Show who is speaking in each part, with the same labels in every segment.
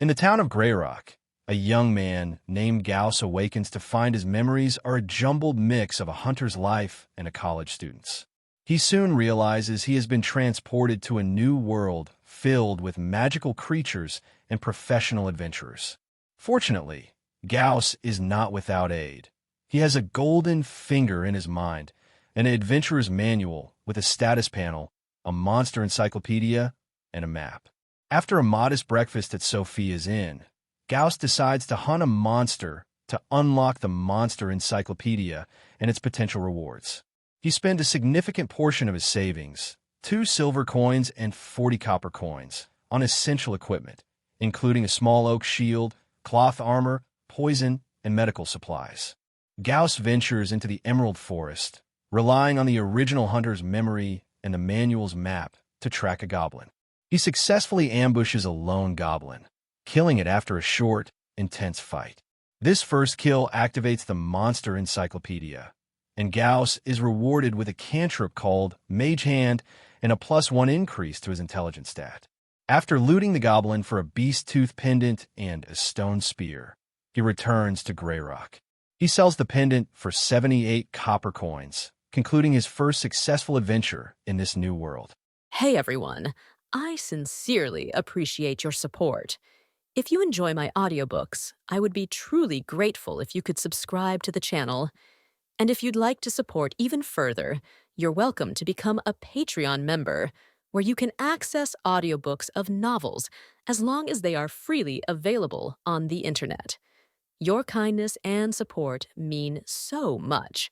Speaker 1: In the town of Grey Rock, a young man named Gauss awakens to find his memories are a jumbled mix of a hunter's life and a college student's. He soon realizes he has been transported to a new world filled with magical creatures and professional adventurers. Fortunately, Gauss is not without aid. He has a golden finger in his mind, an adventurer's manual with a status panel, a monster encyclopedia, and a map. After a modest breakfast at Sophia's Inn, Gauss decides to hunt a monster to unlock the monster encyclopedia and its potential rewards. He spends a significant portion of his savings, 2 silver coins and 40 copper coins, on essential equipment, including a small oak shield, cloth armor, poison, and medical supplies. Gauss ventures into the Emerald Forest, relying on the original hunter's memory and the manual's map to track a goblin. He successfully ambushes a lone goblin, killing it after a short, intense fight. This first kill activates the monster encyclopedia, and Gauss is rewarded with a cantrip called Mage Hand and a +1 increase to his intelligence stat. After looting the goblin for a beast tooth pendant and a stone spear, he returns to Grey Rock. He sells the pendant for 78 copper coins, concluding his first successful adventure in this new world.
Speaker 2: Hey everyone, I sincerely appreciate your support. If you enjoy my audiobooks, I would be truly grateful if you could subscribe to the channel. And if you'd like to support even further, you're welcome to become a Patreon member, where you can access audiobooks of novels as long as they are freely available on the internet. Your kindness and support mean so much.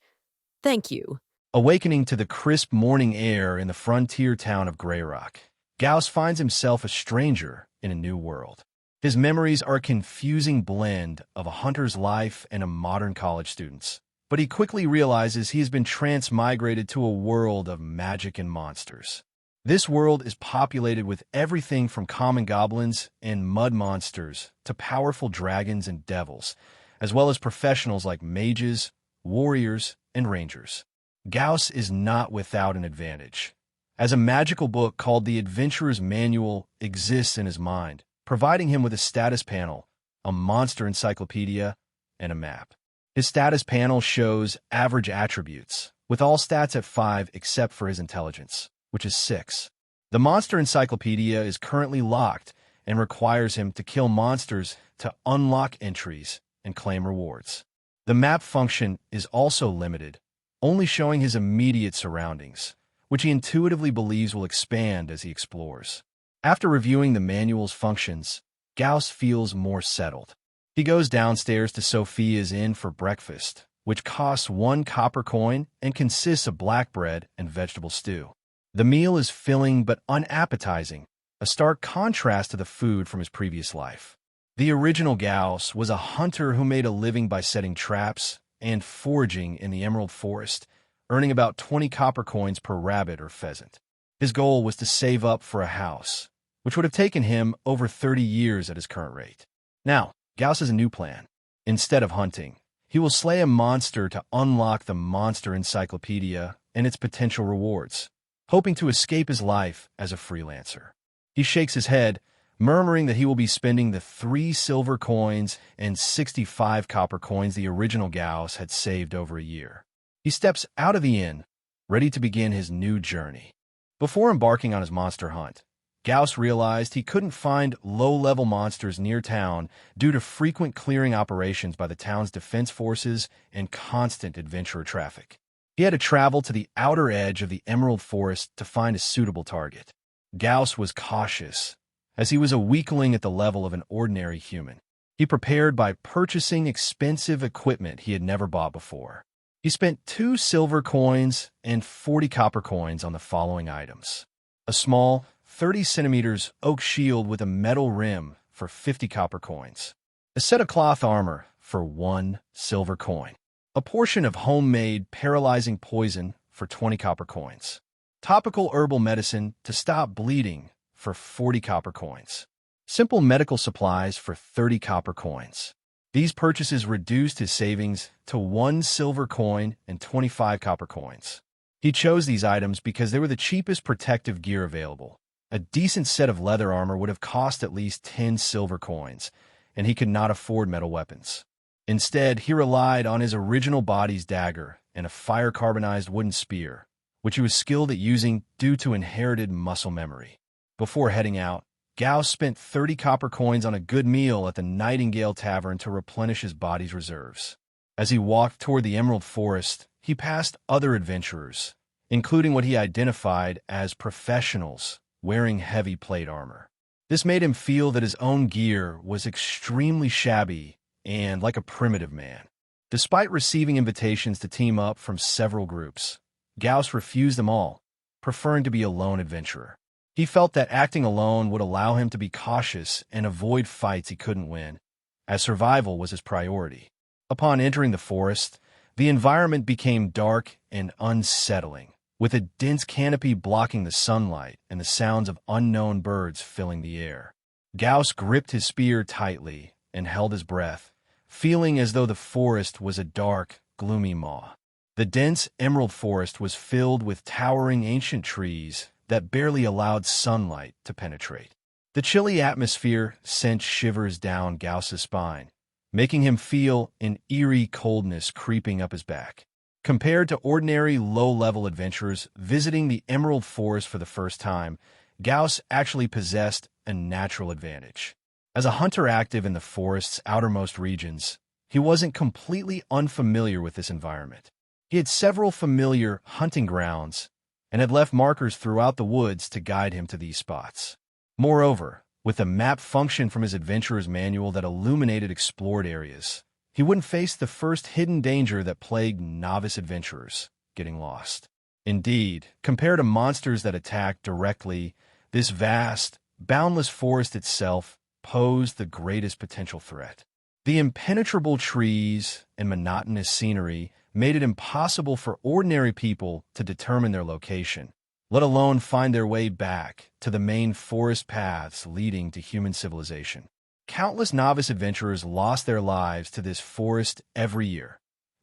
Speaker 2: Thank you.
Speaker 1: Awakening to the crisp morning air in the frontier town of Grey Rock, Gauss finds himself a stranger in a new world. His memories are a confusing blend of a hunter's life and a modern college student's. But he quickly realizes he has been transmigrated to a world of magic and monsters. This world is populated with everything from common goblins and mud monsters to powerful dragons and devils, as well as professionals like mages, warriors, and rangers. Gauss is not without an advantage, as a magical book called the Adventurer's Manual exists in his mind, providing him with a status panel, a monster encyclopedia, and a map. His status panel shows average attributes, with all stats at 5 except for his intelligence, which is 6. The monster encyclopedia is currently locked and requires him to kill monsters to unlock entries and claim rewards. The map function is also limited, only showing his immediate surroundings, which he intuitively believes will expand as he explores. After reviewing the manual's functions, Gauss feels more settled. He goes downstairs to Sophia's Inn for breakfast, which costs 1 copper coin and consists of black bread and vegetable stew. The meal is filling but unappetizing, a stark contrast to the food from his previous life. The original Gauss was a hunter who made a living by setting traps and foraging in the Emerald Forest, earning about 20 copper coins per rabbit or pheasant. His goal was to save up for a house, which would have taken him over 30 years at his current rate. Now, Gauss has a new plan. Instead of hunting, he will slay a monster to unlock the monster encyclopedia and its potential rewards, hoping to escape his life as a freelancer. He shakes his head, murmuring that he will be spending the 3 silver coins and 65 copper coins the original Gauss had saved over a year. He steps out of the inn, ready to begin his new journey. Before embarking on his monster hunt, Gauss realized he couldn't find low-level monsters near town due to frequent clearing operations by the town's defense forces and constant adventurer traffic. He had to travel to the outer edge of the Emerald Forest to find a suitable target. Gauss was cautious, as he was a weakling at the level of an ordinary human. He prepared by purchasing expensive equipment he had never bought before. He spent 2 silver coins and 40 copper coins on the following items: a small 30 centimeters oak shield with a metal rim for 50 copper coins, a set of cloth armor for 1 silver coin, a portion of homemade paralyzing poison for 20 copper coins, topical herbal medicine to stop bleeding for 40 copper coins, simple medical supplies for 30 copper coins. These purchases reduced his savings to 1 silver coin and 25 copper coins. He chose these items because they were the cheapest protective gear available, A decent set of leather armor would have cost at least 10 silver coins, and he could not afford metal weapons. Instead, he relied on his original body's dagger and a fire-carbonized wooden spear, which he was skilled at using due to inherited muscle memory. Before heading out, Gauss spent 30 copper coins on a good meal at the Nightingale Tavern to replenish his body's reserves. As he walked toward the Emerald Forest, he passed other adventurers, including what he identified as professionals wearing heavy plate armor. This made him feel that his own gear was extremely shabby and like a primitive man. Despite receiving invitations to team up from several groups, Gauss refused them all, preferring to be a lone adventurer. He felt that acting alone would allow him to be cautious and avoid fights he couldn't win, as survival was his priority. Upon entering the forest, the environment became dark and unsettling, with a dense canopy blocking the sunlight and the sounds of unknown birds filling the air. Gauss gripped his spear tightly and held his breath, feeling as though the forest was a dark, gloomy maw. The dense emerald forest was filled with towering ancient trees that barely allowed sunlight to penetrate. The chilly atmosphere sent shivers down Gauss's spine, making him feel an eerie coldness creeping up his back. Compared to ordinary low-level adventurers visiting the Emerald Forest for the first time, Gauss actually possessed a natural advantage. As a hunter active in the forest's outermost regions, he wasn't completely unfamiliar with this environment. He had several familiar hunting grounds and had left markers throughout the woods to guide him to these spots. Moreover, with a map function from his adventurer's manual that illuminated explored areas, he wouldn't face the first hidden danger that plagued novice adventurers: getting lost. Indeed, compared to monsters that attacked directly, this vast, boundless forest itself posed the greatest potential threat. The impenetrable trees and monotonous scenery made it impossible for ordinary people to determine their location, let alone find their way back to the main forest paths leading to human civilization. Countless novice adventurers lost their lives to this forest every year.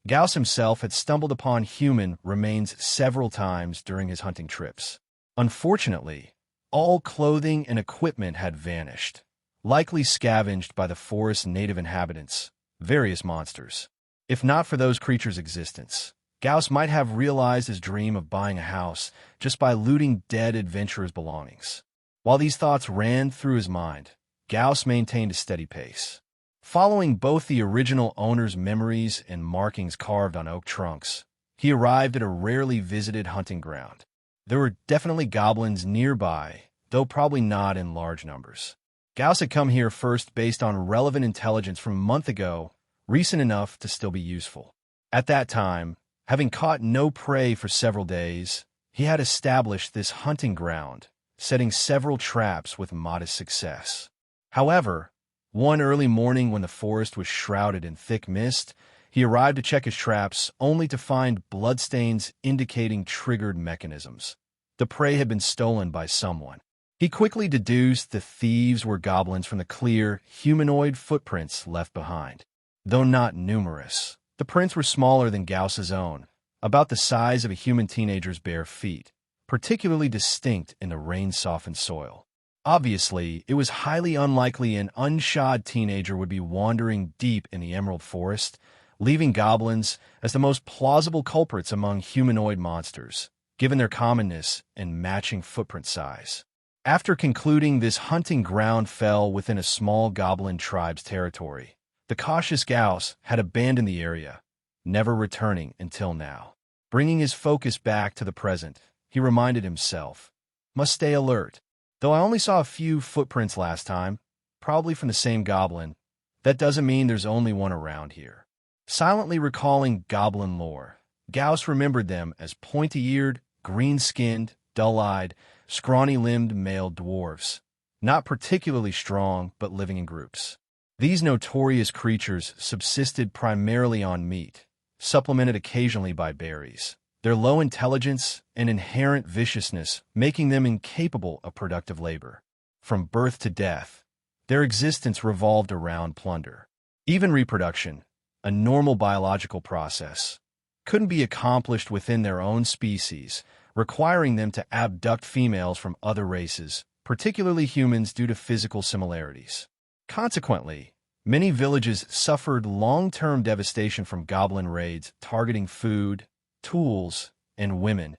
Speaker 1: Gauss himself had stumbled upon human remains several times during his hunting trips. Unfortunately, all clothing and equipment had vanished, likely scavenged by the forest's native inhabitants, various monsters. If not for those creatures' existence, Gauss might have realized his dream of buying a house just by looting dead adventurers' belongings. While these thoughts ran through his mind, Gauss maintained a steady pace. Following both the original owner's memories and markings carved on oak trunks, he arrived at a rarely visited hunting ground. There were definitely goblins nearby, though probably not in large numbers. Gauss had come here first based on relevant intelligence from a month ago, recent enough to still be useful. At that time, having caught no prey for several days, he had established this hunting ground, setting several traps with modest success. However, one early morning when the forest was shrouded in thick mist, he arrived to check his traps only to find bloodstains indicating triggered mechanisms. The prey had been stolen by someone. He quickly deduced the thieves were goblins from the clear, humanoid footprints left behind. Though not numerous, the prints were smaller than Gauss's own, about the size of a human teenager's bare feet, particularly distinct in the rain-softened soil. Obviously, it was highly unlikely an unshod teenager would be wandering deep in the Emerald Forest, leaving goblins as the most plausible culprits among humanoid monsters, given their commonness and matching footprint size. After concluding this hunting ground fell within a small goblin tribe's territory, the cautious Gauss had abandoned the area, never returning until now. Bringing his focus back to the present, he reminded himself, "Must stay alert. Though I only saw a few footprints last time, probably from the same goblin, that doesn't mean there's only one around here." Silently recalling goblin lore, Gauss remembered them as pointy-eared, green-skinned, dull-eyed, scrawny-limbed male dwarves, not particularly strong but living in groups. These notorious creatures subsisted primarily on meat, supplemented occasionally by berries, their low intelligence and inherent viciousness making them incapable of productive labor. From birth to death, their existence revolved around plunder. Even reproduction, a normal biological process, couldn't be accomplished within their own species, requiring them to abduct females from other races particularly humans due to physical similarities. Consequently, many villages suffered long-term devastation from goblin raids targeting food, tools, and women,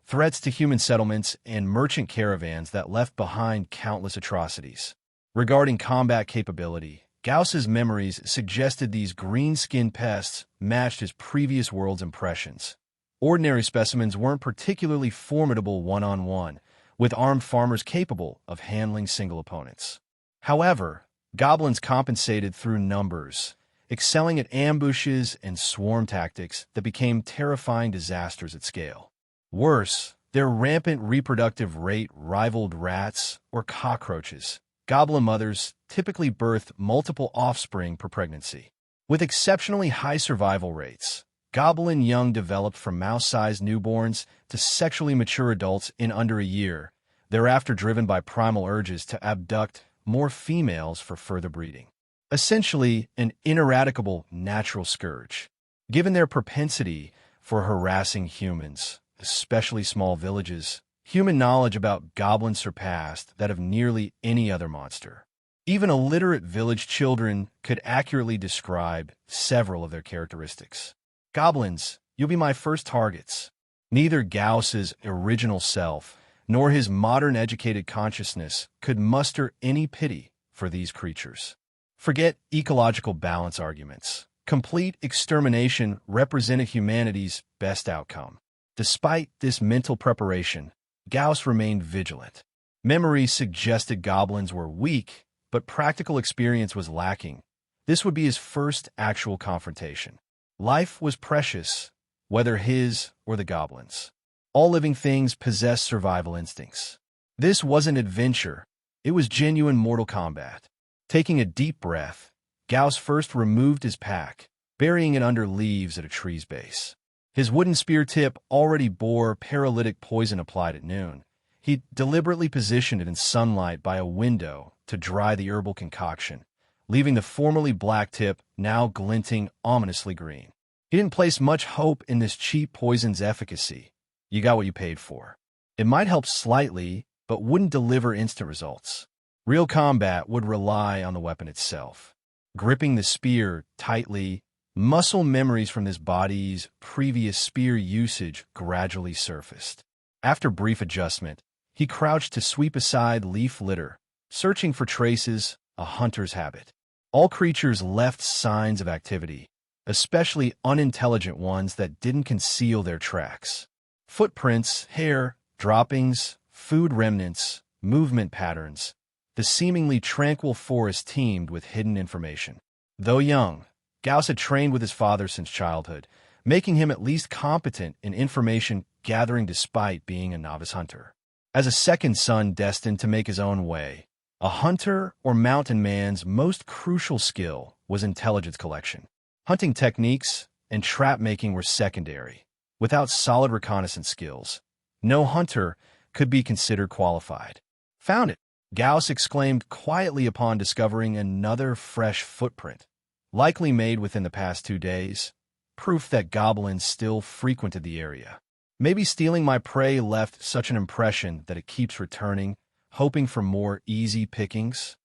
Speaker 1: threats to human settlements, and merchant caravans that left behind countless atrocities. Regarding combat capability, Gauss's memories suggested these green-skinned pests matched his previous world's impressions. Ordinary specimens weren't particularly formidable one-on-one, with armed farmers capable of handling single opponents. However, goblins compensated through numbers, excelling at ambushes and swarm tactics that became terrifying disasters at scale. Worse, their rampant reproductive rate rivaled rats or cockroaches. Goblin mothers typically birth multiple offspring per pregnancy. With exceptionally high survival rates, goblin young developed from mouse-sized newborns to sexually mature adults in under a year, thereafter driven by primal urges to abduct more females for further breeding. Essentially, an ineradicable natural scourge. Given their propensity for harassing humans, especially small villages, human knowledge about goblins surpassed that of nearly any other monster. Even illiterate village children could accurately describe several of their characteristics. Goblins, you'll be my first targets. Neither Gauss's original self nor his modern educated consciousness could muster any pity for these creatures. Forget ecological balance arguments. Complete extermination represented humanity's best outcome. Despite this mental preparation, Gauss remained vigilant. Memory suggested goblins were weak, but practical experience was lacking. This would be his first actual confrontation. Life was precious, whether his or the goblins. All living things possess survival instincts. This wasn't adventure, it was genuine mortal combat. Taking a deep breath, Gauss first removed his pack, burying it under leaves at a tree's base. His wooden spear tip already bore paralytic poison applied at noon. He deliberately positioned it in sunlight by a window to dry the herbal concoction, leaving the formerly black tip now glinting ominously green. He didn't place much hope in this cheap poison's efficacy. You got what you paid for. It might help slightly, but wouldn't deliver instant results. Real combat would rely on the weapon itself. Gripping the spear tightly, muscle memories from this body's previous spear usage gradually surfaced. After brief adjustment, he crouched to sweep aside leaf litter, searching for traces, a hunter's habit. All creatures left signs of activity, especially unintelligent ones that didn't conceal their tracks. Footprints, hair, droppings, food remnants, movement patterns. The seemingly tranquil forest teemed with hidden information. Though young, Gauss had trained with his father since childhood, making him at least competent in information gathering despite being a novice hunter. As a second son destined to make his own way, a hunter or mountain man's most crucial skill was intelligence collection. Hunting techniques and trap making were secondary. Without solid reconnaissance skills, no hunter could be considered qualified. Found it, Gauss exclaimed quietly upon discovering another fresh footprint, likely made within the past 2 days, proof that goblins still frequented the area. Maybe stealing my prey left such an impression that it keeps returning, hoping for more easy pickings.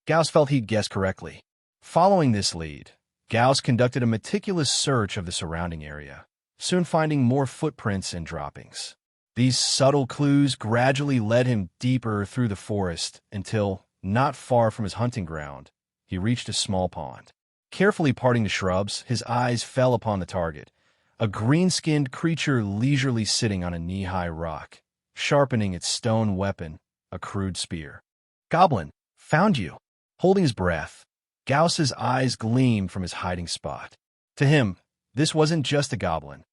Speaker 1: Gauss felt he'd guessed correctly. Following this lead, Gauss conducted a meticulous search of the surrounding area, soon finding more footprints and droppings. These subtle clues gradually led him deeper through the forest until, not far from his hunting ground, he reached a small pond. Carefully parting the shrubs, his eyes fell upon the target, a green-skinned creature leisurely sitting on a knee-high rock, sharpening its stone weapon, a crude spear. "Goblin, found you." Holding his breath, Gauss's eyes gleamed from his hiding spot. To him, this wasn't just a goblin.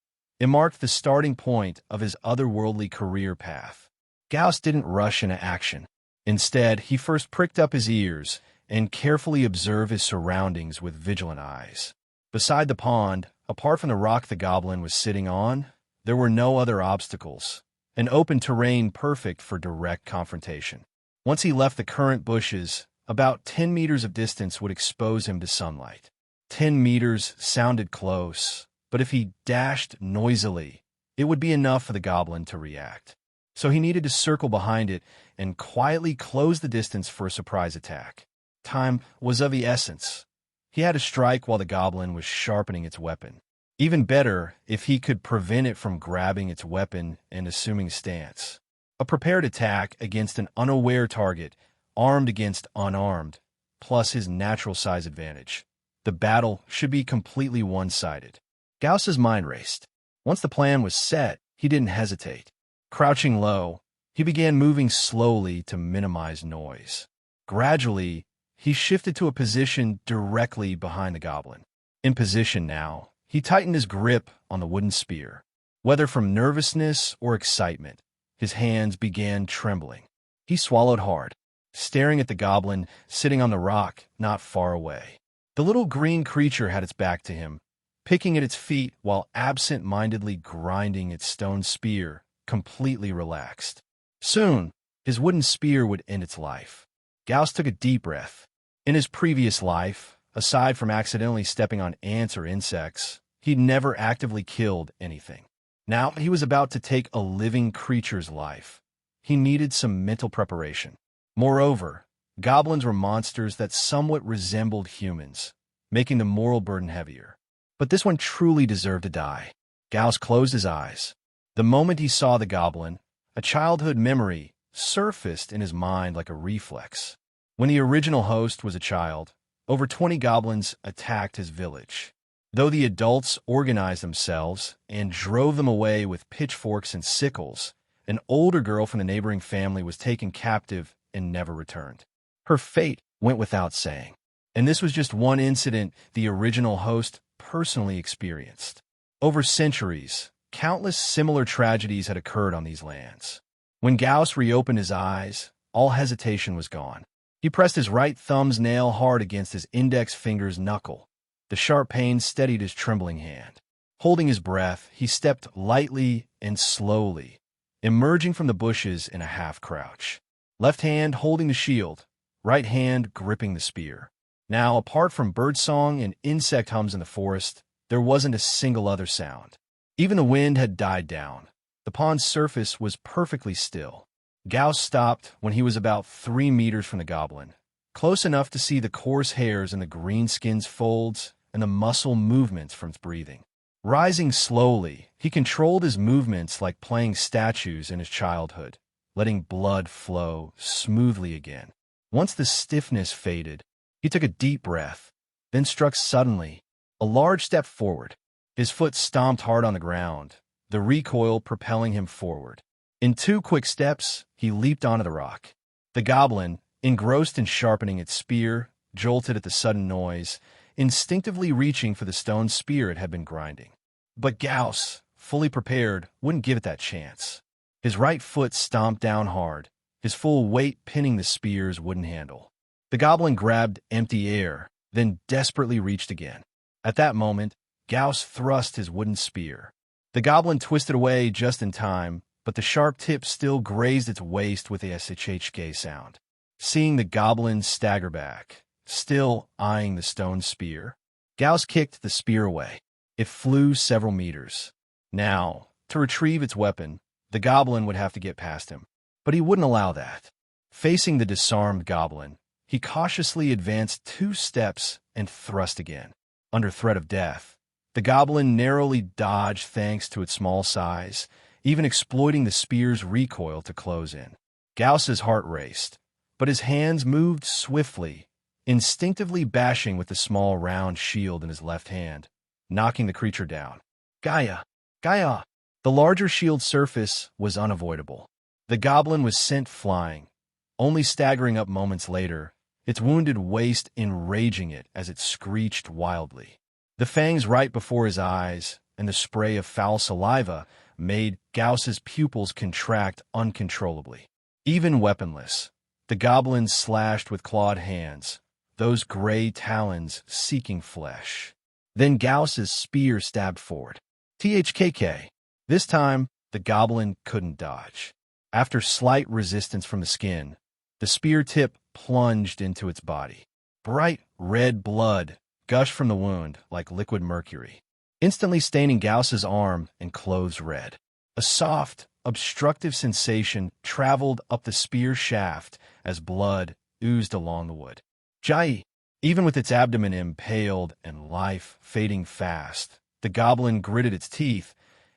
Speaker 1: It marked the starting point of his otherworldly career path. Gauss didn't rush into action. Instead, he first pricked up his ears and carefully observed his surroundings with vigilant eyes. Beside the pond, apart from the rock the goblin was sitting on, there were no other obstacles, an open terrain perfect for direct confrontation. Once he left the current bushes, about 10 meters of distance would expose him to sunlight. 10 meters sounded close, but if he dashed noisily, it would be enough for the goblin to react. so he needed to circle behind it and quietly close the distance for a surprise attack. Time was of the essence. He had to strike while the goblin was sharpening its weapon. Even better if he could prevent it from grabbing its weapon and assuming stance. A prepared attack against an unaware target, armed against unarmed, plus his natural size advantage. The battle should be completely one-sided. Gauss's mind raced. Once the plan was set, he didn't hesitate. Crouching low, he began moving slowly to minimize noise. Gradually, he shifted to a position directly behind the goblin. In position now, he tightened his grip on the wooden spear. Whether from nervousness or excitement, his hands began trembling. He swallowed hard, staring at the goblin sitting on the rock not far away. The little green creature had its back to him, picking at its feet while absent-mindedly grinding its stone spear, completely relaxed. Soon, his wooden spear would end its life. Gauss took a deep breath. In his previous life, aside from accidentally stepping on ants or insects, he'd never actively killed anything. Now he was about to take a living creature's life. He needed some mental preparation. Moreover, goblins were monsters that somewhat resembled humans, making the moral burden heavier. But this one truly deserved to die. Gauss closed his eyes. The moment he saw the goblin, a childhood memory surfaced in his mind like a reflex. When the original host was a child, over 20 goblins attacked his village. Though the adults organized themselves and drove them away with pitchforks and sickles, an older girl from the neighboring family was taken captive and never returned. Her fate went without saying. And this was just one incident the original host personally experienced. Over centuries, countless similar tragedies had occurred on these lands. When Gauss reopened his eyes, all hesitation was gone. He pressed his right thumb's nail hard against his index finger's knuckle. The sharp pain steadied his trembling hand. Holding his breath, he stepped lightly and slowly, emerging from the bushes in a half-crouch. Left hand holding the shield, right hand gripping the spear. Now, apart from birdsong and insect hums in the forest, there wasn't a single other sound. Even the wind had died down. The pond's surface was perfectly still. Gauss stopped when he was about 3 meters from the goblin, close enough to see the coarse hairs in the green skin's folds and the muscle movements from its breathing. Rising slowly, he controlled his movements like playing statues in his childhood, letting blood flow smoothly again. Once the stiffness faded, he took a deep breath, then struck suddenly, a large step forward. His foot stomped hard on the ground, the recoil propelling him forward. In 2 quick steps, he leaped onto the rock. The goblin, engrossed in sharpening its spear, jolted at the sudden noise, instinctively reaching for the stone spear it had been grinding. But Gauss, fully prepared, wouldn't give it that chance. His right foot stomped down hard, his full weight pinning the spear's wooden handle. The goblin grabbed empty air, then desperately reached again. At that moment, Gauss thrust his wooden spear. The goblin twisted away just in time, but the sharp tip still grazed its waist with a shhk sound. Seeing the goblin stagger back, still eyeing the stone spear, Gauss kicked the spear away. It flew several meters. Now, to retrieve its weapon, the goblin would have to get past him, but he wouldn't allow that. Facing the disarmed goblin, he cautiously advanced 2 steps and thrust again. Under threat of death, the goblin narrowly dodged thanks to its small size, even exploiting the spear's recoil to close in. Gauss's heart raced, but his hands moved swiftly, instinctively bashing with the small round shield in his left hand, knocking the creature down. Gaia! Gaia! The larger shield surface was unavoidable. The goblin was sent flying, only staggering up moments later, its wounded waist enraging it as it screeched wildly. The fangs right before his eyes and the spray of foul saliva made Gauss's pupils contract uncontrollably. Even weaponless, the goblin slashed with clawed hands, those gray talons seeking flesh. Then Gauss's spear stabbed forward. THKK. This time, the goblin couldn't dodge. After slight resistance from the skin, the spear tip plunged into its body. Bright red blood gushed from the wound like liquid mercury, instantly staining Gauss's arm and clothes red. A soft, obstructive sensation traveled up the spear shaft as blood oozed along the wood. Jai! Even with its abdomen impaled and life fading fast, the goblin gritted its teeth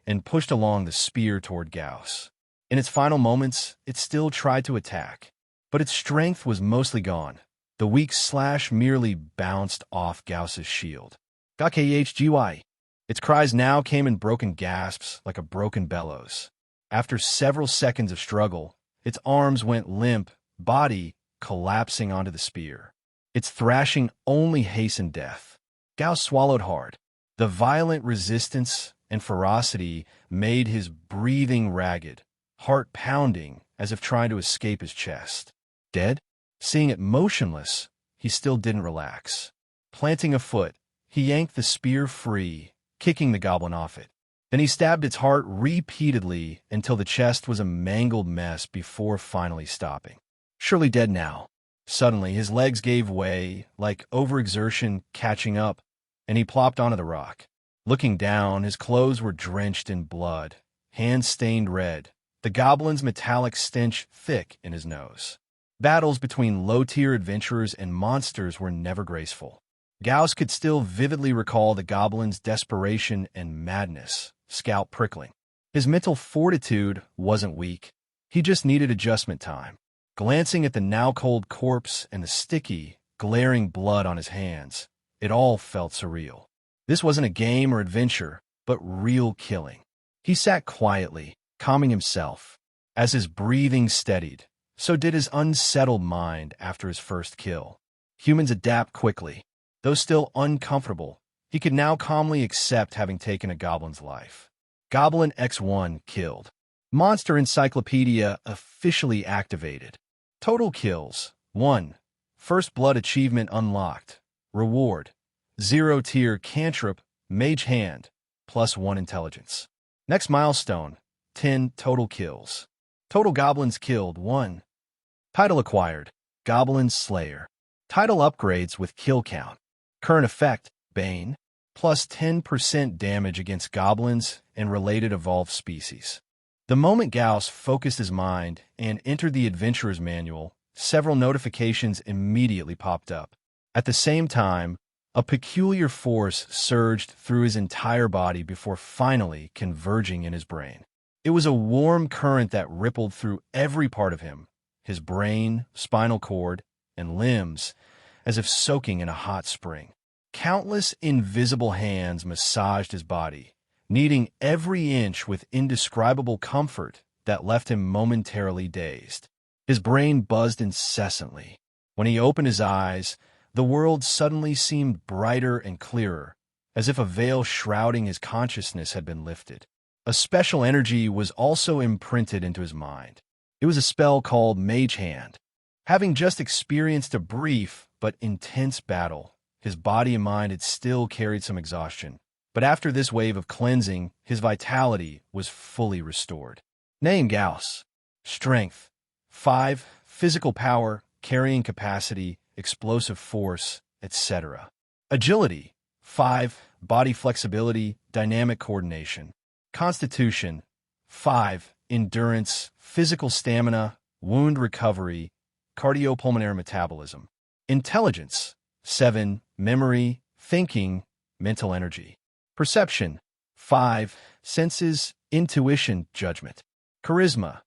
Speaker 1: and pushed along the spear toward Gauss. In its final moments, it still tried to attack, but its strength was mostly gone. The weak slash merely bounced off Gauss's shield. Gkhgy. Its cries now came in broken gasps like a broken bellows. After several seconds of struggle, its arms went limp, body collapsing onto the spear. Its thrashing only hastened death. Gauss swallowed hard. The violent resistance and ferocity made his breathing ragged, heart pounding as if trying to escape his chest. Dead? Seeing it motionless, he still didn't relax. Planting a foot, he yanked the spear free, kicking the goblin off it. Then he stabbed its heart repeatedly until the chest was a mangled mess before finally stopping. Surely dead now. Suddenly, his legs gave way, like overexertion catching up, and he plopped onto the rock. Looking down, his clothes were drenched in blood, hands stained red, the goblin's metallic stench thick in his nose. Battles between low-tier adventurers and monsters were never graceful. Gauss could still vividly recall the goblin's desperation and madness, scalp prickling. His mental fortitude wasn't weak. He just needed adjustment time. Glancing at the now-cold corpse and the sticky, glaring blood on his hands, it all felt surreal. This wasn't a game or adventure, but real killing. He sat quietly, calming himself. As his breathing steadied, so did his unsettled mind after his first kill. Humans adapt quickly. Though still uncomfortable, he could now calmly accept having taken a goblin's life. Goblin X1 killed. Monster Encyclopedia officially activated. Total kills, 1. First Blood achievement unlocked. Reward, 0 tier cantrip, Mage Hand, +1 intelligence. Next milestone, 10 total kills. Total goblins killed, 1. Title acquired, Goblin Slayer. Title upgrades with kill count. Current effect, Bane, plus 10% damage against goblins and related evolved species. The moment Gauss focused his mind and entered the Adventurer's Manual, several notifications immediately popped up. At the same time, a peculiar force surged through his entire body before finally converging in his brain. It was a warm current that rippled through every part of him, his brain, spinal cord, and limbs, as if soaking in a hot spring. Countless invisible hands massaged his body, kneading every inch with indescribable comfort that left him momentarily dazed. His brain buzzed incessantly. When he opened his eyes, the world suddenly seemed brighter and clearer, as if a veil shrouding his consciousness had been lifted. A special energy was also imprinted into his mind. It was a spell called Mage Hand. Having just experienced a brief but intense battle, his body and mind had still carried some exhaustion. But after this wave of cleansing, his vitality was fully restored. Name Gauss. Strength, 5. Physical power, carrying capacity, explosive force, etc. Agility, 5. Body flexibility, dynamic coordination. Constitution, 5. Endurance, physical stamina, wound recovery, cardiopulmonary metabolism. Intelligence, 7. Memory, thinking, mental energy. Perception, 5. Senses, intuition, judgment. Charisma,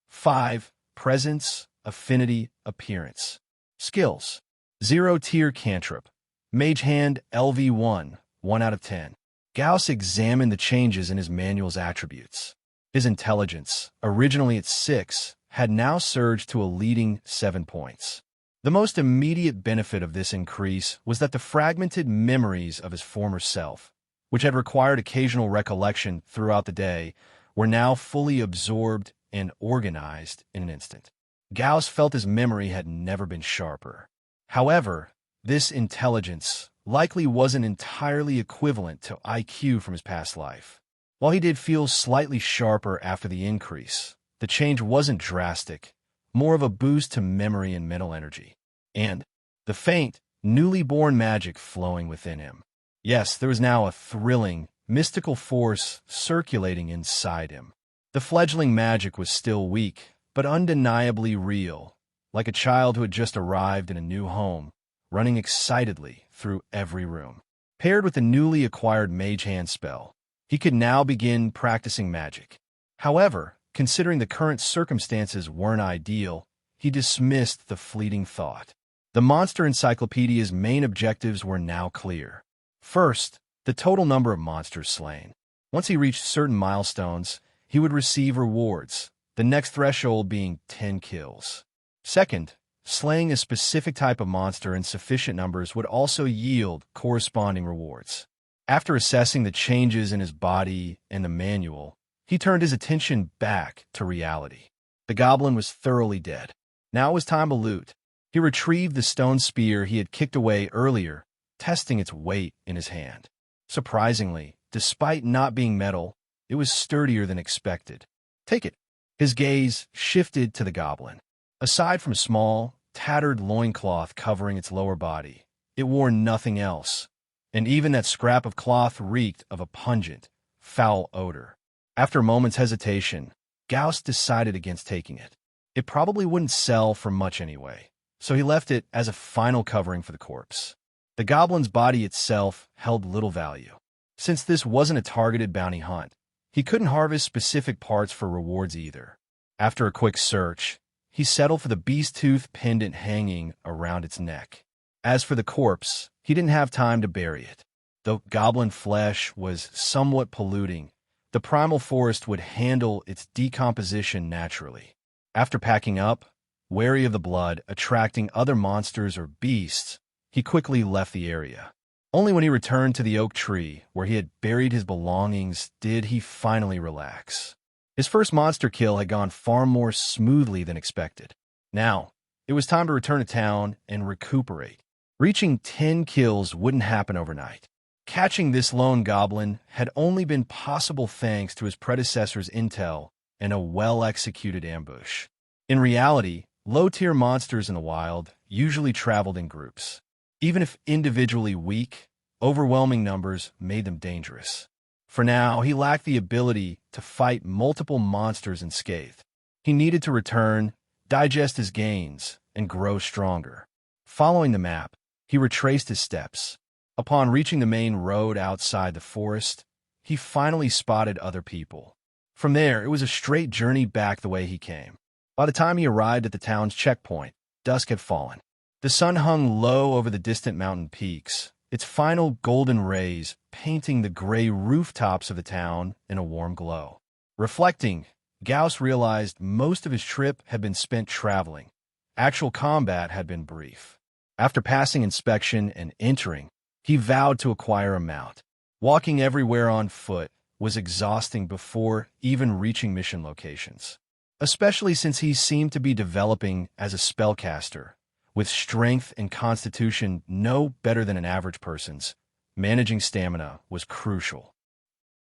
Speaker 1: 5. Presence, affinity, appearance. Skills, 0 tier cantrip. Mage Hand LV1, 1 out of 10. Gauss examined the changes in his manual's attributes. His intelligence, originally at 6, had now surged to a leading 7 points. The most immediate benefit of this increase was that the fragmented memories of his former self, which had required occasional recollection throughout the day, were now fully absorbed and organized in an instant. Gauss felt his memory had never been sharper. However, this intelligence likely wasn't entirely equivalent to IQ from his past life. While he did feel slightly sharper after the increase, the change wasn't drastic, more of a boost to memory and mental energy. And the faint, newly born magic flowing within him. Yes, there was now a thrilling, mystical force circulating inside him. The fledgling magic was still weak, but undeniably real, like a child who had just arrived in a new home, running excitedly through every room. Paired with the newly acquired Mage Hand spell, he could now begin practicing magic. However, considering the current circumstances weren't ideal, he dismissed the fleeting thought. The Monster Encyclopedia's main objectives were now clear. First, the total number of monsters slain. Once he reached certain milestones, he would receive rewards, the next threshold being 10 kills. Second, slaying a specific type of monster in sufficient numbers would also yield corresponding rewards. After assessing the changes in his body and the manual, he turned his attention back to reality. The goblin was thoroughly dead. Now it was time to loot. He retrieved the stone spear he had kicked away earlier, testing its weight in his hand. Surprisingly, despite not being metal, it was sturdier than expected. Take it. His gaze shifted to the goblin. Aside from a small, tattered loincloth covering its lower body, it wore nothing else, and even that scrap of cloth reeked of a pungent, foul odor. After a moment's hesitation, Gauss decided against taking it. It probably wouldn't sell for much anyway, so he left it as a final covering for the corpse. The goblin's body itself held little value. Since this wasn't a targeted bounty hunt, he couldn't harvest specific parts for rewards either. After a quick search, he settled for the beast tooth pendant hanging around its neck. As for the corpse, he didn't have time to bury it. Though goblin flesh was somewhat polluting, the primal forest would handle its decomposition naturally. After packing up, wary of the blood attracting other monsters or beasts, he quickly left the area. Only when he returned to the oak tree where he had buried his belongings did he finally relax. His first monster kill had gone far more smoothly than expected. Now, it was time to return to town and recuperate. Reaching 10 kills wouldn't happen overnight. Catching this lone goblin had only been possible thanks to his predecessor's intel and a well-executed ambush. In reality, low-tier monsters in the wild usually traveled in groups. Even if individually weak, overwhelming numbers made them dangerous. For now, he lacked the ability to fight multiple monsters unscathed. He needed to return, digest his gains, and grow stronger. Following the map, he retraced his steps. Upon reaching the main road outside the forest, he finally spotted other people. From there, it was a straight journey back the way he came. By the time he arrived at the town's checkpoint, dusk had fallen. The sun hung low over the distant mountain peaks, its final golden rays painting the gray rooftops of the town in a warm glow. Reflecting, Gauss realized most of his trip had been spent traveling. Actual combat had been brief. After passing inspection and entering, he vowed to acquire a mount. Walking everywhere on foot was exhausting before even reaching mission locations, especially since he seemed to be developing as a spellcaster. With strength and constitution no better than an average person's, managing stamina was crucial.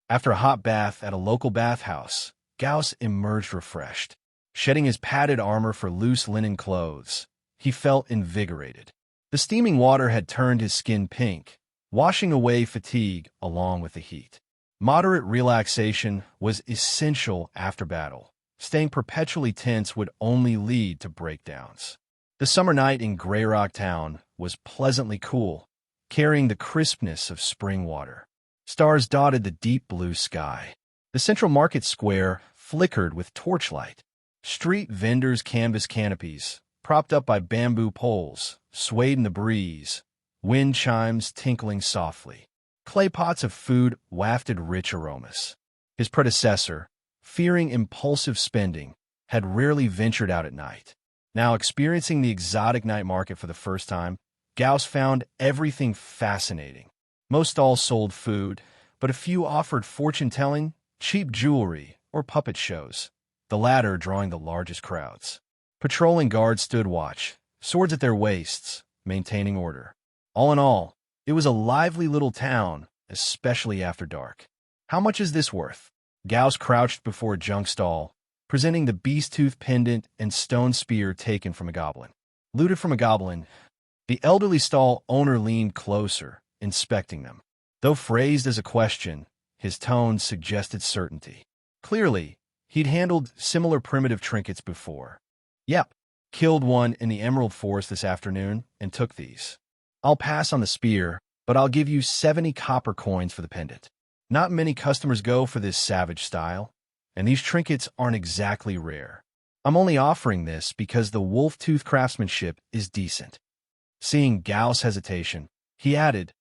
Speaker 1: After a hot bath at a local bathhouse, Gauss emerged refreshed. Shedding his padded armor for loose linen clothes, he felt invigorated. The steaming water had turned his skin pink, washing away fatigue along with the heat. Moderate relaxation was essential after battle. Staying perpetually tense would only lead to breakdowns. The summer night in Greyrock Town was pleasantly cool, carrying the crispness of spring water. Stars dotted the deep blue sky. The central market square flickered with torchlight. Street vendors' canvas canopies, propped up by bamboo poles, swayed in the breeze, wind chimes tinkling softly. Clay pots of food wafted rich aromas. His predecessor, fearing impulsive spending, had rarely ventured out at night. Now experiencing the exotic night market for the first time, Gauss found everything fascinating. Most stalls sold food, but a few offered fortune-telling, cheap jewelry, or puppet shows, the latter drawing the largest crowds. Patrolling guards stood watch, swords at their waists, maintaining order. All in all, it was a lively little town, especially after dark. How much is this worth? Gauss crouched before a junk stall, presenting the beast tooth pendant and stone spear taken from a goblin. Looted from a goblin, the elderly stall owner leaned closer, inspecting them. Though phrased as a question, his tone suggested certainty. Clearly, He'd handled similar primitive trinkets before. Yep, killed one in the Emerald Forest this afternoon and took these. I'll pass on the spear, but I'll give you 70 copper coins for the pendant. Not many customers go for this savage style, and these trinkets aren't exactly rare. I'm only offering this because the wolf-tooth craftsmanship is decent. Seeing Gauss' hesitation, he added,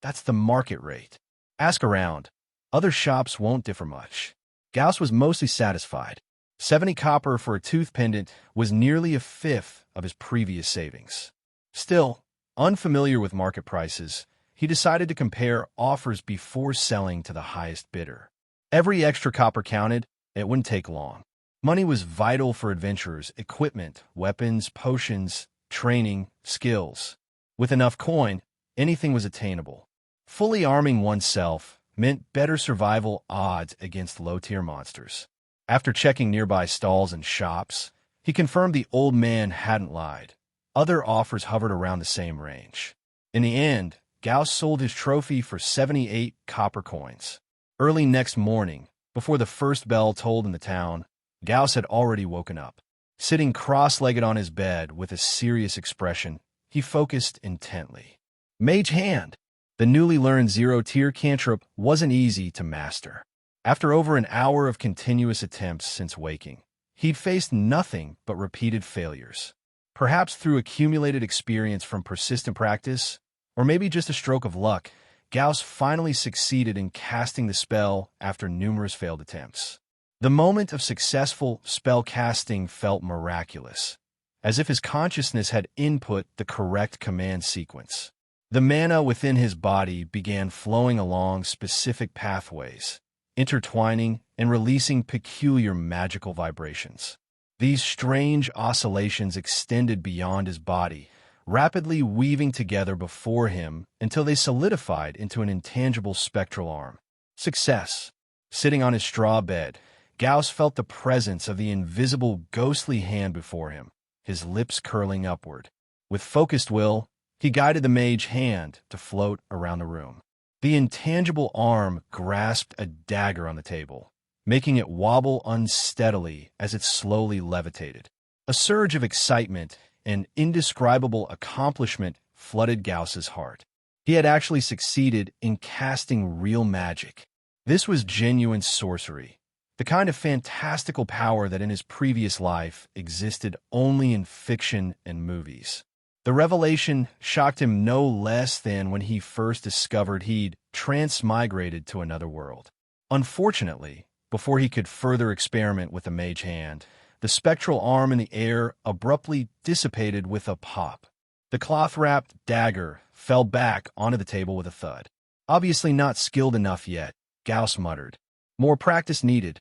Speaker 1: "That's the market rate. Ask around. Other shops won't differ much." Gauss was mostly satisfied. 70 copper for a tooth pendant was nearly a fifth of his previous savings. Still, unfamiliar with market prices, he decided to compare offers before selling to the highest bidder. Every extra copper counted. It wouldn't take long. Money was vital for adventurers: equipment, weapons, potions, training, skills. With enough coin, anything was attainable. Fully arming oneself meant better survival odds against low-tier monsters. After checking nearby stalls and shops, he confirmed the old man hadn't lied. Other offers hovered around the same range. In the end, Gauss sold his trophy for 78 copper coins. Early next morning, before the first bell tolled in the town, Gauss had already woken up. Sitting cross-legged on his bed with a serious expression, he focused intently. Mage Hand! The newly learned zero-tier cantrip wasn't easy to master. After over an hour of continuous attempts since waking, he'd faced nothing but repeated failures. Perhaps through accumulated experience from persistent practice, or maybe just a stroke of luck, Gauss finally succeeded in casting the spell after numerous failed attempts. The moment of successful spell casting felt miraculous, as if his consciousness had input the correct command sequence. The mana within his body began flowing along specific pathways, intertwining and releasing peculiar magical vibrations. These strange oscillations extended beyond his body, rapidly weaving together before him until they solidified into an intangible spectral arm. Success! Sitting on his straw bed, Gauss felt the presence of the invisible, ghostly hand before him, his lips curling upward. With focused will, he guided the mage hand to float around the room. The intangible arm grasped a dagger on the table, making it wobble unsteadily as it slowly levitated. A surge of excitement and indescribable accomplishment flooded Gauss's heart. He had actually succeeded in casting real magic. This was genuine sorcery, the kind of fantastical power that in his previous life existed only in fiction and movies. The revelation shocked him no less than when he first discovered he'd transmigrated to another world. Unfortunately, before he could further experiment with the mage hand, the spectral arm in the air abruptly dissipated with a pop. The cloth-wrapped dagger fell back onto the table with a thud. Obviously not skilled enough yet, Gauss muttered. More practice needed.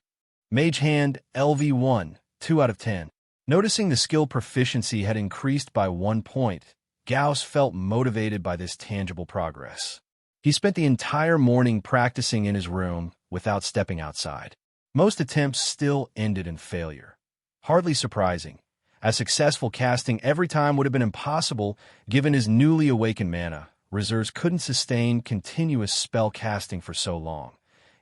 Speaker 1: Mage hand LV1, 2 out of 10. Noticing the skill proficiency had increased by 1 point, Gauss felt motivated by this tangible progress. He spent the entire morning practicing in his room without stepping outside. Most attempts still ended in failure. Hardly surprising, as successful casting every time would have been impossible given his newly awakened mana. Reserves couldn't sustain continuous spell casting for so long,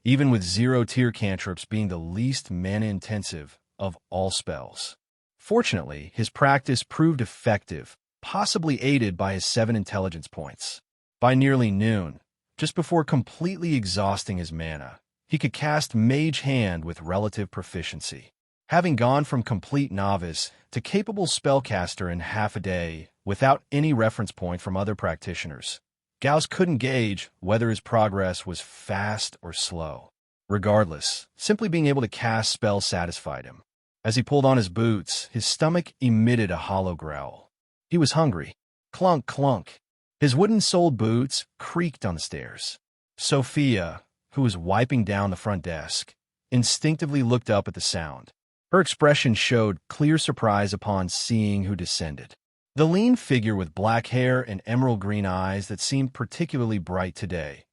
Speaker 1: even with zero-tier cantrips being the least mana-intensive of all spells. Fortunately, his practice proved effective, possibly aided by his 7 intelligence points. By nearly noon, just before completely exhausting his mana, he could cast Mage Hand with relative proficiency. Having gone from complete novice to capable spellcaster in half a day without any reference point from other practitioners, Gauss couldn't gauge whether his progress was fast or slow. Regardless, simply being able to cast spells satisfied him. As he pulled on his boots, his stomach emitted a hollow growl. He was hungry. Clunk, clunk. His wooden-soled boots creaked on the stairs. Sophia, who was wiping down the front desk, instinctively looked up at the sound. Her expression showed clear surprise upon seeing who descended. The lean figure with black hair and emerald green eyes that seemed particularly bright today,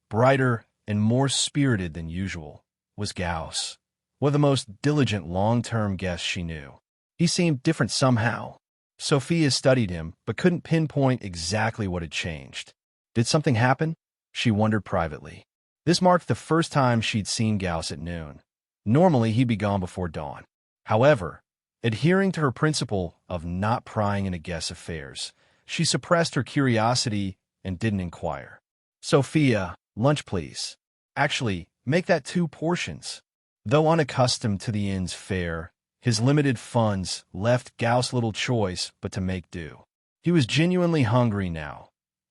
Speaker 1: brighter and more spirited than usual, was Gauss. One of the most diligent long-term guests she knew. He seemed different somehow. Sophia studied him, but couldn't pinpoint exactly what had changed. Did something happen? She wondered privately. This marked the first time she'd seen Gauss at noon. Normally, he'd be gone before dawn. However, adhering to her principle of not prying into guests' affairs, she suppressed her curiosity and didn't inquire. "Sophia, lunch please. Actually, make that 2 portions." Though unaccustomed to the inn's fare, his limited funds left Gauss little choice but to make do. He was genuinely hungry now,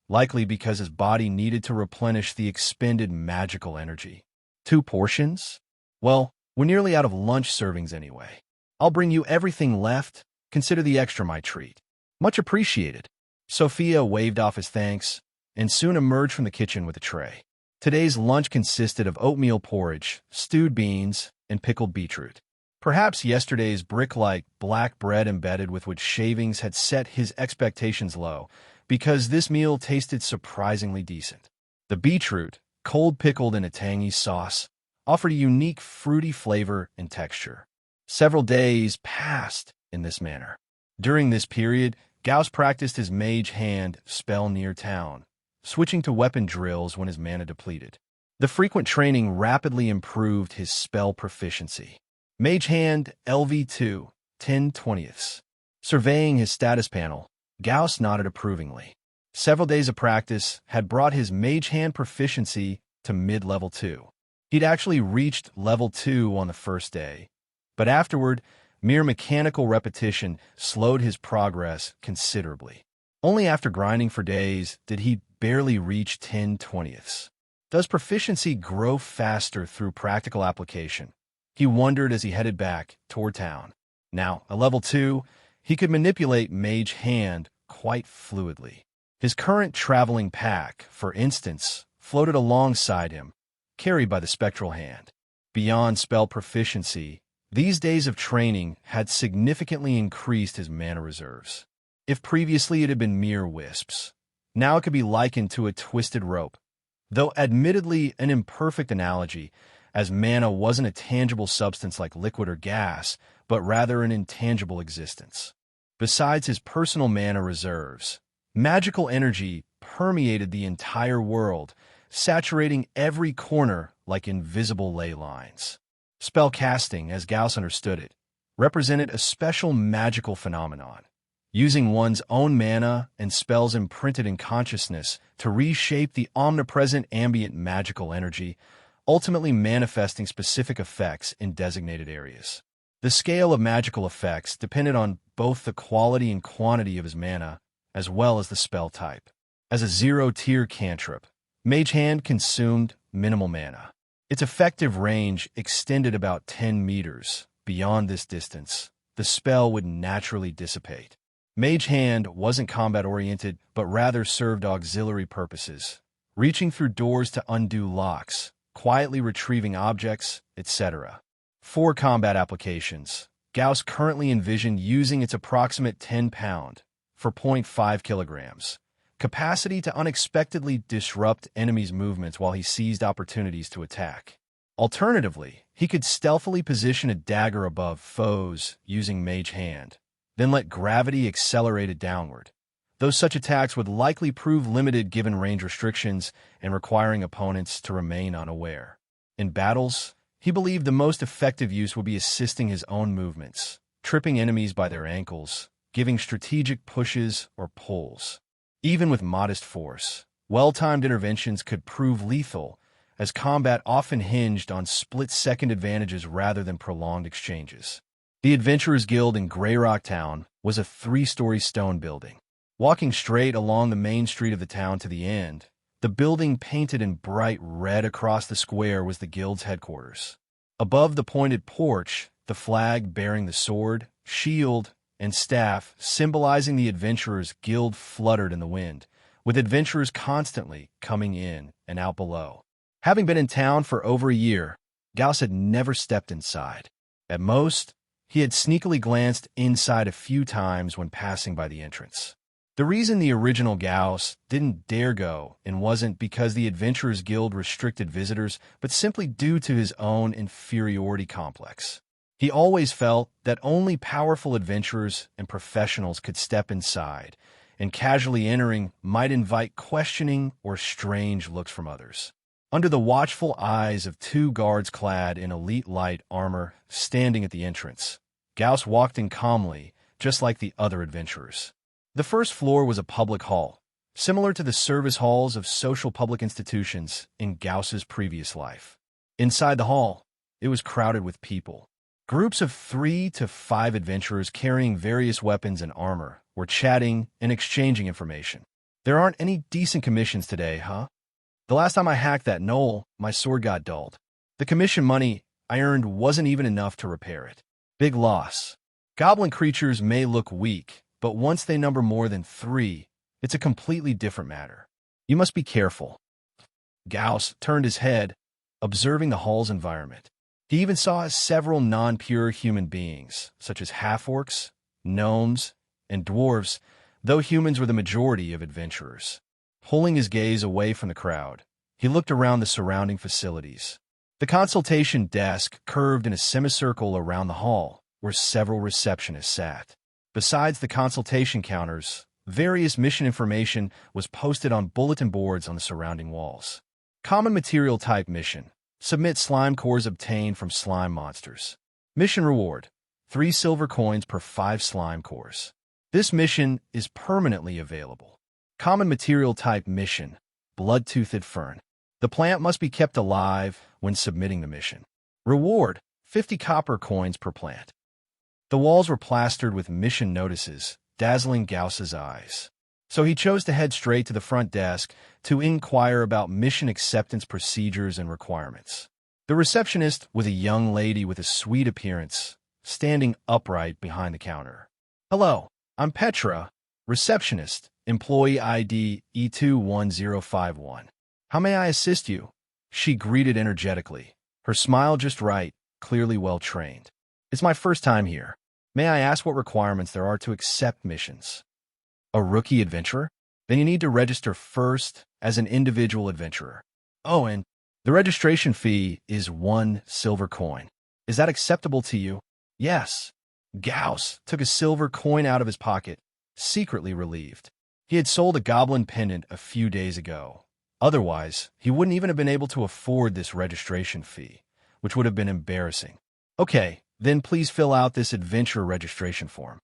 Speaker 1: likely because his body needed to replenish the expended magical energy. 2 portions? Well, we're nearly out of lunch servings anyway. I'll bring you everything left. Consider the extra my treat. Much appreciated. Sophia waved off his thanks and soon emerged from the kitchen with a tray. Today's lunch consisted of oatmeal porridge, stewed beans, and pickled beetroot. Perhaps yesterday's brick-like black bread embedded with which shavings had set his expectations low, because this meal tasted surprisingly decent. The beetroot, cold pickled in a tangy sauce, offered a unique fruity flavor and texture. Several days passed in this manner. During this period, Gauss practiced his mage hand spell near town, switching to weapon drills when his mana depleted. The frequent training rapidly improved his spell proficiency. Mage Hand LV2, 10/20. Surveying his status panel, Gauss nodded approvingly. Several days of practice had brought his Mage Hand proficiency to mid-level 2. He'd actually reached level 2 on the first day, but afterward, mere mechanical repetition slowed his progress considerably. Only after grinding for days did he barely reach 10/20. Does proficiency grow faster through practical application? He wondered as he headed back toward town. Now, at level 2, he could manipulate Mage Hand quite fluidly. His current traveling pack, for instance, floated alongside him, carried by the Spectral Hand. Beyond spell proficiency, these days of training had significantly increased his mana reserves. If previously it had been mere wisps, now it could be likened to a twisted rope. Though admittedly an imperfect analogy, as mana wasn't a tangible substance like liquid or gas, but rather an intangible existence. Besides his personal mana reserves, magical energy permeated the entire world, saturating every corner like invisible ley lines. Spell casting, as Gauss understood it, represented a special magical phenomenon, using one's own mana and spells imprinted in consciousness to reshape the omnipresent ambient magical energy, ultimately manifesting specific effects in designated areas. The scale of magical effects depended on both the quality and quantity of his mana, as well as the spell type. As a 0-tier cantrip, Mage Hand consumed minimal mana. Its effective range extended about 10 meters. Beyond this distance, the spell would naturally dissipate. Mage Hand wasn't combat-oriented, but rather served auxiliary purposes, reaching through doors to undo locks, quietly retrieving objects, etc. For combat applications, Gauss currently envisioned using its approximate 10-pound, for 0.5 kilograms, capacity to unexpectedly disrupt enemies' movements while he seized opportunities to attack. Alternatively, he could stealthily position a dagger above foes using Mage Hand, then let gravity accelerate it downward, though such attacks would likely prove limited given range restrictions and requiring opponents to remain unaware. In battles, he believed the most effective use would be assisting his own movements, tripping enemies by their ankles, giving strategic pushes or pulls. Even with modest force, well-timed interventions could prove lethal, as combat often hinged on split-second advantages rather than prolonged exchanges. The Adventurers Guild in Greyrock Town was a 3-story stone building. Walking straight along the main street of the town to the end, the building painted in bright red across the square was the Guild's headquarters. Above the pointed porch, the flag bearing the sword, shield, and staff symbolizing the Adventurers Guild fluttered in the wind, with adventurers constantly coming in and out below. Having been in town for over a year, Gauss had never stepped inside. At most, he had sneakily glanced inside a few times when passing by the entrance. The reason the original Gauss didn't dare go and wasn't because the Adventurers Guild restricted visitors, but simply due to his own inferiority complex. He always felt that only powerful adventurers and professionals could step inside, and casually entering might invite questioning or strange looks from others. under the watchful eyes of two guards clad in elite light armor standing at the entrance. Gauss walked in calmly, just like the other adventurers. The first floor was a public hall, similar to the service halls of social public institutions in Gauss's previous life. Inside the hall, it was crowded with people. Groups of 3 to 5 adventurers carrying various weapons and armor were chatting and exchanging information. There aren't any decent commissions today, huh? The last time I hacked that knoll, my sword got dulled. The commission money I earned wasn't even enough to repair it. Big loss. Goblin creatures may look weak, but once they number more than 3, it's a completely different matter. You must be careful. Gauss turned his head, observing the hall's environment. He even saw several non-pure human beings, such as half-orcs, gnomes, and dwarves, though humans were the majority of adventurers. Pulling his gaze away from the crowd, he looked around the surrounding facilities. The consultation desk curved in a semicircle around the hall, where several receptionists sat. Besides the consultation counters, various mission information was posted on bulletin boards on the surrounding walls. Common material type mission. Submit slime cores obtained from slime monsters. Mission reward. 3 silver coins per 5 slime cores. This mission is permanently available. Common material type mission. Blood-toothed fern. The plant must be kept alive when submitting the mission. Reward. 50 copper coins per plant. The walls were plastered with mission notices, dazzling Gauss's eyes. So he chose to head straight to the front desk to inquire about mission acceptance procedures and requirements. The receptionist was a young lady with a sweet appearance, standing upright behind the counter. "Hello, I'm Petra, receptionist, employee ID E21051. How may I assist you?" She greeted energetically, her smile just right, clearly well-trained. "It's my first time here. May I ask what requirements there are to accept missions?" "A rookie adventurer? Then you need to register first as an individual adventurer. Oh, and the registration fee is 1 silver coin. Is that acceptable to you?" "Yes." Gauss took a silver coin out of his pocket, secretly relieved. He had sold a goblin pendant a few days ago. Otherwise, he wouldn't even have been able to afford this registration fee, which would have been embarrassing. "Okay, then please fill out this adventurer registration form."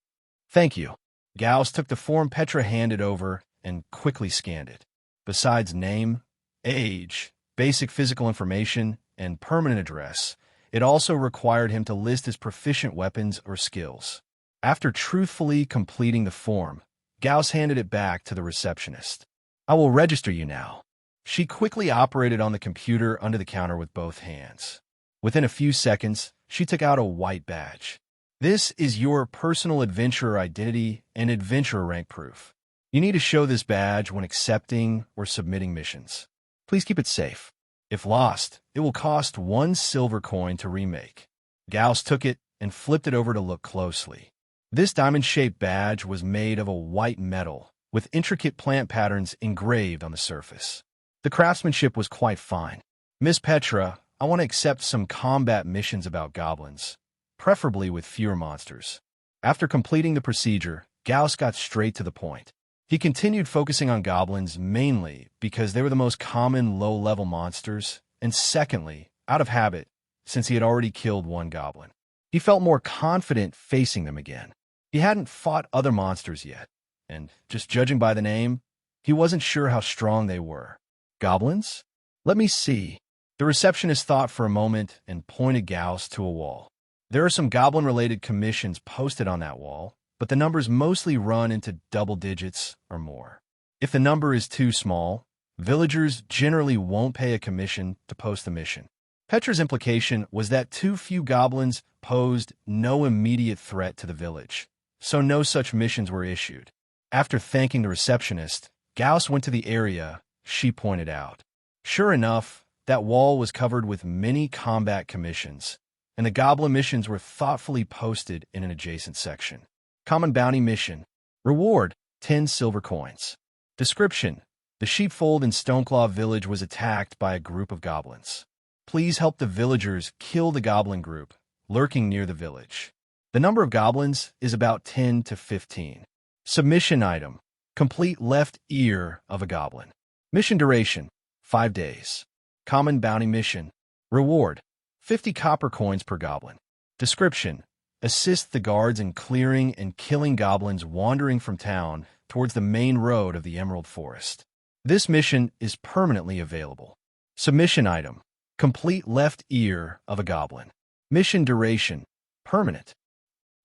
Speaker 1: "Thank you." Gauss took the form Petra handed over and quickly scanned it. Besides name, age, basic physical information, and permanent address, it also required him to list his proficient weapons or skills. After truthfully completing the form, Gauss handed it back to the receptionist. "I will register you now." She quickly operated on the computer under the counter with both hands. Within a few seconds, she took out a white badge. "This is your personal adventurer identity and adventurer rank proof. You need to show this badge when accepting or submitting missions. Please keep it safe. If lost, it will cost 1 silver coin to remake." Gauss took it and flipped it over to look closely. This diamond-shaped badge was made of a white metal, with intricate plant patterns engraved on the surface. The craftsmanship was quite fine. "Miss Petra, I want to accept some combat missions about goblins, preferably with fewer monsters." After completing the procedure, Gauss got straight to the point. He continued focusing on goblins mainly because they were the most common low-level monsters, and secondly, out of habit, since he had already killed 1 goblin. He felt more confident facing them again. He hadn't fought other monsters yet, and just judging by the name, he wasn't sure how strong they were. "Goblins? Let me see." The receptionist thought for a moment and pointed Gauss to a wall. "There are some goblin-related commissions posted on that wall, but the numbers mostly run into double digits or more. If the number is too small, villagers generally won't pay a commission to post the mission." Petra's implication was that too few goblins posed no immediate threat to the village, so no such missions were issued. After thanking the receptionist, Gauss went to the area she pointed out. Sure enough, that wall was covered with many combat commissions, and the goblin missions were thoughtfully posted in an adjacent section. Common bounty mission. Reward, 10 silver coins. Description: the sheepfold in Stoneclaw village was attacked by a group of goblins. Please help the villagers kill the goblin group lurking near the village. The number of goblins is about 10 to 15. Submission item: complete left ear of a goblin. Mission duration: 5 days. Common bounty mission. Reward: 50 copper coins per goblin. Description: assist the guards in clearing and killing goblins wandering from town towards the main road of the Emerald Forest. This mission is permanently available. Submission item: complete left ear of a goblin. Mission duration: permanent.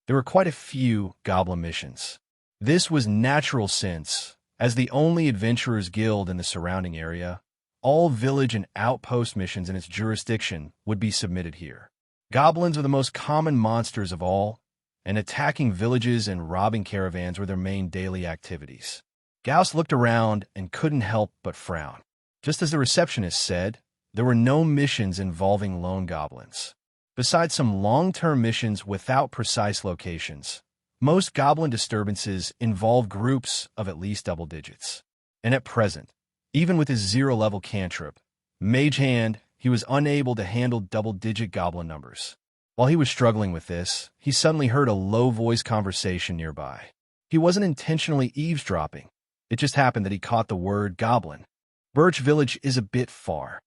Speaker 1: There were quite a few goblin missions. This was natural since, as the only adventurers guild in the surrounding area, all village and outpost missions in its jurisdiction would be submitted here. Goblins are the most common monsters of all, and attacking villages and robbing caravans were their main daily activities. Gauss looked around and couldn't help but frown. Just as the receptionist said, there were no missions involving lone goblins. Besides some long-term missions without precise locations, most goblin disturbances involve groups of at least double digits. And at present, even with his zero-level cantrip, Mage Hand, he was unable to handle double-digit goblin numbers. While he was struggling with this, he suddenly heard a low-voiced conversation nearby. He wasn't intentionally eavesdropping. It just happened that he caught the word goblin. Birch Village is a bit far.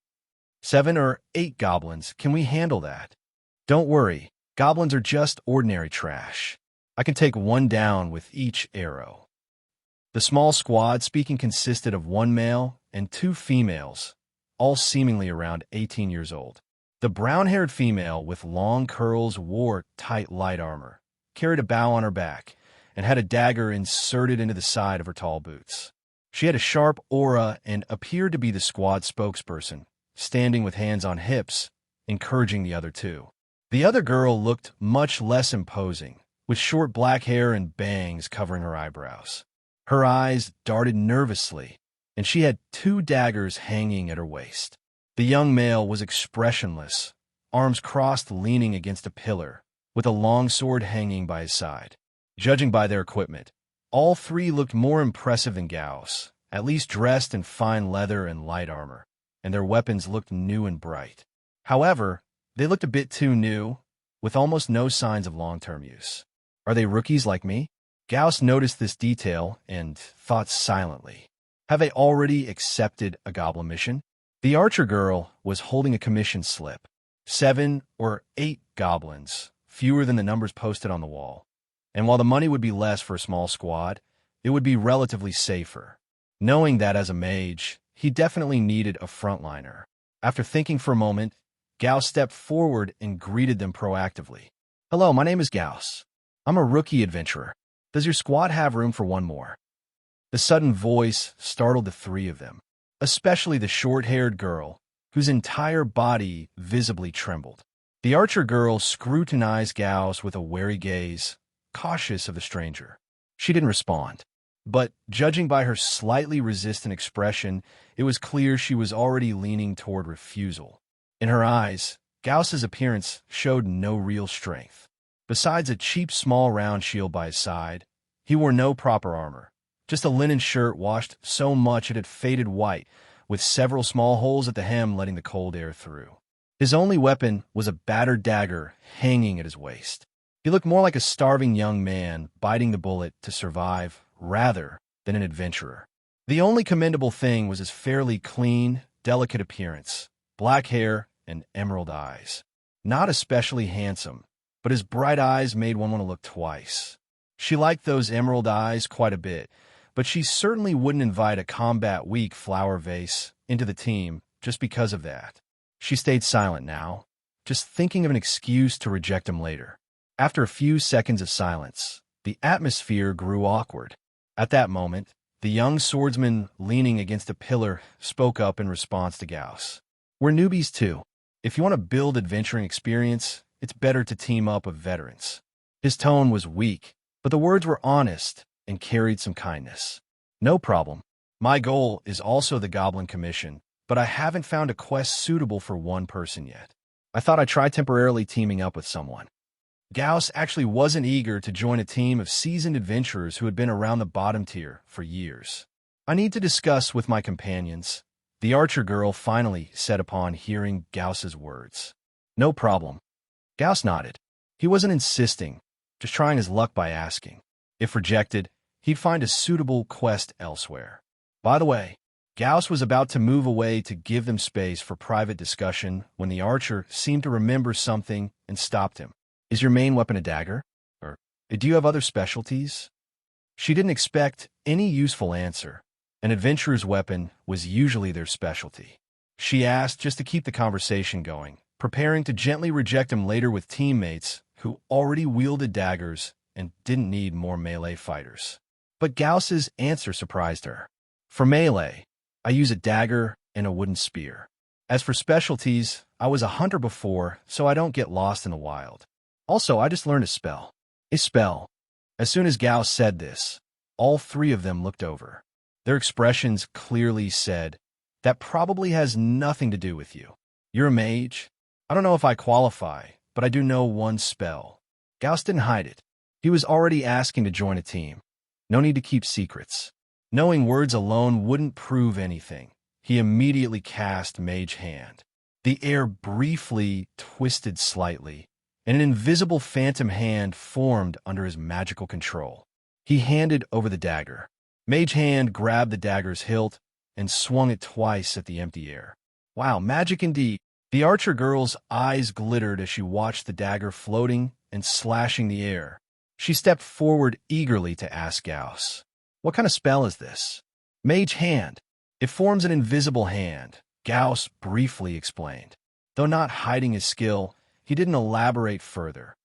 Speaker 1: 7 or 8 goblins, can we handle that? Don't worry, goblins are just ordinary trash. I can take one down with each arrow. The small squad speaking consisted of 1 male and 2 females, all seemingly around 18 years old. The brown-haired female with long curls wore tight light armor, carried a bow on her back, and had a dagger inserted into the side of her tall boots. She had a sharp aura and appeared to be the squad spokesperson, standing with hands on hips, encouraging the other 2. The other girl looked much less imposing, with short black hair and bangs covering her eyebrows. Her eyes darted nervously, and she had 2 daggers hanging at her waist. The young male was expressionless, arms crossed leaning against a pillar, with a long sword hanging by his side. Judging by their equipment, all 3 looked more impressive than Gauss, at least dressed in fine leather and light armor, and their weapons looked new and bright. However, they looked a bit too new, with almost no signs of long-term use. Are they rookies like me? Gauss noticed this detail and thought silently. Have they already accepted a goblin mission? The archer girl was holding a commission slip. 7 or 8 goblins, fewer than the numbers posted on the wall. And while the money would be less for a small squad, it would be relatively safer. Knowing that as a mage, he definitely needed a frontliner. After thinking for a moment, Gauss stepped forward and greeted them proactively. Hello, my name is Gauss. I'm a rookie adventurer. Does your squad have room for one more? The sudden voice startled the 3 of them, especially the short-haired girl, whose entire body visibly trembled. The archer girl scrutinized Gauss with a wary gaze, cautious of the stranger. She didn't respond, but judging by her slightly resistant expression, it was clear she was already leaning toward refusal. In her eyes, Gauss's appearance showed no real strength. Besides a cheap small round shield by his side, he wore no proper armor, just a linen shirt washed so much it had faded white, with several small holes at the hem letting the cold air through. His only weapon was a battered dagger hanging at his waist. He looked more like a starving young man biting the bullet to survive rather than an adventurer. The only commendable thing was his fairly clean, delicate appearance, black hair, and emerald eyes. Not especially handsome, but his bright eyes made one want to look twice. She liked those emerald eyes quite a bit, but she certainly wouldn't invite a combat-weak flower vase into the team just because of that. She stayed silent now, just thinking of an excuse to reject him later. After a few seconds of silence, the atmosphere grew awkward. At that moment, the young swordsman leaning against a pillar spoke up in response to Gauss. We're newbies too. If you want to build adventuring experience, it's better to team up with veterans. His tone was weak, but the words were honest and carried some kindness. No problem. My goal is also the Goblin Commission, but I haven't found a quest suitable for one person yet. I thought I'd try temporarily teaming up with someone. Gauss actually wasn't eager to join a team of seasoned adventurers who had been around the bottom tier for years. I need to discuss with my companions, the archer girl finally said upon hearing Gauss's words. No problem. Gauss nodded. He wasn't insisting, just trying his luck by asking. If rejected, he'd find a suitable quest elsewhere. By the way, Gauss was about to move away to give them space for private discussion when the archer seemed to remember something and stopped him. Is your main weapon a dagger? Or do you have other specialties? She didn't expect any useful answer. An adventurer's weapon was usually their specialty. She asked just to keep the conversation going, preparing to gently reject him later with teammates who already wielded daggers and didn't need more melee fighters. But Gauss's answer surprised her. For melee, I use a dagger and a wooden spear. As for specialties, I was a hunter before, so I don't get lost in the wild. Also, I just learned a spell. A spell. As soon as Gauss said this, all three of them looked over. Their expressions clearly said, that probably has nothing to do with you. You're a mage? I don't know if I qualify, but I do know one spell. Gauss didn't hide it. He was already asking to join a team. No need to keep secrets. Knowing words alone wouldn't prove anything. He immediately cast Mage Hand. The air briefly twisted slightly, and an invisible phantom hand formed under his magical control. He handed over the dagger. Mage Hand grabbed the dagger's hilt and swung it twice at the empty air. Wow, magic indeed. The archer girl's eyes glittered as she watched the dagger floating and slashing the air. She stepped forward eagerly to ask Gauss, "What kind of spell is this?" "Mage Hand. It forms an invisible hand," Gauss briefly explained. Though not hiding his skill, he didn't elaborate further.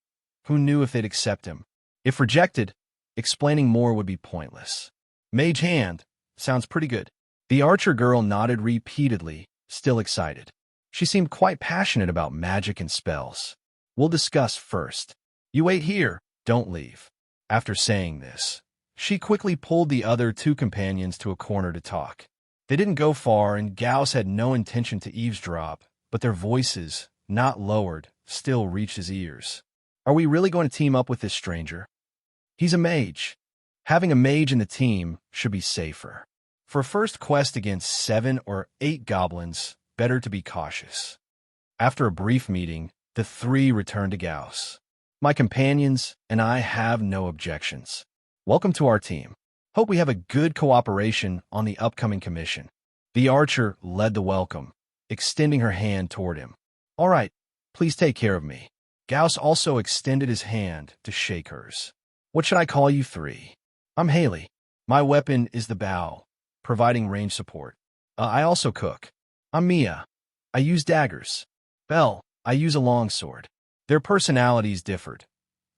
Speaker 1: Who knew if they'd accept him? If rejected, explaining more would be pointless. Mage Hand. Sounds pretty good. The archer girl nodded repeatedly, still excited. She seemed quite passionate about magic and spells. "We'll discuss first. You wait here, don't leave." After saying this, she quickly pulled the other two companions to a corner to talk. They didn't go far, and Gauss had no intention to eavesdrop, but their voices, not lowered, still reached his ears. "Are we really going to team up with this stranger? He's a mage. Having a mage in the team should be safer. For a first quest against 7 or 8 goblins, better to be cautious." After a brief meeting, the three returned to Gauss. "My companions and I have no objections. Welcome to our team. Hope we have a good cooperation on the upcoming commission." The archer led the welcome, extending her hand toward him. "All right, please take care of me." Gauss also extended his hand to shake hers. "What should I call you three?" "I'm Haley. My weapon is the bow, providing range support. I also cook." "I'm Mia. I use daggers." "Belle. I use a longsword." Their personalities differed.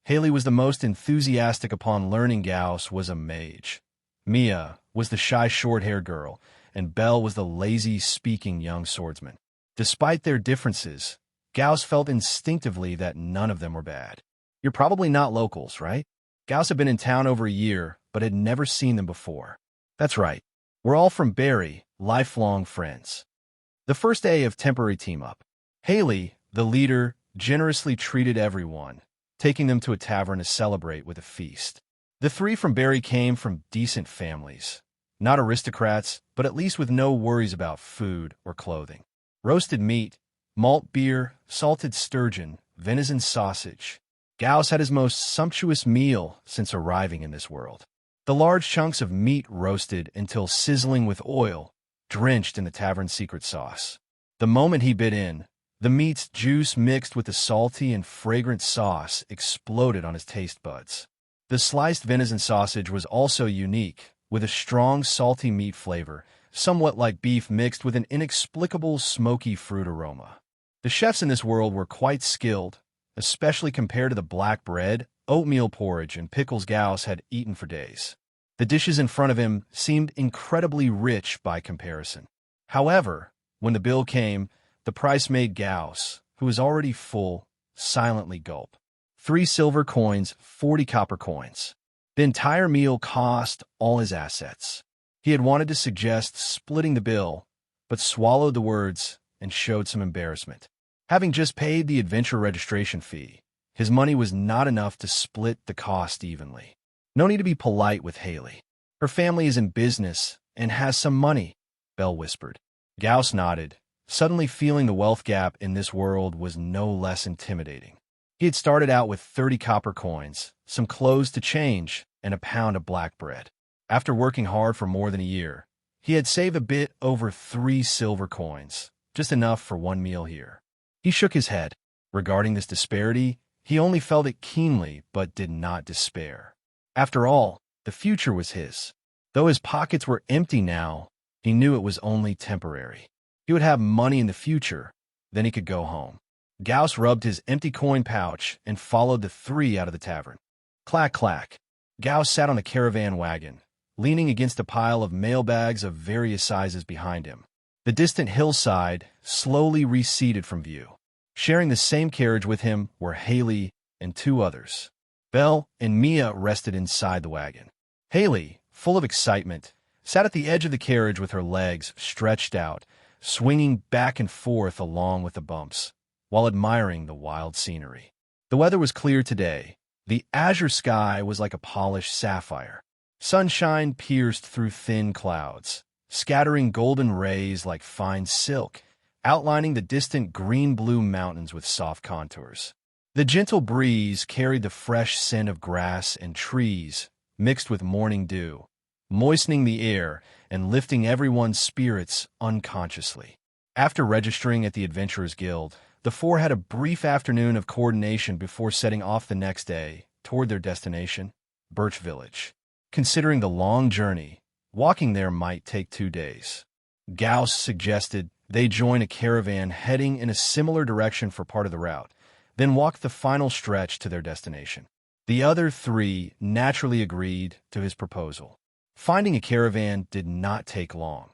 Speaker 1: Haley was the most enthusiastic upon learning Gauss was a mage. Mia was the shy short-haired girl, and Belle was the lazy, speaking young swordsman. Despite their differences, Gauss felt instinctively that none of them were bad. "You're probably not locals, right?" Gauss had been in town over a year, but had never seen them before. "That's right. We're all from Barry, lifelong friends." The first day of temporary team-up, Haley, the leader, generously treated everyone, taking them to a tavern to celebrate with a feast. The three from Barry came from decent families. Not aristocrats, but at least with no worries about food or clothing. Roasted meat, malt beer, salted sturgeon, venison sausage. Gauss had his most sumptuous meal since arriving in this world. The large chunks of meat roasted until sizzling with oil, drenched in the tavern's secret sauce. The moment he bit in, the meat's juice mixed with the salty and fragrant sauce exploded on his taste buds. The sliced venison sausage was also unique, with a strong salty meat flavor, somewhat like beef mixed with an inexplicable smoky fruit aroma. The chefs in this world were quite skilled, especially compared to the black bread, oatmeal porridge, and pickles Gauss had eaten for days. The dishes in front of him seemed incredibly rich by comparison. However, when the bill came, the price made Gauss, who was already full, silently gulp. 3 silver coins, 40 copper coins. The entire meal cost all his assets. He had wanted to suggest splitting the bill, but swallowed the words and showed some embarrassment. Having just paid the adventure registration fee, his money was not enough to split the cost evenly. "No need to be polite with Haley. Her family is in business and has some money," Belle whispered. Gauss nodded, suddenly feeling the wealth gap in this world was no less intimidating. He had started out with 30 copper coins, some clothes to change, and a pound of black bread. After working hard for more than a year, He had saved a bit over 3 silver coins, just enough for 1 meal here. He shook his head. Regarding this disparity, he only felt it keenly but did not despair. After all, the future was his. Though his pockets were empty now, he knew it was only temporary. He would have money in the future, then he could go home. Gauss rubbed his empty coin pouch and followed the 3 out of the tavern. Clack, clack. Gauss sat on a caravan wagon, leaning against a pile of mailbags of various sizes behind him. The distant hillside slowly receded from view. Sharing the same carriage with him were Haley and 2 others. Belle and Mia rested inside the wagon. Haley, full of excitement, sat at the edge of the carriage with her legs stretched out, swinging back and forth along with the bumps, while admiring the wild scenery. The weather was clear today. The azure sky was like a polished sapphire. Sunshine pierced through thin clouds, scattering golden rays like fine silk, outlining the distant green-blue mountains with soft contours. The gentle breeze carried the fresh scent of grass and trees, mixed with morning dew, moistening the air and lifting everyone's spirits unconsciously. After registering at the Adventurers Guild, the 4 had a brief afternoon of coordination before setting off the next day toward their destination, Birch Village. Considering the long journey, walking there might take 2 days. Gauss suggested they join a caravan heading in a similar direction for part of the route, then walk the final stretch to their destination. The other 3 naturally agreed to his proposal. Finding a caravan did not take long.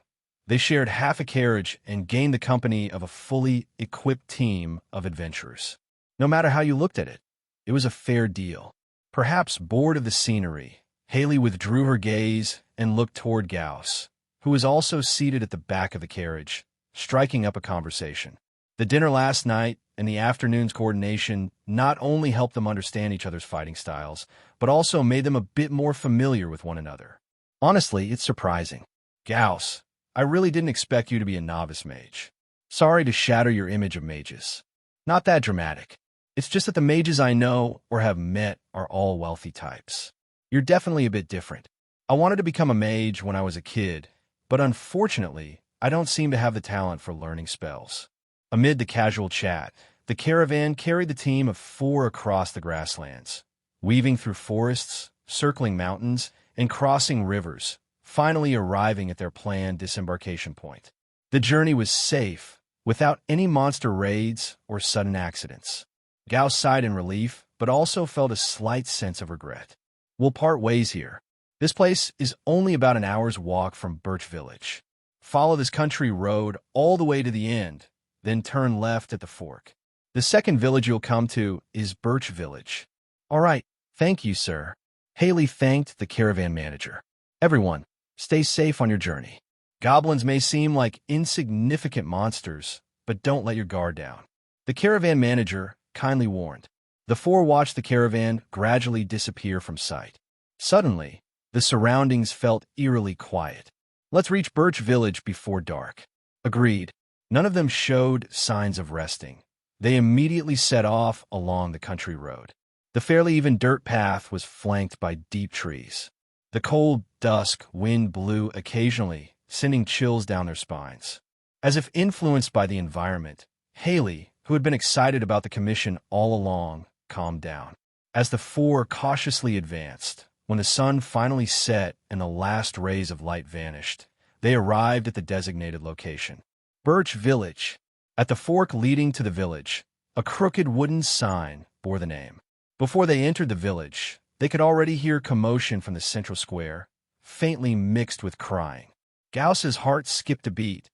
Speaker 1: They shared half a carriage and gained the company of a fully equipped team of adventurers. No matter how you looked at it, it was a fair deal. Perhaps bored of the scenery, Haley withdrew her gaze and looked toward Gauss, who was also seated at the back of the carriage, striking up a conversation. The dinner last night and the afternoon's coordination not only helped them understand each other's fighting styles, but also made them a bit more familiar with one another. Honestly, it's surprising. Gauss, I really didn't expect you to be a novice mage. Sorry to shatter your image of mages. Not that dramatic. It's just that the mages I know or have met are all wealthy types. You're definitely a bit different. I wanted to become a mage when I was a kid, but unfortunately, I don't seem to have the talent for learning spells. Amid the casual chat, the caravan carried the team of 4 across the grasslands, weaving through forests, circling mountains, and crossing rivers, finally arriving at their planned disembarkation point. The journey was safe, without any monster raids or sudden accidents. Gauss sighed in relief, but also felt a slight sense of regret. We'll part ways here. This place is only about an hour's walk from Birch Village. Follow this country road all the way to the end, then turn left at the fork. The second village you'll come to is Birch Village. All right, thank you, sir. Haley thanked the caravan manager. Everyone, stay safe on your journey. Goblins may seem like insignificant monsters, but don't let your guard down. The caravan manager kindly warned. The 4 watched the caravan gradually disappear from sight. Suddenly, the surroundings felt eerily quiet. Let's reach Birch Village before dark. Agreed. None of them showed signs of resting. They immediately set off along the country road. The fairly even dirt path was flanked by deep trees. The cold dusk wind blew occasionally, sending chills down their spines. As if influenced by the environment, Haley, who had been excited about the commission all along, calmed down. As the 4 cautiously advanced, when the sun finally set and the last rays of light vanished, they arrived at the designated location. Birch Village. At the fork leading to the village, a crooked wooden sign bore the name. Before they entered the village, they could already hear commotion from the central square, faintly mixed with crying. Gauss's heart skipped a beat,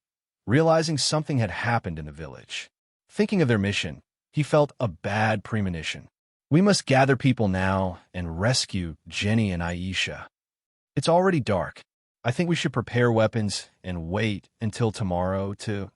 Speaker 1: realizing something had happened in the village. Thinking of their mission, he felt a bad premonition. We must gather people now and rescue Jenny and Aisha. It's already dark. I think we should prepare weapons and wait until tomorrow to...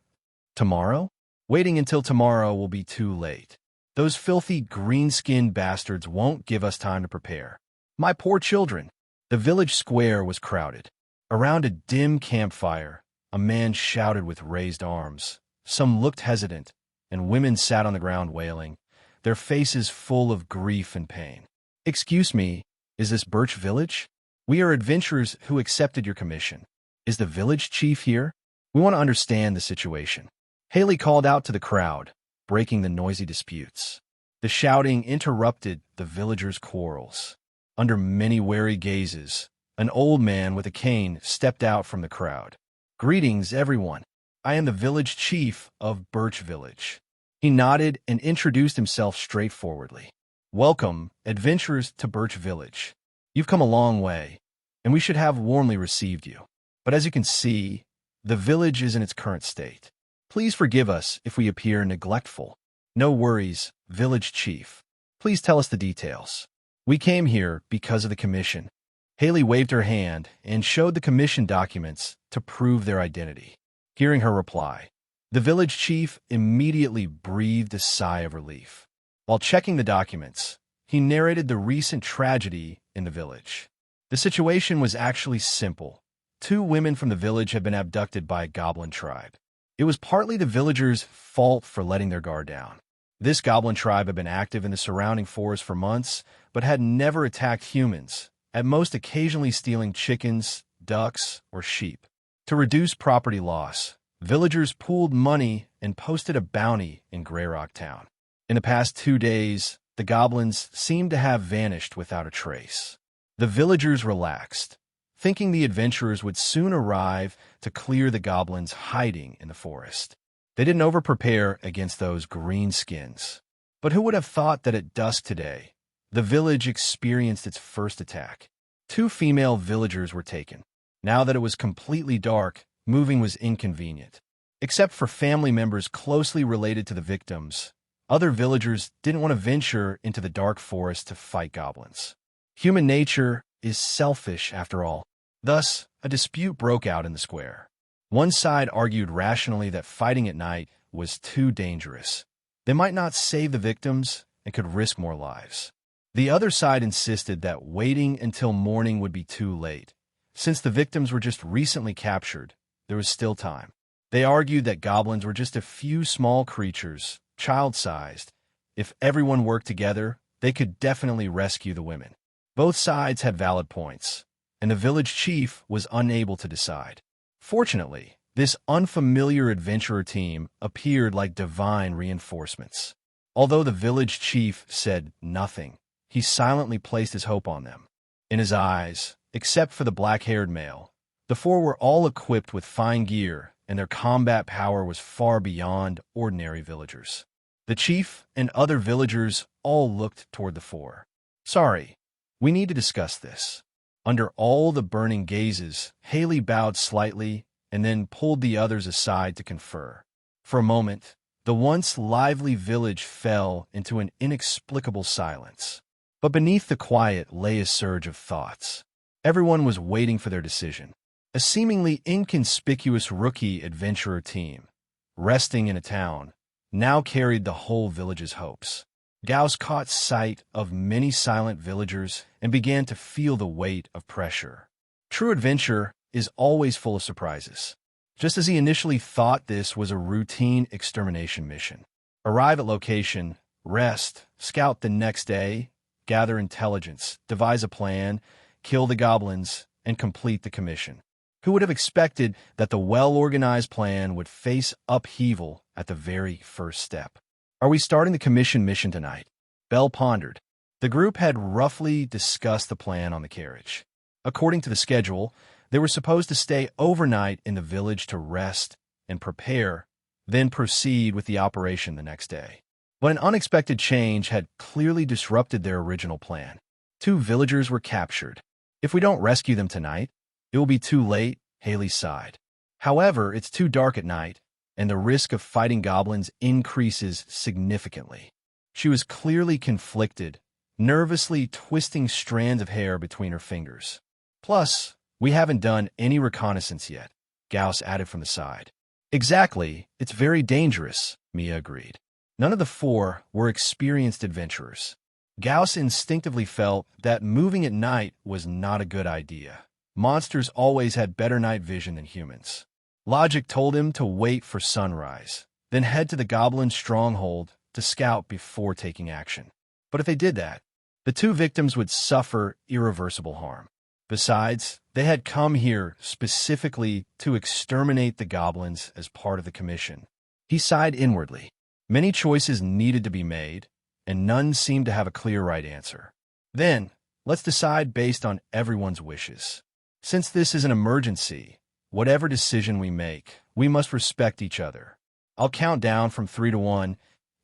Speaker 1: Tomorrow? Waiting until tomorrow will be too late. Those filthy green-skinned bastards won't give us time to prepare. My poor children. The village square was crowded. Around a dim campfire, a man shouted with raised arms. Some looked hesitant, and women sat on the ground wailing, their faces full of grief and pain. Excuse me, is this Birch Village? We are adventurers who accepted your commission. Is the village chief here? We want to understand the situation. Haley called out to the crowd, breaking the noisy disputes. The shouting interrupted the villagers' quarrels. Under many wary gazes, an old man with a cane stepped out from the crowd. "Greetings, everyone. I am the village chief of Birch Village." He nodded and introduced himself straightforwardly. "Welcome, adventurers, to Birch Village. You've come a long way, and we should have warmly received you. But as you can see, the village is in its current state. Please forgive us if we appear neglectful." "No worries, village chief. Please tell us the details." "We came here because of the commission." Haley waved her hand and showed the commission documents to prove their identity. Hearing her reply, the village chief immediately breathed a sigh of relief. While checking the documents, he narrated the recent tragedy in the village. The situation was actually simple. 2 women from the village had been abducted by a goblin tribe. It was partly the villagers' fault for letting their guard down. This goblin tribe had been active in the surrounding forest for months, but had never attacked humans, at most occasionally stealing chickens, ducks, or sheep. To reduce property loss, villagers pooled money and posted a bounty in Greyrock Town. In the past 2 days, the goblins seemed to have vanished without a trace. The villagers relaxed, thinking the adventurers would soon arrive to clear the goblins hiding in the forest. They didn't over-prepare against those greenskins. But who would have thought that at dusk today, the village experienced its first attack? 2 female villagers were taken. Now that it was completely dark, moving was inconvenient. Except for family members closely related to the victims, other villagers didn't want to venture into the dark forest to fight goblins. Human nature is selfish, after all. Thus, a dispute broke out in the square. One side argued rationally that fighting at night was too dangerous. They might not save the victims and could risk more lives. The other side insisted that waiting until morning would be too late. Since the victims were just recently captured, there was still time. They argued that goblins were just a few small creatures, child-sized. If everyone worked together, they could definitely rescue the women. Both sides had valid points, and the village chief was unable to decide. Fortunately, this unfamiliar adventurer team appeared like divine reinforcements. Although the village chief said nothing, he silently placed his hope on them. In his eyes, except for the black-haired male, the 4 were all equipped with fine gear, and their combat power was far beyond ordinary villagers. The chief and other villagers all looked toward the 4. "Sorry, we need to discuss this." Under all the burning gazes, Haley bowed slightly and then pulled the others aside to confer. For a moment, the once lively village fell into an inexplicable silence. But beneath the quiet lay a surge of thoughts. Everyone was waiting for their decision. A seemingly inconspicuous rookie adventurer team, resting in a town, now carried the whole village's hopes. Gauss caught sight of many silent villagers and began to feel the weight of pressure. True adventure is always full of surprises. Just as he initially thought this was a routine extermination mission. Arrive at location, rest, scout the next day, gather intelligence, devise a plan, kill the goblins, and complete the commission. Who would have expected that the well-organized plan would face upheaval at the very first step? "Are we starting the commission mission tonight?" Bell pondered. The group had roughly discussed the plan on the carriage. According to the schedule, they were supposed to stay overnight in the village to rest and prepare, then proceed with the operation the next day. But an unexpected change had clearly disrupted their original plan. 2 villagers were captured. "If we don't rescue them tonight, it will be too late," Haley sighed. "However, it's too dark at night, and the risk of fighting goblins increases significantly." She was clearly conflicted, nervously twisting strands of hair between her fingers. "Plus, we haven't done any reconnaissance yet," Gauss added from the side. "Exactly, it's very dangerous," Mia agreed. None of the 4 were experienced adventurers. Gauss instinctively felt that moving at night was not a good idea. Monsters always had better night vision than humans. Logic told him to wait for sunrise, then head to the goblin stronghold to scout before taking action. But if they did that, the 2 victims would suffer irreversible harm. Besides, they had come here specifically to exterminate the goblins as part of the commission. He sighed inwardly. Many choices needed to be made, and none seemed to have a clear right answer. Then, let's decide based on everyone's wishes. Since this is an emergency, whatever decision we make, we must respect each other. I'll count down from 3 to 1,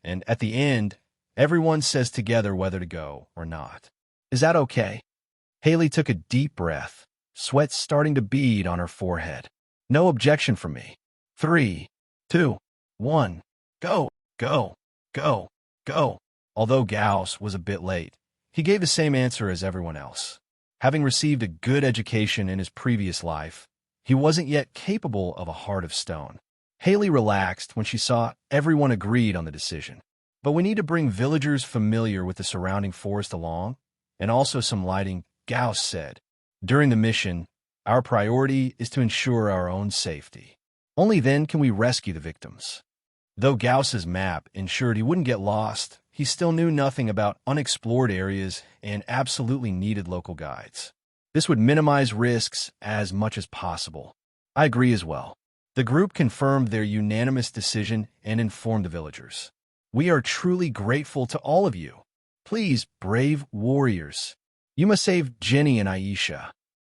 Speaker 1: and at the end, everyone says together whether to go or not. Is that okay? Haley took a deep breath, sweat starting to bead on her forehead. No objection from me. 3, 2, 1, go, go, go, go. Although Gauss was a bit late, he gave the same answer as everyone else. Having received a good education in his previous life, he wasn't yet capable of a heart of stone. Haley relaxed when she saw everyone agreed on the decision. But we need to bring villagers familiar with the surrounding forest along, and also some lighting, Gauss said. During the mission, our priority is to ensure our own safety. Only then can we rescue the victims. Though Gauss's map ensured he wouldn't get lost, he still knew nothing about unexplored areas and absolutely needed local guides. This would minimize risks as much as possible. I agree as well. The group confirmed their unanimous decision and informed the villagers. We are truly grateful to all of you. Please, brave warriors, you must save Jenny and Aisha.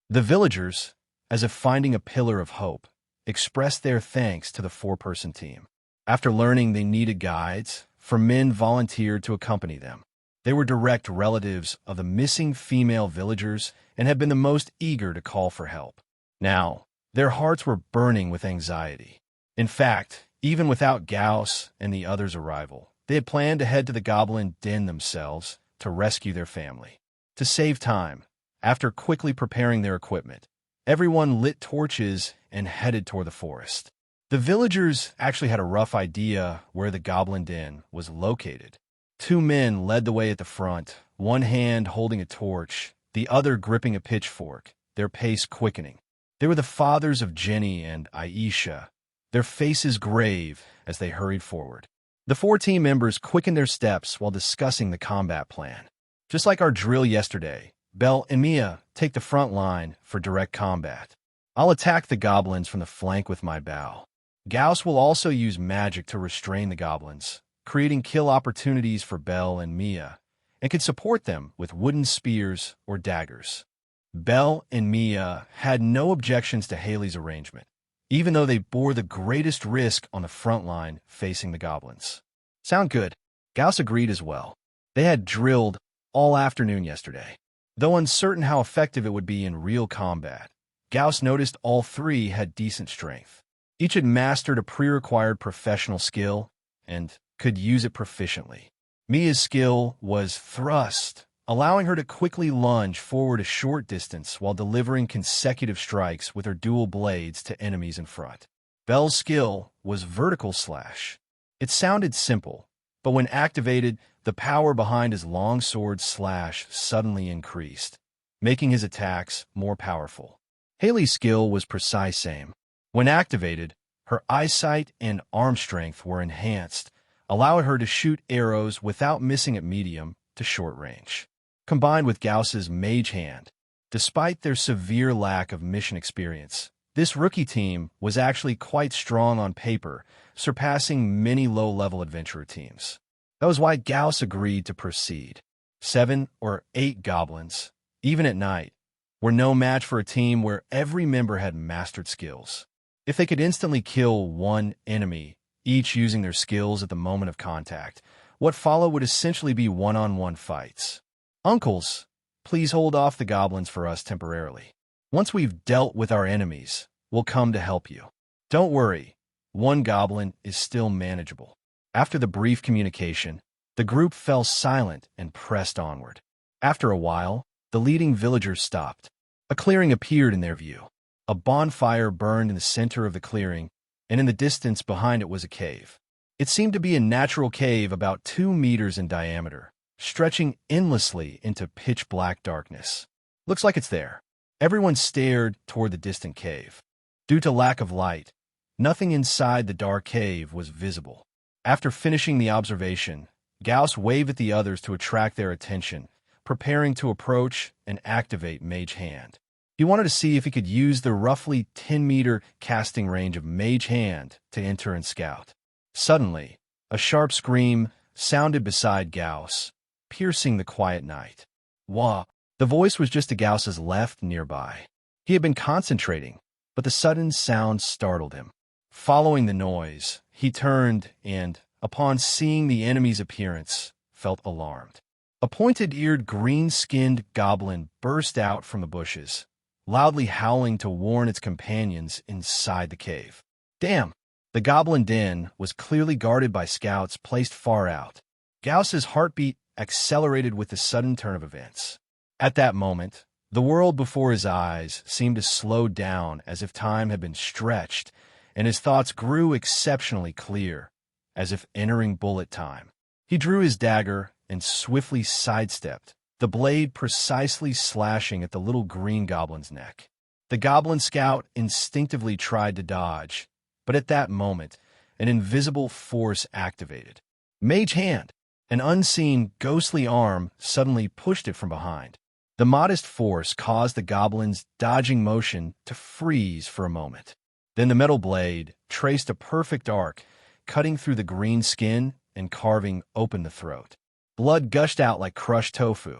Speaker 1: The villagers, as if finding a pillar of hope, expressed their thanks to the 4-person team. After learning they needed guides, 4 men volunteered to accompany them. They were direct relatives of the missing female villagers and had been the most eager to call for help. Now, their hearts were burning with anxiety. In fact, even without Gauss and the others' arrival, they had planned to head to the Goblin Den themselves to rescue their family. To save time, after quickly preparing their equipment, everyone lit torches and headed toward the forest. The villagers actually had a rough idea where the Goblin Den was located. 2 men led the way at the front, one hand holding a torch, the other gripping a pitchfork, their pace quickening. They were the fathers of Jenny and Aisha, their faces grave as they hurried forward. The 4 team members quickened their steps while discussing the combat plan. Just like our drill yesterday, Belle and Mia take the front line for direct combat. I'll attack the goblins from the flank with my bow. Gauss will also use magic to restrain the goblins, creating kill opportunities for Belle and Mia, and can support them with wooden spears or daggers. Belle and Mia had no objections to Haley's arrangement, even though they bore the greatest risk on the front line facing the goblins. Sound good? Gauss agreed as well. They had drilled all afternoon yesterday. Though uncertain how effective it would be in real combat, Gauss noticed all 3 had decent strength. Each had mastered a pre-required professional skill and could use it proficiently. Mia's skill was thrust, allowing her to quickly lunge forward a short distance while delivering consecutive strikes with her dual blades to enemies in front. Belle's skill was vertical slash. It sounded simple, but when activated, the power behind his long sword slash suddenly increased, making his attacks more powerful. Haley's skill was precise aim. When activated, her eyesight and arm strength were enhanced, allowing her to shoot arrows without missing at medium to short range. Combined with Gauss's mage hand, despite their severe lack of mission experience, this rookie team was actually quite strong on paper, surpassing many low-level adventurer teams. That was why Gauss agreed to proceed. 7 or 8 goblins, even at night, were no match for a team where every member had mastered skills. If they could instantly kill one enemy, each using their skills at the moment of contact, what followed would essentially be one-on-one fights. Uncles, please hold off the goblins for us temporarily. Once we've dealt with our enemies, we'll come to help you. Don't worry, 1 goblin is still manageable. After the brief communication, the group fell silent and pressed onward. After a while, the leading villagers stopped. A clearing appeared in their view. A bonfire burned in the center of the clearing, and in the distance behind it was a cave. It seemed to be a natural cave about 2 meters in diameter, stretching endlessly into pitch-black darkness. Looks like it's there. Everyone stared toward the distant cave. Due to lack of light, nothing inside the dark cave was visible. After finishing the observation, Gauss waved at the others to attract their attention, preparing to approach and activate Mage Hand. He wanted to see if he could use the roughly 10-meter casting range of Mage Hand to enter and scout. Suddenly, a sharp scream sounded beside Gauss, piercing the quiet night. Wah! The voice was just to Gauss's left nearby. He had been concentrating, but the sudden sound startled him. Following the noise, he turned and, upon seeing the enemy's appearance, felt alarmed. A pointed-eared, green-skinned goblin burst out from the bushes, loudly howling to warn its companions inside the cave. Damn! The goblin den was clearly guarded by scouts placed far out. Gauss's heartbeat accelerated with the sudden turn of events. At that moment, the world before his eyes seemed to slow down as if time had been stretched, and his thoughts grew exceptionally clear, as if entering bullet time. He drew his dagger and swiftly sidestepped, the blade precisely slashing at the little green goblin's neck. The goblin scout instinctively tried to dodge, but at that moment, an invisible force activated. Mage Hand! An unseen, ghostly arm suddenly pushed it from behind. The modest force caused the goblin's dodging motion to freeze for a moment. Then the metal blade traced a perfect arc, cutting through the green skin and carving open the throat. Blood gushed out like crushed tofu.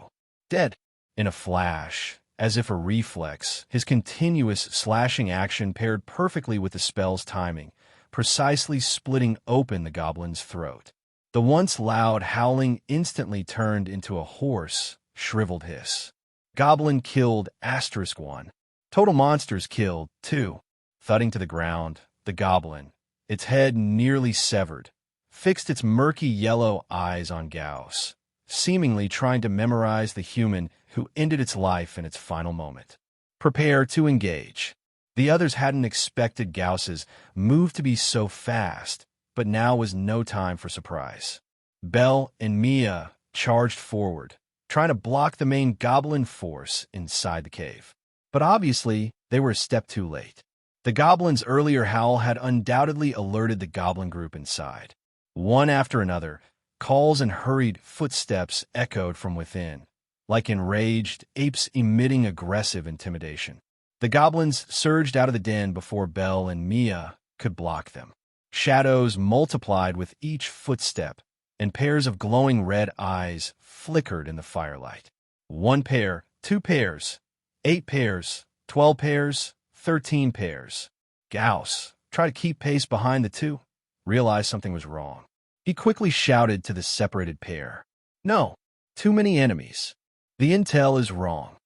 Speaker 1: Dead. In a flash, as if a reflex, his continuous slashing action paired perfectly with the spell's timing, precisely splitting open the goblin's throat. The once loud howling instantly turned into a hoarse, shriveled hiss. Goblin killed *1. Total monsters killed 2. Thudding to the ground, the goblin, its head nearly severed, fixed its murky yellow eyes on Gauss, seemingly trying to memorize the human who ended its life in its final moment. Prepare to engage. The others hadn't expected Gauss's move to be so fast, but now was no time for surprise. Belle and Mia charged forward, trying to block the main goblin force inside the cave. But obviously, they were a step too late. The goblin's earlier howl had undoubtedly alerted the goblin group inside. One after another, calls and hurried footsteps echoed from within, like enraged apes emitting aggressive intimidation. The goblins surged out of the den before Belle and Mia could block them. Shadows multiplied with each footstep, and pairs of glowing red eyes flickered in the firelight. 1 pair, 2 pairs, 8 pairs, 12 pairs, 13 pairs. Gauss, try to keep pace behind the 2, realized something was wrong. He quickly shouted to the separated pair. No, too many enemies. The intel is wrong.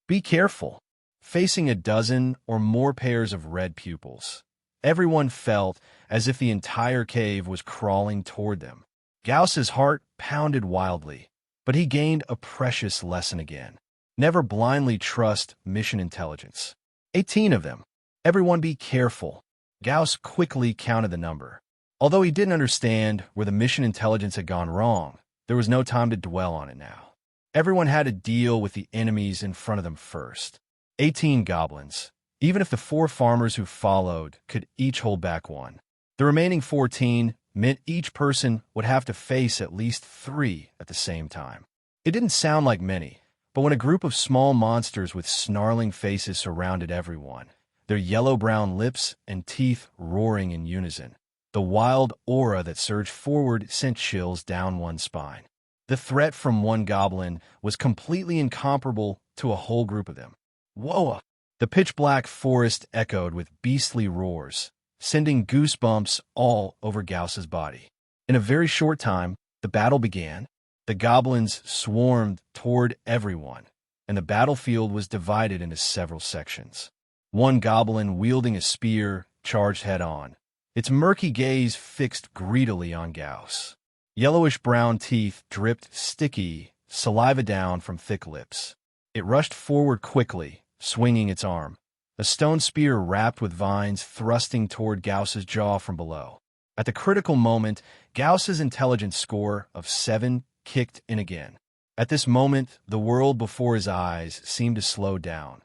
Speaker 1: Be careful. Facing a dozen or more pairs of red pupils, everyone felt as if the entire cave was crawling toward them. Gauss's heart pounded wildly, but he gained a precious lesson again. Never blindly trust mission intelligence. 18 of them. Everyone be careful. Gauss quickly counted the number. Although he didn't understand where the mission intelligence had gone wrong, there was no time to dwell on it now. Everyone had to deal with the enemies in front of them first. 18 goblins. Even if the 4 farmers who followed could each hold back 1. The remaining 14 meant each person would have to face at least 3 at the same time. It didn't sound like many, but when a group of small monsters with snarling faces surrounded everyone, their yellow-brown lips and teeth roaring in unison, the wild aura that surged forward sent chills down one's spine. The threat from one goblin was completely incomparable to a whole group of them. Whoa! The pitch-black forest echoed with beastly roars, sending goosebumps all over Gauss's body. In a very short time, the battle began. The goblins swarmed toward everyone, and the battlefield was divided into several sections. One goblin wielding a spear charged head-on, its murky gaze fixed greedily on Gauss. Yellowish-brown teeth dripped sticky saliva down from thick lips. It rushed forward quickly, swinging its arm, a stone spear wrapped with vines thrusting toward Gauss's jaw from below. At the critical moment, Gauss's intelligence score of 7 kicked in again. At this moment, the world before his eyes seemed to slow down.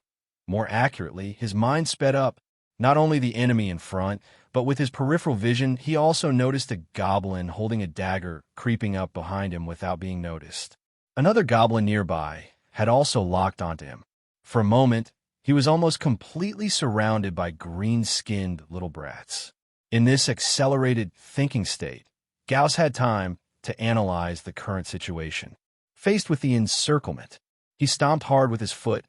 Speaker 1: More accurately, his mind sped up, not only the enemy in front, but with his peripheral vision, he also noticed a goblin holding a dagger creeping up behind him without being noticed. Another goblin nearby had also locked onto him. For a moment, He was almost completely surrounded by green-skinned little brats. In this accelerated thinking state, Gauss had time to analyze the current situation. Faced with the encirclement, he stomped hard with his foot,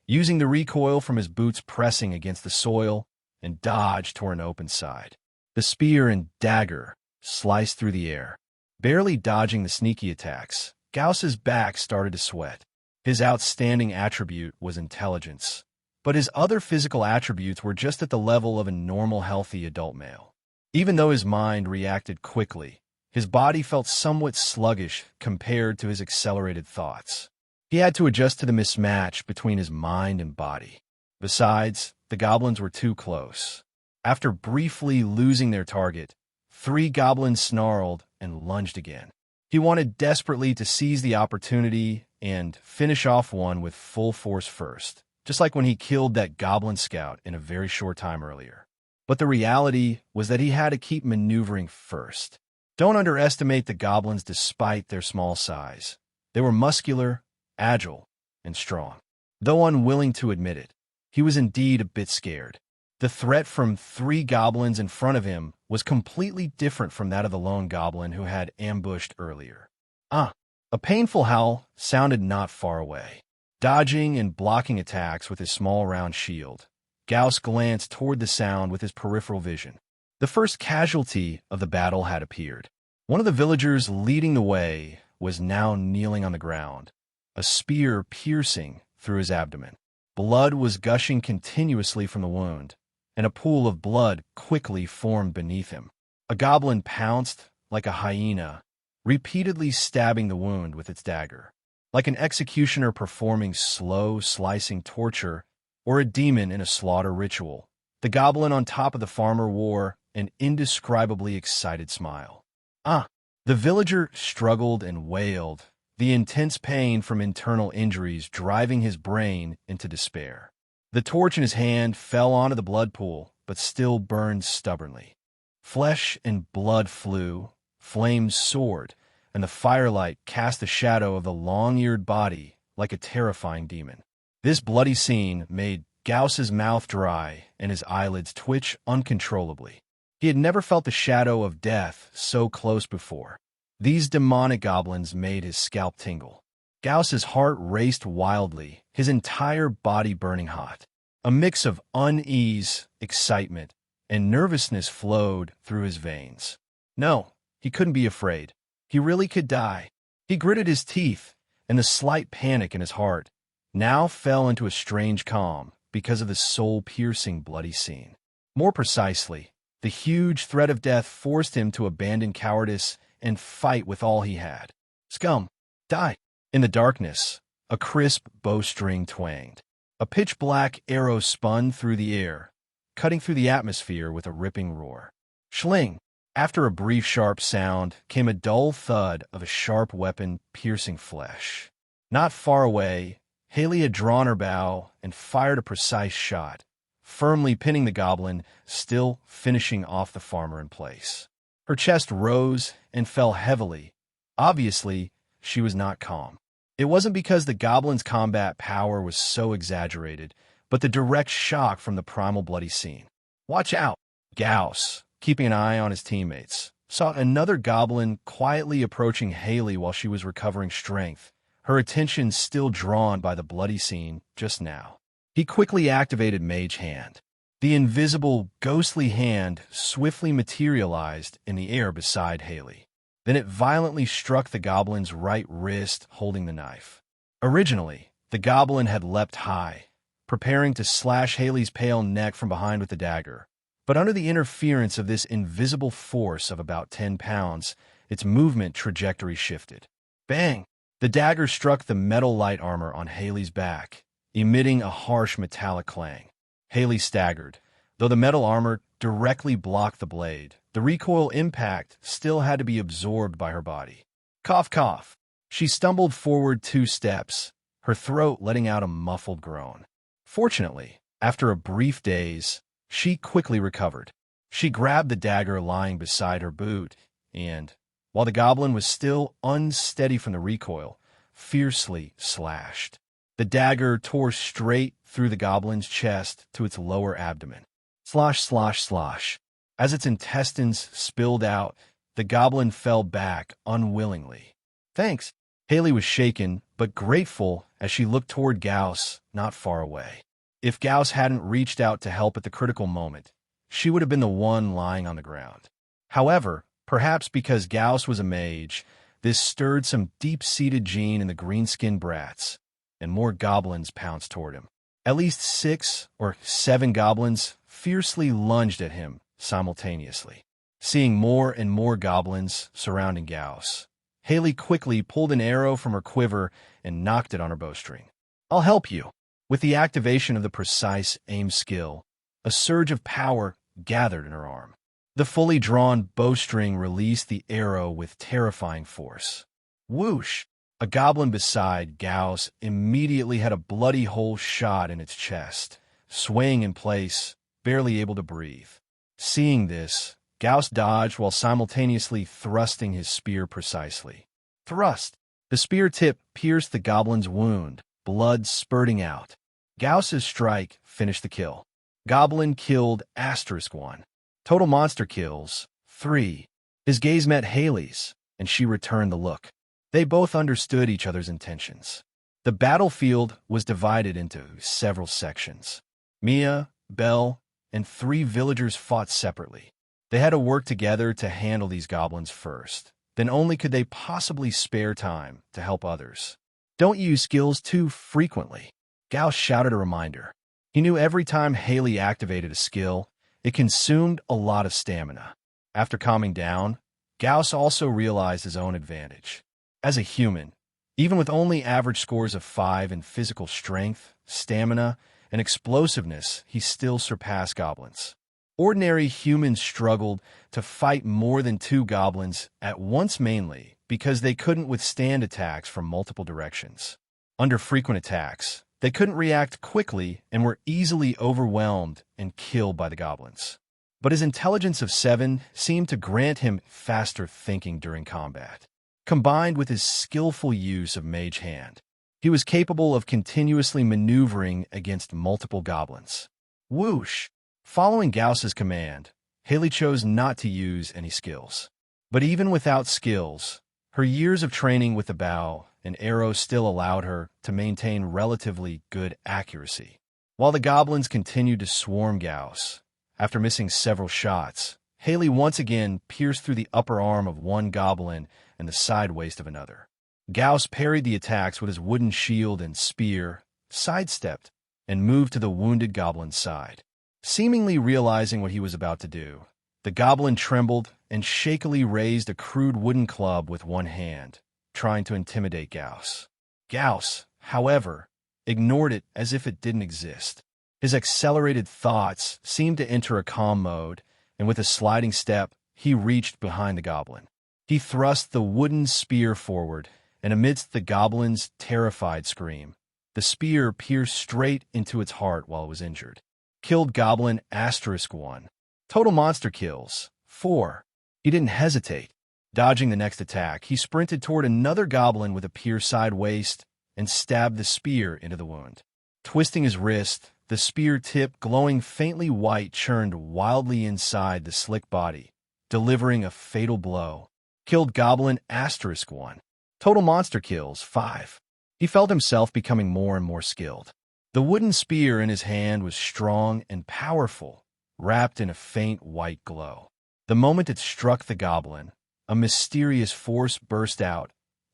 Speaker 1: using the recoil from his boots pressing against the soil, and dodged toward an open side. The spear and dagger sliced through the air. Barely dodging the sneaky attacks, Gauss's back started to sweat. His outstanding attribute was intelligence, but his other physical attributes were just at the level of a normal, healthy adult male. Even though his mind reacted quickly, his body felt somewhat sluggish compared to his accelerated thoughts. He had to adjust to the mismatch between his mind and body. Besides, the goblins were too close. After briefly losing their target, 3 goblins snarled and lunged again. He wanted desperately to seize the opportunity and finish off one with full force first, just like when he killed that goblin scout in a very short time earlier. But the reality was that he had to keep maneuvering first. Don't underestimate the goblins despite their small size. They were muscular, agile, and strong. Though unwilling to admit it, he was indeed a bit scared. The threat from 3 goblins in front of him was completely different from that of the lone goblin who had ambushed earlier. A painful howl sounded not far away. Dodging and blocking attacks with his small round shield, Gauss glanced toward the sound with his peripheral vision. The first casualty of the battle had appeared. One of the villagers leading the way was now kneeling on the ground, a spear piercing through his abdomen. Blood was gushing continuously from the wound, and a pool of blood quickly formed beneath him. A goblin pounced like a hyena, repeatedly stabbing the wound with its dagger. Like an executioner performing slow, slicing torture, or a demon in a slaughter ritual, the goblin on top of the farmer wore an indescribably excited smile. The villager struggled and wailed, the intense pain from internal injuries driving his brain into despair. The torch in his hand fell onto the blood pool, but still burned stubbornly. Flesh and blood flew, flames soared, and the firelight cast the shadow of the long-eared body like a terrifying demon. This bloody scene made Gauss's mouth dry and his eyelids twitch uncontrollably. He had never felt the shadow of death so close before. These demonic goblins made his scalp tingle. Gauss's heart raced wildly, his entire body burning hot. A mix of unease, excitement, and nervousness flowed through his veins. No, he couldn't be afraid. He really could die. He gritted his teeth, and the slight panic in his heart now fell into a strange calm because of the soul-piercing bloody scene. More precisely, the huge threat of death forced him to abandon cowardice and fight with all he had. Scum, die! In the darkness, a crisp bowstring twanged. A pitch-black arrow spun through the air, cutting through the atmosphere with a ripping roar. Schling! After a brief sharp sound came a dull thud of a sharp weapon piercing flesh. Not far away, Haley had drawn her bow and fired a precise shot, firmly pinning the goblin, still finishing off the farmer in place. Her chest rose and fell heavily. Obviously, she was not calm. It wasn't because the goblin's combat power was so exaggerated, but the direct shock from the primal bloody scene. Watch out! Gauss, keeping an eye on his teammates, saw another goblin quietly approaching Haley while she was recovering strength, her attention still drawn by the bloody scene just now. He quickly activated Mage Hand. The invisible, ghostly hand swiftly materialized in the air beside Haley. Then it violently struck the goblin's right wrist, holding the knife. Originally, the goblin had leapt high, preparing to slash Haley's pale neck from behind with the dagger. But under the interference of this invisible force of about 10 pounds, its movement trajectory shifted. Bang! The dagger struck the metal light armor on Haley's back, emitting a harsh metallic clang. Haley staggered. Though the metal armor directly blocked the blade, the recoil impact still had to be absorbed by her body. Cough, cough. She stumbled forward 2 steps, her throat letting out a muffled groan. Fortunately, after a brief daze, she quickly recovered. She grabbed the dagger lying beside her boot and, while the goblin was still unsteady from the recoil, fiercely slashed. The dagger tore straight through the goblin's chest to its lower abdomen. Slosh, slosh, slosh. As its intestines spilled out, the goblin fell back unwillingly. Thanks. Haley was shaken, but grateful as she looked toward Gauss, not far away. If Gauss hadn't reached out to help at the critical moment, she would have been the one lying on the ground. However, perhaps because Gauss was a mage, this stirred some deep-seated gene in the green-skinned brats, and more goblins pounced toward him. At least 6 or 7 goblins fiercely lunged at him simultaneously. Seeing more and more goblins surrounding Gauss, Haley quickly pulled an arrow from her quiver and knocked it on her bowstring. "I'll help you." With the activation of the precise aim skill, a surge of power gathered in her arm. The fully drawn bowstring released the arrow with terrifying force. Whoosh! A goblin beside Gauss immediately had a bloody hole shot in its chest, swaying in place, barely able to breathe. Seeing this, Gauss dodged while simultaneously thrusting his spear precisely. Thrust! The spear tip pierced the goblin's wound, blood spurting out. Gauss's strike finished the kill. Goblin killed *1. Total monster kills, 3. His gaze met Haley's, and she returned the look. They both understood each other's intentions. The battlefield was divided into several sections. Mia, Belle, and 3 villagers fought separately. They had to work together to handle these goblins first. Then only could they possibly spare time to help others. Don't use skills too frequently. Gauss shouted a reminder. He knew every time Haley activated a skill, it consumed a lot of stamina. After calming down, Gauss also realized his own advantage. As a human, even with only average scores of 5 in physical strength, stamina, and explosiveness, he still surpassed goblins. Ordinary humans struggled to fight more than 2 goblins at once, mainly because they couldn't withstand attacks from multiple directions. Under frequent attacks, they couldn't react quickly and were easily overwhelmed and killed by the goblins. But his intelligence of 7 seemed to grant him faster thinking during combat. Combined with his skillful use of Mage Hand, he was capable of continuously maneuvering against multiple goblins. Whoosh! Following Gauss's command, Haley chose not to use any skills. But even without skills, her years of training with the bow and arrow still allowed her to maintain relatively good accuracy. While the goblins continued to swarm Gauss, after missing several shots, Haley once again pierced through the upper arm of one goblin and the side waist of another. Gauss parried the attacks with his wooden shield and spear, sidestepped, and moved to the wounded goblin's side. Seemingly realizing what he was about to do, the goblin trembled and shakily raised a crude wooden club with one hand, trying to intimidate Gauss. Gauss, however, ignored it as if it didn't exist. His accelerated thoughts seemed to enter a calm mode, and with a sliding step, he reached behind the goblin. He thrust the wooden spear forward, and amidst the goblin's terrified scream, the spear pierced straight into its heart while it was injured. Killed goblin *1. Total monster kills, 4. He didn't hesitate. Dodging the next attack, he sprinted toward another goblin with a pierced side waist and stabbed the spear into the wound. Twisting his wrist, the spear tip, glowing faintly white, churned wildly inside the slick body, delivering a fatal blow. Killed goblin *1. Total monster kills, 5. He felt himself becoming more and more skilled. The wooden spear in his hand was strong and powerful, wrapped in a faint white glow. The moment it struck the goblin, a mysterious force burst out,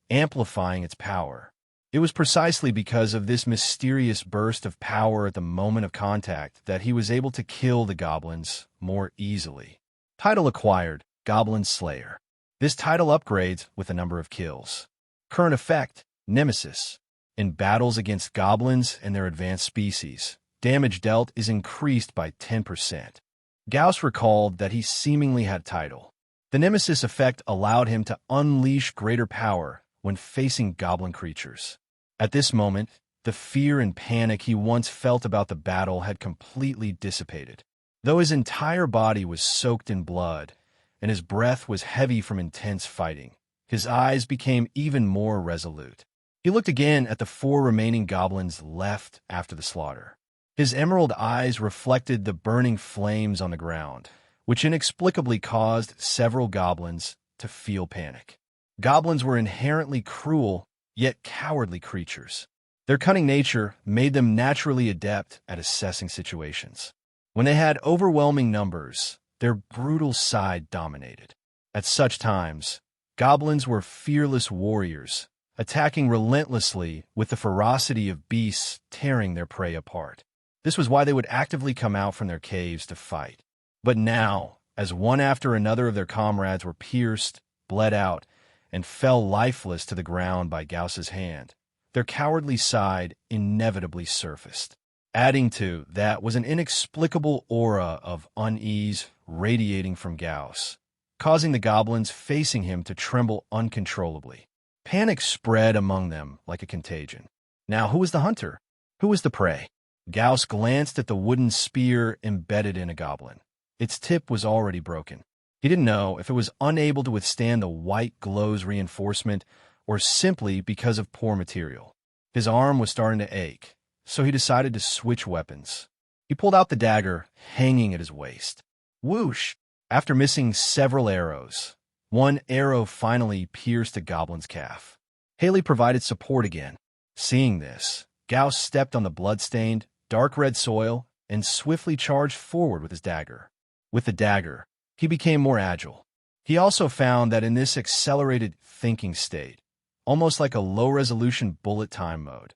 Speaker 1: amplifying its power. It was precisely because of this mysterious burst of power at the moment of contact that he was able to kill the goblins more easily. Title acquired, Goblin Slayer. This title upgrades with a number of kills. Current effect, Nemesis. In battles against goblins and their advanced species, damage dealt is increased by 10%. Gauss recalled that he seemingly had title. The Nemesis effect allowed him to unleash greater power when facing goblin creatures. At this moment, the fear and panic he once felt about the battle had completely dissipated. Though his entire body was soaked in blood, and his breath was heavy from intense fighting, his eyes became even more resolute. He looked again at the 4 remaining goblins left after the slaughter. His emerald eyes reflected the burning flames on the ground, which inexplicably caused several goblins to feel panic. Goblins were inherently cruel, yet cowardly creatures. Their cunning nature made them naturally adept at assessing situations. When they had overwhelming numbers, their brutal side dominated. At such times, goblins were fearless warriors, attacking relentlessly with the ferocity of beasts tearing their prey apart. This was why they would actively come out from their caves to fight. But now, as one after another of their comrades were pierced, bled out, and fell lifeless to the ground by Gauss's hand, their cowardly side inevitably surfaced. Adding to that was an inexplicable aura of unease radiating from Gauss, causing the goblins facing him to tremble uncontrollably. Panic spread among them like a contagion. Now, who was the hunter? Who was the prey? Gauss glanced at the wooden spear embedded in a goblin. Its tip was already broken. He didn't know if it was unable to withstand the white glow's reinforcement or simply because of poor material. His arm was starting to ache, so he decided to switch weapons. He pulled out the dagger hanging at his waist. Whoosh! After missing several arrows, one arrow finally pierced a goblin's calf. Haley provided support again. Seeing this, Gauss stepped on the blood-stained, dark red soil and swiftly charged forward with his dagger. With the dagger, he became more agile. He also found that in this accelerated thinking state, almost like a low-resolution bullet time mode,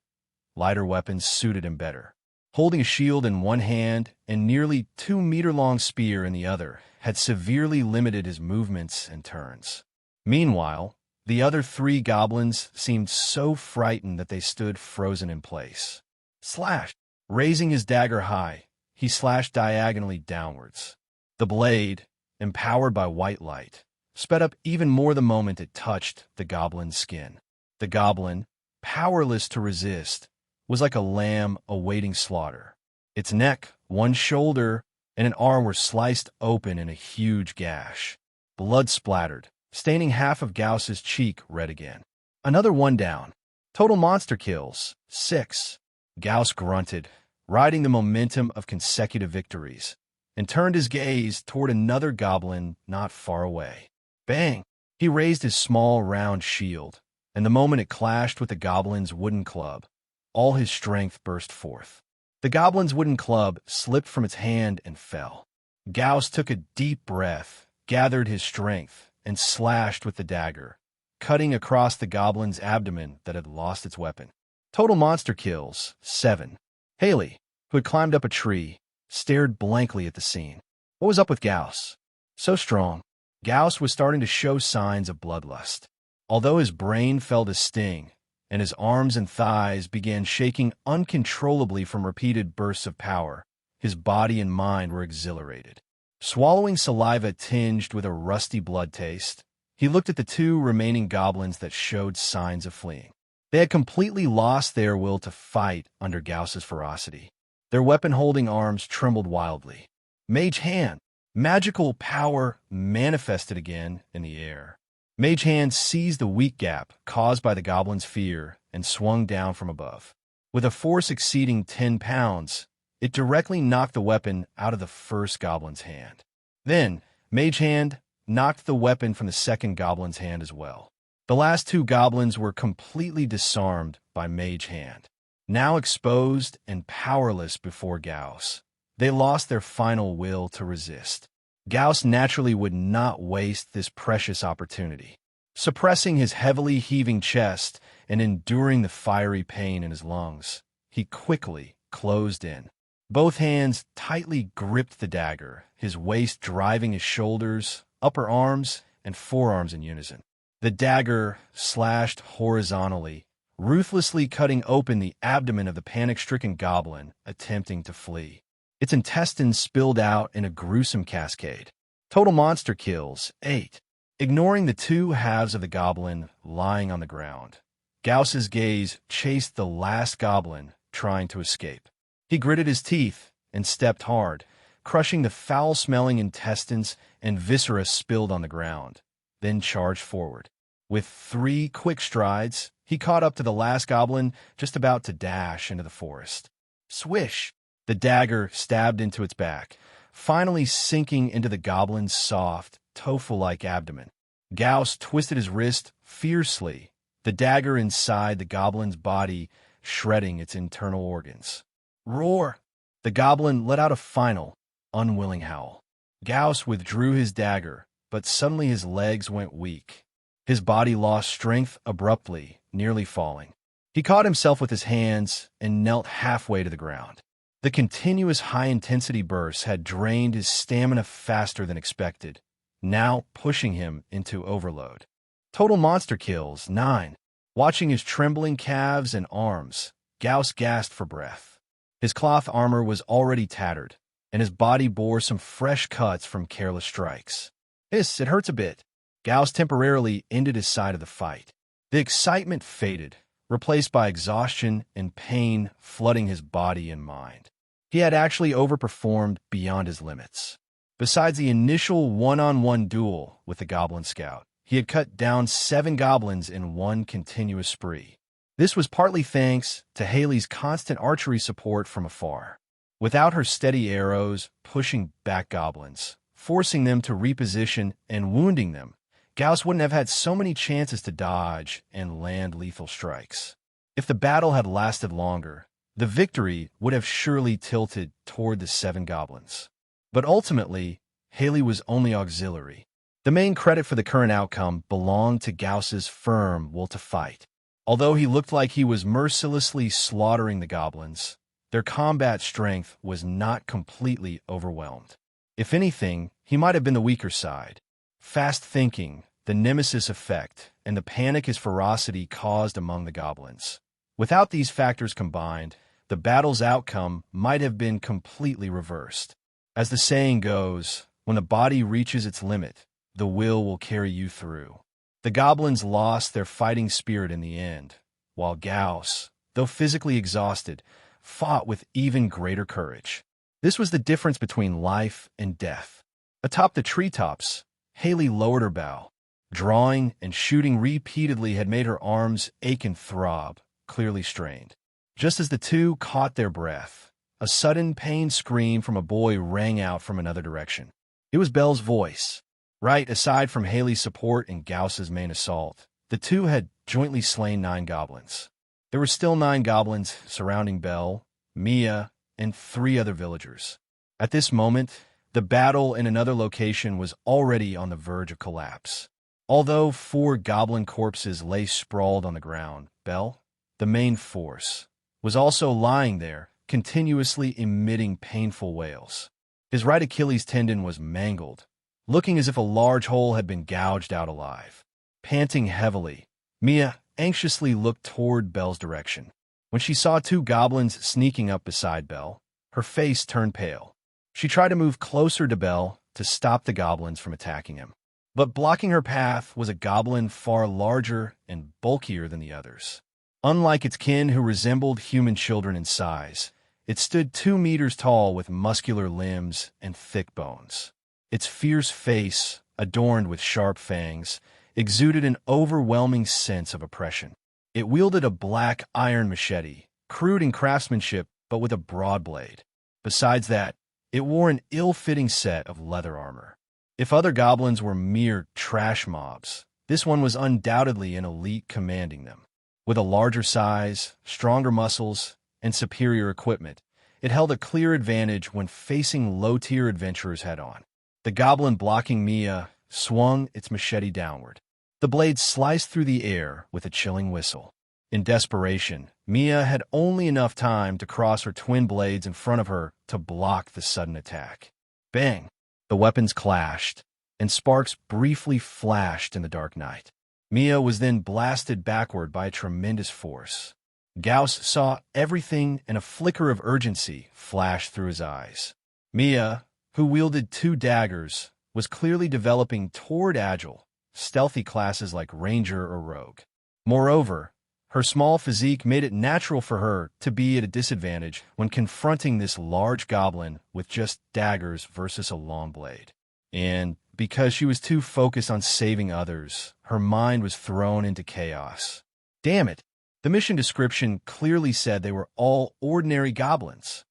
Speaker 1: lighter weapons suited him better. Holding a shield in one hand and nearly 2-meter-long spear in the other had severely limited his movements and turns. Meanwhile, the other 3 goblins seemed so frightened that they stood frozen in place. Slash! Raising his dagger high, he slashed diagonally downwards. The blade, empowered by white light, sped up even more the moment it touched the goblin's skin. The goblin, powerless to resist, was like a lamb awaiting slaughter. Its neck, one shoulder, and an arm were sliced open in a huge gash. Blood splattered, staining half of Gauss's cheek red again. Another one down. Total monster kills, 6. Gauss grunted, riding the momentum of consecutive victories, and turned his gaze toward another goblin not far away. Bang! He raised his small, round shield, and the moment it clashed with the goblin's wooden club, all his strength burst forth. The goblin's wooden club slipped from its hand and fell. Gauss took a deep breath, gathered his strength, and slashed with the dagger, cutting across the goblin's abdomen that had lost its weapon. Total monster kills, 7. Haley, who had climbed up a tree, stared blankly at the scene. What was up with Gauss? So strong. Gauss was starting to show signs of bloodlust. Although his brain felt a sting, and his arms and thighs began shaking uncontrollably from repeated bursts of power, his body and mind were exhilarated. Swallowing saliva tinged with a rusty blood taste, he looked at the 2 remaining goblins that showed signs of fleeing. They had completely lost their will to fight under Gauss's ferocity. Their weapon-holding arms trembled wildly. Mage Hand! Magical power manifested again in the air. Mage Hand seized the weak gap caused by the goblin's fear and swung down from above. With a force exceeding 10 pounds, it directly knocked the weapon out of the first goblin's hand. Then, Mage Hand knocked the weapon from the second goblin's hand as well. The last 2 goblins were completely disarmed by Mage Hand. Now exposed and powerless before Gauss, they lost their final will to resist. Gauss naturally would not waste this precious opportunity. Suppressing his heavily heaving chest and enduring the fiery pain in his lungs, he quickly closed in. Both hands tightly gripped the dagger, his waist driving his shoulders, upper arms, and forearms in unison. The dagger slashed horizontally, ruthlessly cutting open the abdomen of the panic-stricken goblin attempting to flee. Its intestines spilled out in a gruesome cascade. Total monster kills, 8. Ignoring the 2 halves of the goblin lying on the ground, Gauss's gaze chased the last goblin trying to escape. He gritted his teeth and stepped hard, crushing the foul-smelling intestines and viscera spilled on the ground, then charged forward. With 3 quick strides, He caught up to the last goblin, just about to dash into the forest. Swish! The dagger stabbed into its back, finally sinking into the goblin's soft, tofu-like abdomen. Gauss twisted his wrist fiercely, the dagger inside the goblin's body shredding its internal organs. Roar! The goblin let out a final, unwilling howl. Gauss withdrew his dagger, but suddenly his legs went weak. His body lost strength abruptly, nearly falling. He caught himself with his hands and knelt halfway to the ground. The continuous high-intensity bursts had drained his stamina faster than expected, now pushing him into overload. Total monster kills, 9. Watching his trembling calves and arms, Gauss gasped for breath. His cloth armor was already tattered, and his body bore some fresh cuts from careless strikes. It hurts a bit. Gauss temporarily ended his side of the fight. The excitement faded, replaced by exhaustion and pain flooding his body and mind. He had actually overperformed beyond his limits. Besides the initial one-on-one duel with the Goblin Scout, he had cut down 7 goblins in one continuous spree. This was partly thanks to Haley's constant archery support from afar. Without her steady arrows pushing back goblins, forcing them to reposition and wounding them, Gauss wouldn't have had so many chances to dodge and land lethal strikes. If the battle had lasted longer, the victory would have surely tilted toward the 7 goblins. But ultimately, Haley was only auxiliary. The main credit for the current outcome belonged to Gauss's firm will to fight. Although he looked like he was mercilessly slaughtering the goblins, their combat strength was not completely overwhelmed. If anything, he might have been the weaker side. Fast thinking, the Nemesis effect, and the panic his ferocity caused among the goblins. Without these factors combined, the battle's outcome might have been completely reversed. As the saying goes, when the body reaches its limit, the will carry you through. The goblins lost their fighting spirit in the end, while Gauss, though physically exhausted, fought with even greater courage. This was the difference between life and death. Atop the treetops, Haley lowered her bow. Drawing and shooting repeatedly had made her arms ache and throb, clearly strained. Just as the two caught their breath, a sudden pain scream from a boy rang out from another direction. It was Belle's voice. Right, aside from Haley's support in Gauss's main assault, the two had jointly slain 9 goblins. There were still 9 goblins surrounding Belle, Mia, and 3 other villagers. At this moment, the battle in another location was already on the verge of collapse. Although 4 goblin corpses lay sprawled on the ground, Belle, the main force, was also lying there, continuously emitting painful wails. His right Achilles tendon was mangled, looking as if a large hole had been gouged out alive. Panting heavily, Mia anxiously looked toward Belle's direction. When she saw 2 goblins sneaking up beside Belle, her face turned pale. She tried to move closer to Belle to stop the goblins from attacking him. But blocking her path was a goblin far larger and bulkier than the others. Unlike its kin who resembled human children in size, it stood 2 meters tall with muscular limbs and thick bones. Its fierce face, adorned with sharp fangs, exuded an overwhelming sense of oppression. It wielded a black iron machete, crude in craftsmanship but with a broad blade. Besides that, it wore an ill-fitting set of leather armor. If other goblins were mere trash mobs, this one was undoubtedly an elite commanding them. With a larger size, stronger muscles, and superior equipment, it held a clear advantage when facing low-tier adventurers head-on. The goblin blocking Mia swung its machete downward. The blade sliced through the air with a chilling whistle. In desperation, Mia had only enough time to cross her twin blades in front of her to block the sudden attack. Bang! The weapons clashed, and sparks briefly flashed in the dark night. Mia was then blasted backward by a tremendous force. Gauss saw everything, and a flicker of urgency flashed through his eyes. Mia, who wielded 2 daggers, was clearly developing toward agile, stealthy classes like Ranger or Rogue. Moreover, her small physique made it natural for her to be at a disadvantage when confronting this large goblin with just daggers versus a long blade. And because she was too focused on saving others, her mind was thrown into chaos. Damn it! The mission description clearly said they were all ordinary goblins.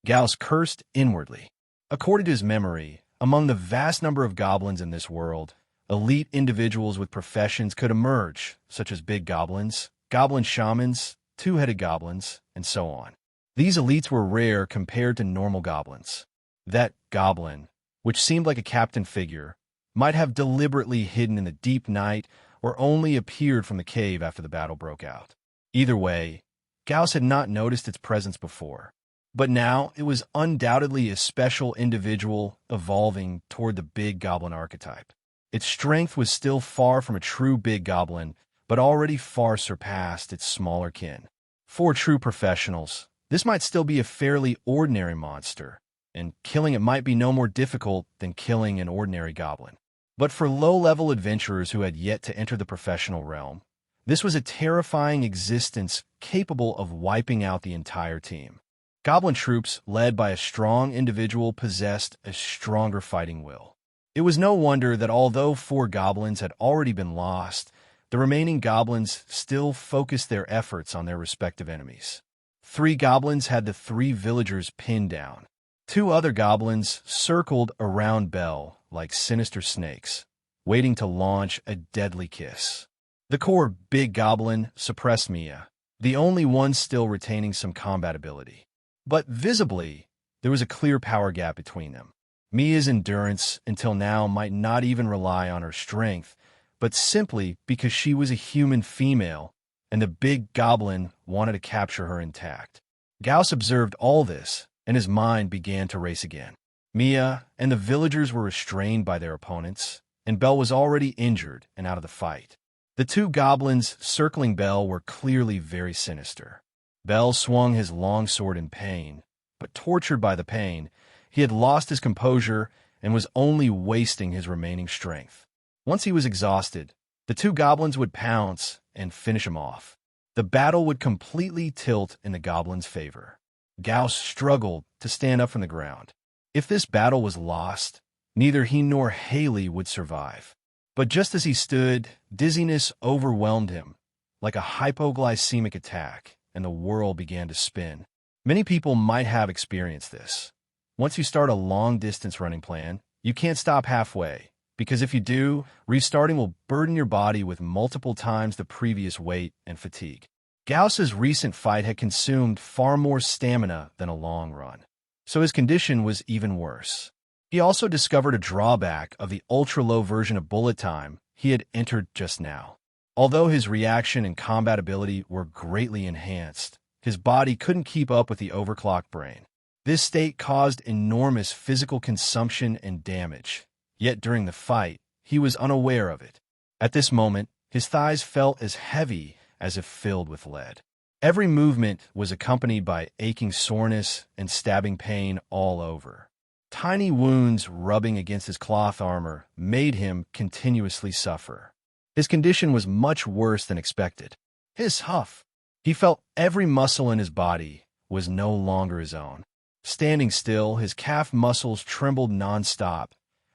Speaker 1: Gauss cursed inwardly. According to his memory, among the vast number of goblins in this world, elite individuals with professions could emerge, such as big goblins, goblin shamans, two-headed goblins, and so on. These elites were rare compared to normal goblins. That goblin, which seemed like a captain figure, might have deliberately hidden in the deep night or only appeared from the cave after the battle broke out. Either way, Gauss had not noticed its presence before. But now it was undoubtedly a special individual evolving toward the big goblin archetype. Its strength was still far from a true big goblin, but already far surpassed its smaller kin. For true professionals, this might still be a fairly ordinary monster, and killing it might be no more difficult than killing an ordinary goblin. But for low-level adventurers who had yet to enter the professional realm, this was a terrifying existence capable of wiping out the entire team. Goblin troops, led by a strong individual, possessed a stronger fighting will. It was no wonder that although 4 goblins had already been lost, the remaining goblins still focused their efforts on their respective enemies. 3 goblins had the 3 villagers pinned down. 2 other goblins circled around Belle like sinister snakes, waiting to launch a deadly kiss. The core big goblin suppressed Mia, the only one still retaining some combat ability. But visibly, there was a clear power gap between them. Mia's endurance until now might not even rely on her strength, but simply because she was a human female, and the big goblin wanted to capture her intact. Gauss observed all this, and his mind began to race again. Mia and the villagers were restrained by their opponents, and Belle was already injured and out of the fight. The 2 goblins circling Belle were clearly very sinister. Belle swung his longsword in pain, but tortured by the pain, he had lost his composure and was only wasting his remaining strength. Once he was exhausted, the 2 goblins would pounce and finish him off. The battle would completely tilt in the goblins' favor. Gauss struggled to stand up from the ground. If this battle was lost, neither he nor Haley would survive. But just as he stood, dizziness overwhelmed him, like a hypoglycemic attack, and the world began to spin. Many people might have experienced this. Once you start a long-distance running plan, you can't stop halfway, because if you do, restarting will burden your body with multiple times the previous weight and fatigue. Gauss's recent fight had consumed far more stamina than a long run, so his condition was even worse. He also discovered a drawback of the ultra-low version of bullet time he had entered just now. Although his reaction and combat ability were greatly enhanced, his body couldn't keep up with the overclocked brain. This state caused enormous physical consumption and damage, yet during the fight, he was unaware of it. At this moment, his thighs felt as heavy as if filled with lead. Every movement was accompanied by aching soreness and stabbing pain all over. Tiny wounds rubbing against his cloth armor made him continuously suffer. His condition was much worse than expected. His huff. He felt every muscle in his body was no longer his own. Standing still, his calf muscles trembled nonstop,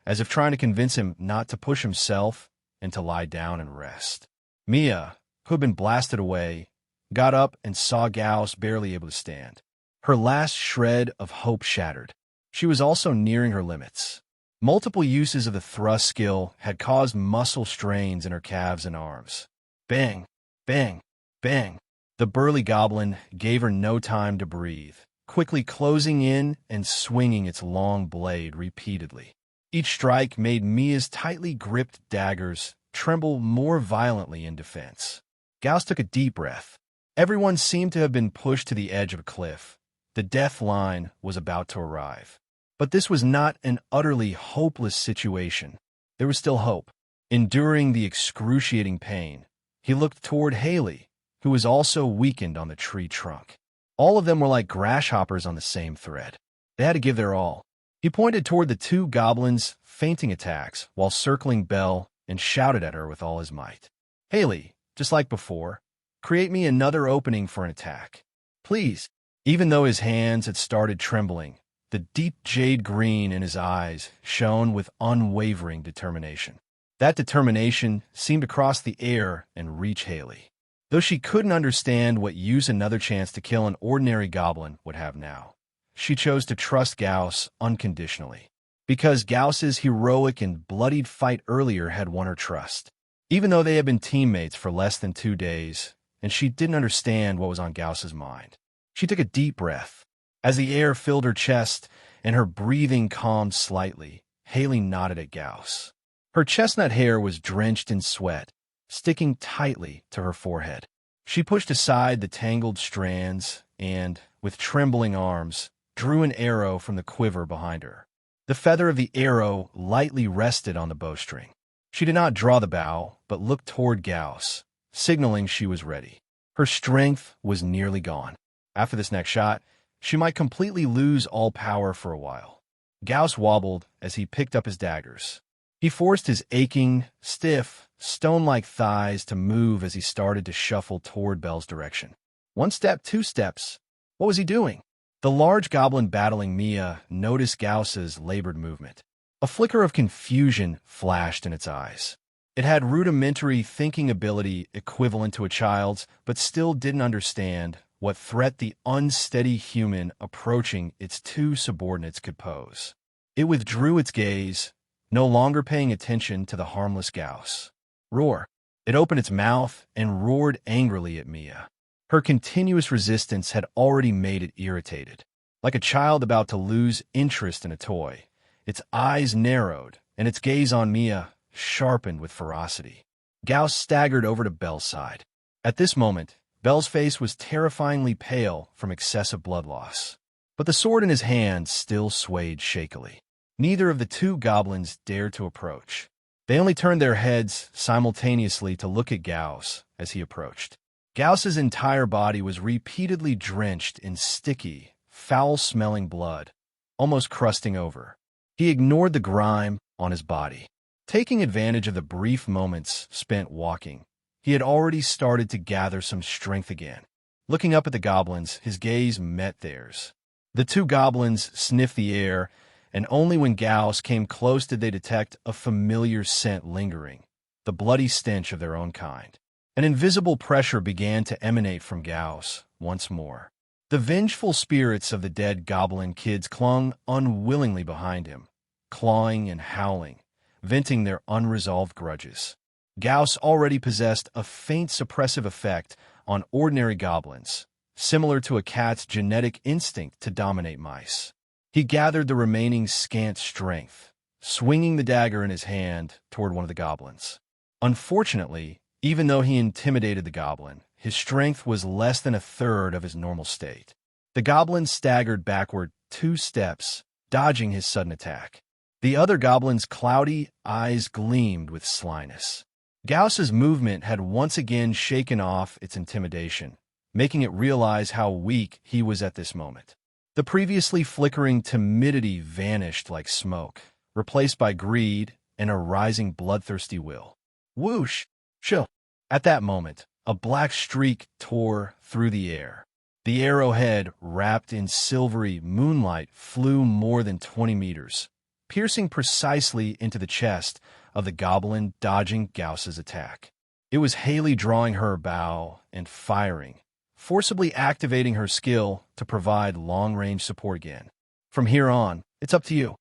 Speaker 1: as if trying to convince him not to push himself and to lie down and rest. Mia, who had been blasted away, got up and saw Gauss barely able to stand. Her last shred of hope shattered. She was also nearing her limits. Multiple uses of the thrust skill had caused muscle strains in her calves and arms. Bang, bang, bang. The burly goblin gave her no time to breathe, quickly closing in and swinging its long blade repeatedly. Each strike made Mia's tightly gripped daggers tremble more violently in defense. Gauss took a deep breath. Everyone seemed to have been pushed to the edge of a cliff. The death line was about to arrive. But this was not an utterly hopeless situation. There was still hope. Enduring the excruciating pain, he looked toward Haley, who was also weakened on the tree trunk. All of them were like grasshoppers on the same thread. They had to give their all. He pointed toward the 2 goblins' fainting attacks while circling Belle and shouted at her with all his might. Haley, just like before, create me another opening for an attack. Please. Even though his hands had started trembling, the deep jade green in his eyes shone with unwavering determination. That determination seemed to cross the air and reach Haley. though she couldn't understand what use another chance to kill an ordinary goblin would have now. She chose to trust Gauss unconditionally, because Gauss's heroic and bloodied fight earlier had won her trust. Even though they had been teammates for less than 2 days, and she didn't understand what was on Gauss's mind. She took a deep breath. As the air filled her chest and her breathing calmed slightly, Haley nodded at Gauss. Her chestnut hair was drenched in sweat, sticking tightly to her forehead. She pushed aside the tangled strands and, with trembling arms, drew an arrow from the quiver behind her. The feather of the arrow lightly rested on the bowstring. She did not draw the bow, but looked toward Gauss, signaling she was ready. Her strength was nearly gone. After this next shot, she might completely lose all power for a while. Gauss wobbled as he picked up his daggers. He forced his aching, stiff, stone-like thighs to move as he started to shuffle toward Belle's direction. 1 step, 2 steps. What was he doing? The large goblin battling Mia noticed Gauss's labored movement. A flicker of confusion flashed in its eyes. It had rudimentary thinking ability equivalent to a child's, but still didn't understand what threat the unsteady human approaching its 2 subordinates could pose. It withdrew its gaze, no longer paying attention to the harmless Gauss. Roar. It opened its mouth and roared angrily at Mia. Her continuous resistance had already made it irritated. Like a child about to lose interest in a toy, its eyes narrowed, and its gaze on Mia sharpened with ferocity. Gauss staggered over to Belle's side. At this moment, Belle's face was terrifyingly pale from excessive blood loss, but the sword in his hand still swayed shakily. Neither of the 2 goblins dared to approach. They only turned their heads simultaneously to look at Gauss as he approached. Gauss's entire body was repeatedly drenched in sticky, foul-smelling blood, almost crusting over. He ignored the grime on his body. Taking advantage of the brief moments spent walking, he had already started to gather some strength again. Looking up at the goblins, his gaze met theirs. The 2 goblins sniffed the air, and only when Gauss came close did they detect a familiar scent lingering, the bloody stench of their own kind. An invisible pressure began to emanate from Gauss once more. The vengeful spirits of the dead goblin kids clung unwillingly behind him, clawing and howling, venting their unresolved grudges. Gauss already possessed a faint suppressive effect on ordinary goblins, similar to a cat's genetic instinct to dominate mice. He gathered the remaining scant strength, swinging the dagger in his hand toward one of the goblins. Unfortunately, even though he intimidated the goblin, his strength was less than 1/3 of his normal state. The goblin staggered backward 2 steps, dodging his sudden attack. The other goblin's cloudy eyes gleamed with slyness. Gauss's movement had once again shaken off its intimidation, making it realize how weak he was at this moment. The previously flickering timidity vanished like smoke, replaced by greed and a rising bloodthirsty will. Whoosh! Chill! At that moment, a black streak tore through the air. The arrowhead, wrapped in silvery moonlight, flew more than 20 meters, piercing precisely into the chest of the goblin dodging Gauss's attack. It was Haley drawing her bow and firing, forcibly activating her skill to provide long-range support again. From here on, it's up to you.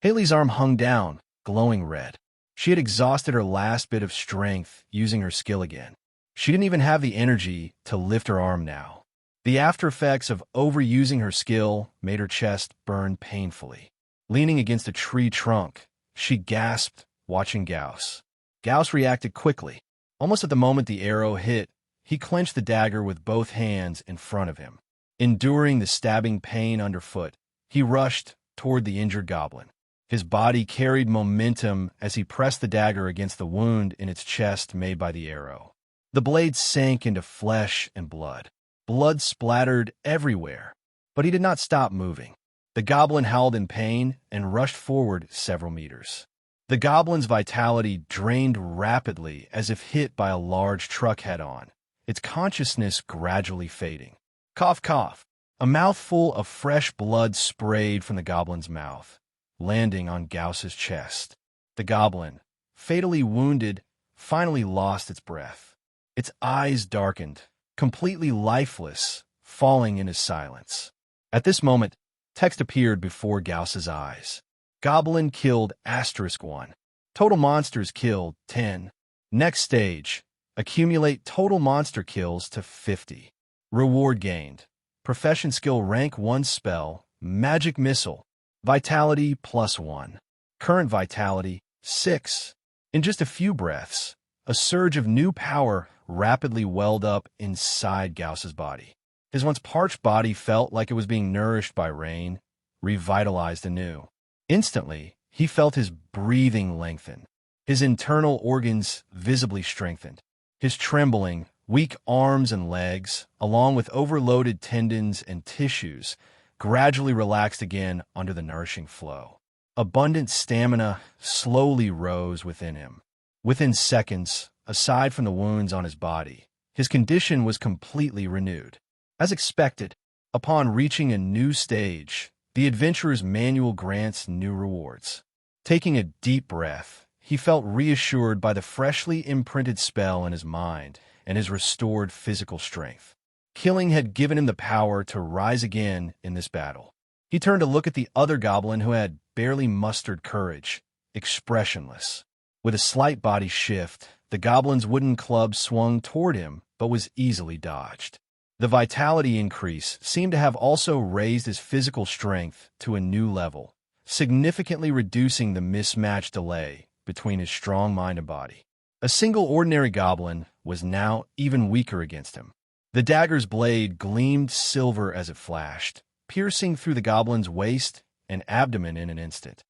Speaker 1: Haley's arm hung down, glowing red. She had exhausted her last bit of strength using her skill again. She didn't even have the energy to lift her arm now. The after effects of overusing her skill made her chest burn painfully. Leaning against a tree trunk, she gasped, watching Gauss. Gauss reacted quickly. Almost at the moment the arrow hit, he clenched the dagger with both hands in front of him. Enduring the stabbing pain underfoot, he rushed toward the injured goblin. His body carried momentum as he pressed the dagger against the wound in its chest made by the arrow. The blade sank into flesh and blood. Blood splattered everywhere, but he did not stop moving. The goblin howled in pain and rushed forward several meters. The goblin's vitality drained rapidly as if hit by a large truck head-on, its consciousness gradually fading. Cough, cough. A mouthful of fresh blood sprayed from the goblin's mouth, landing on Gauss's chest. The goblin, fatally wounded, finally lost its breath. Its eyes darkened, completely lifeless, falling in his silence. At this moment, text appeared before Gauss's eyes. Goblin killed *1. Total monsters killed 10. Next stage, accumulate total monster kills to 50. Reward gained. Profession skill rank 1 spell, magic missile. Vitality +1. Current vitality 6. In just a few breaths, a surge of new power rapidly welled up inside Gauss's body. His once parched body felt like it was being nourished by rain, revitalized anew. Instantly, he felt his breathing lengthen, his internal organs visibly strengthened. His trembling, weak arms and legs, along with overloaded tendons and tissues, gradually relaxed again under the nourishing flow. Abundant stamina slowly rose within him. Within seconds, aside from the wounds on his body, his condition was completely renewed. As expected, upon reaching a new stage, the adventurer's manual grants new rewards. Taking a deep breath, he felt reassured by the freshly imprinted spell in his mind and his restored physical strength. Killing had given him the power to rise again in this battle. He turned to look at the other goblin who had barely mustered courage, expressionless. With a slight body shift, the goblin's wooden club swung toward him, but was easily dodged. The vitality increase seemed to have also raised his physical strength to a new level, significantly reducing the mismatched delay between his strong mind and body. A single ordinary goblin was now even weaker against him. The dagger's blade gleamed silver as it flashed, piercing through the goblin's waist and abdomen in an instant.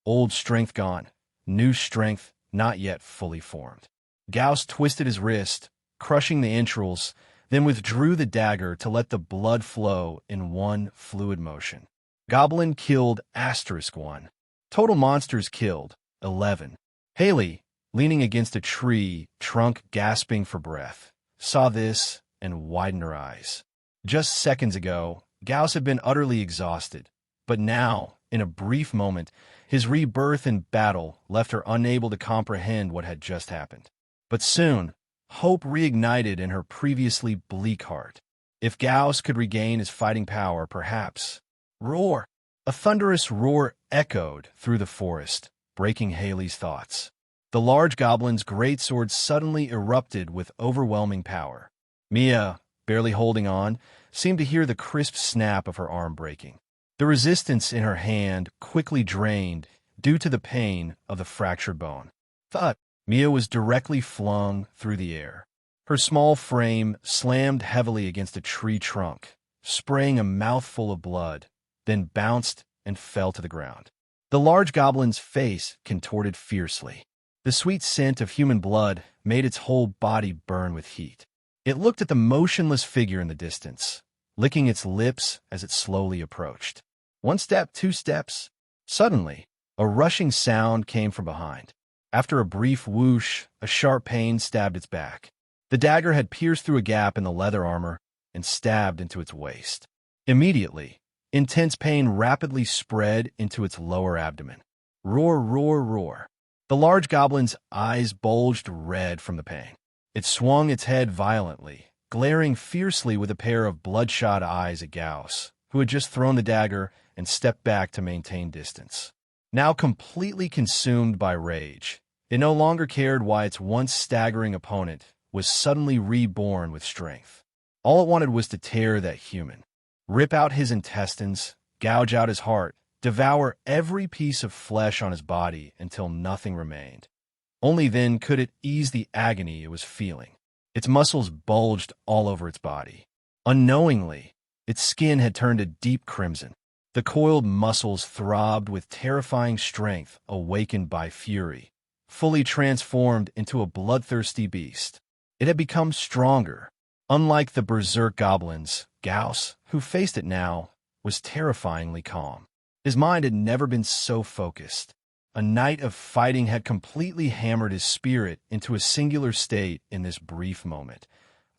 Speaker 1: Old strength gone, new strength not yet fully formed. Gauss twisted his wrist, crushing the entrails, then withdrew the dagger to let the blood flow in one fluid motion. Goblin killed *1. Total monsters killed 11. Haley, leaning against a tree, trunk gasping for breath, saw this and widened her eyes. Just seconds ago, Gauss had been utterly exhausted, but now, in a brief moment, his rebirth in battle left her unable to comprehend what had just happened. But soon, hope reignited in her previously bleak heart. If Gauss could regain his fighting power, perhaps. Roar! A thunderous roar echoed through the forest, breaking Haley's thoughts. The large goblin's greatsword suddenly erupted with overwhelming power. Mia, barely holding on, seemed to hear the crisp snap of her arm breaking. The resistance in her hand quickly drained due to the pain of the fractured bone. Thud! Mia was directly flung through the air. Her small frame slammed heavily against a tree trunk, spraying a mouthful of blood, then bounced and fell to the ground. The large goblin's face contorted fiercely. The sweet scent of human blood made its whole body burn with heat. It looked at the motionless figure in the distance, licking its lips as it slowly approached. 1 step, 2 steps. Suddenly, a rushing sound came from behind. After a brief whoosh, a sharp pain stabbed its back. The dagger had pierced through a gap in the leather armor and stabbed into its waist. Immediately, intense pain rapidly spread into its lower abdomen. Roar, roar, roar. The large goblin's eyes bulged red from the pain. It swung its head violently, glaring fiercely with a pair of bloodshot eyes at Gauss, who had just thrown the dagger and stepped back to maintain distance. Now completely consumed by rage, it no longer cared why its once staggering opponent was suddenly reborn with strength. All it wanted was to tear that human, rip out his intestines, gouge out his heart, devour every piece of flesh on his body until nothing remained. Only then could it ease the agony it was feeling. Its muscles bulged all over its body. Unknowingly, its skin had turned a deep crimson. The coiled muscles throbbed with terrifying strength awakened by fury, fully transformed into a bloodthirsty beast. It had become stronger. Unlike the berserk goblins, Gauss, who faced it now, was terrifyingly calm. His mind had never been so focused. A night of fighting had completely hammered his spirit into a singular state in this brief moment,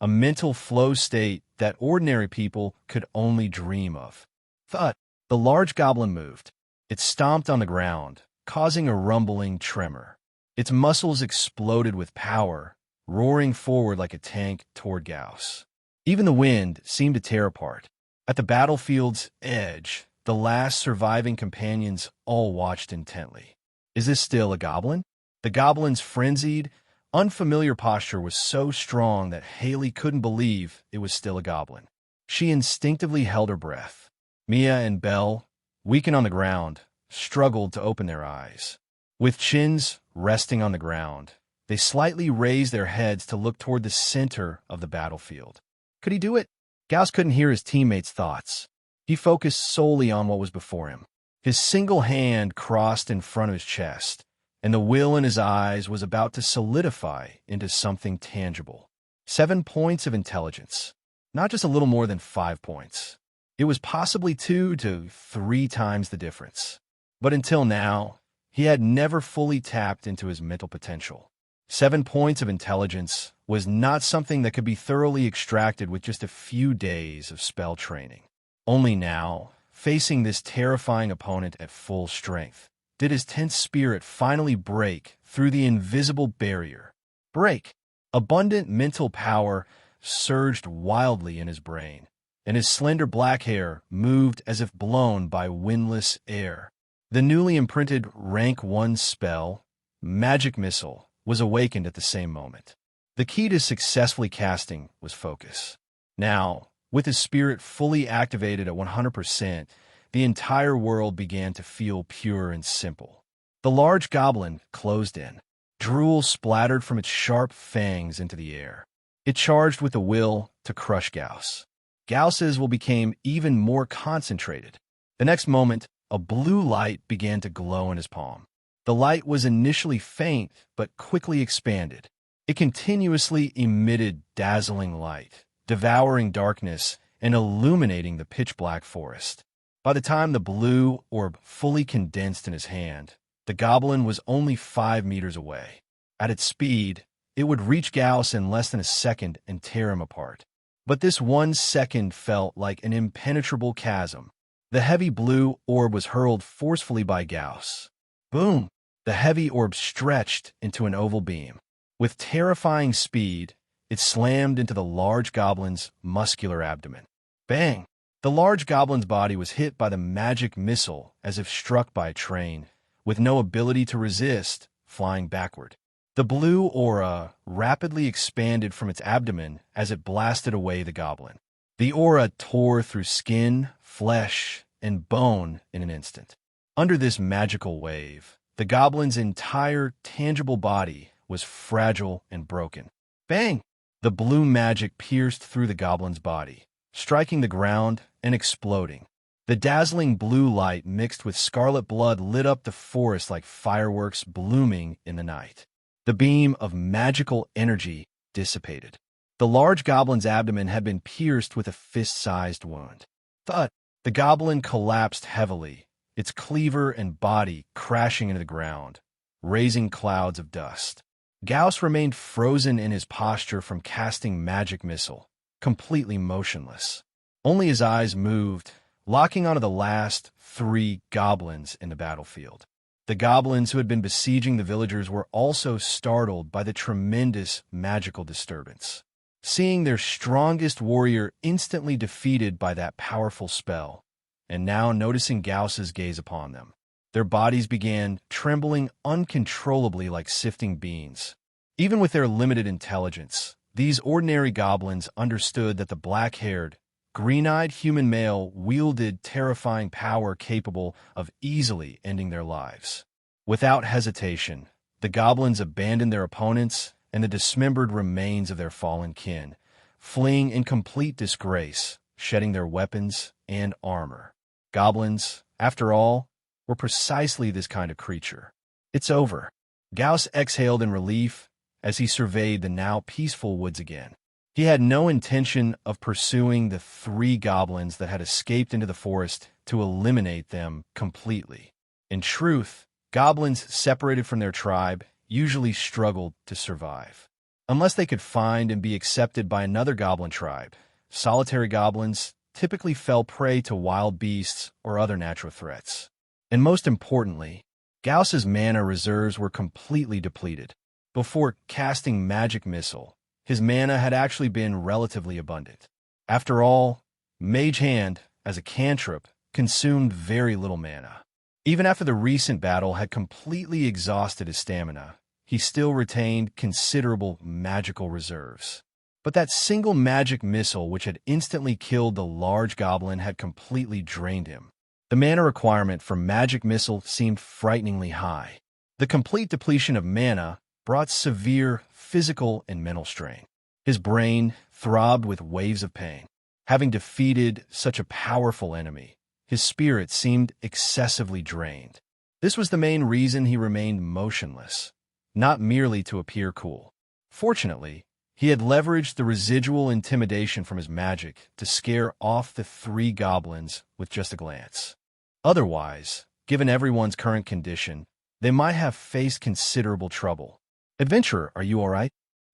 Speaker 1: a mental flow state that ordinary people could only dream of. Thud! The large goblin moved. It stomped on the ground, causing a rumbling tremor. Its muscles exploded with power, roaring forward like a tank toward Gauss. Even the wind seemed to tear apart. At the battlefield's edge, the last surviving companions all watched intently. Is this still a goblin? The goblin's frenzied, unfamiliar posture was so strong that Haley couldn't believe it was still a goblin. She instinctively held her breath. Mia and Belle, weakened on the ground, struggled to open their eyes. With chins resting on the ground, they slightly raised their heads to look toward the center of the battlefield. Could he do it? Gauss couldn't hear his teammates' thoughts. He focused solely on what was before him. His single hand crossed in front of his chest, and the will in his eyes was about to solidify into something tangible. 7 points of intelligence. Not just a little more than 5 points. It was possibly 2 to 3 times the difference. But until now, he had never fully tapped into his mental potential. 7 points of intelligence was not something that could be thoroughly extracted with just a few days of spell training. Only now, facing this terrifying opponent at full strength, did his tense spirit finally break through the invisible barrier. Break! Abundant mental power surged wildly in his brain, and his slender black hair moved as if blown by windless air. The newly imprinted Rank 1 spell, Magic Missile, was awakened at the same moment. The key to successfully casting was focus. Now, with his spirit fully activated at 100%, the entire world began to feel pure and simple. The large goblin closed in. Drool splattered from its sharp fangs into the air. It charged with the will to crush Gauss. Gauss's will became even more concentrated. The next moment, a blue light began to glow in his palm. The light was initially faint, but quickly expanded. It continuously emitted dazzling light, devouring darkness and illuminating the pitch-black forest. By the time the blue orb fully condensed in his hand, the goblin was only 5 meters away. At its speed, it would reach Gauss in less than a second and tear him apart. But this 1 second felt like an impenetrable chasm. The heavy blue orb was hurled forcefully by Gauss. Boom! The heavy orb stretched into an oval beam. With terrifying speed, it slammed into the large goblin's muscular abdomen. Bang! The large goblin's body was hit by the magic missile as if struck by a train, with no ability to resist, flying backward. The blue aura rapidly expanded from its abdomen as it blasted away the goblin. The aura tore through skin, flesh, and bone in an instant. Under this magical wave, the goblin's entire tangible body was fragile and broken. Bang! The blue magic pierced through the goblin's body, striking the ground and exploding. The dazzling blue light mixed with scarlet blood lit up the forest like fireworks blooming in the night. The beam of magical energy dissipated. The large goblin's abdomen had been pierced with a fist-sized wound. Thud! The goblin collapsed heavily, its cleaver and body crashing into the ground, raising clouds of dust. Gauss remained frozen in his posture from casting magic missile, completely motionless. Only his eyes moved, locking onto the last 3 goblins in the battlefield. The goblins who had been besieging the villagers were also startled by the tremendous magical disturbance. Seeing their strongest warrior instantly defeated by that powerful spell, and now noticing Gauss's gaze upon them, their bodies began trembling uncontrollably like sifting beans. Even with their limited intelligence, these ordinary goblins understood that the black-haired, green-eyed human male wielded terrifying power capable of easily ending their lives. Without hesitation, the goblins abandoned their opponents and the dismembered remains of their fallen kin, fleeing in complete disgrace, shedding their weapons and armor. Goblins, after all, were precisely this kind of creature. It's over. Gauss exhaled in relief as he surveyed the now peaceful woods again. He had no intention of pursuing the 3 goblins that had escaped into the forest to eliminate them completely. In truth, goblins separated from their tribe usually struggled to survive. Unless they could find and be accepted by another goblin tribe, solitary goblins typically fell prey to wild beasts or other natural threats. And most importantly, Gauss's mana reserves were completely depleted. Before casting Magic Missile, his mana had actually been relatively abundant. After all, Mage Hand, as a cantrip, consumed very little mana. Even after the recent battle had completely exhausted his stamina, he still retained considerable magical reserves. But that single magic missile which had instantly killed the large goblin had completely drained him. The mana requirement for Magic Missile seemed frighteningly high. The complete depletion of mana brought severe physical and mental strain. His brain throbbed with waves of pain. Having defeated such a powerful enemy, his spirit seemed excessively drained. This was the main reason he remained motionless, not merely to appear cool. Fortunately, he had leveraged the residual intimidation from his magic to scare off the 3 goblins with just a glance. Otherwise, given everyone's current condition, they might have faced considerable trouble. "Adventurer, are you all right?"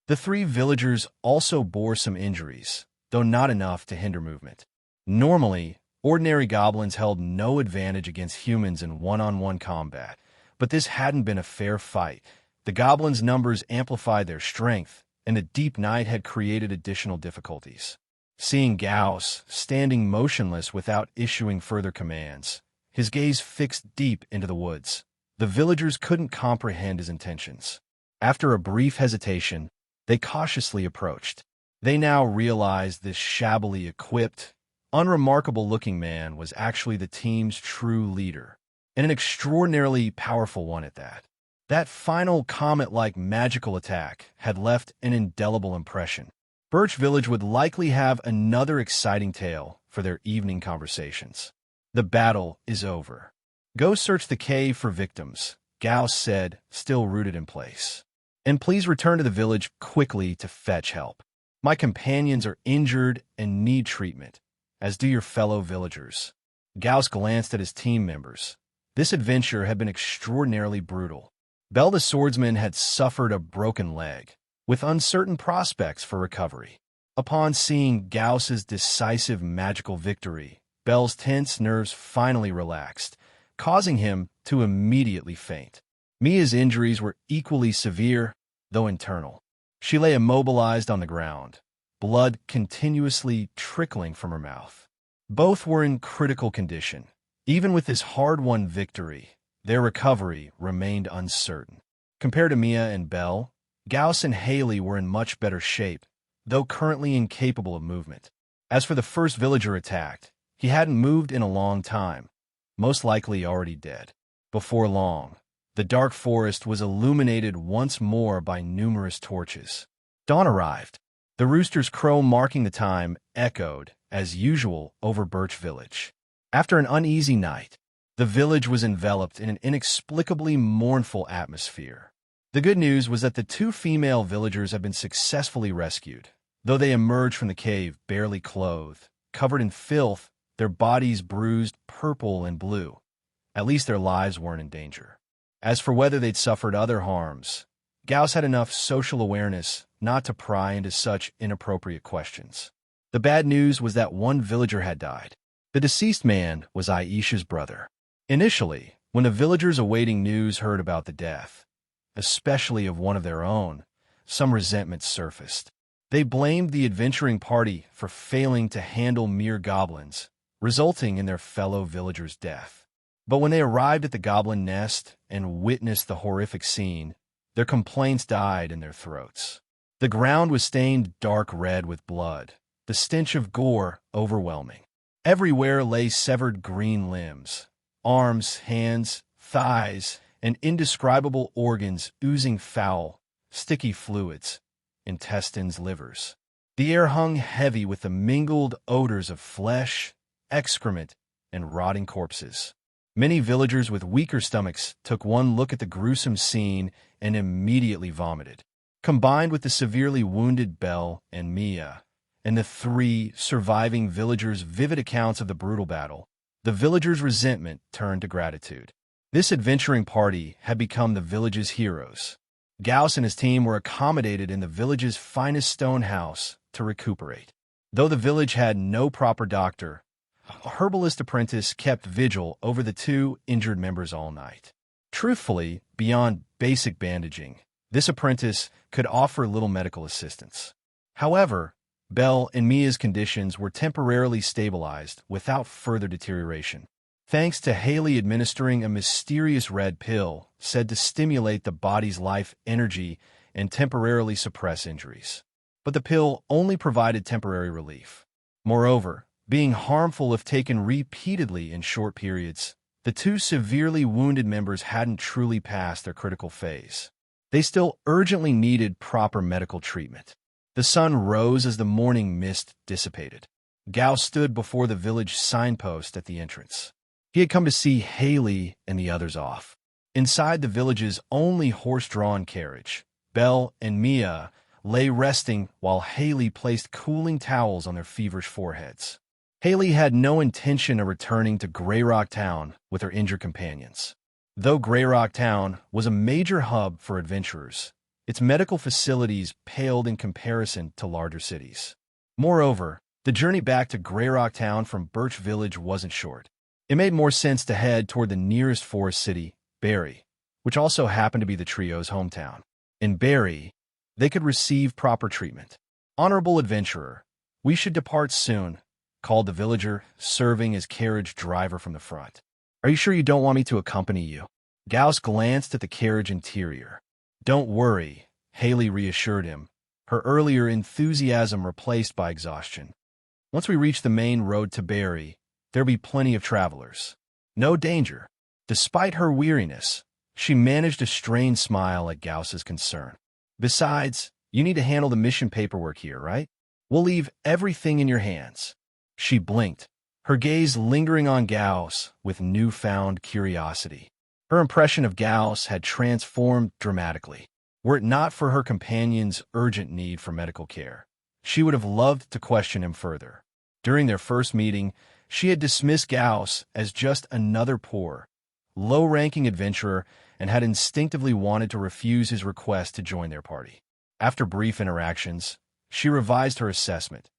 Speaker 1: The 3 villagers also bore some injuries, though not enough to hinder movement. Normally, ordinary goblins held no advantage against humans in one-on-one combat, but this hadn't been a fair fight. The goblins' numbers amplified their strength, and the deep night had created additional difficulties. Seeing Gauss standing motionless without issuing further commands, his gaze fixed deep into the woods, the villagers couldn't comprehend his intentions. After a brief hesitation, they cautiously approached. They now realized this shabbily equipped, unremarkable-looking man was actually the team's true leader, and an extraordinarily powerful one at that. That final comet-like magical attack had left an indelible impression. Birch Village would likely have another exciting tale for their evening conversations. "The battle is over. Go search the cave for victims," Gauss said, still rooted in place. "And please return to the village quickly to fetch help. My companions are injured and need treatment, as do your fellow villagers." Gauss glanced at his team members. This adventure had been extraordinarily brutal. Bell the swordsman had suffered a broken leg, with uncertain prospects for recovery. Upon seeing Gauss's decisive magical victory, Bell's tense nerves finally relaxed, causing him to immediately faint. Mia's injuries were equally severe, though internal. She lay immobilized on the ground, blood continuously trickling from her mouth. Both were in critical condition. Even with this hard-won victory, their recovery remained uncertain. Compared to Mia and Bell, Gauss and Haley were in much better shape, though currently incapable of movement. As for the first villager attacked, he hadn't moved in a long time, most likely already dead. Before long, the dark forest was illuminated once more by numerous torches. Dawn arrived. The rooster's crow marking the time echoed, as usual, over Birch Village. After an uneasy night, the village was enveloped in an inexplicably mournful atmosphere. The good news was that the 2 female villagers had been successfully rescued, though they emerged from the cave barely clothed, covered in filth, their bodies bruised purple and blue. At least their lives weren't in danger. As for whether they'd suffered other harms, Gauss had enough social awareness not to pry into such inappropriate questions. The bad news was that 1 villager had died. The deceased man was Aisha's brother. Initially, when the villagers awaiting news heard about the death, especially of one of their own, some resentment surfaced. They blamed the adventuring party for failing to handle mere goblins, resulting in their fellow villagers' death. But when they arrived at the goblin nest and witnessed the horrific scene, their complaints died in their throats. The ground was stained dark red with blood, the stench of gore overwhelming. Everywhere lay severed green limbs, arms, hands, thighs, and indescribable organs oozing foul, sticky fluids, intestines, livers. The air hung heavy with the mingled odors of flesh, excrement, and rotting corpses. Many villagers with weaker stomachs took one look at the gruesome scene and immediately vomited. Combined with the severely wounded Bell and Mia, and the 3 surviving villagers' vivid accounts of the brutal battle, the villagers' resentment turned to gratitude. This adventuring party had become the village's heroes. Gauss and his team were accommodated in the village's finest stone house to recuperate. Though the village had no proper doctor, a herbalist apprentice kept vigil over the 2 injured members all night. Truthfully, beyond basic bandaging, This apprentice could offer little medical assistance. However, Belle and Mia's conditions were temporarily stabilized without further deterioration, thanks to Haley administering a mysterious red pill said to stimulate the body's life energy and temporarily suppress injuries. But the pill only provided temporary relief. Moreover, being harmful if taken repeatedly in short periods, the two severely wounded members hadn't truly passed their critical phase. They still urgently needed proper medical treatment. The sun rose as the morning mist dissipated. Gauss stood before the village signpost at the entrance. He had come to see Haley and the others off. Inside the village's only horse-drawn carriage, Belle and Mia lay resting while Haley placed cooling towels on their feverish foreheads. Haley had no intention of returning to Greyrock Town with her injured companions. Though Greyrock Town was a major hub for adventurers, its medical facilities paled in comparison to larger cities. Moreover, the journey back to Greyrock Town from Birch Village wasn't short. It made more sense to head toward the nearest forest city, Barry, which also happened to be the trio's hometown. In Barry, they could receive proper treatment. "Honorable adventurer, we should depart soon," called the villager, serving as carriage driver from the front. "Are you sure you don't want me to accompany you?" Gauss glanced at the carriage interior. "Don't worry," Haley reassured him, her earlier enthusiasm replaced by exhaustion. "Once we reach the main road to Barry, there'll be plenty of travelers. No danger." Despite her weariness, she managed a strained smile at Gauss's concern. "Besides, you need to handle the mission paperwork here, right? We'll leave everything in your hands." She blinked, her gaze lingering on Gauss with newfound curiosity. Her impression of Gauss had transformed dramatically. Were it not for her companion's urgent need for medical care, she would have loved to question him further. During their first meeting, she had dismissed Gauss as just another poor, low-ranking adventurer and had instinctively wanted to refuse his request to join their party. After brief interactions, she revised her assessment,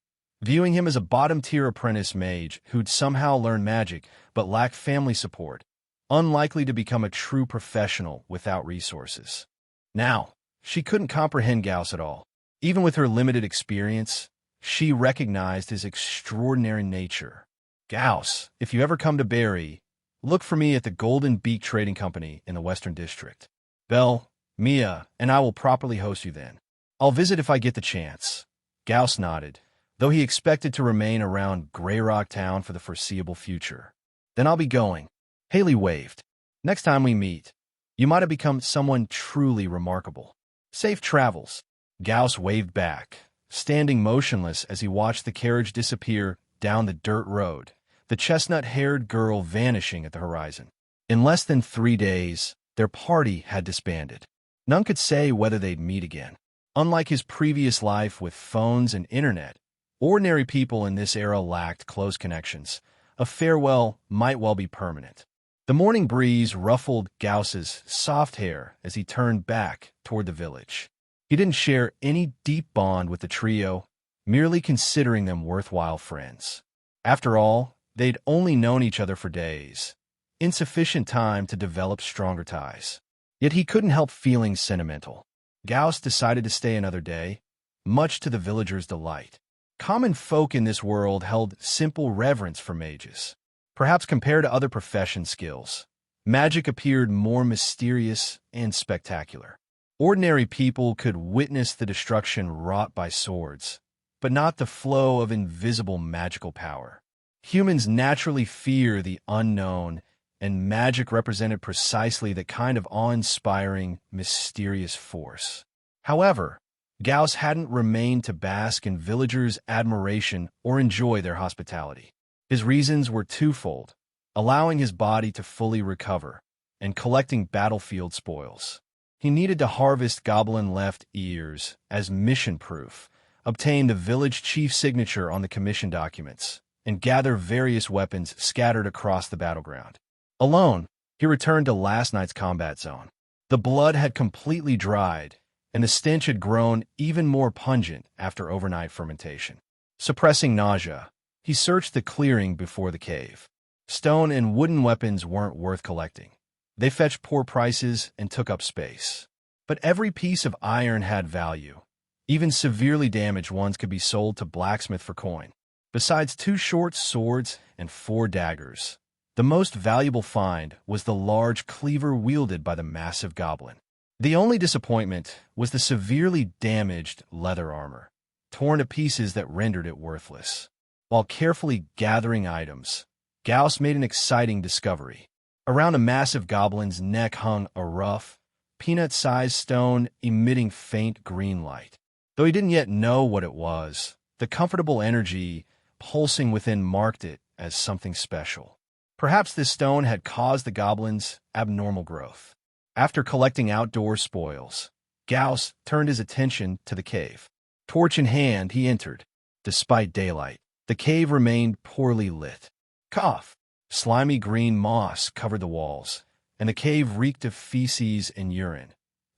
Speaker 1: viewing him as a bottom-tier apprentice mage who'd somehow learned magic but lacked family support, unlikely to become a true professional without resources. Now, she couldn't comprehend Gauss at all. Even with her limited experience, she recognized his extraordinary nature. "Gauss, if you ever come to Barry, look for me at the Golden Beak Trading Company in the Western District. Belle, Mia, and I will properly host you then. I'll visit if I get the chance." Gauss nodded, though he expected to remain around Greyrock Town for the foreseeable future. "Then I'll be going." Haley waved. "Next time we meet, you might have become someone truly remarkable. Safe travels." Gauss waved back, standing motionless as he watched the carriage disappear down the dirt road, the chestnut-haired girl vanishing at the horizon. In less than 3 days, their party had disbanded. None could say whether they'd meet again. Unlike his previous life with phones and internet, ordinary people in this era lacked close connections. A farewell might well be permanent. The morning breeze ruffled Gauss's soft hair as he turned back toward the village. He didn't share any deep bond with the trio, merely considering them worthwhile friends. After all, they'd only known each other for days, insufficient time to develop stronger ties. Yet he couldn't help feeling sentimental. Gauss decided to stay another day, much to the villagers' delight. Common folk in this world held simple reverence for mages. Perhaps compared to other profession skills, magic appeared more mysterious and spectacular. Ordinary people could witness the destruction wrought by swords, but not the flow of invisible magical power. Humans naturally fear the unknown, and magic represented precisely the kind of awe-inspiring, mysterious force. However, Gauss hadn't remained to bask in villagers' admiration or enjoy their hospitality. His reasons were twofold: allowing his body to fully recover and collecting battlefield spoils. He needed to harvest goblin left ears as mission proof, obtain the village chief's signature on the commission documents, and gather various weapons scattered across the battleground. Alone, he returned to last night's combat zone. The blood had completely dried, and the stench had grown even more pungent after overnight fermentation. Suppressing nausea, he searched the clearing before the cave. Stone and wooden weapons weren't worth collecting. They fetched poor prices and took up space. But every piece of iron had value. Even severely damaged ones could be sold to blacksmith for coin. Besides 2 short swords and 4 daggers, the most valuable find was the large cleaver wielded by the massive goblin. The only disappointment was the severely damaged leather armor, torn to pieces that rendered it worthless. While carefully gathering items, Gauss made an exciting discovery. Around a massive goblin's neck hung a rough, peanut-sized stone emitting faint green light. Though he didn't yet know what it was, the comfortable energy pulsing within marked it as something special. Perhaps this stone had caused the goblin's abnormal growth. After collecting outdoor spoils, Gauss turned his attention to the cave. Torch in hand, he entered. Despite daylight, the cave remained poorly lit. Cough! Slimy green moss covered the walls, and the cave reeked of feces and urine.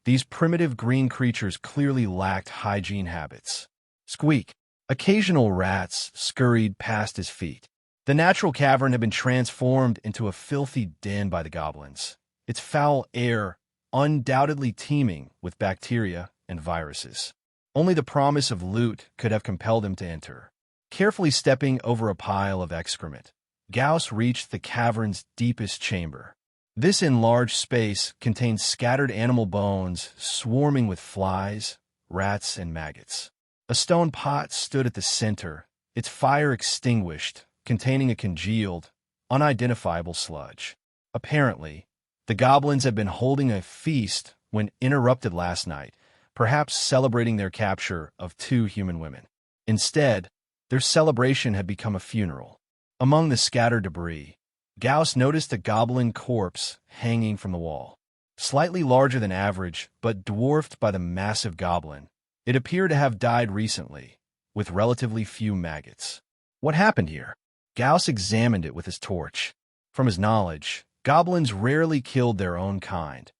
Speaker 1: These primitive green creatures clearly lacked hygiene habits. Squeak! Occasional rats scurried past his feet. The natural cavern had been transformed into a filthy den by the goblins, its foul air undoubtedly teeming with bacteria and viruses. Only the promise of loot could have compelled him to enter. Carefully stepping over a pile of excrement, Gauss reached the cavern's deepest chamber. This enlarged space contained scattered animal bones swarming with flies, rats, and maggots. A stone pot stood at the center, its fire extinguished, containing a congealed, unidentifiable sludge. Apparently, the goblins had been holding a feast when interrupted last night, perhaps celebrating their capture of 2 human women. Instead, their celebration had become a funeral. Among the scattered debris, Gauss noticed a goblin corpse hanging from the wall. Slightly larger than average, but dwarfed by the massive goblin, it appeared to have died recently, with relatively few maggots. What happened here? Gauss examined it with his torch. From his knowledge, goblins rarely killed their own kind,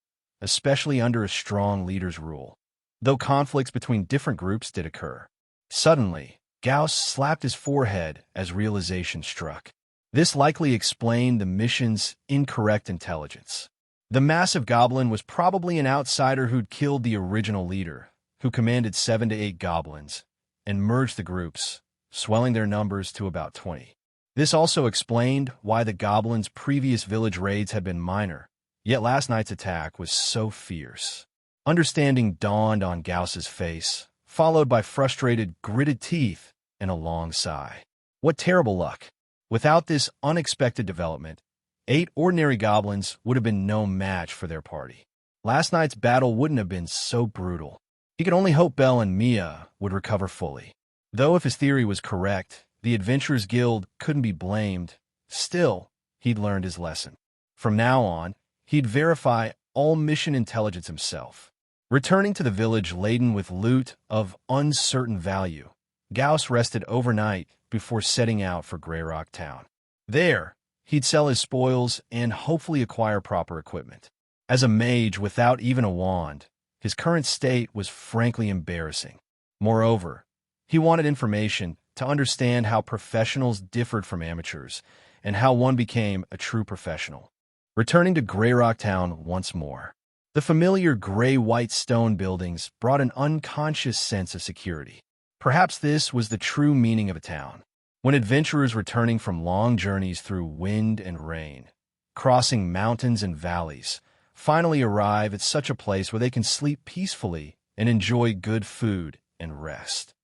Speaker 1: especially under a strong leader's rule, though conflicts between different groups did occur. Suddenly, Gauss slapped his forehead as realization struck. This likely explained the mission's incorrect intelligence. The massive goblin was probably an outsider who'd killed the original leader, who commanded 7 to 8 goblins, and merged the groups, swelling their numbers to about 20. This also explained why the goblins' previous village raids had been minor, yet last night's attack was so fierce. Understanding dawned on Gauss's face, followed by frustrated, gritted teeth and a long sigh. What terrible luck! Without this unexpected development, 8 ordinary goblins would have been no match for their party. Last night's battle wouldn't have been so brutal. He could only hope Belle and Mia would recover fully. Though if his theory was correct, the Adventurers Guild couldn't be blamed. Still, he'd learned his lesson. From now on, he'd verify all mission intelligence himself. Returning to the village laden with loot of uncertain value, Gauss rested overnight before setting out for Greyrock Town. There, he'd sell his spoils and hopefully acquire proper equipment. As a mage without even a wand, his current state was frankly embarrassing. Moreover, he wanted information to understand how professionals differed from amateurs and how one became a true professional. Returning to Greyrock Town once more, the familiar gray-white stone buildings brought an unconscious sense of security. Perhaps this was the true meaning of a town. When adventurers returning from long journeys through wind and rain, crossing mountains and valleys, finally arrive at such a place where they can sleep peacefully and enjoy good food and rest.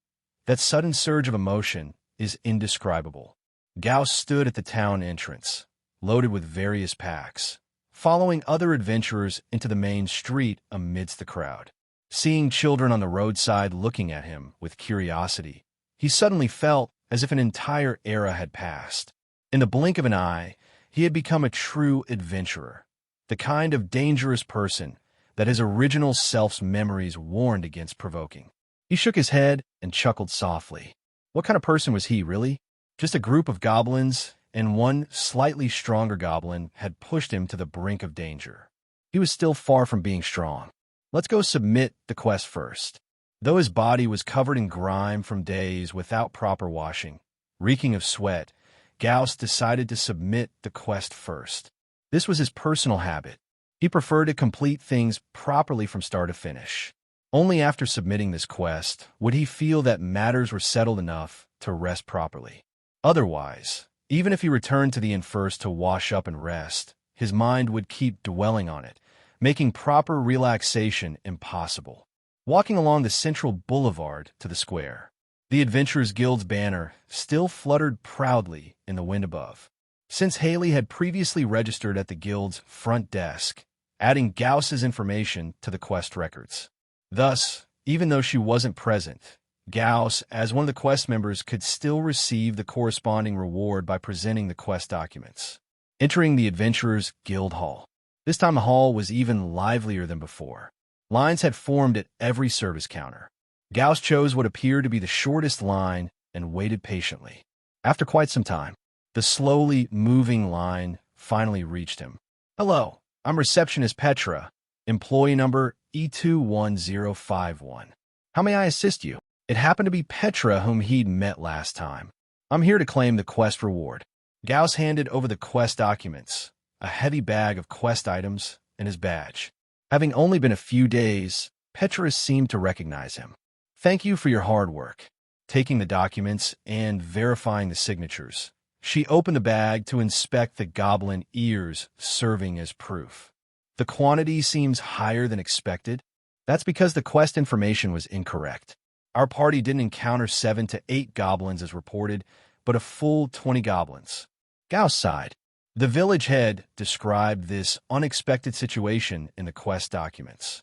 Speaker 1: That sudden surge of emotion is indescribable. Gauss stood at the town entrance, loaded with various packs, following other adventurers into the main street amidst the crowd. Seeing children on the roadside looking at him with curiosity, he suddenly felt as if an entire era had passed. In the blink of an eye, he had become a true adventurer, the kind of dangerous person that his original self's memories warned against provoking. He shook his head and chuckled softly. What kind of person was he, really? Just a group of goblins, and one slightly stronger goblin had pushed him to the brink of danger. He was still far from being strong. Let's go submit the quest first. Though his body was covered in grime from days without proper washing, reeking of sweat, Gauss decided to submit the quest first. This was his personal habit, He preferred to complete things properly from start to finish. Only after submitting this quest would he feel that matters were settled enough to rest properly. Otherwise, even if he returned to the inn first to wash up and rest, his mind would keep dwelling on it, making proper relaxation impossible. Walking along the central boulevard to the square, the Adventurers Guild's banner still fluttered proudly in the wind above. Since Haley had previously registered at the guild's front desk, adding Gauss's information to the quest records. Thus, even though she wasn't present, Gauss, as one of the quest members, could still receive the corresponding reward by presenting the quest documents. Entering the Adventurers Guild Hall. This time the hall was even livelier than before. Lines had formed at every service counter. Gauss chose what appeared to be the shortest line and waited patiently. After quite some time, the slowly moving line finally reached him. "Hello, I'm receptionist Petra, employee number E21051. How may I assist you?" It happened to be Petra whom he'd met last time. "I'm here to claim the quest reward." Gauss handed over the quest documents, a heavy bag of quest items, and his badge. Having only been a few days, Petra seemed to recognize him. "Thank you for your hard work." Taking the documents and verifying the signatures, she opened the bag to inspect the goblin ears serving as proof. "The quantity seems higher than expected." "That's because the quest information was incorrect. Our party didn't encounter 7 to 8 goblins as reported, but a full 20 goblins." Gauss sighed. The village head described this unexpected situation in the quest documents.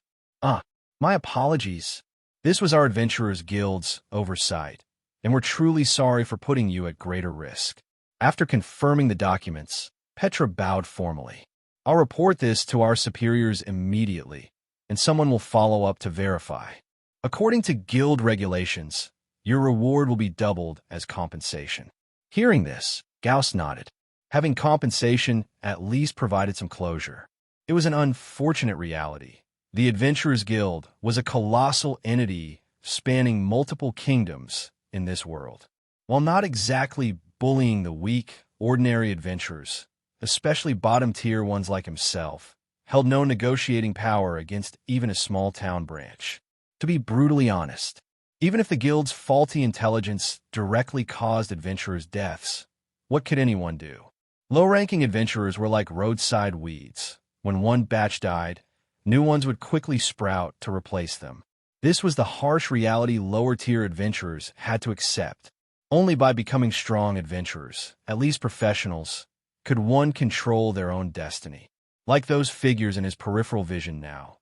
Speaker 1: My apologies. This was our Adventurers Guild's oversight, and we're truly sorry for putting you at greater risk." After confirming the documents, Petra bowed formally. "I'll report this to our superiors immediately, and someone will follow up to verify. According to guild regulations, your reward will be doubled as compensation." Hearing this, Gauss nodded. Having compensation at least provided some closure. It was an unfortunate reality. The Adventurers Guild was a colossal entity spanning multiple kingdoms in this world. While not exactly bullying the weak, ordinary adventurers, especially bottom-tier ones like himself, held no negotiating power against even a small-town branch. To be brutally honest, even if the guild's faulty intelligence directly caused adventurers' deaths, what could anyone do? Low-ranking adventurers were like roadside weeds. When one batch died, new ones would quickly sprout to replace them. This was the harsh reality lower-tier adventurers had to accept. Only by becoming strong adventurers, at least professionals, could one control their own destiny. Like those figures in his peripheral vision now,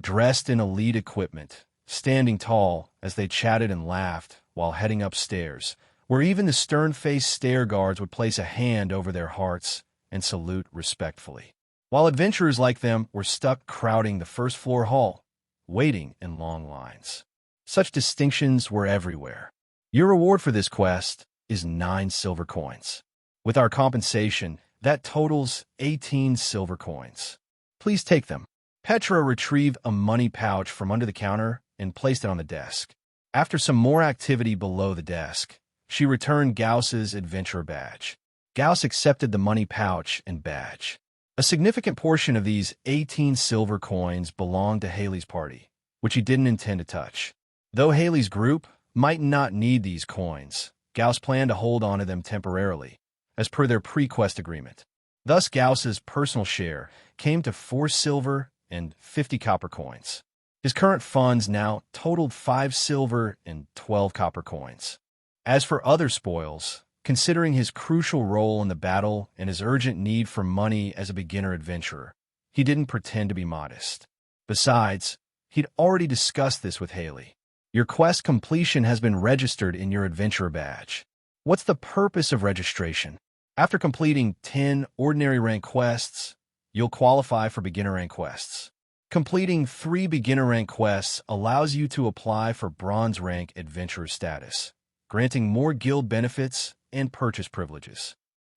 Speaker 1: dressed in elite equipment, standing tall as they chatted and laughed while heading upstairs, where even the stern-faced stair guards would place a hand over their hearts and salute respectfully. While adventurers like them were stuck crowding the first-floor hall, waiting in long lines. Such distinctions were everywhere. Your reward for this quest is 9 silver coins. With our compensation, that totals 18 silver coins. Please take them. Petra retrieved a money pouch from under the counter and placed it on the desk. After some more activity below the desk, she returned Gauss's adventurer badge. Gauss accepted the money pouch and badge. A significant portion of these 18 silver coins belonged to Haley's party, which he didn't intend to touch. Though Haley's group might not need these coins, Gauss planned to hold on to them temporarily, as per their pre-quest agreement. Thus Gauss's personal share came to 4 silver and 50 copper coins. His current funds now totaled 5 silver and 12 copper coins. As for other spoils, considering his crucial role in the battle and his urgent need for money as a beginner adventurer, he didn't pretend to be modest. Besides, he'd already discussed this with Haley. Your quest completion has been registered in your adventurer badge. What's the purpose of registration? After completing 10 ordinary rank quests, you'll qualify for beginner rank quests. Completing 3 beginner rank quests allows you to apply for bronze rank adventurer status, granting more guild benefits and purchase privileges.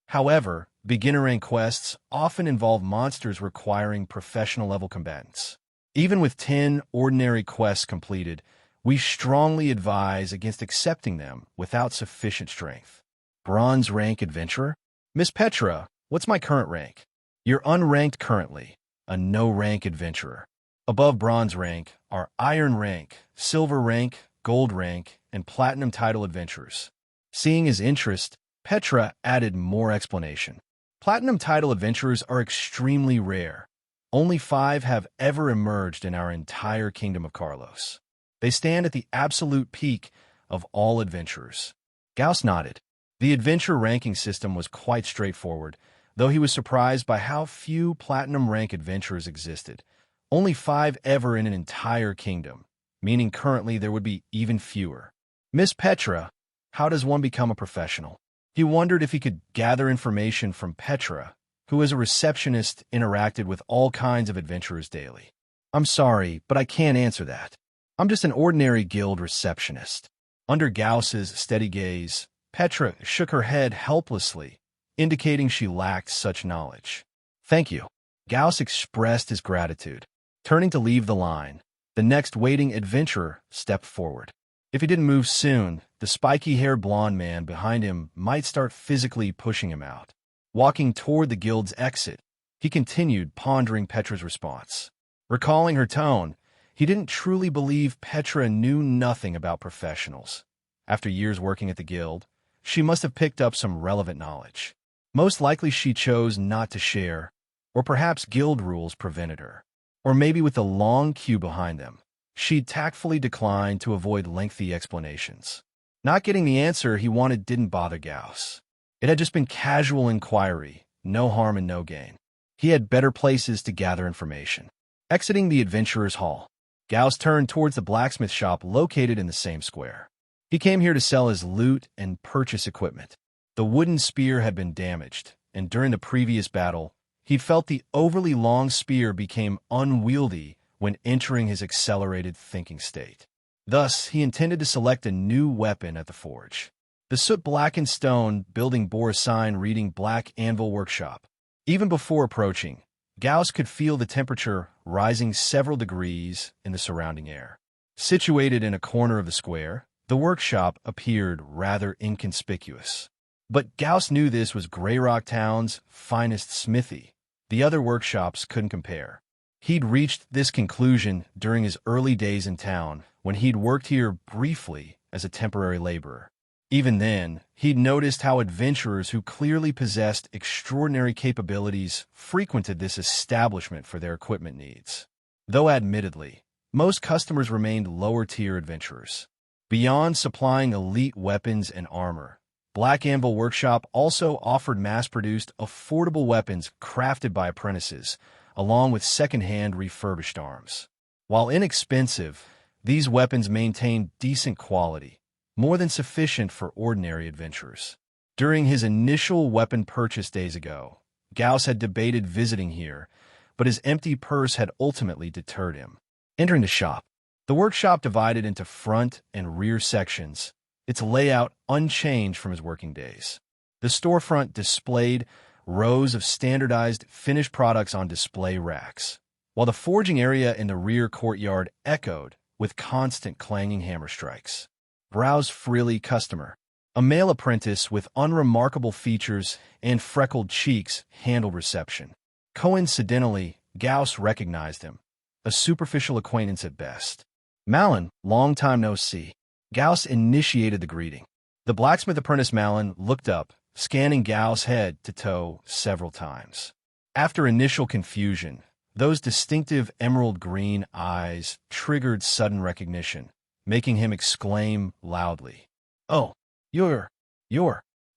Speaker 1: However, beginner rank quests often involve monsters requiring professional level combatants. Even with 10 ordinary quests completed, we strongly advise against accepting them without sufficient strength. Bronze rank adventurer? Miss Petra, what's my current rank? You're unranked currently. a no-rank adventurer. Above bronze rank are iron rank, silver rank, gold rank, and platinum title adventurers. Seeing his interest, Petra added more explanation. Platinum title adventurers are extremely rare. Only 5 have ever emerged in our entire kingdom of Carlos. They stand at the absolute peak of all adventurers. Gauss nodded. The adventure ranking system was quite straightforward, though he was surprised by how few platinum rank adventurers existed. Only 5 ever in an entire kingdom, meaning currently there would be even fewer. Miss Petra, how does one become a professional? He wondered if he could gather information from Petra, who as a receptionist interacted with all kinds of adventurers daily. I'm sorry, but I can't answer that. I'm just an ordinary guild receptionist. Under Gauss's steady gaze, Petra shook her head helplessly, indicating she lacked such knowledge. Thank you. Gauss expressed his gratitude. Turning to leave the line, the next waiting adventurer stepped forward. If he didn't move soon, the spiky-haired blonde man behind him might start physically pushing him out. Walking toward the guild's exit, he continued pondering Petra's response. Recalling her tone, he didn't truly believe Petra knew nothing about professionals. After years working at the guild, she must have picked up some relevant knowledge. Most likely she chose not to share, or perhaps guild rules prevented her. Or maybe with the long queue behind them, she'd tactfully declined to avoid lengthy explanations. Not getting the answer he wanted didn't bother Gauss. It had just been casual inquiry, no harm and no gain. He had better places to gather information. Exiting the adventurer's hall, Gauss turned towards the blacksmith shop located in the same square. He came here to sell his loot and purchase equipment. The wooden spear had been damaged, and during the previous battle, he felt the overly long spear became unwieldy when entering his accelerated thinking state. Thus, he intended to select a new weapon at the forge. The soot-blackened stone building bore a sign reading Black Anvil Workshop. Even before approaching, Gauss could feel the temperature rising several degrees in the surrounding air. Situated in a corner of the square, the workshop appeared rather inconspicuous. But Gauss knew this was Greyrock Town's finest smithy. The other workshops couldn't compare. He'd reached this conclusion during his early days in town when he'd worked here briefly as a temporary laborer. Even then, he'd noticed how adventurers who clearly possessed extraordinary capabilities frequented this establishment for their equipment needs. Though admittedly, most customers remained lower-tier adventurers. Beyond supplying elite weapons and armor, Black Anvil Workshop also offered mass-produced, affordable weapons crafted by apprentices, along with second-hand refurbished arms. While inexpensive, these weapons maintained decent quality, more than sufficient for ordinary adventurers. During his initial weapon purchase days ago, Gauss had debated visiting here, but his empty purse had ultimately deterred him. Entering the shop, the workshop divided into front and rear sections, its layout unchanged from his working days. The storefront displayed rows of standardized finished products on display racks, while the forging area in the rear courtyard echoed with constant clanging hammer strikes. Browse freely, customer. A male apprentice with unremarkable features and freckled cheeks handled reception. Coincidentally, Gauss recognized him, a superficial acquaintance at best. Malin, long time no see. Gauss initiated the greeting. The blacksmith apprentice Malin looked up, scanning Gauss' head to toe several times. After initial confusion, those distinctive emerald green eyes triggered sudden recognition, making him exclaim loudly. Oh, you're.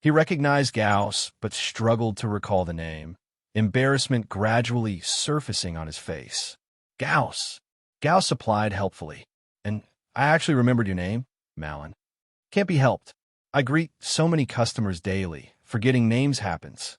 Speaker 1: He recognized Gauss, but struggled to recall the name, embarrassment gradually surfacing on his face. Gauss. Gauss supplied helpfully. And I actually remembered your name, Malin. Can't be helped. I greet so many customers daily. Forgetting names happens.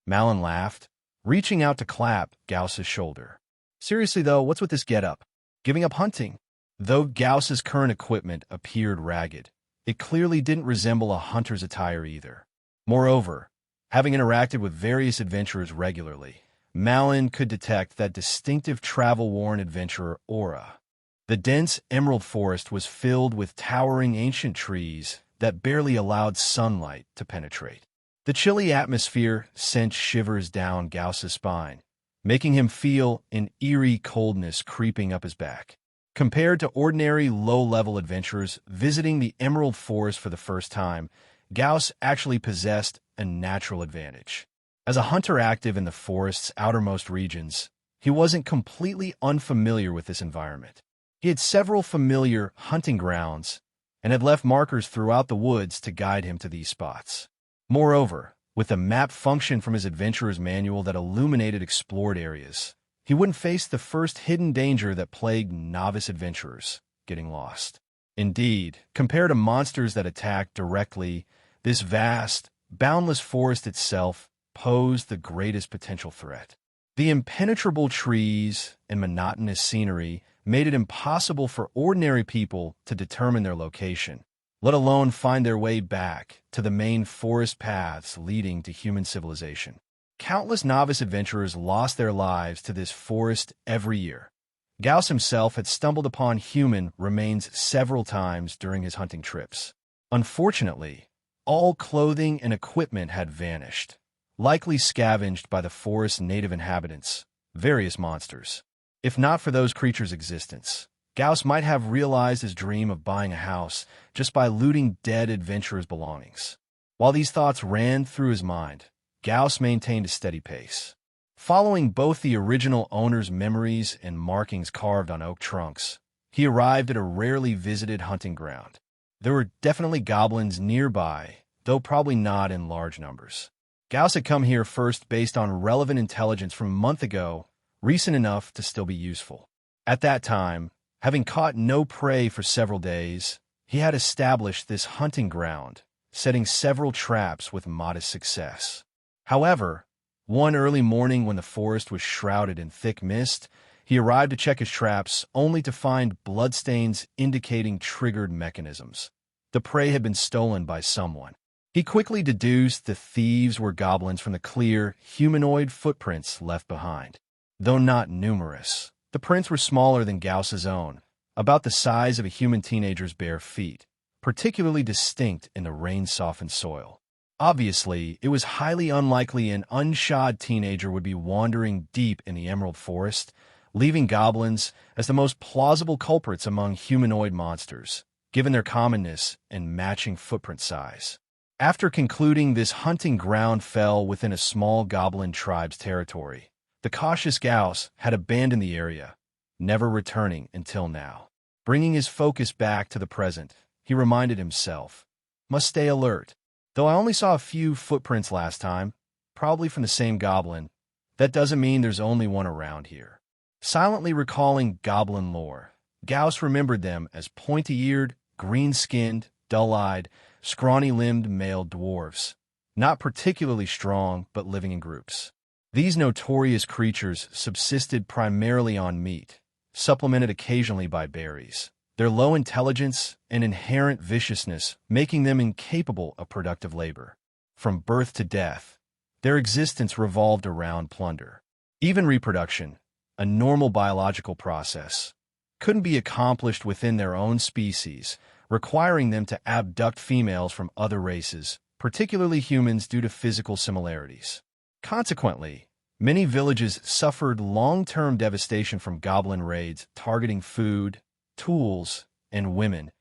Speaker 1: Malin laughed, reaching out to clap Gauss's shoulder. Seriously though, what's with this getup? Giving up hunting? Though Gauss's current equipment appeared ragged, it clearly didn't resemble a hunter's attire either. Moreover, having interacted with various adventurers regularly, Malin could detect that distinctive travel-worn adventurer aura. The dense emerald forest was filled with towering ancient trees that barely allowed sunlight to penetrate. The chilly atmosphere sent shivers down Gauss's spine, making him feel an eerie coldness creeping up his back. Compared to ordinary low-level adventurers visiting the Emerald Forest for the first time, Gauss actually possessed a natural advantage. As a hunter active in the forest's outermost regions, he wasn't completely unfamiliar with this environment. He had several familiar hunting grounds and had left markers throughout the woods to guide him to these spots. Moreover, with a map function from his adventurer's manual that illuminated explored areas, he wouldn't face the first hidden danger that plagued novice adventurers: getting lost. Indeed, compared to monsters that attack directly, this vast, boundless forest itself posed the greatest potential threat. The impenetrable trees and monotonous scenery made it impossible for ordinary people to determine their location, let alone find their way back to the main forest paths leading to human civilization. Countless novice adventurers lost their lives to this forest every year. Gauss himself had stumbled upon human remains several times during his hunting trips. Unfortunately, all clothing and equipment had vanished, likely scavenged by the forest's native inhabitants, various monsters. If not for those creatures' existence, Gauss might have realized his dream of buying a house just by looting dead adventurers' belongings. While these thoughts ran through his mind, Gauss maintained a steady pace. Following both the original owner's memories and markings carved on oak trunks, he arrived at a rarely visited hunting ground. There were definitely goblins nearby, though probably not in large numbers. Gauss had come here first based on relevant intelligence from a month ago, recent enough to still be useful. At that time, having caught no prey for several days, he had established this hunting ground, setting several traps with modest success. However, one early morning when the forest was shrouded in thick mist, he arrived to check his traps only to find bloodstains indicating triggered mechanisms. The prey had been stolen by someone. He quickly deduced the thieves were goblins from the clear, humanoid footprints left behind. Though not numerous, the prints were smaller than Gauss's own, about the size of a human teenager's bare feet, particularly distinct in the rain-softened soil. Obviously, it was highly unlikely an unshod teenager would be wandering deep in the Emerald Forest, leaving goblins as the most plausible culprits among humanoid monsters, given their commonness and matching footprint size. After concluding this hunting ground fell within a small goblin tribe's territory, the cautious Gauss had abandoned the area, never returning until now. Bringing his focus back to the present, he reminded himself, "Must stay alert. Though I only saw a few footprints last time, probably from the same goblin, that doesn't mean there's only one around here." Silently recalling goblin lore, Gauss remembered them as pointy-eared, green-skinned, dull-eyed, scrawny-limbed male dwarves, not particularly strong but living in groups. These notorious creatures subsisted primarily on meat, supplemented occasionally by berries, their low intelligence and inherent viciousness making them incapable of productive labor. From birth to death, their existence revolved around plunder. Even reproduction, a normal biological process, couldn't be accomplished within their own species, requiring them to abduct females from other races, particularly humans, due to physical similarities. Consequently, many villages suffered long-term devastation from goblin raids targeting food, tools, and women,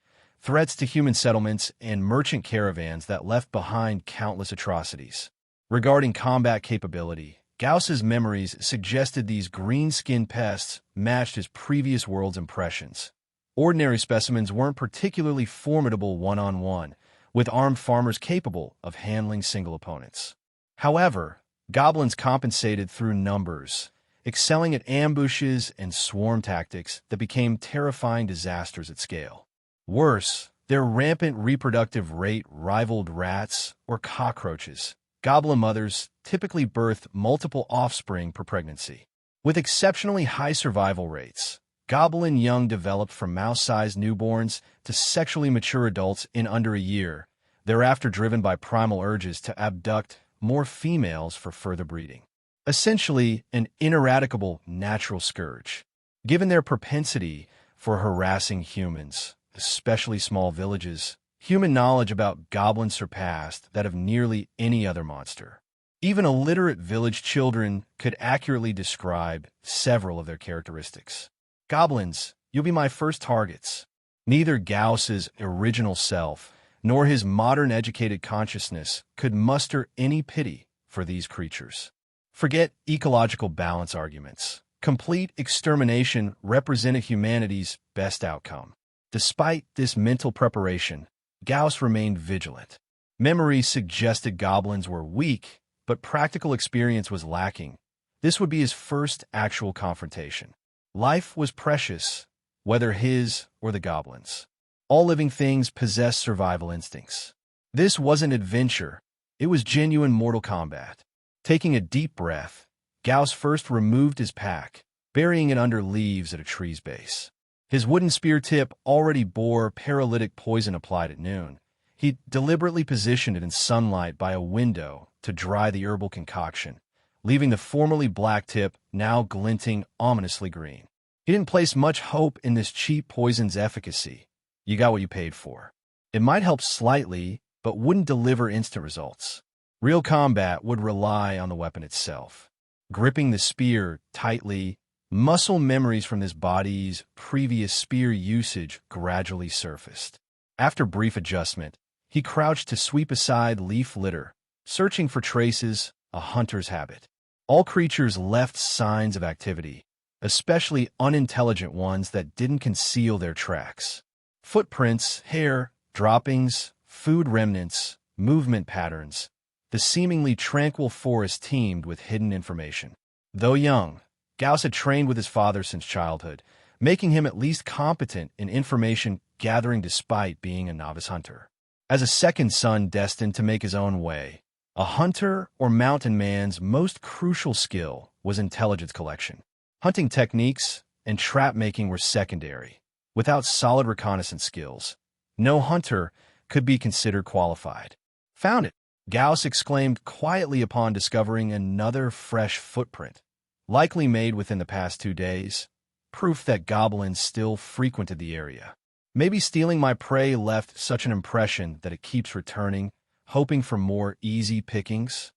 Speaker 1: threats to human settlements, and merchant caravans that left behind countless atrocities. Regarding combat capability, Gauss's memories suggested these green-skinned pests matched his previous world's impressions. Ordinary specimens weren't particularly formidable one-on-one, with armed farmers capable of handling single opponents. However, goblins compensated through numbers, excelling at ambushes and swarm tactics that became terrifying disasters at scale. Worse, their rampant reproductive rate rivaled rats or cockroaches. Goblin mothers typically birth multiple offspring per pregnancy. With exceptionally high survival rates, goblin young developed from mouse-sized newborns to sexually mature adults in under a year, thereafter driven by primal urges to abduct more females for further breeding. Essentially, an ineradicable natural scourge. Given their propensity for harassing humans, especially small villages, human knowledge about goblins surpassed that of nearly any other monster. Even illiterate village children could accurately describe several of their characteristics. Goblins, you'll be my first targets. Neither Gauss's original self nor his modern educated consciousness could muster any pity for these creatures. Forget ecological balance arguments. Complete extermination represented humanity's best outcome. Despite this mental preparation, Gauss remained vigilant. Memory suggested goblins were weak, but practical experience was lacking. This would be his first actual confrontation. Life was precious, whether his or the goblins. All living things possess survival instincts. This wasn't adventure, it was genuine mortal combat. Taking a deep breath, Gauss first removed his pack, burying it under leaves at a tree's base. His wooden spear tip already bore paralytic poison applied at noon. He deliberately positioned it in sunlight by a window to dry the herbal concoction, leaving the formerly black tip now glinting ominously green. He didn't place much hope in this cheap poison's efficacy. You got what you paid for. It might help slightly, but wouldn't deliver instant results. Real combat would rely on the weapon itself. Gripping the spear tightly, muscle memories from his body's previous spear usage gradually surfaced. After brief adjustment, he crouched to sweep aside leaf litter, searching for traces, a hunter's habit. All creatures left signs of activity, especially unintelligent ones that didn't conceal their tracks. Footprints, hair, droppings, food remnants, movement patterns. The seemingly tranquil forest teemed with hidden information. Though young, Gauss had trained with his father since childhood, making him at least competent in information gathering despite being a novice hunter. As a second son destined to make his own way, a hunter or mountain man's most crucial skill was intelligence collection. Hunting techniques and trap making were secondary. Without solid reconnaissance skills, no hunter could be considered qualified. Found it, Gauss exclaimed quietly upon discovering another fresh footprint, likely made within the past 2 days, proof that goblins still frequented the area. Maybe stealing my prey left such an impression that it keeps returning, hoping for more easy pickings.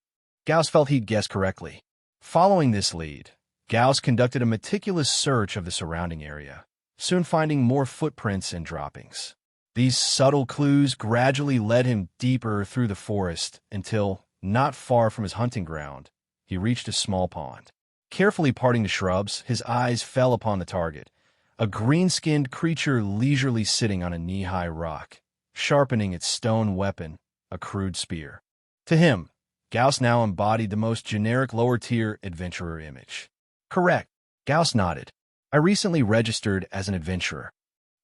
Speaker 1: Gauss felt he'd guessed correctly. Following this lead, Gauss conducted a meticulous search of the surrounding area, soon finding more footprints and droppings. These subtle clues gradually led him deeper through the forest until, not far from his hunting ground, he reached a small pond. Carefully parting the shrubs, his eyes fell upon the target, a green-skinned creature leisurely sitting on a knee-high rock, sharpening its stone weapon, a crude spear. To him, Gauss now embodied the most generic lower-tier adventurer image. Correct, Gauss nodded. I recently registered as an adventurer.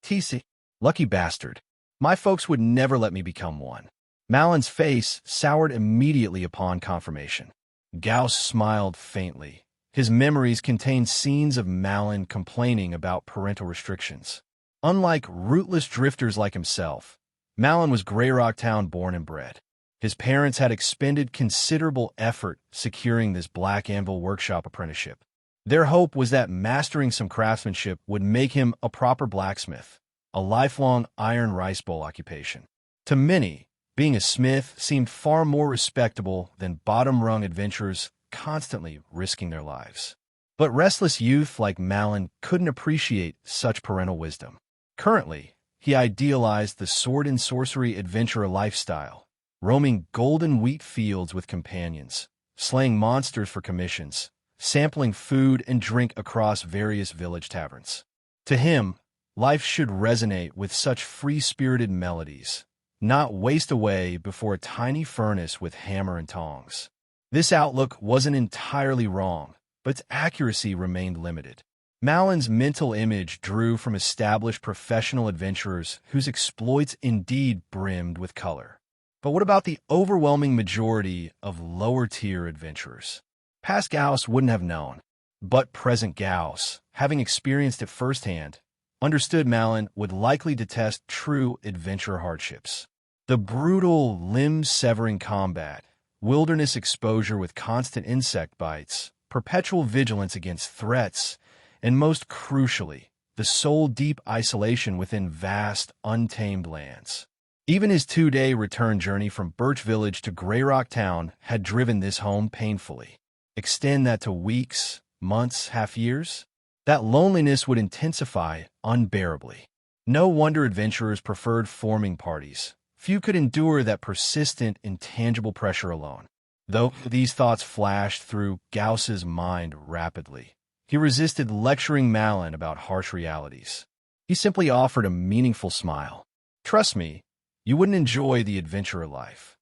Speaker 1: TC. Lucky bastard. My folks would never let me become one. Malin's face soured immediately upon confirmation. Gauss smiled faintly. His memories contained scenes of Malin complaining about parental restrictions. Unlike rootless drifters like himself, Malin was Greyrock Town born and bred. His parents had expended considerable effort securing this Black Anvil workshop apprenticeship. Their hope was that mastering some craftsmanship would make him a proper blacksmith, a lifelong iron rice bowl occupation. To many, being a smith seemed far more respectable than bottom-rung adventurers constantly risking their lives. But restless youth like Malin couldn't appreciate such parental wisdom. Currently, he idealized the sword and sorcery adventurer lifestyle, roaming golden wheat fields with companions, slaying monsters for commissions, sampling food and drink across various village taverns. To him, life should resonate with such free-spirited melodies, not waste away before a tiny furnace with hammer and tongs. This outlook wasn't entirely wrong, but its accuracy remained limited. Malin's mental image drew from established professional adventurers whose exploits indeed brimmed with color. But what about the overwhelming majority of lower-tier adventurers? Past Gauss wouldn't have known, but present Gauss, having experienced it firsthand, understood Malin would likely detest true adventure hardships. The brutal, limb-severing combat, wilderness exposure with constant insect bites, perpetual vigilance against threats, and most crucially, the soul-deep isolation within vast, untamed lands. Even his 2-day return journey from Birch Village to Greyrock Town had driven this home painfully. Extend that to weeks, months, half years? That loneliness would intensify unbearably. No wonder adventurers preferred forming parties. Few could endure that persistent, intangible pressure alone. Though these thoughts flashed through Gauss's mind rapidly, he resisted lecturing Malin about harsh realities. He simply offered a meaningful smile. Trust me, you wouldn't enjoy the adventurer life.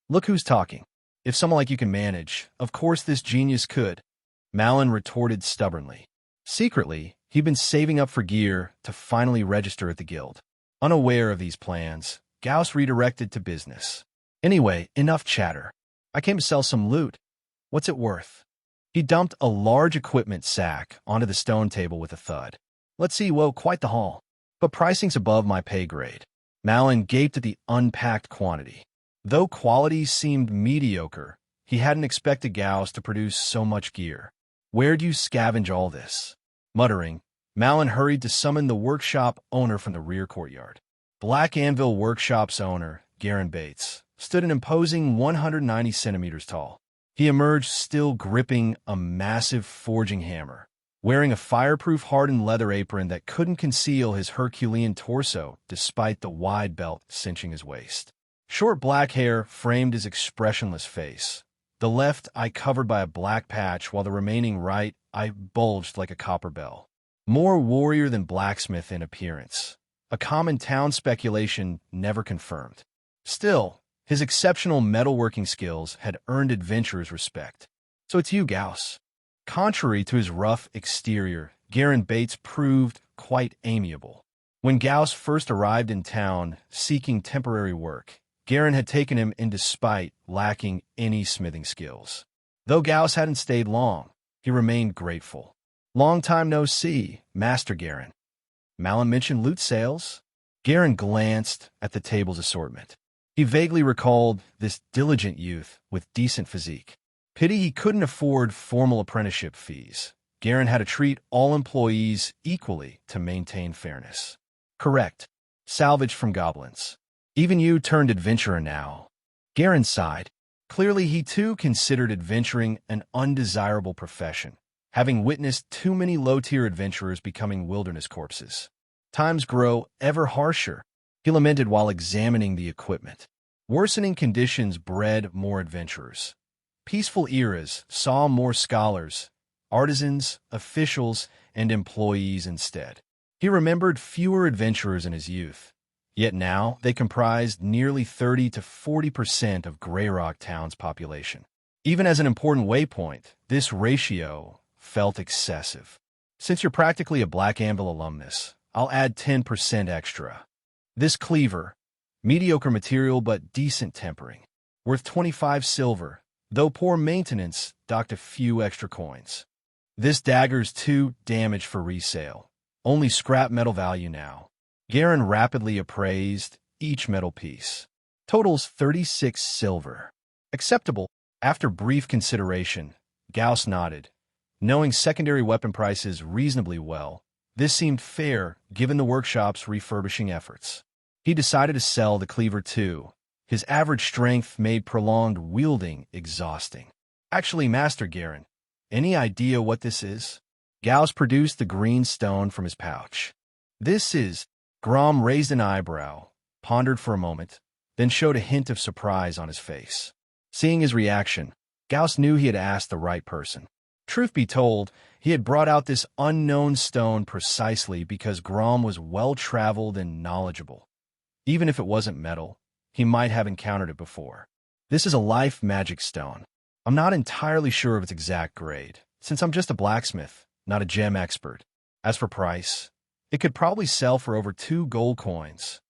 Speaker 1: Look who's talking. If someone like you can manage, of course this genius could, Malin retorted stubbornly. Secretly, he'd been saving up for gear to finally register at the guild. Unaware of these plans, Gauss redirected to business. Anyway, enough chatter. I came to sell some loot. What's it worth? He dumped a large equipment sack onto the stone table with a thud. Let's see, whoa, quite the haul. But pricing's above my pay grade. Malin gaped at the unpacked quantity. Though quality seemed mediocre, he hadn't expected Gauss to produce so much gear. Where'd you scavenge all this? Muttering, Malin hurried to summon the workshop owner from the rear courtyard. Black Anvil Workshop's owner, Garen Bates, stood an imposing 190 centimeters tall. He emerged still gripping a massive forging hammer, wearing a fireproof hardened leather apron that couldn't conceal his Herculean torso despite the wide belt cinching his waist. Short black hair framed his expressionless face, the left eye covered by a black patch while the remaining right eye bulged like a copper bell. More warrior than blacksmith in appearance, a common town speculation never confirmed. Still, his exceptional metalworking skills had earned adventurers' respect. So it's you, Gauss. Contrary to his rough exterior, Garen Bates proved quite amiable. When Gauss first arrived in town seeking temporary work, Garen had taken him in despite lacking any smithing skills. Though Gauss hadn't stayed long, he remained grateful. Long time no see, Master Garen. Malin mentioned loot sales. Garen glanced at the table's assortment. He vaguely recalled this diligent youth with decent physique. Pity he couldn't afford formal apprenticeship fees. Garen had to treat all employees equally to maintain fairness. Correct. Salvage from goblins. Even you turned adventurer now. Garen sighed. Clearly he too considered adventuring an undesirable profession, having witnessed too many low-tier adventurers becoming wilderness corpses. Times grow ever harsher, he lamented while examining the equipment. Worsening conditions bred more adventurers. Peaceful eras saw more scholars, artisans, officials, and employees instead. He remembered fewer adventurers in his youth, yet now they comprised nearly 30 to 40% of Greyrock Town's population. Even as an important waypoint, this ratio felt excessive. Since you're practically a Black Anvil alumnus, I'll add 10% extra. This cleaver, mediocre material but decent tempering, worth 25 silver, though poor maintenance docked a few extra coins. This dagger's too damaged for resale, only scrap metal value now. Garen rapidly appraised each metal piece. Totals 36 silver. Acceptable. After brief consideration, Gauss nodded. Knowing secondary weapon prices reasonably well, this seemed fair given the workshop's refurbishing efforts. He decided to sell the cleaver too. His average strength made prolonged wielding exhausting. Actually, Master Garen, any idea what this is? Gauss produced the green stone from his pouch. This is... Grom raised an eyebrow, pondered for a moment, then showed a hint of surprise on his face. Seeing his reaction, Gauss knew he had asked the right person. Truth be told, he had brought out this unknown stone precisely because Grom was well-traveled and knowledgeable. Even if it wasn't metal, he might have encountered it before. This is a life magic stone. I'm not entirely sure of its exact grade, since I'm just a blacksmith, not a gem expert. As for price, it could probably sell for over 2 gold coins.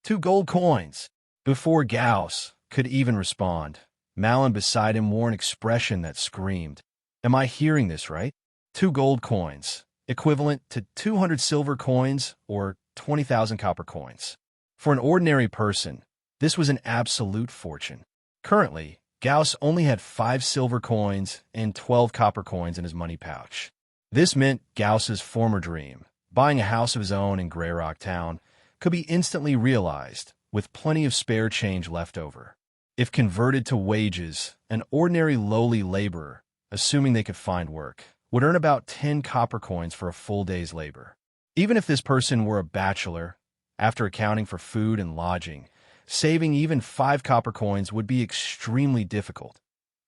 Speaker 1: 2 gold coins! Before Gauss could even respond, Malin beside him wore an expression that screamed, "Am I hearing this right? 2 gold coins, equivalent to 200 silver coins or 20,000 copper coins. For an ordinary person, this was an absolute fortune. Currently, Gauss only had 5 silver coins and 12 copper coins in his money pouch. This meant Gauss's former dream, buying a house of his own in Greyrock Town, could be instantly realized with plenty of spare change left over. If converted to wages, an ordinary lowly laborer, assuming they could find work, would earn about 10 copper coins for a full day's labor. Even if this person were a bachelor, after accounting for food and lodging, saving even 5 copper coins would be extremely difficult,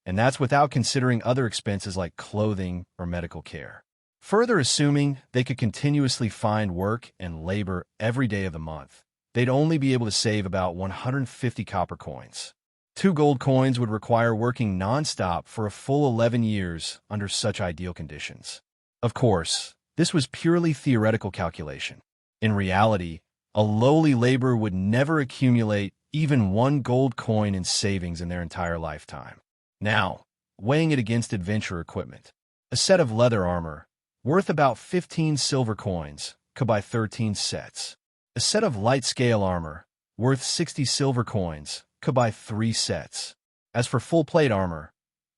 Speaker 1: and that's without considering other expenses like clothing or medical care. Further, assuming they could continuously find work and labor every day of the month, they'd only be able to save about 150 copper coins. 2 gold coins would require working non-stop for a full 11 years under such ideal conditions. Of course, this was purely theoretical calculation. In reality, a lowly laborer would never accumulate even 1 gold coin in savings in their entire lifetime. Now, weighing it against adventure equipment, a set of leather armor, worth about 15 silver coins, could buy 13 sets. A set of light scale armor, worth 60 silver coins, could buy 3 sets. As for full plate armor,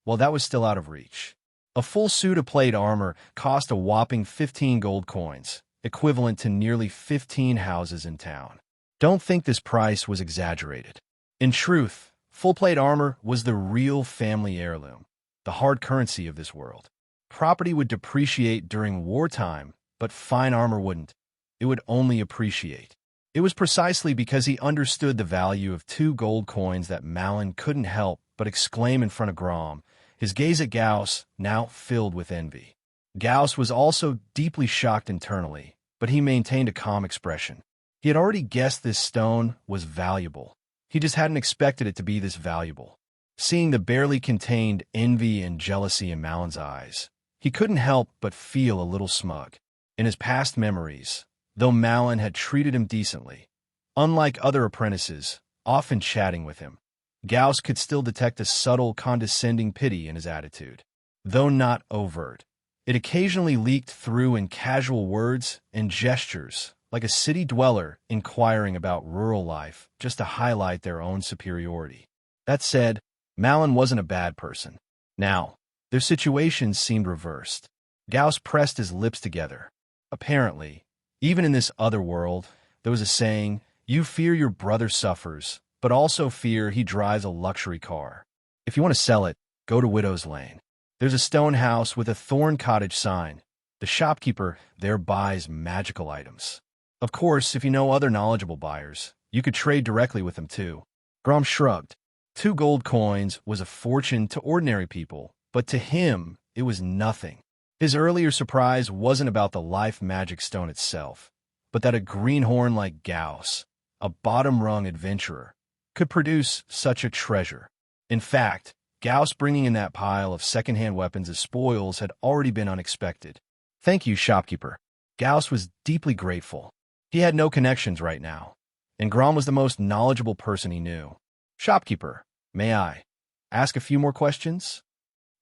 Speaker 1: well, that was still out of reach. A full suit of plate armor cost a whopping 15 gold coins, equivalent to nearly 15 houses in town. Don't think this price was exaggerated. In truth, full plate armor was the real family heirloom, the hard currency of this world. Property would depreciate during wartime, but fine armor wouldn't. It would only appreciate. It was precisely because he understood the value of 2 gold coins that Malin couldn't help but exclaim in front of Grom, his gaze at Gauss now filled with envy. Gauss was also deeply shocked internally, but he maintained a calm expression. He had already guessed this stone was valuable. He just hadn't expected it to be this valuable. Seeing the barely contained envy and jealousy in Malin's eyes, he couldn't help but feel a little smug. In his past memories, though Malin had treated him decently, unlike other apprentices, often chatting with him, Gauss could still detect a subtle, condescending pity in his attitude. Though not overt, it occasionally leaked through in casual words and gestures, like a city dweller inquiring about rural life just to highlight their own superiority. That said, Malin wasn't a bad person. Now, their situations seemed reversed. Gauss pressed his lips together. Apparently, even in this other world, there was a saying, you fear your brother suffers, but also fear he drives a luxury car. If you want to sell it, go to Widow's Lane. There's a stone house with a thorn cottage sign. The shopkeeper there buys magical items. Of course, if you know other knowledgeable buyers, you could trade directly with them too. Grom shrugged. 2 gold coins was a fortune to ordinary people, but to him, it was nothing. His earlier surprise wasn't about the life magic stone itself, but that a greenhorn like Gauss, a bottom-rung adventurer, could produce such a treasure. In fact, Gauss bringing in that pile of second-hand weapons as spoils had already been unexpected. Thank you, shopkeeper. Gauss was deeply grateful. He had no connections right now, and Grom was the most knowledgeable person he knew. Shopkeeper, may I ask a few more questions?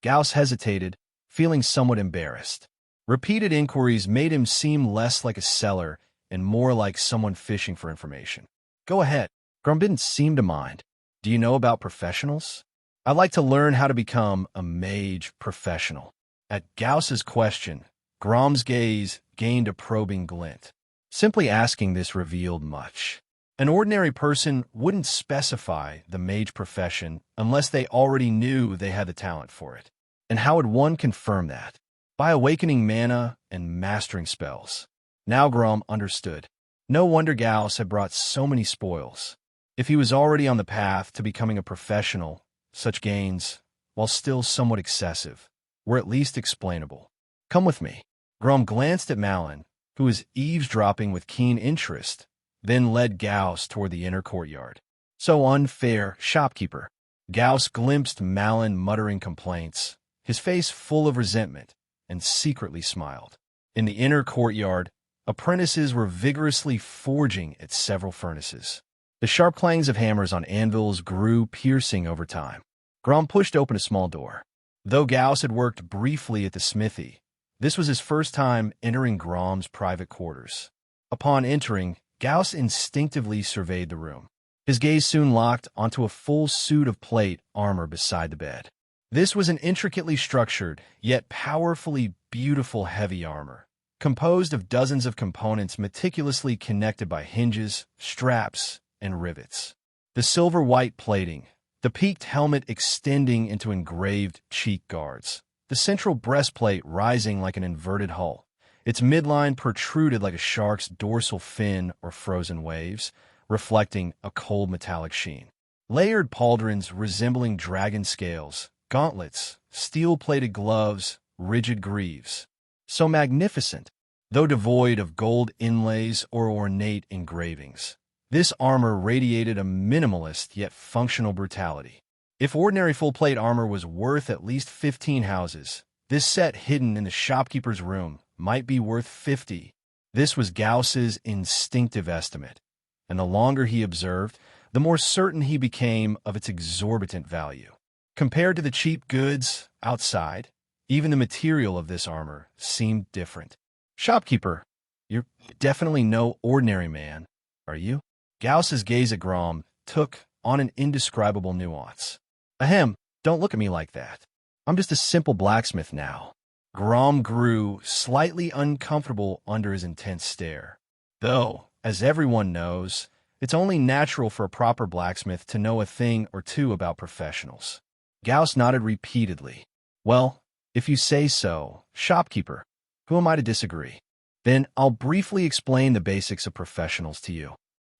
Speaker 1: Gauss hesitated, feeling somewhat embarrassed. Repeated inquiries made him seem less like a seller and more like someone fishing for information. Go ahead. Grom didn't seem to mind. Do you know about professionals? I'd like to learn how to become a mage professional. At Gauss's question, Grom's gaze gained a probing glint. Simply asking this revealed much. An ordinary person wouldn't specify the mage profession unless they already knew they had the talent for it. And how would one confirm that? By awakening mana and mastering spells. Now Grom understood. No wonder Gauss had brought so many spoils. If he was already on the path to becoming a professional, such gains, while still somewhat excessive, were at least explainable. Come with me. Grom glanced at Malin, who was eavesdropping with keen interest, then led Gauss toward the inner courtyard. So unfair, shopkeeper. Gauss glimpsed Malin muttering complaints, his face full of resentment, and secretly smiled. In the inner courtyard, apprentices were vigorously forging at several furnaces. The sharp clangs of hammers on anvils grew piercing over time. Grom pushed open a small door. Though Gauss had worked briefly at the smithy, this was his first time entering Grom's private quarters. Upon entering, Gauss instinctively surveyed the room. His gaze soon locked onto a full suit of plate armor beside the bed. This was an intricately structured, yet powerfully beautiful heavy armor, composed of dozens of components meticulously connected by hinges, straps, and rivets. The silver-white plating, the peaked helmet extending into engraved cheek guards, the central breastplate rising like an inverted hull. Its midline protruded like a shark's dorsal fin or frozen waves, reflecting a cold metallic sheen. Layered pauldrons resembling dragon scales, gauntlets, steel-plated gloves, rigid greaves. So magnificent, though devoid of gold inlays or ornate engravings. This armor radiated a minimalist yet functional brutality. If ordinary full-plate armor was worth at least 15 houses, this set hidden in the shopkeeper's room might be worth 50. This was Gauss's instinctive estimate, and the longer he observed, the more certain he became of its exorbitant value. Compared to the cheap goods outside, even the material of this armor seemed different. "Shopkeeper, you're definitely no ordinary man, are you?" Gauss's gaze at Grom took on an indescribable nuance. "Ahem, don't look at me like that. I'm just a simple blacksmith now." Grom grew slightly uncomfortable under his intense stare. Though, as everyone knows, it's only natural for a proper blacksmith to know a thing or two about professionals. Gauss nodded repeatedly. "Well, if you say so, shopkeeper, who am I to disagree? Then I'll briefly explain the basics of professionals to you."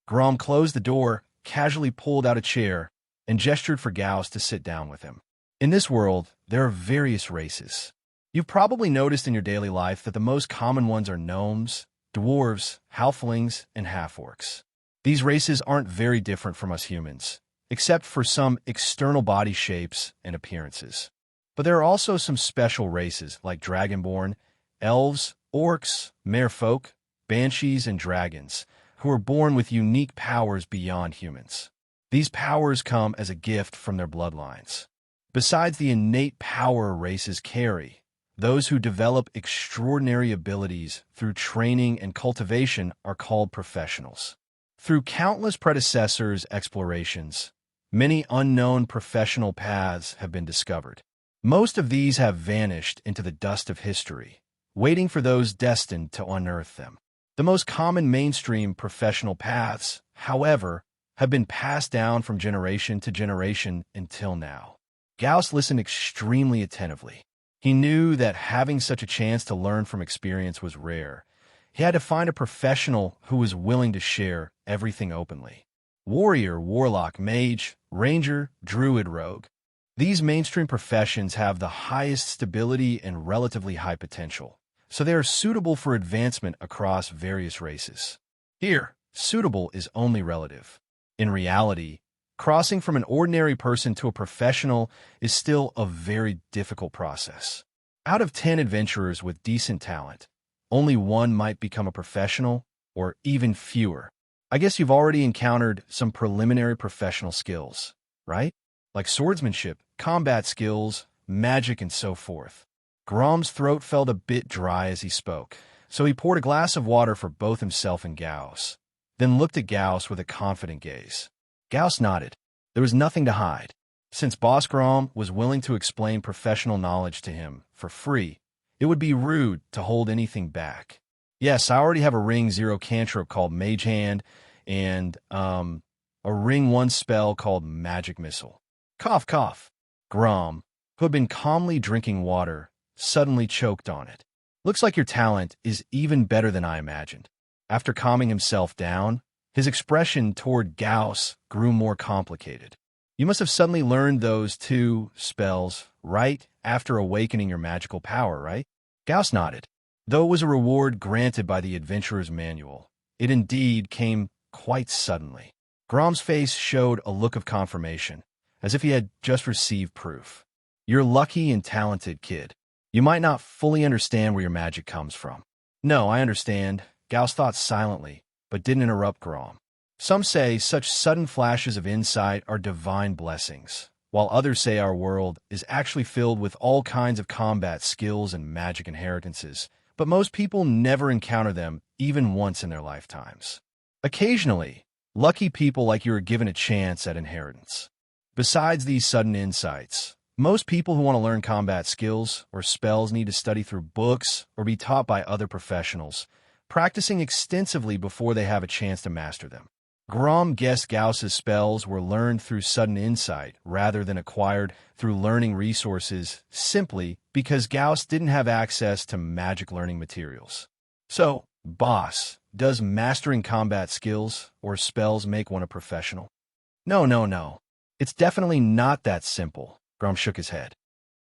Speaker 1: Grom closed the door, casually pulled out a chair, and gestured for Gauss to sit down with him. In this world, there are various races. You've probably noticed in your daily life that the most common ones are gnomes, dwarves, halflings, and half-orcs. These races aren't very different from us humans, except for some external body shapes and appearances. But there are also some special races like dragonborn, elves, orcs, merfolk, banshees, and dragons, who are born with unique powers beyond humans. These powers come as a gift from their bloodlines. Besides the innate power races carry, those who develop extraordinary abilities through training and cultivation are called professionals. Through countless predecessors' explorations, many unknown professional paths have been discovered. Most of these have vanished into the dust of history, waiting for those destined to unearth them. The most common mainstream professional paths, however, have been passed down from generation to generation until now. Gauss listened extremely attentively. He knew that having such a chance to learn from experience was rare. He had to find a professional who was willing to share everything openly. Warrior, warlock, mage, ranger, druid, rogue. These mainstream professions have the highest stability and relatively high potential, so they are suitable for advancement across various races. Here, suitable is only relative. In reality, crossing from an ordinary person to a professional is still a very difficult process. Out of 10 adventurers with decent talent, only one might become a professional, or even fewer. I guess you've already encountered some preliminary professional skills, right? Like swordsmanship, combat skills, magic, and so forth. Grom's throat felt a bit dry as he spoke, so he poured a glass of water for both himself and Gauss, then looked at Gauss with a confident gaze. Gauss nodded. There was nothing to hide. Since Boss Grom was willing to explain professional knowledge to him for free, it would be rude to hold anything back. Yes, I already have a Ring 0 cantrip called Mage Hand and, a Ring 1 spell called Magic Missile. Cough, cough. Grom, who had been calmly drinking water, suddenly choked on it. Looks like your talent is even better than I imagined. After calming himself down, his expression toward Gauss grew more complicated. You must have suddenly learned those 2 spells right after awakening your magical power, right? Gauss nodded. Though it was a reward granted by the adventurer's manual, it indeed came quite suddenly. Grom's face showed a look of confirmation, as if he had just received proof. You're lucky and talented, kid. You might not fully understand where your magic comes from. No, I understand, Gauss thought silently, but didn't interrupt Grom. Some say such sudden flashes of insight are divine blessings, while others say our world is actually filled with all kinds of combat skills and magic inheritances, but most people never encounter them even once in their lifetimes. Occasionally, lucky people like you are given a chance at inheritance. Besides these sudden insights, most people who want to learn combat skills or spells need to study through books or be taught by other professionals, practicing extensively before they have a chance to master them. Grom guessed Gauss's spells were learned through sudden insight rather than acquired through learning resources simply because Gauss didn't have access to magic learning materials. So, boss, does mastering combat skills or spells make one a professional? No, no, no. It's definitely not that simple. Grom shook his head.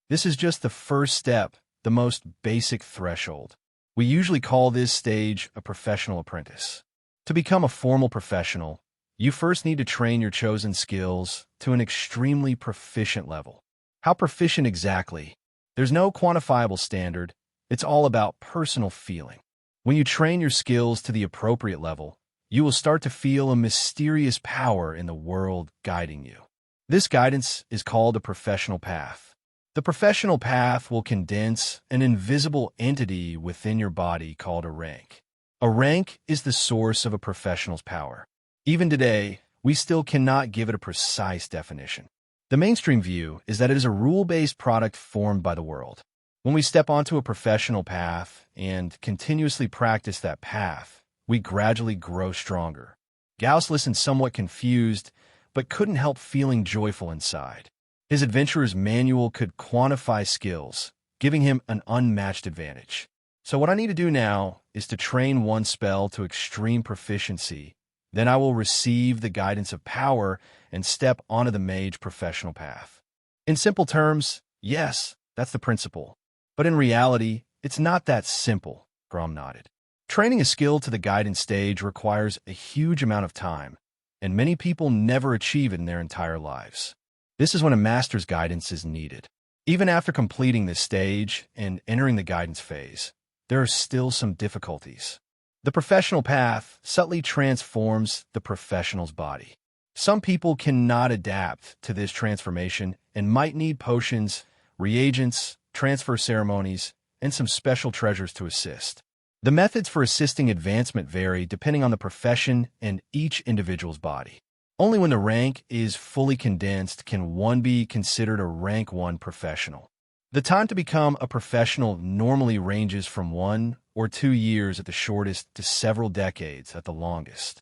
Speaker 1: This is just the first step, the most basic threshold. We usually call this stage a professional apprentice. To become a formal professional, you first need to train your chosen skills to an extremely proficient level. How proficient exactly? There's no quantifiable standard. It's all about personal feeling. When you train your skills to the appropriate level, you will start to feel a mysterious power in the world guiding you. This guidance is called a professional path. The professional path will condense an invisible entity within your body called a rank. A rank is the source of a professional's power. Even today, we still cannot give it a precise definition. The mainstream view is that it is a rule-based product formed by the world. When we step onto a professional path and continuously practice that path, we gradually grow stronger. Gauss listened somewhat confused, but couldn't help feeling joyful inside. His adventurer's manual could quantify skills, giving him an unmatched advantage. So what I need to do now is to train one spell to extreme proficiency. Then I will receive the guidance of power and step onto the mage professional path. In simple terms, yes, that's the principle. But in reality, it's not that simple, Grom nodded. Training a skill to the guidance stage requires a huge amount of time, and many people never achieve it in their entire lives. This is when a master's guidance is needed. Even after completing this stage and entering the guidance phase, there are still some difficulties. The professional path subtly transforms the professional's body. Some people cannot adapt to this transformation and might need potions, reagents, transfer ceremonies, and some special treasures to assist. The methods for assisting advancement vary depending on the profession and each individual's body. Only when the rank is fully condensed can one be considered a rank 1 professional. The time to become a professional normally ranges from 1 or 2 years at the shortest to several decades at the longest.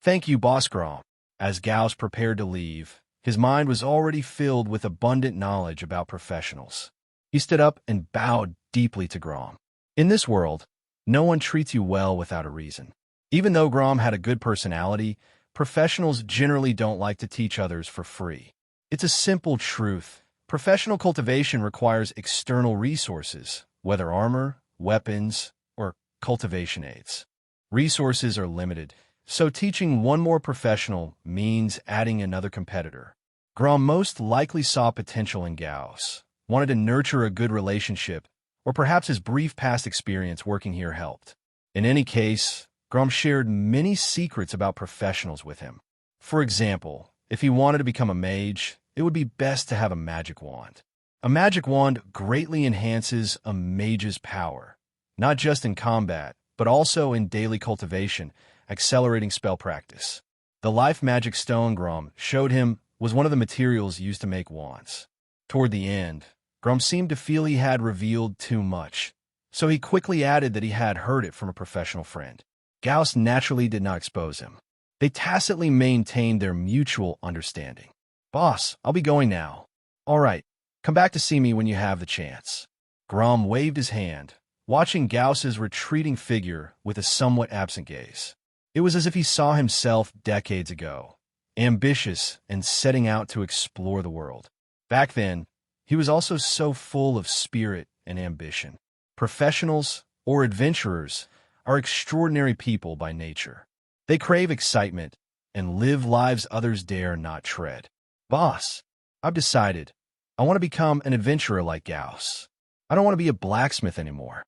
Speaker 1: Thank you, Boss Grom. As Gauss prepared to leave, his mind was already filled with abundant knowledge about professionals. He stood up and bowed deeply to Grom. In this world, no one treats you well without a reason. Even though Grom had a good personality, professionals generally don't like to teach others for free. It's a simple truth. Professional cultivation requires external resources, whether armor, weapons, or cultivation aids. Resources are limited, so teaching one more professional means adding another competitor. Grom most likely saw potential in Gauss, wanted to nurture a good relationship, or perhaps his brief past experience working here helped. In any case, Grom shared many secrets about professionals with him. For example, if he wanted to become a mage, it would be best to have a magic wand. A magic wand greatly enhances a mage's power, not just in combat, but also in daily cultivation, accelerating spell practice. The life magic stone Grom showed him was one of the materials used to make wands. Toward the end, Grom seemed to feel he had revealed too much, so he quickly added that he had heard it from a professional friend. Gauss naturally did not expose him. They tacitly maintained their mutual understanding. Boss, I'll be going now. All right, come back to see me when you have the chance. Grom waved his hand, watching Gauss's retreating figure with a somewhat absent gaze. It was as if he saw himself decades ago, ambitious and setting out to explore the world. Back then, he was also so full of spirit and ambition. Professionals, or adventurers, are extraordinary people by nature. They crave excitement and live lives others dare not tread. Boss, I've decided. I want to become an adventurer like Gauss. I don't want to be a blacksmith anymore.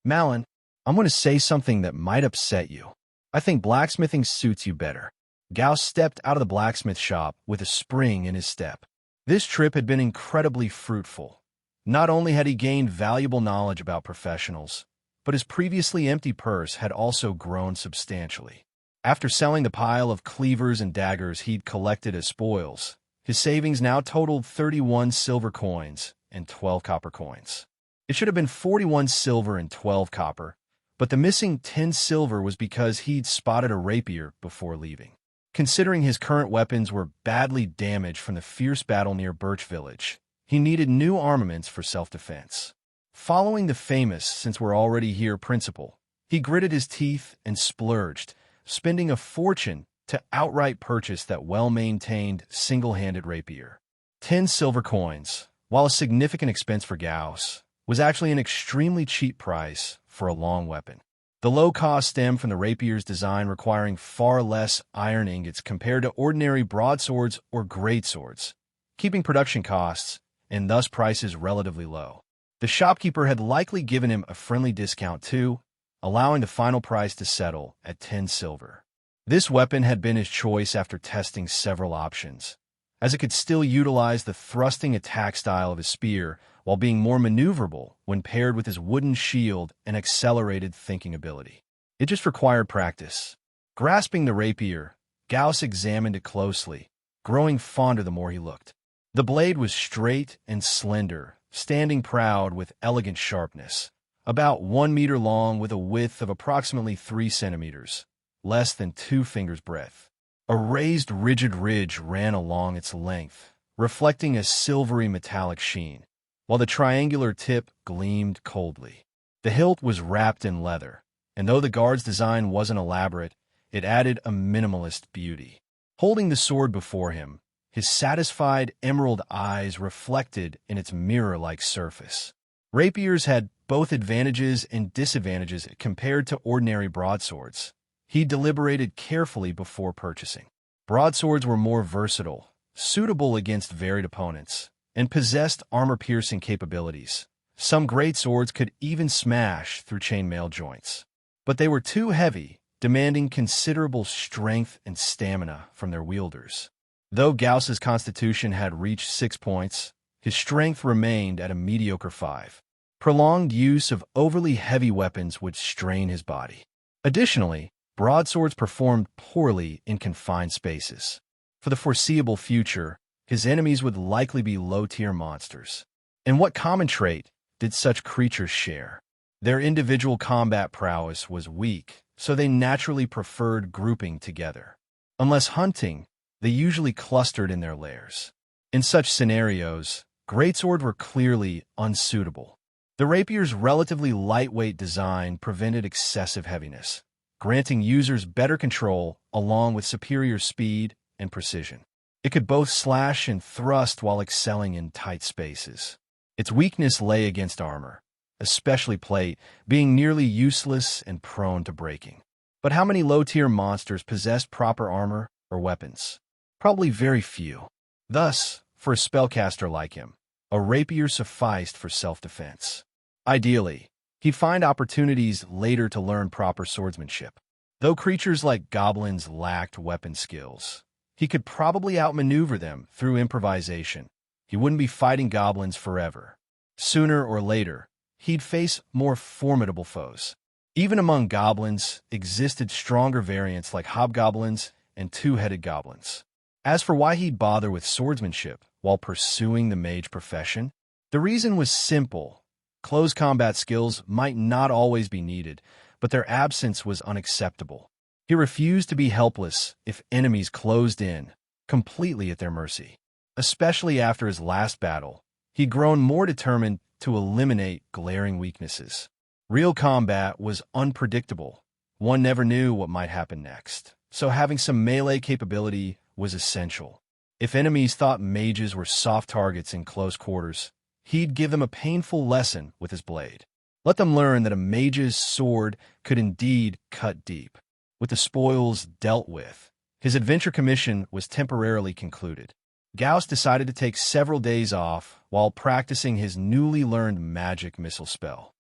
Speaker 1: Malin, I'm going to say something that might upset you. I think blacksmithing suits you better. Gauss stepped out of the blacksmith shop with a spring in his step. This trip had been incredibly fruitful. Not only had he gained valuable knowledge about professionals, but his previously empty purse had also grown substantially. After selling the pile of cleavers and daggers he'd collected as spoils, his savings now totaled 31 silver coins and 12 copper coins. It should have been 41 silver and 12 copper, but the missing 10 silver was because he'd spotted a rapier before leaving. Considering his current weapons were badly damaged from the fierce battle near Birch Village, he needed new armaments for self-defense. Following the famous "since we're already here" principle, he gritted his teeth and splurged, spending a fortune to outright purchase that well-maintained, single-handed rapier. 10 silver coins, while a significant expense for Gauss, was actually an extremely cheap price for a long weapon. The low cost stemmed from the rapier's design requiring far less iron ingots compared to ordinary broadswords or greatswords, keeping production costs and thus prices relatively low. The shopkeeper had likely given him a friendly discount too, allowing the final price to settle at 10 silver. This weapon had been his choice after testing several options, as it could still utilize the thrusting attack style of his spear while being more maneuverable when paired with his wooden shield and accelerated thinking ability. It just required practice. Grasping the rapier, Gauss examined it closely, growing fonder the more he looked. The blade was straight and slender, standing proud with elegant sharpness, about 1 meter long with a width of approximately 3 centimeters, less than 2 fingers' breadth. A raised, rigid ridge ran along its length, reflecting a silvery metallic sheen, while the triangular tip gleamed coldly. The hilt was wrapped in leather, and though the guard's design wasn't elaborate, it added a minimalist beauty. Holding the sword before him, his satisfied emerald eyes reflected in its mirror-like surface. Rapiers had both advantages and disadvantages compared to ordinary broadswords. He deliberated carefully before purchasing. Broadswords were more versatile, suitable against varied opponents, and possessed armor-piercing capabilities. Some great swords could even smash through chainmail joints. But they were too heavy, demanding considerable strength and stamina from their wielders. Though Gauss's constitution had reached 6 points, his strength remained at a mediocre 5. Prolonged use of overly heavy weapons would strain his body. Additionally, broadswords performed poorly in confined spaces. For the foreseeable future, his enemies would likely be low-tier monsters. And what common trait did such creatures share? Their individual combat prowess was weak, so they naturally preferred grouping together. Unless hunting, they usually clustered in their lairs. In such scenarios, greatswords were clearly unsuitable. The rapier's relatively lightweight design prevented excessive heaviness, granting users better control along with superior speed and precision. It could both slash and thrust while excelling in tight spaces. Its weakness lay against armor, especially plate, being nearly useless and prone to breaking. But how many low-tier monsters possessed proper armor or weapons? Probably very few. Thus, for a spellcaster like him, a rapier sufficed for self-defense. Ideally, he'd find opportunities later to learn proper swordsmanship. Though creatures like goblins lacked weapon skills, he could probably outmaneuver them through improvisation. He wouldn't be fighting goblins forever. Sooner or later, he'd face more formidable foes. Even among goblins existed stronger variants like hobgoblins and two-headed goblins. As for why he'd bother with swordsmanship while pursuing the mage profession, the reason was simple. Close combat skills might not always be needed, but their absence was unacceptable. He refused to be helpless if enemies closed in, completely at their mercy. Especially after his last battle, he'd grown more determined to eliminate glaring weaknesses. Real combat was unpredictable. One never knew what might happen next, so having some melee capability was essential. If enemies thought mages were soft targets in close quarters, he'd give them a painful lesson with his blade. Let them learn that a mage's sword could indeed cut deep. With the spoils dealt with, his adventure commission was temporarily concluded. Gauss decided to take several days off while practicing his newly learned magic missile spell.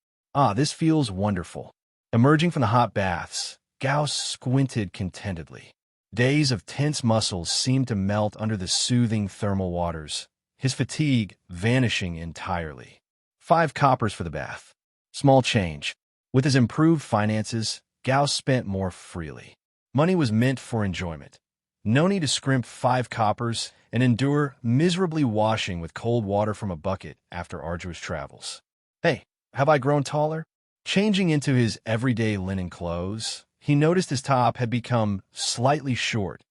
Speaker 1: This feels wonderful. Emerging from the hot baths, Gauss squinted contentedly. Days of tense muscles seemed to melt under the soothing thermal waters, his fatigue vanishing entirely. 5 coppers for the bath. Small change. With his improved finances, Gauss spent more freely. Money was meant for enjoyment. No need to scrimp 5 coppers and endure miserably washing with cold water from a bucket after arduous travels. Hey, have I grown taller? Changing into his everyday linen clothes, he noticed his top had become slightly short,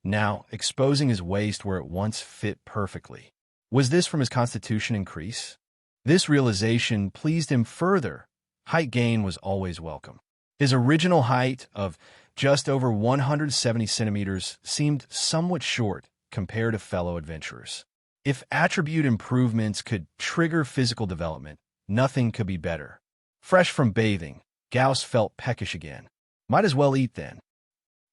Speaker 1: now exposing his waist where it once fit perfectly. Was this from his constitution increase? This realization pleased him further. Height gain was always welcome. His original height of just over 170 centimeters seemed somewhat short compared to fellow adventurers. If attribute improvements could trigger physical development, nothing could be better. Fresh from bathing, Gauss felt peckish again. Might as well eat then.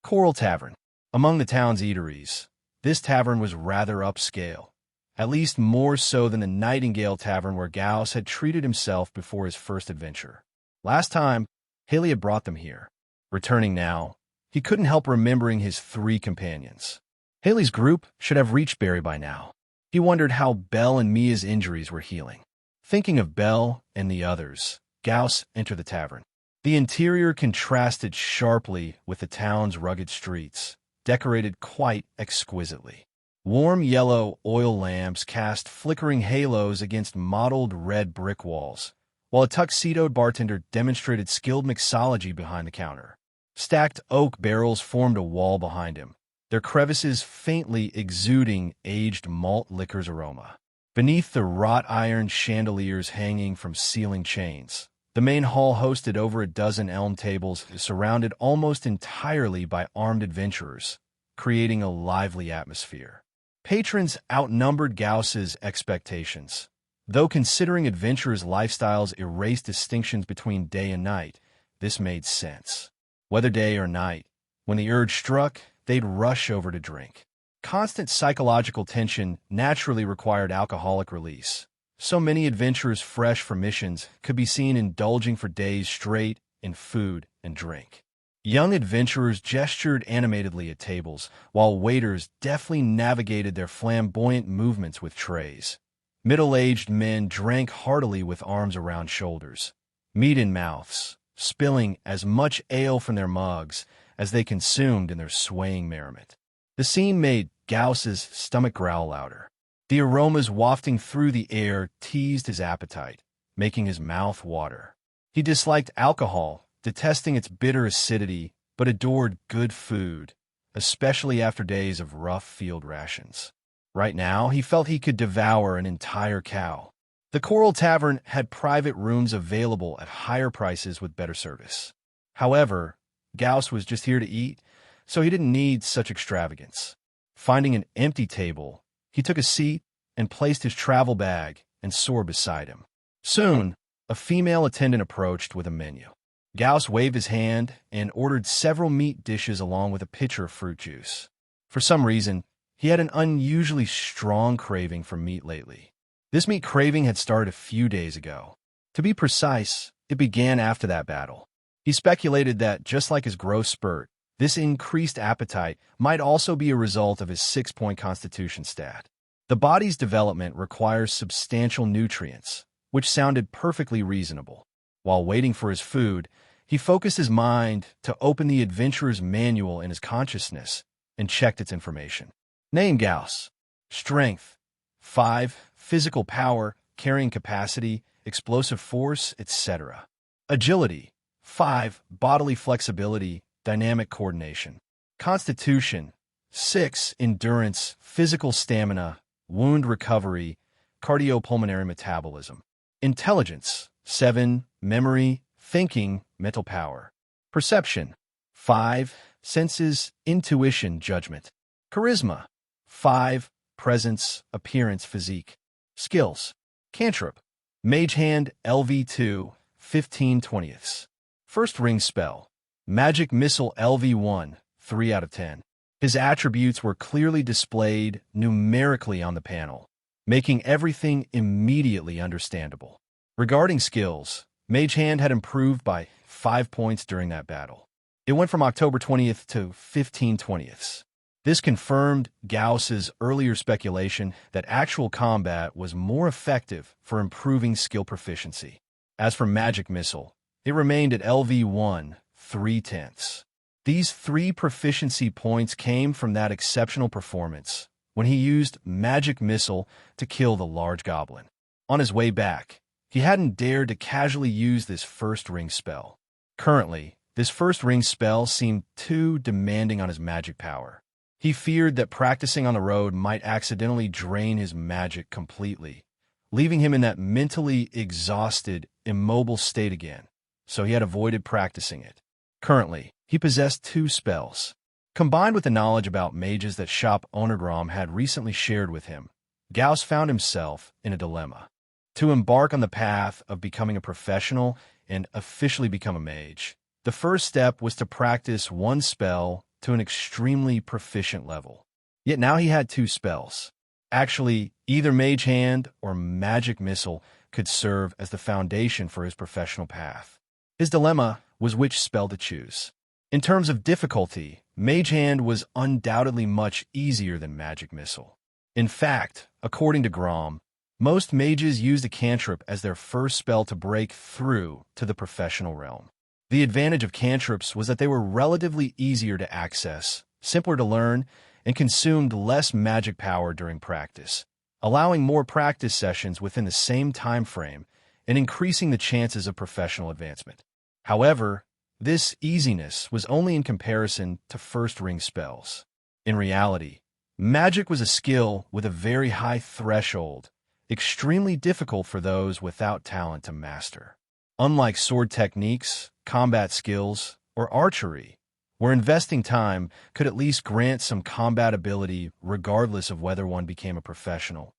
Speaker 1: Coral Tavern. Among the town's eateries, this tavern was rather upscale, at least more so than the Nightingale Tavern where Gauss had treated himself before his first adventure. Last time, Haley had brought them here. Returning now, he couldn't help remembering his 3 companions. Haley's group should have reached Barry by now. He wondered how Belle and Mia's injuries were healing. Thinking of Belle and the others, Gauss entered the tavern. The interior contrasted sharply with the town's rugged streets, decorated quite exquisitely. Warm yellow oil lamps cast flickering halos against mottled red brick walls, while a tuxedoed bartender demonstrated skilled mixology behind the counter. Stacked oak barrels formed a wall behind him, their crevices faintly exuding aged malt liquor's aroma. Beneath the wrought iron chandeliers hanging from ceiling chains, the main hall hosted over a dozen elm tables surrounded almost entirely by armed adventurers, creating a lively atmosphere. Patrons outnumbered Gauss's expectations. Though considering adventurers' lifestyles erased distinctions between day and night, this made sense. Whether day or night, when the urge struck, they'd rush over to drink. Constant psychological tension naturally required alcoholic release. So many adventurers fresh from missions could be seen indulging for days straight in food and drink. Young adventurers gestured animatedly at tables, while waiters deftly navigated their flamboyant movements with trays. Middle-aged men drank heartily with arms around shoulders, meat in mouths, spilling as much ale from their mugs as they consumed in their swaying merriment. The scene made Gauss's stomach growl louder. The aromas wafting through the air teased his appetite, making his mouth water. He disliked alcohol, detesting its bitter acidity, but adored good food, especially after days of rough field rations. Right now, he felt he could devour an entire cow. The Coral Tavern had private rooms available at higher prices with better service. However, Gauss was just here to eat, so he didn't need such extravagance. Finding an empty table, he took a seat and placed his travel bag and sword beside him. Soon, a female attendant approached with a menu. Gauss waved his hand and ordered several meat dishes along with a pitcher of fruit juice. For some reason, he had an unusually strong craving for meat lately. This meat craving had started a few days ago. To be precise, it began after that battle. He speculated that, just like his growth spurt, this increased appetite might also be a result of his 6-point constitution stat. The body's development requires substantial nutrients, which sounded perfectly reasonable. While waiting for his food, he focused his mind to open the adventurer's manual in his consciousness and checked its information. Name Gauss. Strength, 5. Physical power, carrying capacity, explosive force, etc. Agility, 5. Bodily flexibility, dynamic coordination. Constitution, 6. Endurance, physical stamina, wound recovery, cardiopulmonary metabolism. Intelligence, 7. Memory, thinking, mental power. Perception, 5. Senses, intuition, judgment. Charisma, 5. Presence, appearance, physique. Skills. Cantrip. Mage Hand, LV2, 15/20. First ring spell. Magic Missile, LV1, 3 out of 10. His attributes were clearly displayed numerically on the panel, making everything immediately understandable. Regarding skills, Mage Hand had improved by 5 points during that battle. It went from October 20th to 15/20. This confirmed Gauss's earlier speculation that actual combat was more effective for improving skill proficiency. As for Magic Missile, it remained at LV1, 3/10. These 3 proficiency points came from that exceptional performance when he used Magic Missile to kill the large goblin. On his way back, he hadn't dared to casually use this first ring spell. Currently, this first ring spell seemed too demanding on his magic power. He feared that practicing on the road might accidentally drain his magic completely, leaving him in that mentally exhausted, immobile state again, so he had avoided practicing it. Currently, he possessed 2 spells. Combined with the knowledge about mages that Shop owner Grom had recently shared with him, Gauss found himself in a dilemma. To embark on the path of becoming a professional and officially become a mage, the first step was to practice one spell to an extremely proficient level. Yet now he had 2 spells. Actually, either Mage Hand or Magic Missile could serve as the foundation for his professional path. His dilemma was which spell to choose. In terms of difficulty, Mage Hand was undoubtedly much easier than Magic Missile. In fact, according to Grom, most mages used a cantrip as their first spell to break through to the professional realm. The advantage of cantrips was that they were relatively easier to access, simpler to learn, and consumed less magic power during practice, allowing more practice sessions within the same time frame and increasing the chances of professional advancement. However, this easiness was only in comparison to first-ring spells. In reality, magic was a skill with a very high threshold, extremely difficult for those without talent to master. Unlike sword techniques, combat skills, or archery, where investing time could at least grant some combat ability regardless of whether one became a professional,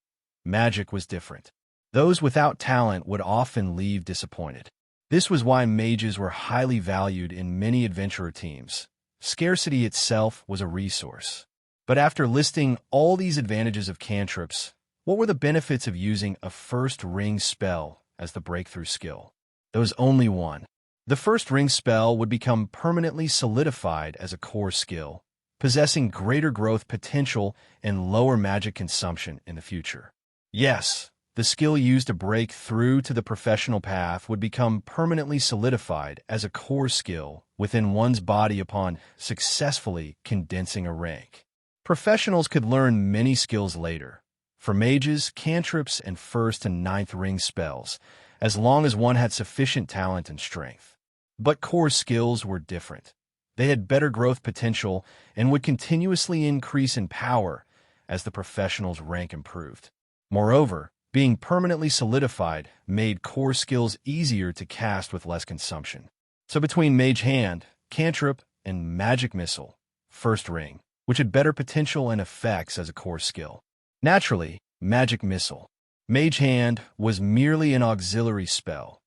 Speaker 1: magic was different. Those without talent would often leave disappointed. This was why mages were highly valued in many adventurer teams. Scarcity itself was a resource. But after listing all these advantages of cantrips, what were the benefits of using a first-ring spell as the breakthrough skill? There was only one. The first-ring spell would become permanently solidified as a core skill, possessing greater growth potential and lower magic consumption in the future. Yes, the skill used to break through to the professional path would become permanently solidified as a core skill within one's body upon successfully condensing a rank. Professionals could learn many skills later. For mages, cantrips, and first and ninth ring spells, as long as one had sufficient talent and strength. But core skills were different. They had better growth potential and would continuously increase in power as the professional's rank improved. Moreover, being permanently solidified made core skills easier to cast with less consumption. So between Mage Hand, Cantrip, and Magic Missile, first ring, which had better potential and effects as a core skill. Naturally, Magic Missile. Mage Hand was merely an auxiliary spell.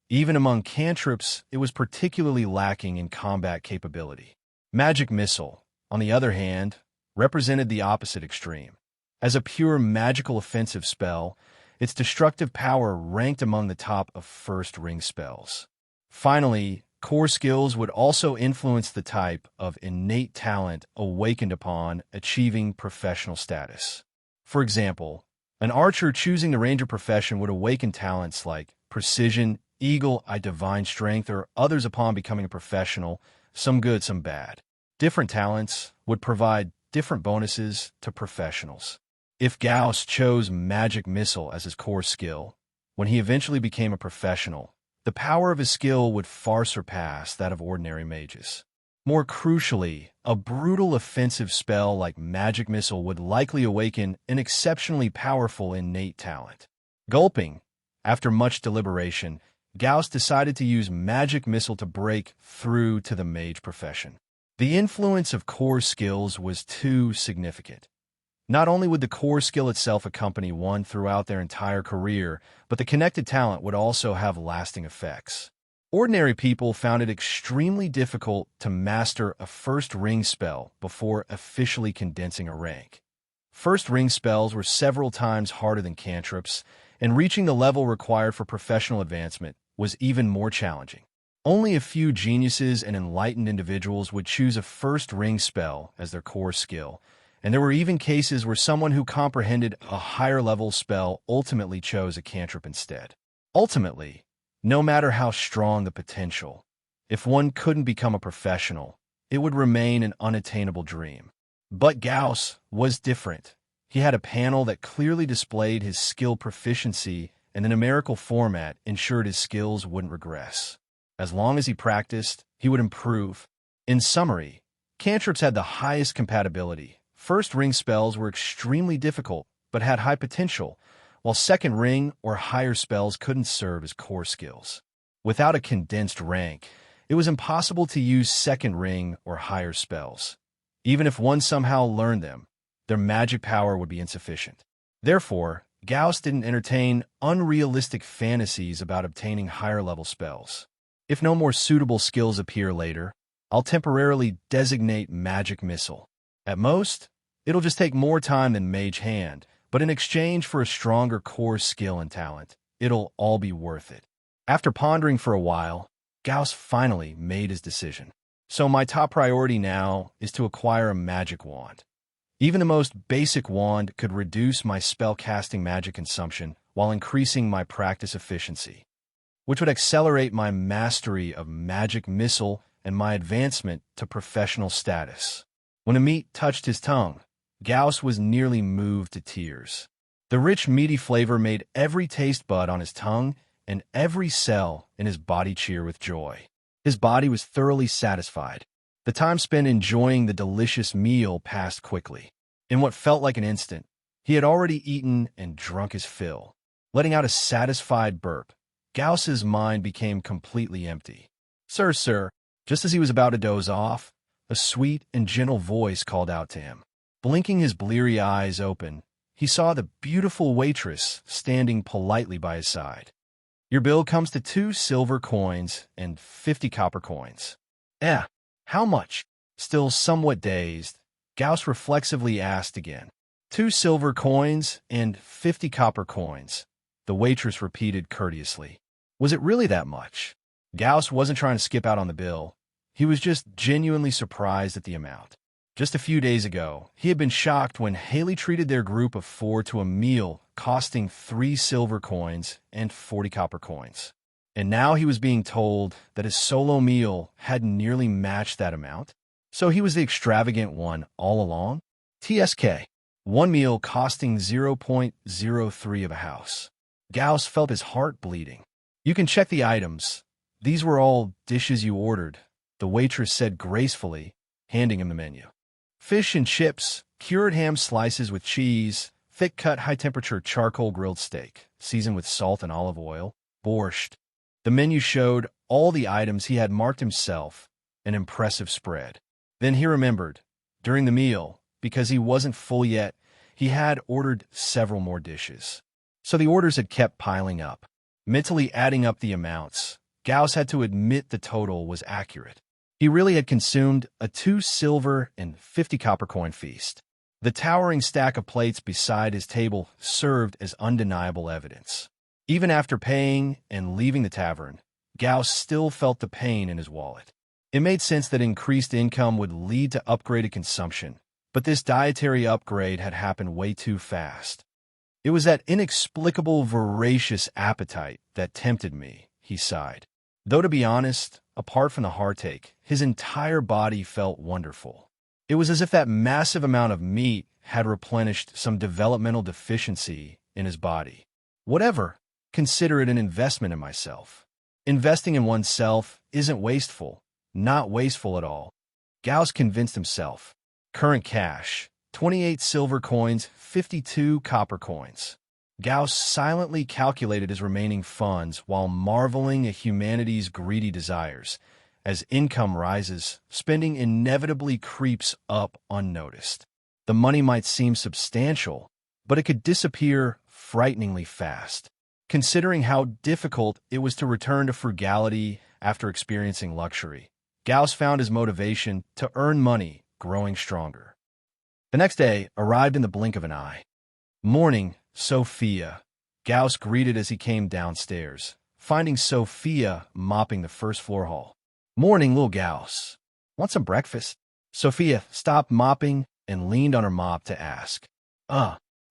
Speaker 1: Even among cantrips, it was particularly lacking in combat capability. Magic Missile, on the other hand, represented the opposite extreme. As a pure magical offensive spell, its destructive power ranked among the top of first-ring spells. Finally, core skills would also influence the type of innate talent awakened upon achieving professional status. For example, an archer choosing the ranger profession would awaken talents like precision, eagle-eye divine strength, or others upon becoming a professional, some good, some bad. Different talents would provide different bonuses to professionals. If Gauss chose Magic Missile as his core skill, when he eventually became a professional, the power of his skill would far surpass that of ordinary mages. More crucially, a brutal offensive spell like Magic Missile would likely awaken an exceptionally powerful innate talent. Gulping, after much deliberation, Gauss decided to use Magic Missile to break through to the mage profession. The influence of core skills was too significant. Not only would the core skill itself accompany one throughout their entire career, but the connected talent would also have lasting effects. Ordinary people found it extremely difficult to master a first-ring spell before officially condensing a rank. First-ring spells were several times harder than cantrips, and reaching the level required for professional advancement was even more challenging. Only a few geniuses and enlightened individuals would choose a first-ring spell as their core skill, and there were even cases where someone who comprehended a higher-level spell ultimately chose a cantrip instead. Ultimately, no matter how strong the potential, if one couldn't become a professional, it would remain an unattainable dream. But Gauss was different. He had a panel that clearly displayed his skill proficiency, and the numerical format ensured his skills wouldn't regress. As long as he practiced, he would improve. In summary, cantrips had the highest compatibility, First ring spells were extremely difficult, but had high potential, while second ring or higher spells couldn't serve as core skills. Without a condensed rank, it was impossible to use second ring or higher spells. Even if one somehow learned them, their magic power would be insufficient. Therefore, Gauss didn't entertain unrealistic fantasies about obtaining higher-level spells. If no more suitable skills appear later, I'll temporarily designate Magic Missile. At most, it'll just take more time than Mage Hand, but in exchange for a stronger core skill and talent, it'll all be worth it. After pondering for a while, Gauss finally made his decision. So my top priority now is to acquire a magic wand. Even the most basic wand could reduce my spell-casting magic consumption while increasing my practice efficiency, which would accelerate my mastery of Magic Missile and my advancement to professional status. When the meat touched his tongue, Gauss was nearly moved to tears. The rich, meaty flavor made every taste bud on his tongue and every cell in his body cheer with joy. His body was thoroughly satisfied. The time spent enjoying the delicious meal passed quickly. In what felt like an instant, he had already eaten and drunk his fill. Letting out a satisfied burp, Gauss's mind became completely empty. Sir, just as he was about to doze off, a sweet and gentle voice called out to him. Blinking his bleary eyes open, he saw the beautiful waitress standing politely by his side. Your bill comes to 2 silver coins and 50 copper coins. How much? Still somewhat dazed, Gauss reflexively asked again. 2 silver coins and 50 copper coins, the waitress repeated courteously. Was it really that much? Gauss wasn't trying to skip out on the bill. He was just genuinely surprised at the amount. Just a few days ago, he had been shocked when Haley treated their group of 4 to a meal costing 3 silver coins and 40 copper coins. And now he was being told that his solo meal had nearly matched that amount. So he was the extravagant one all along? TSK. One meal costing 0.03 of a house. Gauss felt his heart bleeding. You can check the items. These were all dishes you ordered, the waitress said gracefully, handing him the menu. Fish and chips, cured ham slices with cheese, thick-cut high-temperature charcoal grilled steak, seasoned with salt and olive oil, borscht. The menu showed all the items he had marked himself, an impressive spread. Then he remembered, during the meal, because he wasn't full yet, he had ordered several more dishes. So the orders had kept piling up. Mentally adding up the amounts, Gauss had to admit the total was accurate. He really had consumed a 2 silver and 50 copper coin feast. The towering stack of plates beside his table served as undeniable evidence. Even after paying and leaving the tavern, Gauss still felt the pain in his wallet. It made sense that increased income would lead to upgraded consumption, but this dietary upgrade had happened way too fast. It was that inexplicable voracious appetite that tempted me, he sighed. Though to be honest, apart from the heartache, his entire body felt wonderful. It was as if that massive amount of meat had replenished some developmental deficiency in his body. Whatever, consider it an investment in myself. Investing in oneself isn't wasteful, not wasteful at all. Gauss convinced himself. Current cash, 28 silver coins, 52 copper coins. Gauss silently calculated his remaining funds while marveling at humanity's greedy desires. As income rises, spending inevitably creeps up unnoticed. The money might seem substantial, but it could disappear frighteningly fast. Considering how difficult it was to return to frugality after experiencing luxury, Gauss found his motivation to earn money growing stronger. The next day arrived in the blink of an eye. Morning, Sophia. Gauss greeted as he came downstairs, finding Sophia mopping the first floor hall. Morning, little Gauss. Want some breakfast? Sophia stopped mopping and leaned on her mop to ask.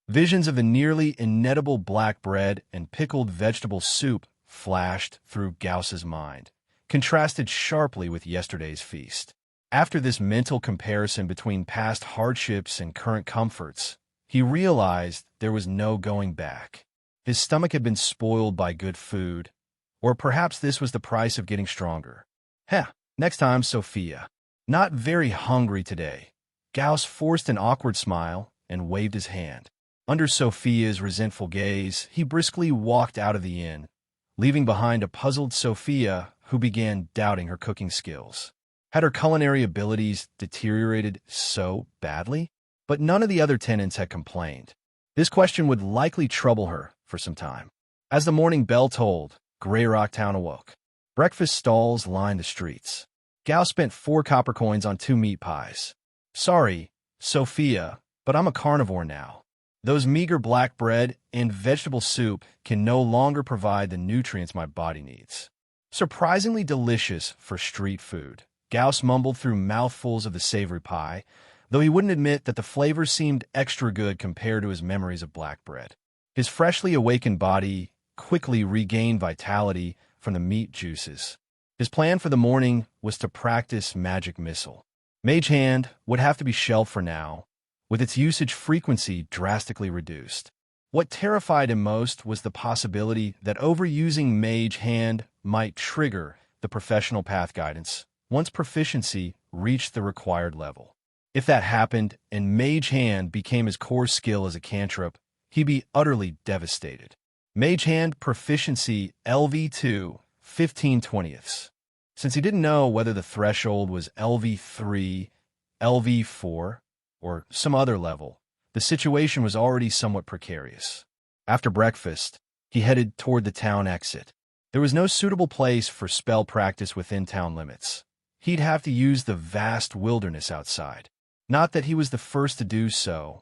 Speaker 1: Visions of the nearly inedible black bread and pickled vegetable soup flashed through Gauss's mind, contrasted sharply with yesterday's feast. After this mental comparison between past hardships and current comforts, he realized there was no going back. His stomach had been spoiled by good food, or perhaps this was the price of getting stronger. Next time, Sophia. Not very hungry today. Gauss forced an awkward smile and waved his hand. Under Sophia's resentful gaze, he briskly walked out of the inn, leaving behind a puzzled Sophia who began doubting her cooking skills. Had her culinary abilities deteriorated so badly? But none of the other tenants had complained. This question would likely trouble her for some time. As the morning bell tolled, Grey Rock Town awoke. Breakfast stalls lined the streets. Gauss spent 4 copper coins on 2 meat pies. Sorry, Sophia, but I'm a carnivore now. Those meager black bread and vegetable soup can no longer provide the nutrients my body needs. Surprisingly delicious for street food, Gauss mumbled through mouthfuls of the savory pie, though he wouldn't admit that the flavors seemed extra good compared to his memories of black bread. His freshly awakened body quickly regained vitality from the meat juices. His plan for the morning was to practice Magic Missile. Mage Hand would have to be shelved for now, with its usage frequency drastically reduced. What terrified him most was the possibility that overusing Mage Hand might trigger the professional path guidance once proficiency reached the required level. If that happened and Mage Hand became his core skill as a cantrip, he'd be utterly devastated. Mage Hand proficiency LV2, 15/20. Since he didn't know whether the threshold was LV3, LV4, or some other level, the situation was already somewhat precarious. After breakfast, he headed toward the town exit. There was no suitable place for spell practice within town limits. He'd have to use the vast wilderness outside. Not that he was the first to do so.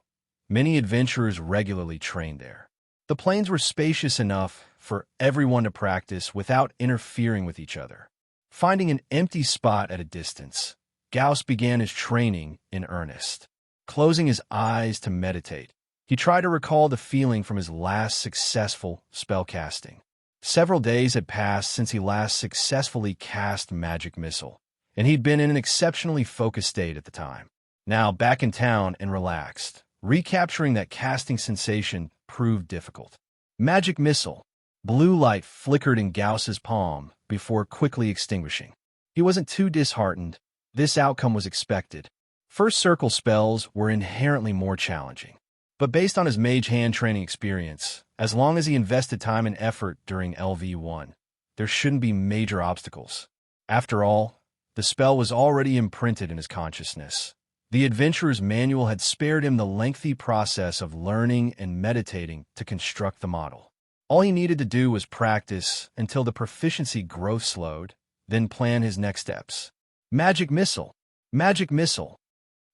Speaker 1: Many adventurers regularly trained there. The plains were spacious enough for everyone to practice without interfering with each other. Finding an empty spot at a distance, Gauss began his training in earnest. Closing his eyes to meditate, he tried to recall the feeling from his last successful spellcasting. Several days had passed since he last successfully cast Magic Missile, and he'd been in an exceptionally focused state at the time. Now, back in town and relaxed, recapturing that casting sensation proved difficult. Magic Missile. Blue light flickered in Gauss's palm before quickly extinguishing. He wasn't too disheartened. This outcome was expected. First circle spells were inherently more challenging. But based on his Mage Hand training experience, as long as he invested time and effort during LV1, there shouldn't be major obstacles. After all, the spell was already imprinted in his consciousness. The adventurer's manual had spared him the lengthy process of learning and meditating to construct the model. All he needed to do was practice until the proficiency growth slowed, then plan his next steps. Magic Missile. Magic Missile.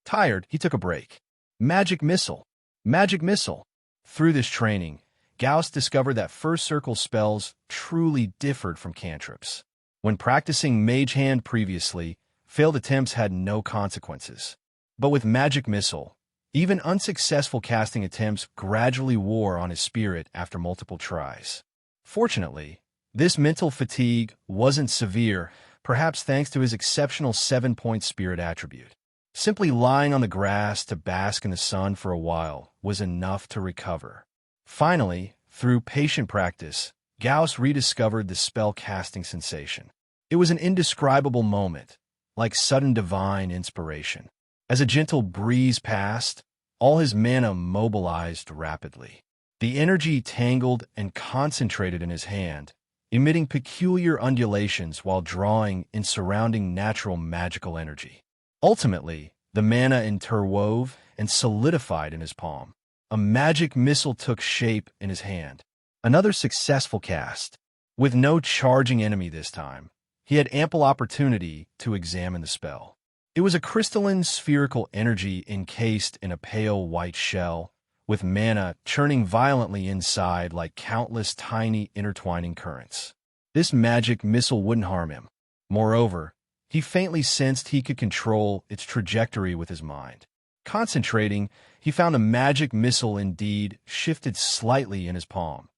Speaker 1: Tired, he took a break. Magic Missile. Magic Missile. Through this training, Gauss discovered that first circle spells truly differed from cantrips. When practicing Mage Hand previously, failed attempts had no consequences. But with Magic Missile, even unsuccessful casting attempts gradually wore on his spirit after multiple tries. Fortunately, this mental fatigue wasn't severe, perhaps thanks to his exceptional 7-point spirit attribute. Simply lying on the grass to bask in the sun for a while was enough to recover. Finally, through patient practice, Gauss rediscovered the spell casting sensation. It was an indescribable moment, like sudden divine inspiration. As a gentle breeze passed, all his mana mobilized rapidly. The energy tangled and concentrated in his hand, emitting peculiar undulations while drawing in surrounding natural magical energy. Ultimately, the mana interwove and solidified in his palm. A Magic Missile took shape in his hand. Another successful cast. With no charging enemy this time, he had ample opportunity to examine the spell. It was a crystalline spherical energy encased in a pale white shell, with mana churning violently inside like countless tiny intertwining currents. This Magic Missile wouldn't harm him. Moreover, he faintly sensed he could control its trajectory with his mind. Concentrating, he found the Magic Missile indeed shifted slightly in his palm,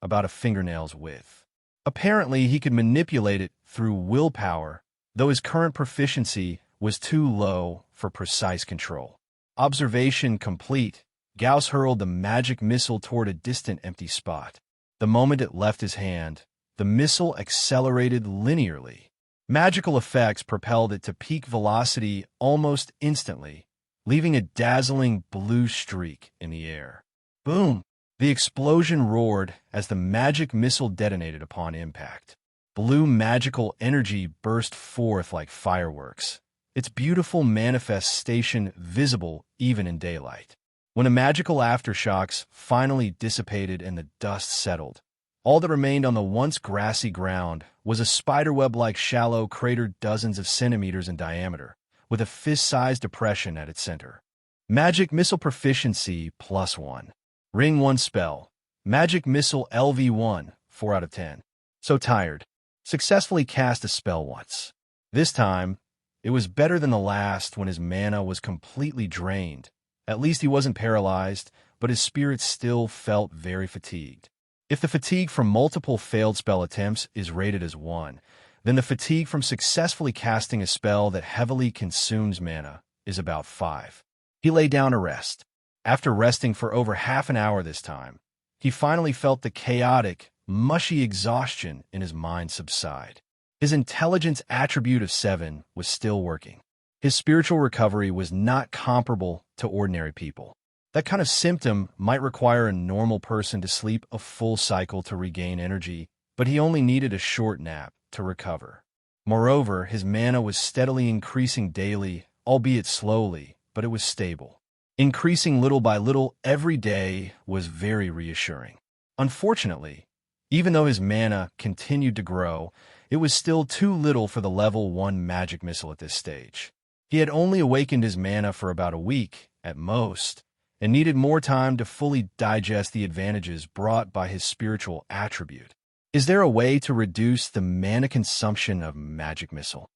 Speaker 1: about a fingernail's width. Apparently, he could manipulate it through willpower, though his current proficiency was too low for precise control. Observation complete, Gauss hurled the Magic Missile toward a distant empty spot. The moment it left his hand, the missile accelerated linearly. Magical effects propelled it to peak velocity almost instantly, leaving a dazzling blue streak in the air. Boom! The explosion roared as the magic missile detonated upon impact. Blue magical energy burst forth like fireworks, its beautiful manifestation visible even in daylight. When the magical aftershocks finally dissipated and the dust settled, all that remained on the once grassy ground was a spiderweb-like shallow crater dozens of centimeters in diameter, with a fist-sized depression at its center. Magic Missile Proficiency +1. Ring 1 Spell. Magic Missile LV1, 4 out of 10. So tired. Successfully cast a spell once. This time, it was better than the last when his mana was completely drained. At least he wasn't paralyzed, but his spirit still felt very fatigued. If the fatigue from multiple failed spell attempts is rated as 1, then the fatigue from successfully casting a spell that heavily consumes mana is about 5. He lay down to rest. After resting for over half an hour this time, he finally felt the chaotic, mushy exhaustion in his mind subside. His intelligence attribute of 7 was still working. His spiritual recovery was not comparable to ordinary people. That kind of symptom might require a normal person to sleep a full cycle to regain energy, but he only needed a short nap to recover. Moreover, his mana was steadily increasing daily, albeit slowly, but it was stable. Increasing little by little every day was very reassuring. Unfortunately, even though his mana continued to grow, it was still too little for the level 1 magic missile at this stage. He had only awakened his mana for about a week, at most, and needed more time to fully digest the advantages brought by his spiritual attribute. Is there a way to reduce the mana consumption of Magic Missile?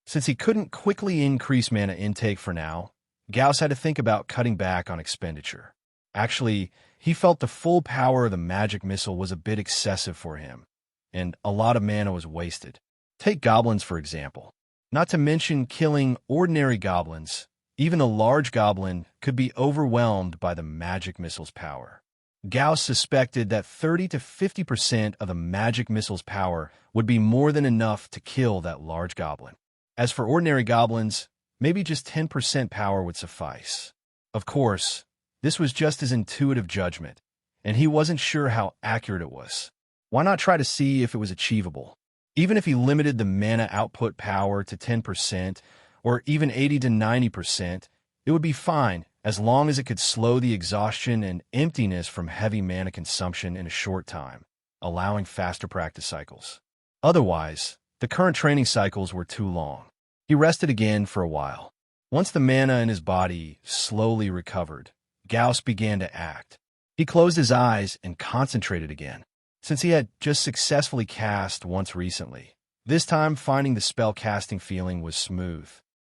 Speaker 1: Since he couldn't quickly increase mana intake for now, Gauss had to think about cutting back on expenditure. Actually, he felt the full power of the Magic Missile was a bit excessive for him, and a lot of mana was wasted. Take goblins, for example. Not to mention killing ordinary goblins, even the large goblin could be overwhelmed by the Magic Missile's power. Gauss suspected that 30 to 50% of the Magic Missile's power would be more than enough to kill that large goblin. As for ordinary goblins, maybe just 10% power would suffice. Of course, this was just his intuitive judgment, and he wasn't sure how accurate it was. Why not try to see if it was achievable? Even if he limited the mana output power to 10%, or even 80 to 90%, it would be fine as long as it could slow the exhaustion and emptiness from heavy mana consumption in a short time, allowing faster practice cycles. Otherwise, the current training cycles were too long. He rested again for a while. Once the mana in his body slowly recovered, Gauss began to act. He closed his eyes and concentrated again, since he had just successfully cast once recently. This time, finding the spell casting feeling was smooth.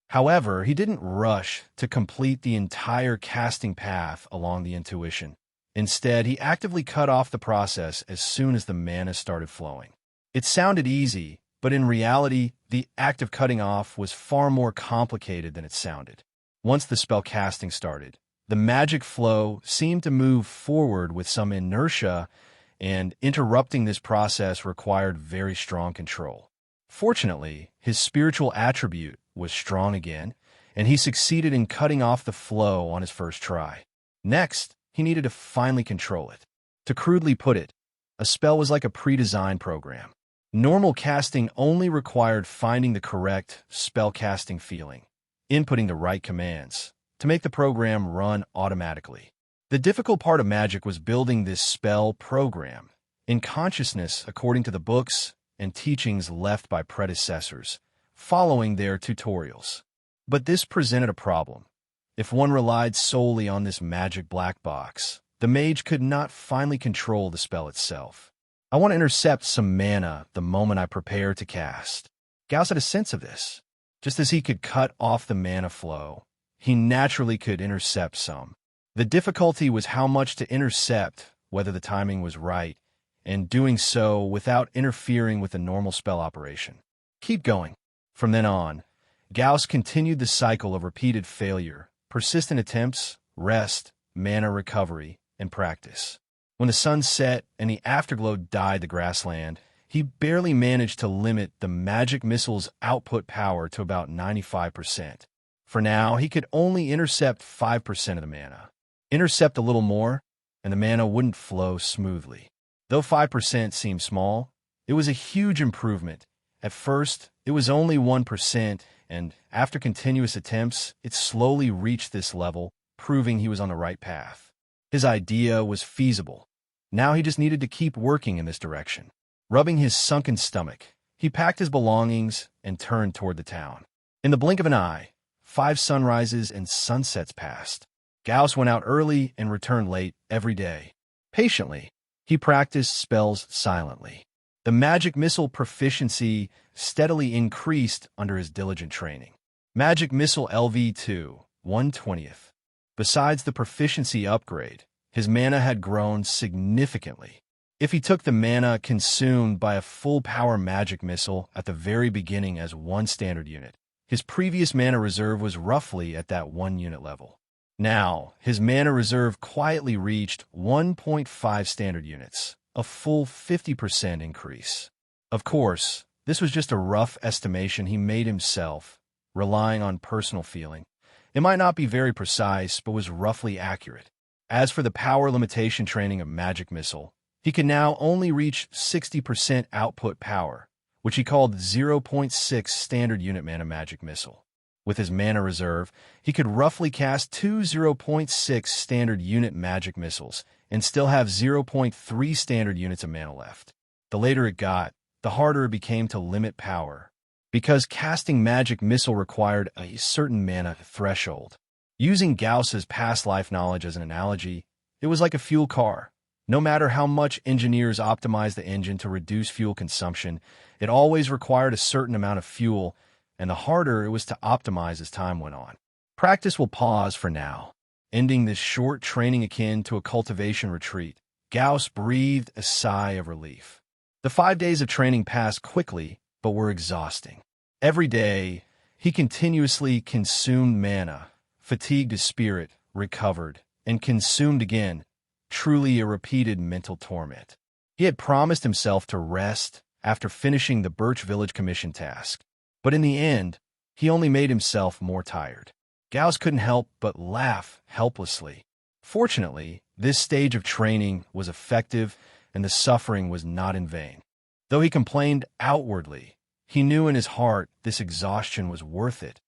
Speaker 1: However, he didn't rush to complete the entire casting path along the intuition. Instead, he actively cut off the process as soon as the mana started flowing. It sounded easy, but in reality, the act of cutting off was far more complicated than it sounded. Once the spell casting started, the magic flow seemed to move forward with some inertia, and interrupting this process required very strong control. Fortunately, his spiritual attribute was strong again, and he succeeded in cutting off the flow on his first try. Next, he needed to finally control it. To crudely put it, a spell was like a pre-designed program. Normal casting only required finding the correct spell casting feeling, inputting the right commands, to make the program run automatically. The difficult part of magic was building this spell program in consciousness according to the books and teachings left by predecessors, following their tutorials. But this presented a problem. If one relied solely on this magic black box, the mage could not finally control the spell itself. I want to intercept some mana the moment I prepare to cast. Gauss had a sense of this. Just as he could cut off the mana flow, he naturally could intercept some. The difficulty was how much to intercept, whether the timing was right, and doing so without interfering with the normal spell operation. Keep going. From then on, Gauss continued the cycle of repeated failure, persistent attempts, rest, mana recovery, and practice. When the sun set and the afterglow dyed the grassland, he barely managed to limit the magic missile's output power to about 95%. For now, he could only intercept 5% of the mana. Intercept a little more, and the mana wouldn't flow smoothly. Though 5% seemed small, it was a huge improvement. At first, it was only 1%, and after continuous attempts, it slowly reached this level, proving he was on the right path. His idea was feasible. Now he just needed to keep working in this direction. Rubbing his sunken stomach, he packed his belongings and turned toward the town. In the blink of an eye, 5 sunrises and sunsets passed. Gauss went out early and returned late every day. Patiently, he practiced spells silently. The magic missile proficiency steadily increased under his diligent training. Magic missile LV2, 1/20th. Besides the proficiency upgrade, his mana had grown significantly. If he took the mana consumed by a full-power magic missile at the very beginning as 1 standard unit, his previous mana reserve was roughly at that 1-unit level. Now, his mana reserve quietly reached 1.5 standard units, a full 50% increase. Of course, this was just a rough estimation he made himself, relying on personal feeling. It might not be very precise, but was roughly accurate. As for the power limitation training of Magic Missile, he could now only reach 60% output power, which he called 0.6 standard unit mana Magic Missile. With his mana reserve, he could roughly cast 2 0.6 standard unit magic missiles and still have 0.3 standard units of mana left. The later it got, the harder it became to limit power, because casting magic missile required a certain mana threshold. Using Gauss's past life knowledge as an analogy, it was like a fuel car. No matter how much engineers optimized the engine to reduce fuel consumption, it always required a certain amount of fuel, and the harder it was to optimize as time went on. Practice will pause for now. Ending this short training akin to a cultivation retreat, Gauss breathed a sigh of relief. The 5 days of training passed quickly, but were exhausting. Every day, he continuously consumed mana, fatigued his spirit, recovered, and consumed again, truly a repeated mental torment. He had promised himself to rest after finishing the Birch Village commission task. But in the end, he only made himself more tired. Gauss couldn't help but laugh helplessly. Fortunately, this stage of training was effective, and the suffering was not in vain. Though he complained outwardly, he knew in his heart this exhaustion was worth it.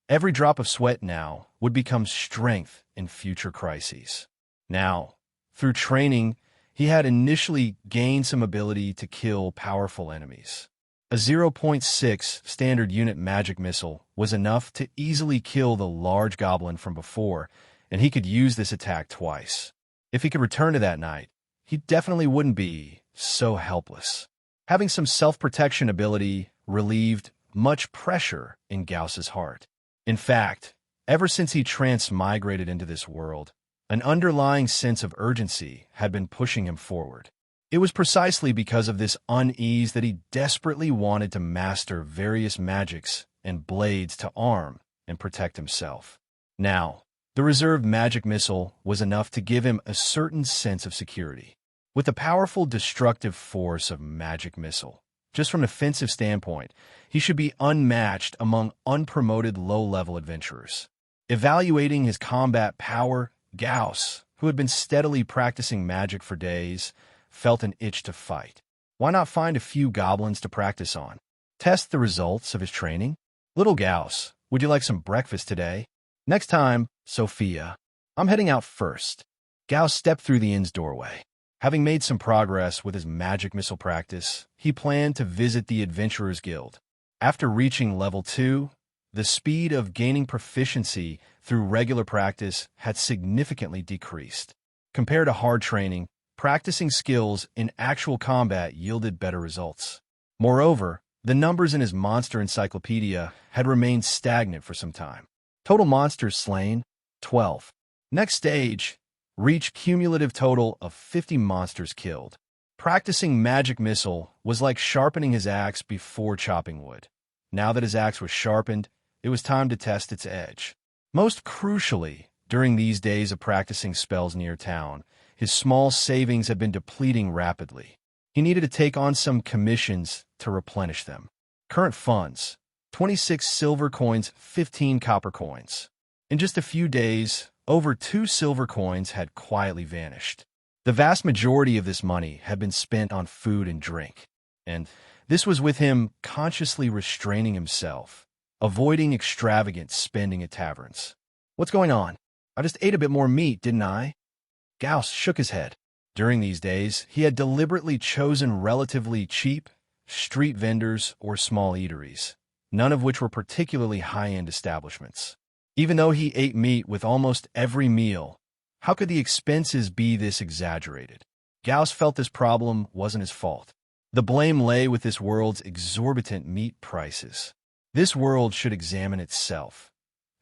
Speaker 1: Every drop of sweat now would become strength in future crises. Now, through training, he had initially gained some ability to kill powerful enemies. A 0.6 standard unit magic missile was enough to easily kill the large goblin from before, and he could use this attack twice. If he could return to that night, he definitely wouldn't be so helpless. Having some self-protection ability relieved much pressure in Gauss's heart. In fact, ever since he transmigrated into this world, an underlying sense of urgency had been pushing him forward. It was precisely because of this unease that he desperately wanted to master various magics and blades to arm and protect himself. Now, the reserved magic missile was enough to give him a certain sense of security. With the powerful destructive force of magic missile, just from an offensive standpoint, he should be unmatched among unpromoted low-level adventurers. Evaluating his combat power, Gauss, who had been steadily practicing magic for days, felt an itch to fight. Why not find a few goblins to practice on? Test the results of his training? Little Gauss, would you like some breakfast today? Next time, Sophia. I'm heading out first. Gauss stepped through the inn's doorway. Having made some progress with his magic missile practice, he planned to visit the Adventurers Guild. After reaching level 2, the speed of gaining proficiency through regular practice had significantly decreased. Compared to hard training, practicing skills in actual combat yielded better results. Moreover, the numbers in his monster encyclopedia had remained stagnant for some time. Total monsters slain, 12. Next stage, reach cumulative total of 50 monsters killed. Practicing magic missile was like sharpening his axe before chopping wood. Now that his axe was sharpened, it was time to test its edge. Most crucially, during these days of practicing spells near town, his small savings had been depleting rapidly. He needed to take on some commissions to replenish them. Current funds, 26 silver coins, 15 copper coins. In just a few days, over 2 silver coins had quietly vanished. The vast majority of this money had been spent on food and drink, and this was with him consciously restraining himself, avoiding extravagant spending at taverns. "What's going on? I just ate a bit more meat, didn't I?" Gauss shook his head. During these days, he had deliberately chosen relatively cheap street vendors or small eateries, none of which were particularly high-end establishments. Even though he ate meat with almost every meal, how could the expenses be this exaggerated? Gauss felt this problem wasn't his fault. The blame lay with this world's exorbitant meat prices. This world should examine itself.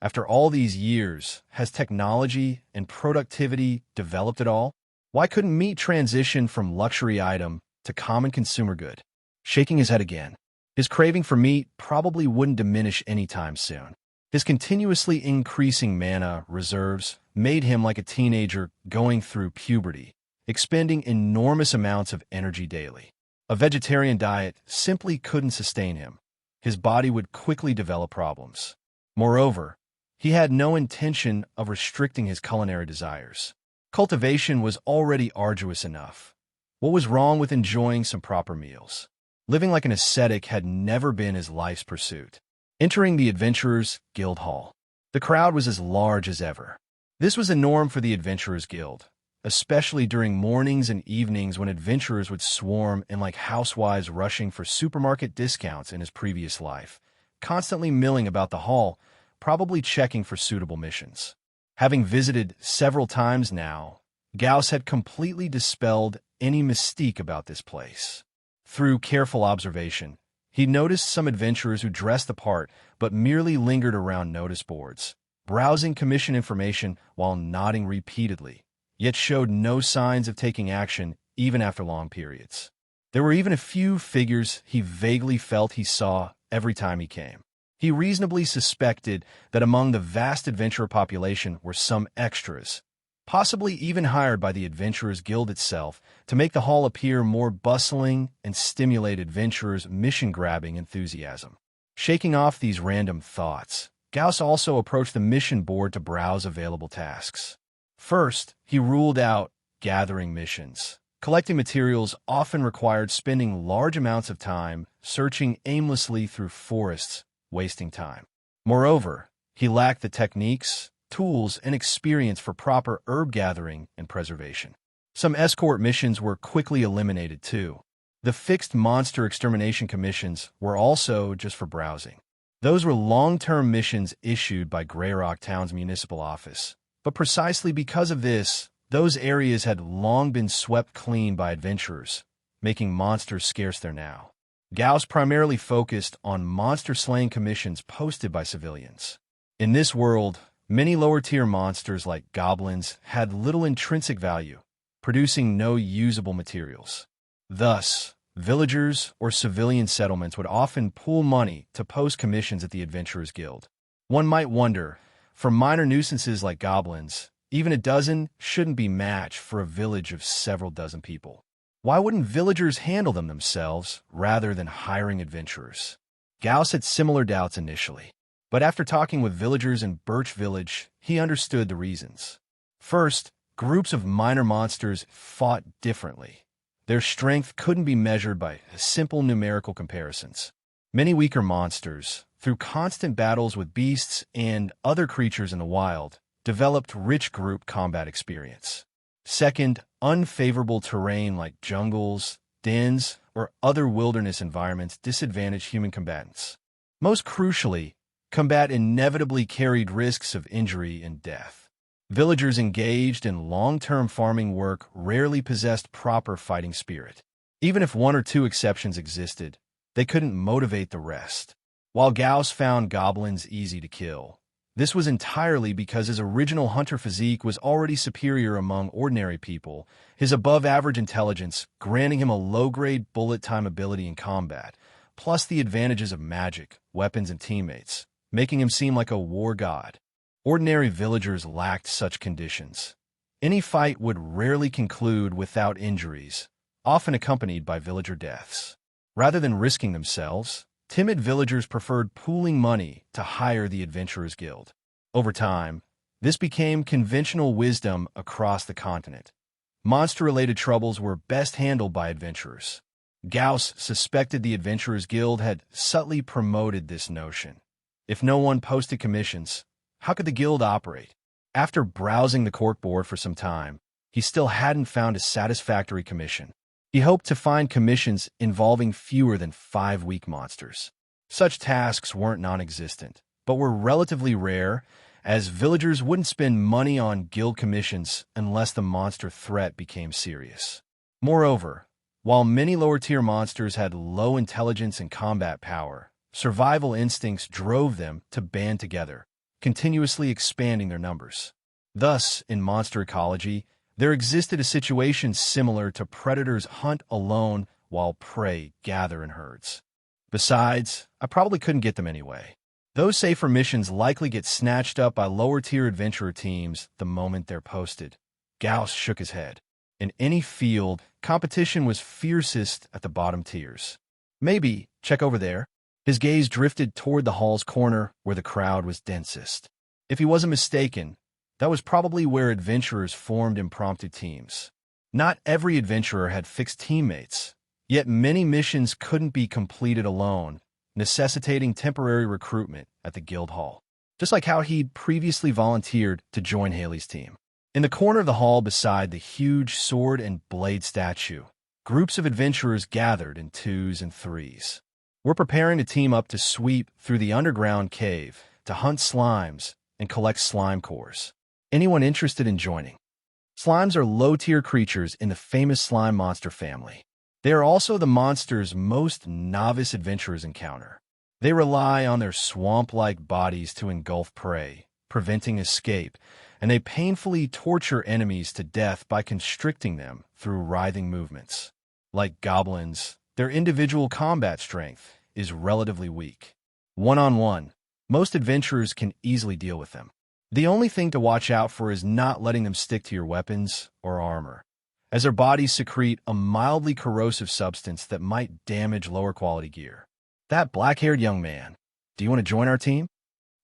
Speaker 1: After all these years, has technology and productivity developed at all? Why couldn't meat transition from luxury item to common consumer good? Shaking his head again, his craving for meat probably wouldn't diminish anytime soon. His continuously increasing mana reserves made him like a teenager going through puberty, expending enormous amounts of energy daily. A vegetarian diet simply couldn't sustain him. His body would quickly develop problems. Moreover, he had no intention of restricting his culinary desires. Cultivation was already arduous enough. What was wrong with enjoying some proper meals? Living like an ascetic had never been his life's pursuit. Entering the Adventurers Guild Hall. The crowd was as large as ever. This was a norm for the Adventurers Guild, especially during mornings and evenings when adventurers would swarm in like housewives rushing for supermarket discounts in his previous life, constantly milling about the hall, probably checking for suitable missions. Having visited several times now, Gauss had completely dispelled any mystique about this place. Through careful observation, he noticed some adventurers who dressed the part but merely lingered around notice boards, browsing commission information while nodding repeatedly, yet showed no signs of taking action even after long periods. There were even a few figures he vaguely felt he saw every time he came. He reasonably suspected that among the vast adventurer population were some extras, possibly even hired by the Adventurers Guild itself to make the hall appear more bustling and stimulate adventurers' mission-grabbing enthusiasm. Shaking off these random thoughts, Gauss also approached the mission board to browse available tasks. First, he ruled out gathering missions. Collecting materials often required spending large amounts of time searching aimlessly through forests, wasting time. Moreover, he lacked the techniques, tools, and experience for proper herb gathering and preservation. Some escort missions were quickly eliminated too. The fixed monster extermination commissions were also just for browsing. Those were long-term missions issued by Greyrock Town's municipal office. But precisely because of this, those areas had long been swept clean by adventurers, making monsters scarce there now. Gauss primarily focused on monster-slaying commissions posted by civilians. In this world, many lower-tier monsters like goblins had little intrinsic value, producing no usable materials. Thus, villagers or civilian settlements would often pool money to post commissions at the Adventurers Guild. One might wonder, for minor nuisances like goblins, even a dozen shouldn't be matched for a village of several dozen people. Why wouldn't villagers handle them themselves rather than hiring adventurers? Gauss had similar doubts initially, but after talking with villagers in Birch Village, he understood the reasons. First, groups of minor monsters fought differently. Their strength couldn't be measured by simple numerical comparisons. Many weaker monsters, through constant battles with beasts and other creatures in the wild, developed rich group combat experience. Second, unfavorable terrain like jungles, dens, or other wilderness environments disadvantaged human combatants. Most crucially, combat inevitably carried risks of injury and death. Villagers engaged in long-term farming work rarely possessed proper fighting spirit. Even if one or two exceptions existed, they couldn't motivate the rest. While Gauss found goblins easy to kill, this was entirely because his original hunter physique was already superior among ordinary people, his above-average intelligence granting him a low-grade bullet-time ability in combat, plus the advantages of magic, weapons, and teammates, making him seem like a war god. Ordinary villagers lacked such conditions. Any fight would rarely conclude without injuries, often accompanied by villager deaths. Rather than risking themselves, timid villagers preferred pooling money to hire the Adventurers Guild. Over time, this became conventional wisdom across the continent. Monster-related troubles were best handled by adventurers. Gauss suspected the Adventurers Guild had subtly promoted this notion. If no one posted commissions, how could the guild operate? After browsing the corkboard for some time, he still hadn't found a satisfactory commission. He hoped to find commissions involving fewer than 5 weak monsters. Such tasks weren't non-existent, but were relatively rare, as villagers wouldn't spend money on guild commissions unless the monster threat became serious. Moreover, while many lower-tier monsters had low intelligence and combat power, survival instincts drove them to band together, continuously expanding their numbers. Thus, in monster ecology, there existed a situation similar to predators hunt alone while prey gather in herds. Besides, I probably couldn't get them anyway. Those safer missions likely get snatched up by lower-tier adventurer teams the moment they're posted. Gauss shook his head. In any field, competition was fiercest at the bottom tiers. Maybe, check over there. His gaze drifted toward the hall's corner where the crowd was densest. If he wasn't mistaken, that was probably where adventurers formed impromptu teams. Not every adventurer had fixed teammates, yet many missions couldn't be completed alone, necessitating temporary recruitment at the guild hall, just like how he'd previously volunteered to join Haley's team. In the corner of the hall beside the huge sword and blade statue, groups of adventurers gathered in 2s and 3s. We're preparing to team up to sweep through the underground cave to hunt slimes and collect slime cores. Anyone interested in joining? Slimes are low-tier creatures in the famous slime monster family. They are also the monsters most novice adventurers encounter. They rely on their swamp-like bodies to engulf prey, preventing escape, and they painfully torture enemies to death by constricting them through writhing movements. Like goblins, their individual combat strength is relatively weak. One-on-one, most adventurers can easily deal with them. The only thing to watch out for is not letting them stick to your weapons or armor, as their bodies secrete a mildly corrosive substance that might damage lower-quality gear. That black-haired young man, do you want to join our team?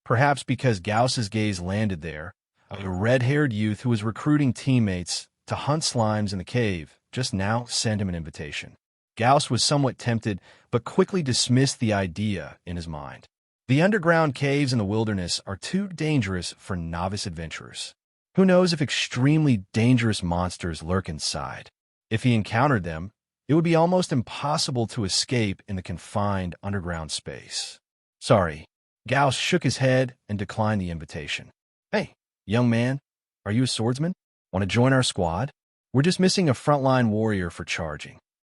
Speaker 1: Perhaps because Gauss's gaze landed there, a red-haired youth who was recruiting teammates to hunt slimes in the cave just now sent him an invitation. Gauss was somewhat tempted, but quickly dismissed the idea in his mind. The underground caves in the wilderness are too dangerous for novice adventurers. Who knows if extremely dangerous monsters lurk inside? If he encountered them, it would be almost impossible to escape in the confined underground space. Sorry. Gauss shook his head and declined the invitation. Hey, young man, are you a swordsman? Want to join our squad? We're just missing a frontline warrior for charging.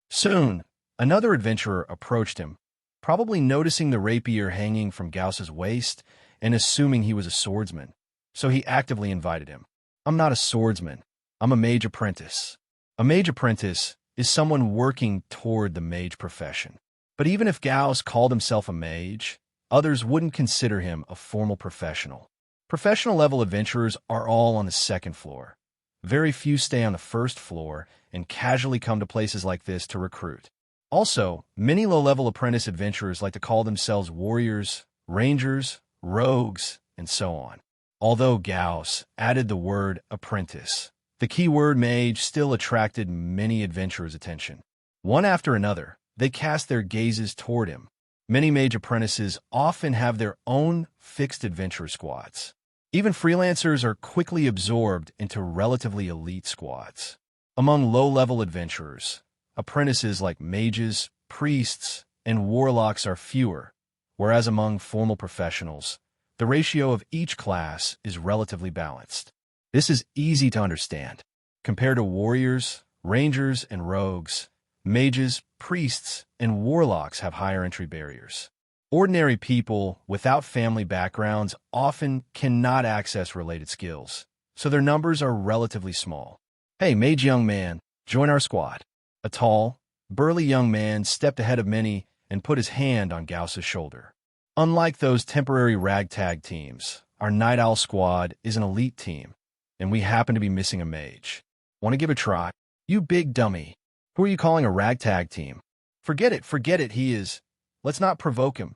Speaker 1: Soon, another adventurer approached him, probably noticing the rapier hanging from Gauss's waist and assuming he was a swordsman, so he actively invited him. I'm not a swordsman. I'm a mage apprentice. A mage apprentice is someone working toward the mage profession. But even if Gauss called himself a mage, others wouldn't consider him a formal professional. Professional-level adventurers are all on the second floor. Very few stay on the first floor and casually come to places like this to recruit. Also, many low-level apprentice adventurers like to call themselves warriors, rangers, rogues, and so on. Although Gauss added the word apprentice, the keyword mage still attracted many adventurers' attention. One after another, they cast their gazes toward him. Many mage apprentices often have their own fixed adventure squads. Even freelancers are quickly absorbed into relatively elite squads. Among low-level adventurers, apprentices like mages, priests, and warlocks are fewer, whereas among formal professionals, the ratio of each class is relatively balanced. This is easy to understand. Compared to warriors, rangers, and rogues, mages, priests, and warlocks have higher entry barriers. Ordinary people without family backgrounds often cannot access related skills, so their numbers are relatively small. Hey, mage young man, join our squad. A tall, burly young man stepped ahead of many and put his hand on Gauss's shoulder. Unlike those temporary ragtag teams, our Night Owl squad is an elite team, and we happen to be missing a mage. Want to give a try? You big dummy. Who are you calling a ragtag team? Forget it, he is. Let's not provoke him."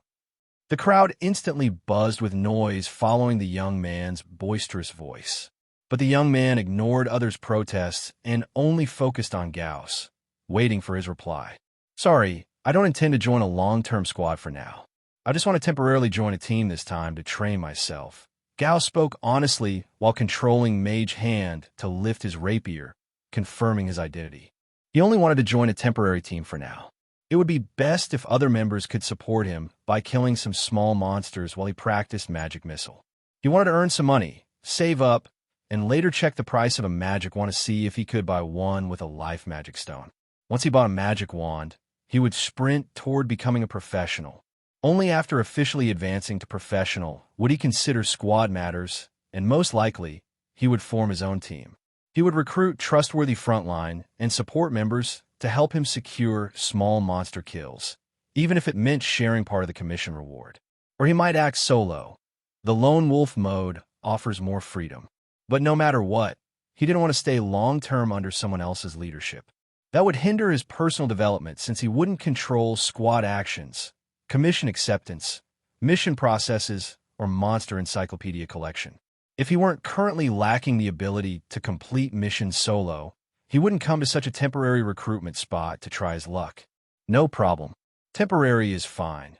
Speaker 1: The crowd instantly buzzed with noise following the young man's boisterous voice. But the young man ignored others' protests and only focused on Gauss, waiting for his reply. "Sorry, I don't intend to join a long-term squad for now. I just want to temporarily join a team this time to train myself." Gauss spoke honestly while controlling Mage's hand to lift his rapier, confirming his identity. He only wanted to join a temporary team for now. It would be best if other members could support him by killing some small monsters while he practiced magic missile. He wanted to earn some money, save up, and later check the price of a magic wand to see if he could buy one with a life magic stone. Once he bought a magic wand, he would sprint toward becoming a professional. Only after officially advancing to professional would he consider squad matters, and most likely, he would form his own team. He would recruit trustworthy frontline and support members to help him secure small monster kills, even if it meant sharing part of the commission reward. Or he might act solo. The lone wolf mode offers more freedom. But no matter what, he didn't want to stay long-term under someone else's leadership. That would hinder his personal development since he wouldn't control squad actions, commission acceptance, mission processes, or monster encyclopedia collection. If he weren't currently lacking the ability to complete missions solo, he wouldn't come to such a temporary recruitment spot to try his luck. No problem. Temporary is fine.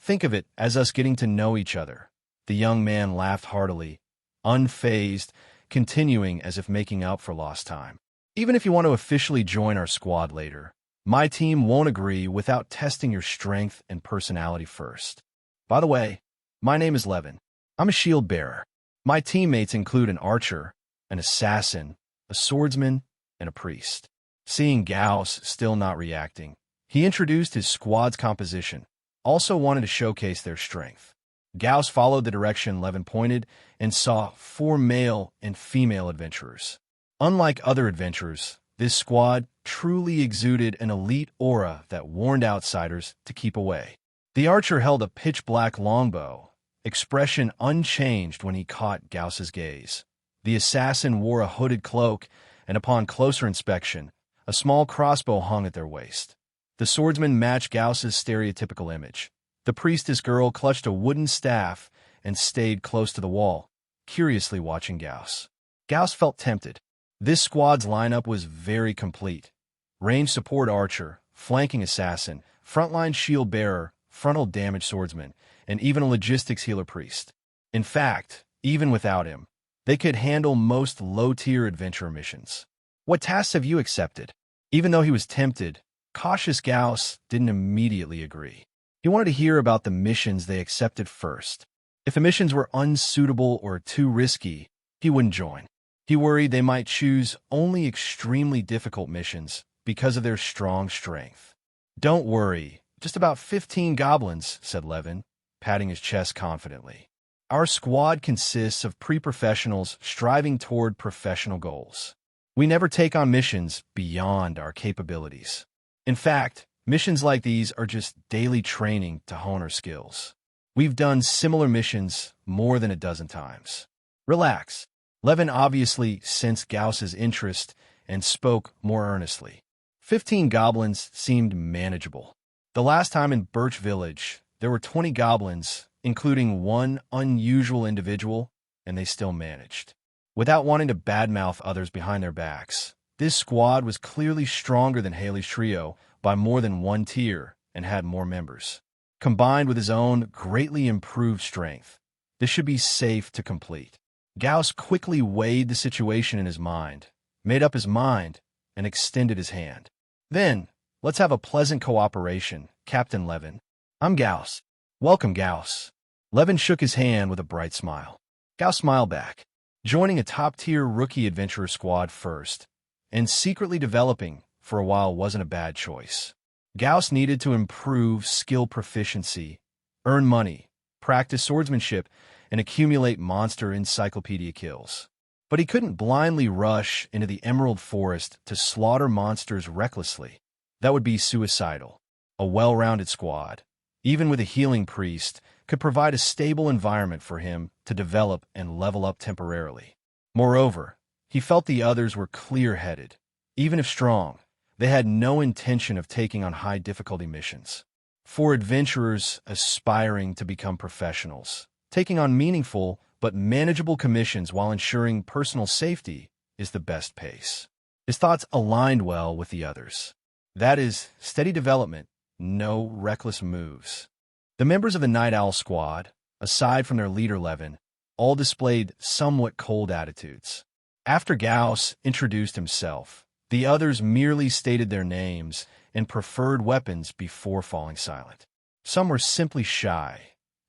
Speaker 1: Think of it as us getting to know each other. The young man laughed heartily, unfazed, continuing as if making up for lost time. "Even if you want to officially join our squad later, my team won't agree without testing your strength and personality first. By the way, my name is Levin. I'm a shield bearer. My teammates include an archer, an assassin, a swordsman, and a priest." Seeing Gauss still not reacting, he introduced his squad's composition, also wanted to showcase their strength. Gauss followed the direction Levin pointed and saw 4 male and female adventurers. Unlike other adventurers, this squad truly exuded an elite aura that warned outsiders to keep away. The archer held a pitch-black longbow, expression unchanged when he caught Gauss's gaze. The assassin wore a hooded cloak, and upon closer inspection, a small crossbow hung at their waist. The swordsman matched Gauss's stereotypical image. The priestess girl clutched a wooden staff and stayed close to the wall, curiously watching Gauss. Gauss felt tempted. This squad's lineup was very complete. Range support archer, flanking assassin, frontline shield bearer, frontal damage swordsman, and even a logistics healer priest. In fact, even without him, they could handle most low-tier adventurer missions. "What tasks have you accepted?" Even though he was tempted, cautious Gauss didn't immediately agree. He wanted to hear about the missions they accepted first. If the missions were unsuitable or too risky, he wouldn't join. He worried they might choose only extremely difficult missions because of their strong strength. "Don't worry, just about 15 goblins," said Levin, patting his chest confidently. "Our squad consists of pre-professionals striving toward professional goals. We never take on missions beyond our capabilities. In fact, missions like these are just daily training to hone our skills. We've done similar missions more than a dozen times. Relax." Levin obviously sensed Gauss's interest and spoke more earnestly. 15 goblins seemed manageable. The last time in Birch Village, there were 20 goblins, including one unusual individual, and they still managed. Without wanting to badmouth others behind their backs, this squad was clearly stronger than Haley's trio by more than 1 tier and had more members. Combined with his own greatly improved strength, this should be safe to complete. Gauss quickly weighed the situation in his mind, made up his mind, and extended his hand. "Then, let's have a pleasant cooperation, Captain Levin. I'm Gauss. Welcome, Gauss." Levin shook his hand with a bright smile. Gauss smiled back. Joining a top-tier rookie adventurer squad first, and secretly developing for a while wasn't a bad choice. Gauss needed to improve skill proficiency, earn money, practice swordsmanship, and accumulate monster encyclopedia kills. But he couldn't blindly rush into the Emerald Forest to slaughter monsters recklessly. That would be suicidal. A well-rounded squad, even with a healing priest, could provide a stable environment for him to develop and level up temporarily. Moreover, he felt the others were clear-headed. Even if strong, they had no intention of taking on high-difficulty missions. for adventurers aspiring to become professionals. Taking on meaningful but manageable commissions while ensuring personal safety is the best pace. His thoughts aligned well with the others. That is, steady development, no reckless moves. The members of the Night Owl squad, aside from their leader Levin, all displayed somewhat cold attitudes. After Gauss introduced himself, the others merely stated their names and preferred weapons before falling silent. Some were simply shy.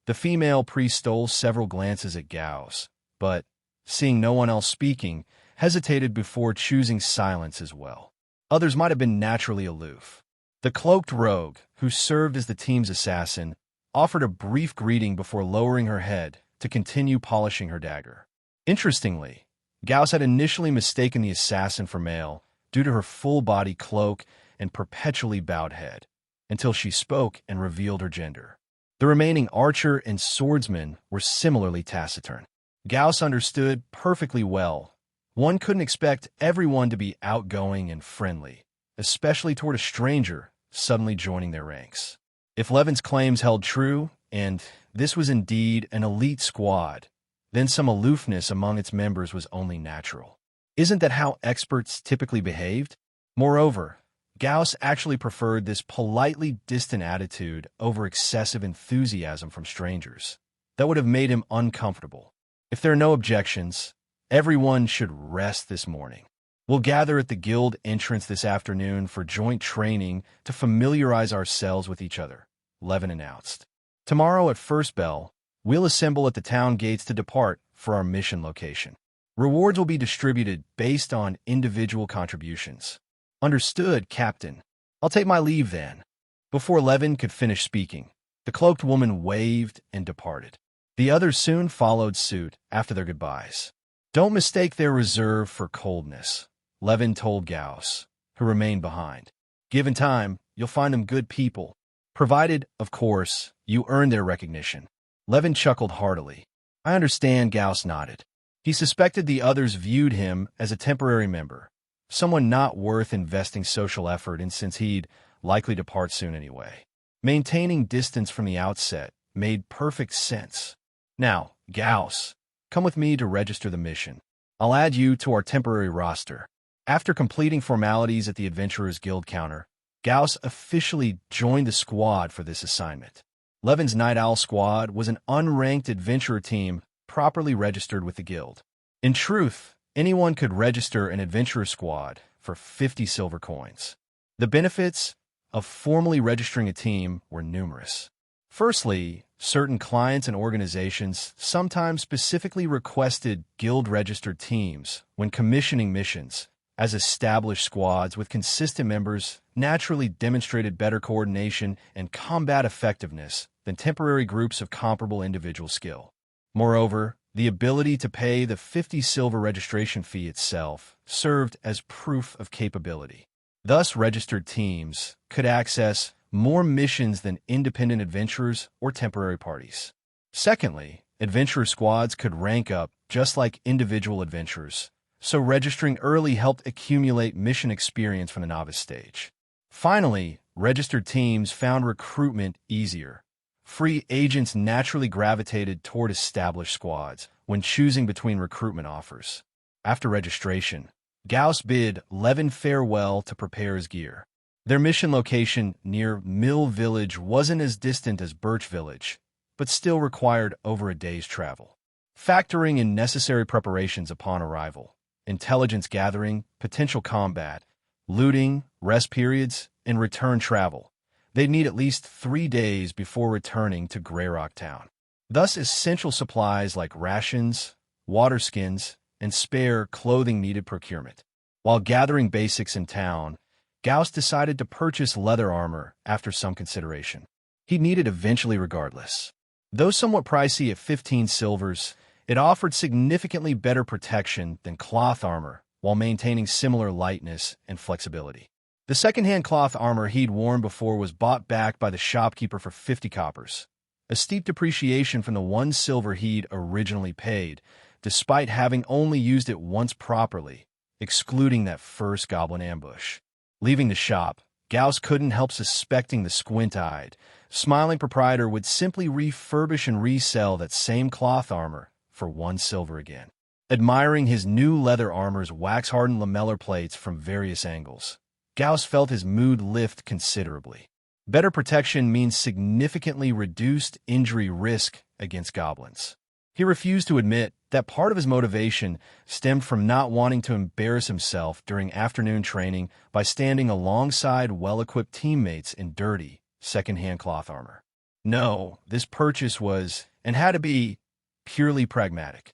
Speaker 1: The female priest stole several glances at Gauss, but, seeing no one else speaking, hesitated before choosing silence as well. Others might have been naturally aloof. The cloaked rogue, who served as the team's assassin, offered a brief greeting before lowering her head to continue polishing her dagger. Interestingly, Gauss had initially mistaken the assassin for male due to her full-body cloak and perpetually bowed head, until she spoke and revealed her gender. The remaining archer and swordsman were similarly taciturn. Gauss understood perfectly well. One couldn't expect everyone to be outgoing and friendly, especially toward a stranger suddenly joining their ranks. If Levin's claims held true, and this was indeed an elite squad, then some aloofness among its members was only natural. Isn't that how experts typically behaved? Moreover, Gauss actually preferred this politely distant attitude over excessive enthusiasm from strangers. That would have made him uncomfortable. If there are no objections, everyone should rest this morning. We'll gather at the guild entrance this afternoon for joint training to familiarize ourselves with each other, Levin announced. Tomorrow at first bell, we'll assemble at the town gates to depart for our mission location. Rewards will be distributed based on individual contributions. Understood, Captain. I'll take my leave then. Before Levin could finish speaking, the cloaked woman waved and departed. The others soon followed suit after their goodbyes. Don't mistake their reserve for coldness, Levin told Gauss, who remained behind. Given time, you'll find them good people, provided, of course, you earn their recognition. Levin chuckled heartily. I understand, Gauss nodded. He suspected the others viewed him as a temporary member, someone not worth investing social effort in since he'd likely depart soon anyway. Maintaining distance from the outset made perfect sense. Now, Gauss, come with me to register the mission. I'll add you to our temporary roster. After completing formalities at the Adventurers Guild counter, Gauss officially joined the squad for this assignment. Levin's Night Owl squad was an unranked adventurer team properly registered with the guild. In truth, anyone could register an adventurer squad for 50 silver coins. The benefits of formally registering a team were numerous. Firstly, certain clients and organizations sometimes specifically requested guild-registered teams when commissioning missions, as established squads with consistent members naturally demonstrated better coordination and combat effectiveness than temporary groups of comparable individual skill. Moreover, the ability to pay the 50 silver registration fee itself served as proof of capability. Thus, registered teams could access more missions than independent adventurers or temporary parties. Secondly, adventurer squads could rank up just like individual adventurers, so registering early helped accumulate mission experience from the novice stage. Finally, registered teams found recruitment easier. Free agents naturally gravitated toward established squads when choosing between recruitment offers. After registration, Gauss bid Levin farewell to prepare his gear. Their mission location near Mill Village wasn't as distant as Birch Village, but still required over a day's travel. Factoring in necessary preparations upon arrival, intelligence gathering, potential combat, looting, rest periods, and return travel, they'd need at least 3 days before returning to Greyrock Town. Thus, essential supplies like rations, water skins, and spare clothing needed procurement. While gathering basics in town, Gauss decided to purchase leather armor after some consideration. He needed eventually regardless. Though somewhat pricey at 15 silvers, it offered significantly better protection than cloth armor while maintaining similar lightness and flexibility. The second-hand cloth armor he'd worn before was bought back by the shopkeeper for 50 coppers, a steep depreciation from the 1 silver he'd originally paid, despite having only used it once properly, excluding that first goblin ambush. Leaving the shop, Gauss couldn't help suspecting the squint-eyed, smiling proprietor would simply refurbish and resell that same cloth armor for 1 silver again. Admiring his new leather armor's wax-hardened lamellar plates from various angles, Gauss felt his mood lift considerably. Better protection means significantly reduced injury risk against goblins. He refused to admit that part of his motivation stemmed from not wanting to embarrass himself during afternoon training by standing alongside well-equipped teammates in dirty, second-hand cloth armor. No, this purchase was, and had to be, purely pragmatic.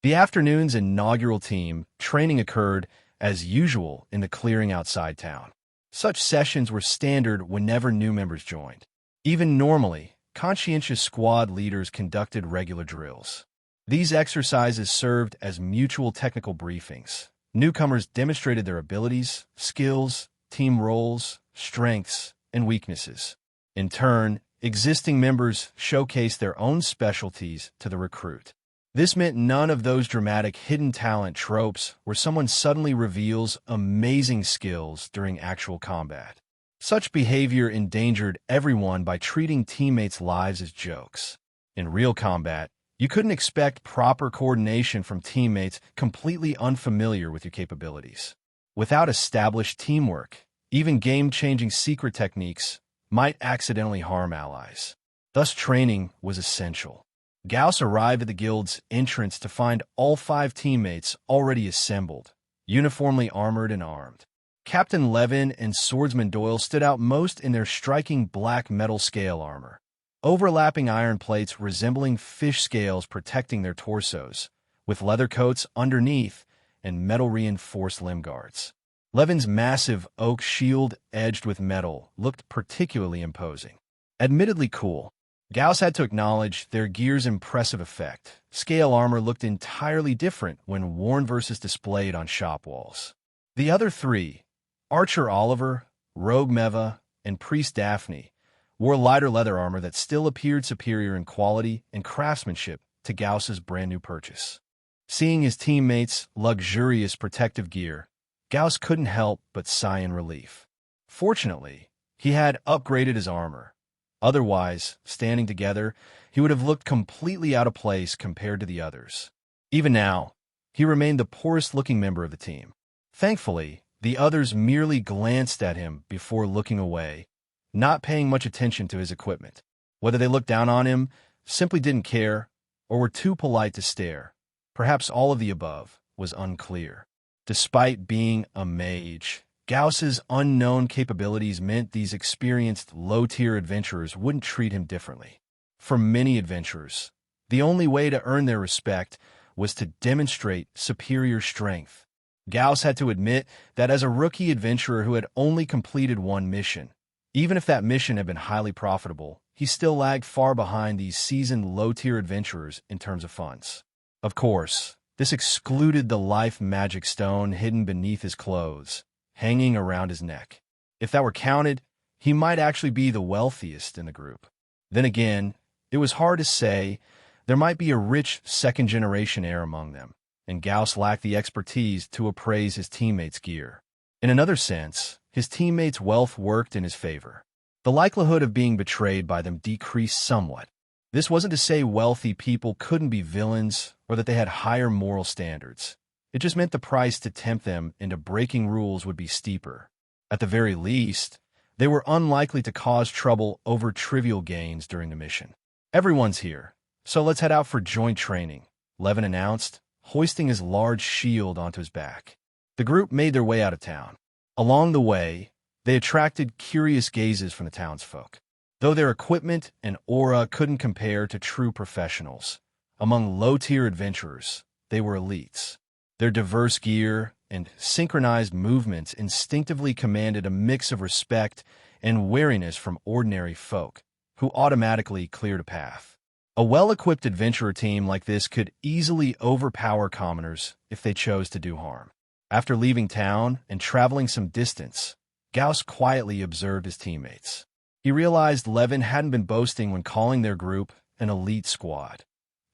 Speaker 1: The afternoon's inaugural team training occurred, as usual, in the clearing outside town. Such sessions were standard whenever new members joined. Even normally, conscientious squad leaders conducted regular drills. These exercises served as mutual technical briefings. Newcomers demonstrated their abilities, skills, team roles, strengths, and weaknesses. In turn, existing members showcased their own specialties to the recruit. This meant none of those dramatic hidden talent tropes where someone suddenly reveals amazing skills during actual combat. Such behavior endangered everyone by treating teammates' lives as jokes. In real combat, you couldn't expect proper coordination from teammates completely unfamiliar with your capabilities. Without established teamwork, even game-changing secret techniques might accidentally harm allies. Thus, training was essential. Gauss arrived at the guild's entrance to find all 5 teammates already assembled, uniformly armored and armed. Captain Levin and Swordsman Doyle stood out most in their striking black metal scale armor, overlapping iron plates resembling fish scales protecting their torsos, with leather coats underneath and metal-reinforced limb guards. Levin's massive oak shield edged with metal looked particularly imposing. Admittedly cool, Gauss had to acknowledge their gear's impressive effect. Scale armor looked entirely different when worn versus displayed on shop walls. The other 3, Archer Oliver, Rogue Meva, and Priest Daphne, wore lighter leather armor that still appeared superior in quality and craftsmanship to Gauss's brand-new purchase. Seeing his teammates' luxurious protective gear, Gauss couldn't help but sigh in relief. Fortunately, he had upgraded his armor. Otherwise, standing together, he would have looked completely out of place compared to the others. Even now, he remained the poorest-looking member of the team. Thankfully, the others merely glanced at him before looking away, not paying much attention to his equipment. Whether they looked down on him, simply didn't care, or were too polite to stare, perhaps all of the above, was unclear. Despite being a mage, Gauss's unknown capabilities meant these experienced low-tier adventurers wouldn't treat him differently. For many adventurers, the only way to earn their respect was to demonstrate superior strength. Gauss had to admit that as a rookie adventurer who had only completed 1 mission, even if that mission had been highly profitable, he still lagged far behind these seasoned low-tier adventurers in terms of funds. Of course, this excluded the life magic stone hidden beneath his clothes, hanging around his neck. If that were counted, he might actually be the wealthiest in the group. Then again, it was hard to say. There might be a rich second-generation heir among them, and Gauss lacked the expertise to appraise his teammates' gear. In another sense, his teammates' wealth worked in his favor. The likelihood of being betrayed by them decreased somewhat. This wasn't to say wealthy people couldn't be villains or that they had higher moral standards. It just meant the price to tempt them into breaking rules would be steeper. At the very least, they were unlikely to cause trouble over trivial gains during the mission. Everyone's here, so let's head out for joint training, Levin announced, hoisting his large shield onto his back. The group made their way out of town. Along the way, they attracted curious gazes from the townsfolk. Though their equipment and aura couldn't compare to true professionals, among low-tier adventurers, they were elites. Their diverse gear and synchronized movements instinctively commanded a mix of respect and wariness from ordinary folk, who automatically cleared a path. A well-equipped adventurer team like this could easily overpower commoners if they chose to do harm. After leaving town and traveling some distance, Gauss quietly observed his teammates. He realized Levin hadn't been boasting when calling their group an elite squad.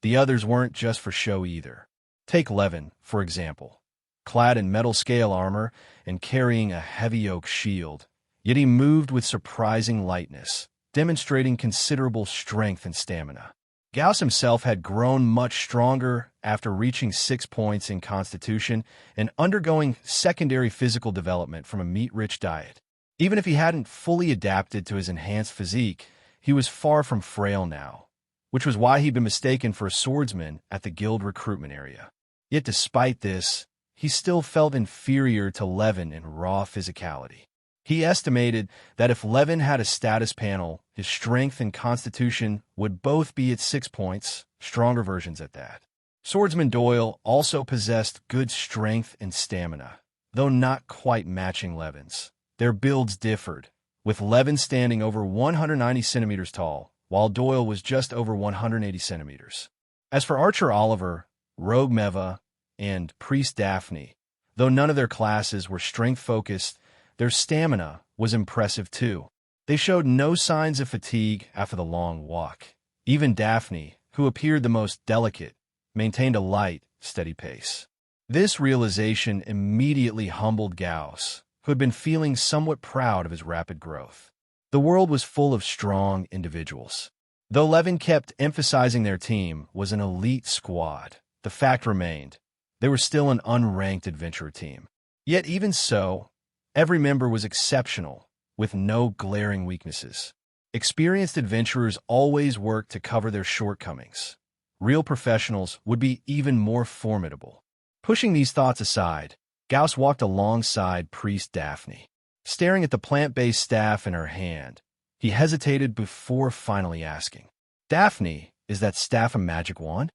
Speaker 1: The others weren't just for show either. Take Levin, for example. Clad in metal scale armor and carrying a heavy oak shield, yet he moved with surprising lightness, demonstrating considerable strength and stamina. Gauss himself had grown much stronger after reaching 6 points in constitution and undergoing secondary physical development from a meat-rich diet. Even if he hadn't fully adapted to his enhanced physique, he was far from frail now, which was why he'd been mistaken for a swordsman at the guild recruitment area. Yet despite this, he still felt inferior to Levin in raw physicality. He estimated that if Levin had a status panel, his strength and constitution would both be at 6 points, stronger versions at that. Swordsman Doyle also possessed good strength and stamina, though not quite matching Levin's. Their builds differed, with Levin standing over 190 centimeters tall, while Doyle was just over 180 centimeters. As for Archer Oliver, Rogue Meva, and Priest Daphne, though none of their classes were strength-focused, their stamina was impressive too. They showed no signs of fatigue after the long walk. Even Daphne, who appeared the most delicate, maintained a light, steady pace. This realization immediately humbled Gauss, who had been feeling somewhat proud of his rapid growth. The world was full of strong individuals. Though Levin kept emphasizing their team was an elite squad, the fact remained, they were still an unranked adventurer team. Yet even so, every member was exceptional, with no glaring weaknesses. Experienced adventurers always worked to cover their shortcomings. Real professionals would be even more formidable. Pushing these thoughts aside, Gauss walked alongside Priest Daphne. Staring at the plant-based staff in her hand, he hesitated before finally asking, "Daphne, is that staff a magic wand?"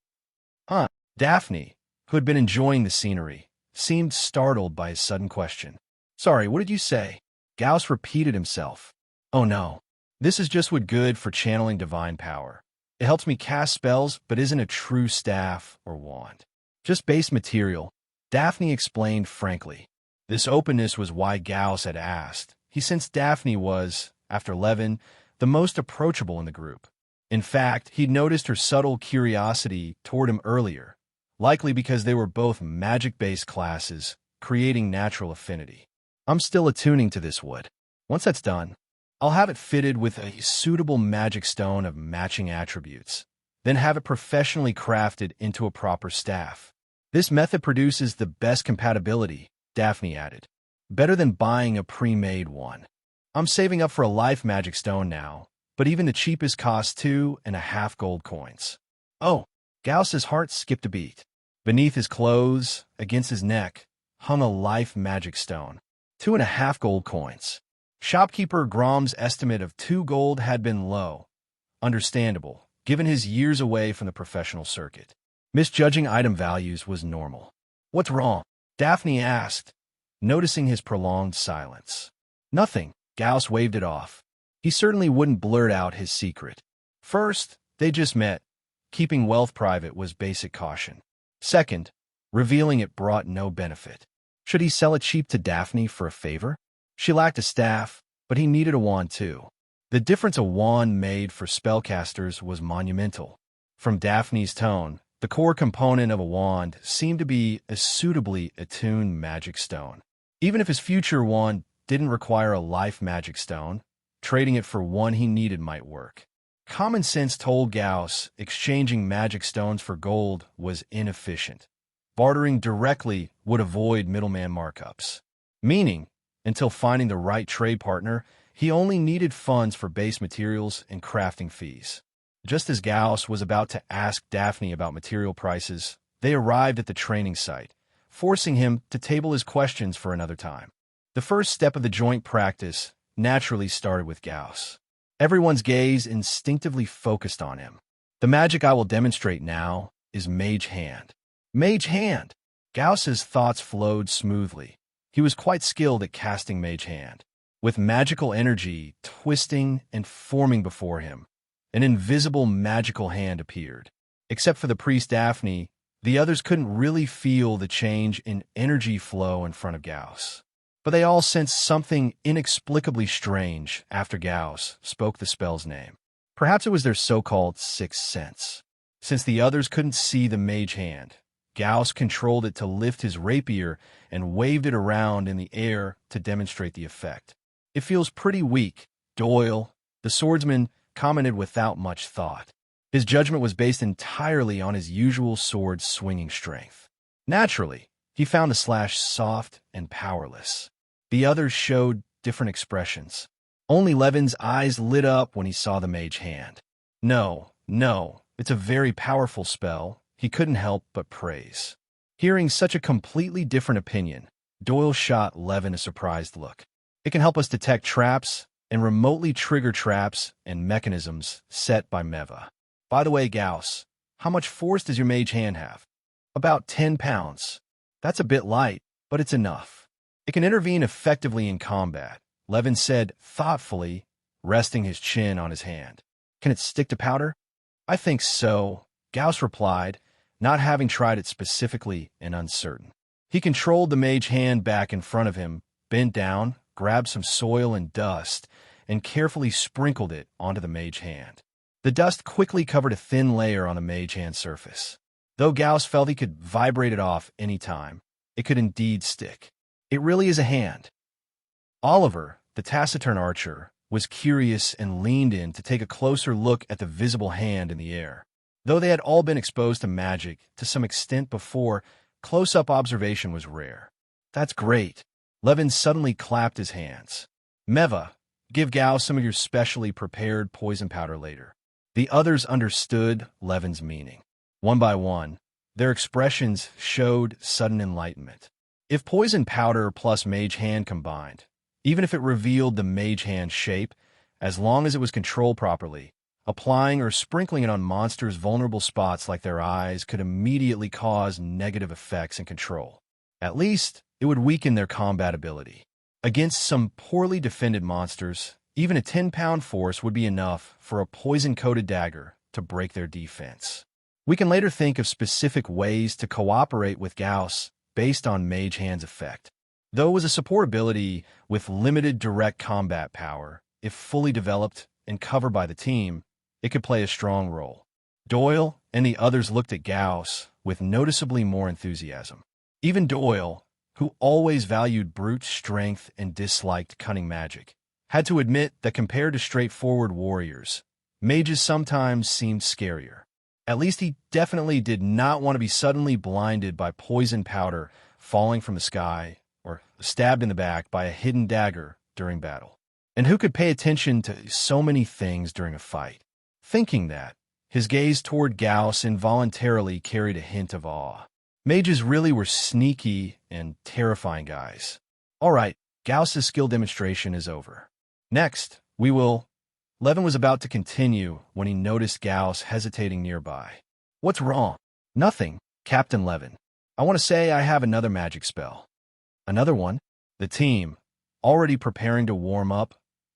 Speaker 1: Daphne, who had been enjoying the scenery, seemed startled by his sudden question. "Sorry, what did you say?" Gauss repeated himself. "Oh no, this is just what good for channeling divine power. It helps me cast spells, but isn't a true staff or wand. Just base material," Daphne explained frankly. This openness was why Gauss had asked. He sensed Daphne was, after Levin, the most approachable in the group. In fact, he'd noticed her subtle curiosity toward him earlier, likely because they were both magic-based classes, creating natural affinity. "I'm still attuning to this wood. Once that's done, I'll have it fitted with a suitable magic stone of matching attributes, then have it professionally crafted into a proper staff. This method produces the best compatibility," Daphne added. "Better than buying a pre-made one. I'm saving up for a life magic stone now, but even the cheapest costs 2.5 gold coins." "Oh," Gauss's heart skipped a beat. Beneath his clothes, against his neck, hung a life magic stone. 2.5 gold coins. Shopkeeper Grom's estimate of 2 gold had been low. Understandable, given his years away from the professional circuit. Misjudging item values was normal. "What's wrong?" Daphne asked, noticing his prolonged silence. "Nothing," Gauss waved it off. He certainly wouldn't blurt out his secret. First, they just met. Keeping wealth private was basic caution. Second, revealing it brought no benefit. Should he sell it cheap to Daphne for a favor? She lacked a staff, but he needed a wand too. The difference a wand made for spellcasters was monumental. From Daphne's tone, the core component of a wand seemed to be a suitably attuned magic stone. Even if his future wand didn't require a life magic stone, trading it for one he needed might work. Common sense told Gauss exchanging magic stones for gold was inefficient. Bartering directly would avoid middleman markups. Meaning, until finding the right trade partner, he only needed funds for base materials and crafting fees. Just as Gauss was about to ask Daphne about material prices, they arrived at the training site, forcing him to table his questions for another time. The first step of the joint practice naturally started with Gauss. Everyone's gaze instinctively focused on him. "The magic I will demonstrate now is Mage Hand." Mage Hand! Gauss's thoughts flowed smoothly. He was quite skilled at casting Mage Hand. With magical energy twisting and forming before him, an invisible magical hand appeared. Except for the priest Daphne, the others couldn't really feel the change in energy flow in front of Gauss. But they all sensed something inexplicably strange after Gauss spoke the spell's name. Perhaps it was their so-called sixth sense. Since the others couldn't see the mage hand, Gauss controlled it to lift his rapier and waved it around in the air to demonstrate the effect. "It feels pretty weak," Doyle, The swordsman commented without much thought. His judgment was based entirely on his usual sword-swinging strength. Naturally, he found the slash soft and powerless. The others showed different expressions. Only Levin's eyes lit up when he saw the mage hand. No, it's a very powerful spell, he couldn't help but praise. Hearing such a completely different opinion, Doyle shot Levin a surprised look. It can help us detect traps and remotely trigger traps and mechanisms set by Meva. By the way, Gauss, how much force does your mage hand have? About 10 pounds. That's a bit light, but it's enough. It can intervene effectively in combat, Levin said thoughtfully, resting his chin on his hand. Can it stick to powder? I think so, Gauss replied, not having tried it specifically and uncertain. He controlled the mage hand back in front of him, bent down, grabbed some soil and dust, and carefully sprinkled it onto the mage hand. The dust quickly covered a thin layer on the mage hand surface. Though Gauss felt he could vibrate it off any time, it could indeed stick. It really is a hand. Oliver, the taciturn archer, was curious and leaned in to take a closer look at the visible hand in the air. Though they had all been exposed to magic to some extent before, close-up observation was rare. That's great. Levin suddenly clapped his hands. Meva, give Gauss some of your specially prepared poison powder later. The others understood Levin's meaning. One by one, their expressions showed sudden enlightenment. If poison powder plus mage hand combined, even if it revealed the mage hand shape, as long as it was controlled properly, applying or sprinkling it on monsters' vulnerable spots like their eyes could immediately cause negative effects and control. At least, it would weaken their combat ability. Against some poorly defended monsters, even a 10-pound force would be enough for a poison-coated dagger to break their defense. We can later think of specific ways to cooperate with Gauss based on Mage Hand's effect. Though it was a support ability with limited direct combat power, if fully developed and covered by the team, it could play a strong role. Doyle and the others looked at Gauss with noticeably more enthusiasm. Even Doyle, who always valued brute strength and disliked cunning magic, had to admit that compared to straightforward warriors, mages sometimes seemed scarier. At least he definitely did not want to be suddenly blinded by poison powder falling from the sky or stabbed in the back by a hidden dagger during battle. And who could pay attention to so many things during a fight? Thinking that, his gaze toward Gauss involuntarily carried a hint of awe. Mages really were sneaky and terrifying guys. All right, Gauss's skill demonstration is over. Next, we will... Levin was about to continue when he noticed Gauss hesitating nearby. What's wrong? Nothing, Captain Levin. I want to say I have another magic spell. Another one? The team, already preparing to warm up,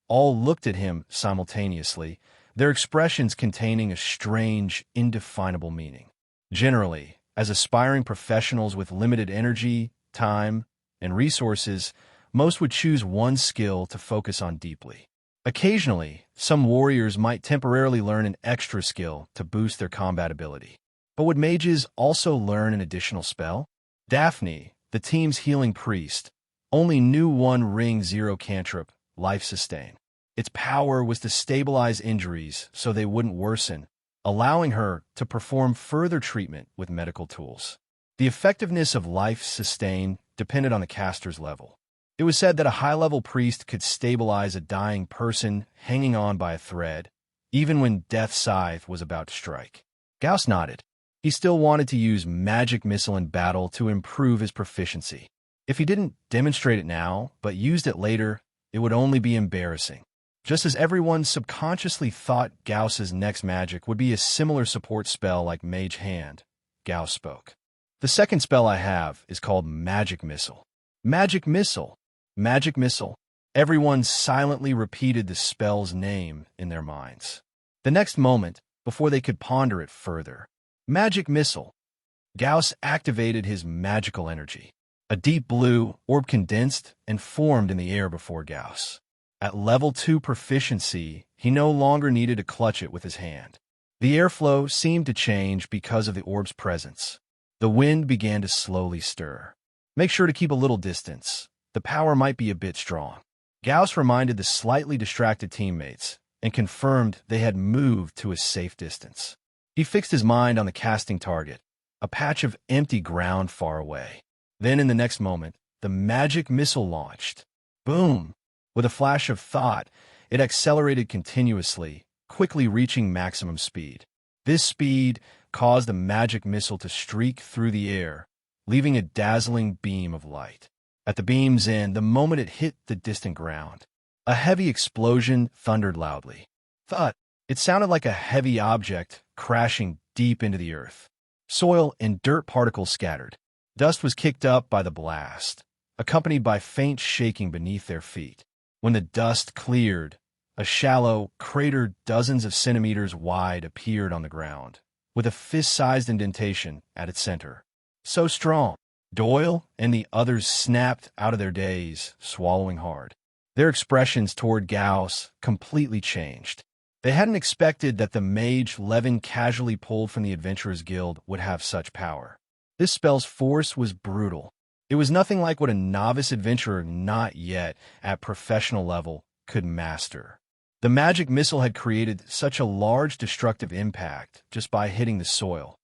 Speaker 1: all looked at him simultaneously, their expressions containing a strange, indefinable meaning. Generally, as aspiring professionals with limited energy, time, and resources, most would choose one skill to focus on deeply. Occasionally, some warriors might temporarily learn an extra skill to boost their combat ability. But would mages also learn an additional spell? Daphne, the team's healing priest, only knew one ring 0 cantrip, Life Sustain. Its power was to stabilize injuries so they wouldn't worsen, allowing her to perform further treatment with medical tools. The effectiveness of Life Sustain depended on the caster's level. It was said that a high-level priest could stabilize a dying person hanging on by a thread, even when Death's Scythe was about to strike. Gauss nodded. He still wanted to use Magic Missile in battle to improve his proficiency. If he didn't demonstrate it now, but used it later, it would only be embarrassing. Just as everyone subconsciously thought Gauss's next magic would be a similar support spell like Mage Hand, Gauss spoke. The second spell I have is called Magic Missile. Magic Missile. Magic Missile. Everyone silently repeated the spell's name in their minds. The next moment, before they could ponder it further, Magic Missile. Gauss activated his magical energy. A deep blue orb condensed and formed in the air before Gauss. At level 2 proficiency, he no longer needed to clutch it with his hand. The airflow seemed to change because of the orb's presence. The wind began to slowly stir. Make sure to keep a little distance. The power might be a bit strong. Gauss reminded the slightly distracted teammates, and confirmed they had moved to a safe distance. He fixed his mind on the casting target, a patch of empty ground far away. Then in the next moment, the magic missile launched. Boom! With a flash of thought, it accelerated continuously, quickly reaching maximum speed. This speed caused the magic missile to streak through the air, leaving a dazzling beam of light. At the beam's end, the moment it hit the distant ground, a heavy explosion thundered loudly. Thud! It sounded like a heavy object crashing deep into the earth. Soil and dirt particles scattered. Dust was kicked up by the blast, accompanied by faint shaking beneath their feet. When the dust cleared, a shallow crater dozens of centimeters wide appeared on the ground, with a fist-sized indentation at its center. So strong, Doyle and the others snapped out of their daze, swallowing hard. Their expressions toward Gauss completely changed. They hadn't expected that the mage Levin casually pulled from the Adventurers Guild would have such power. This spell's force was brutal. It was nothing like what a novice adventurer not yet at professional level could master. The magic missile had created such a large destructive impact just by hitting the soil.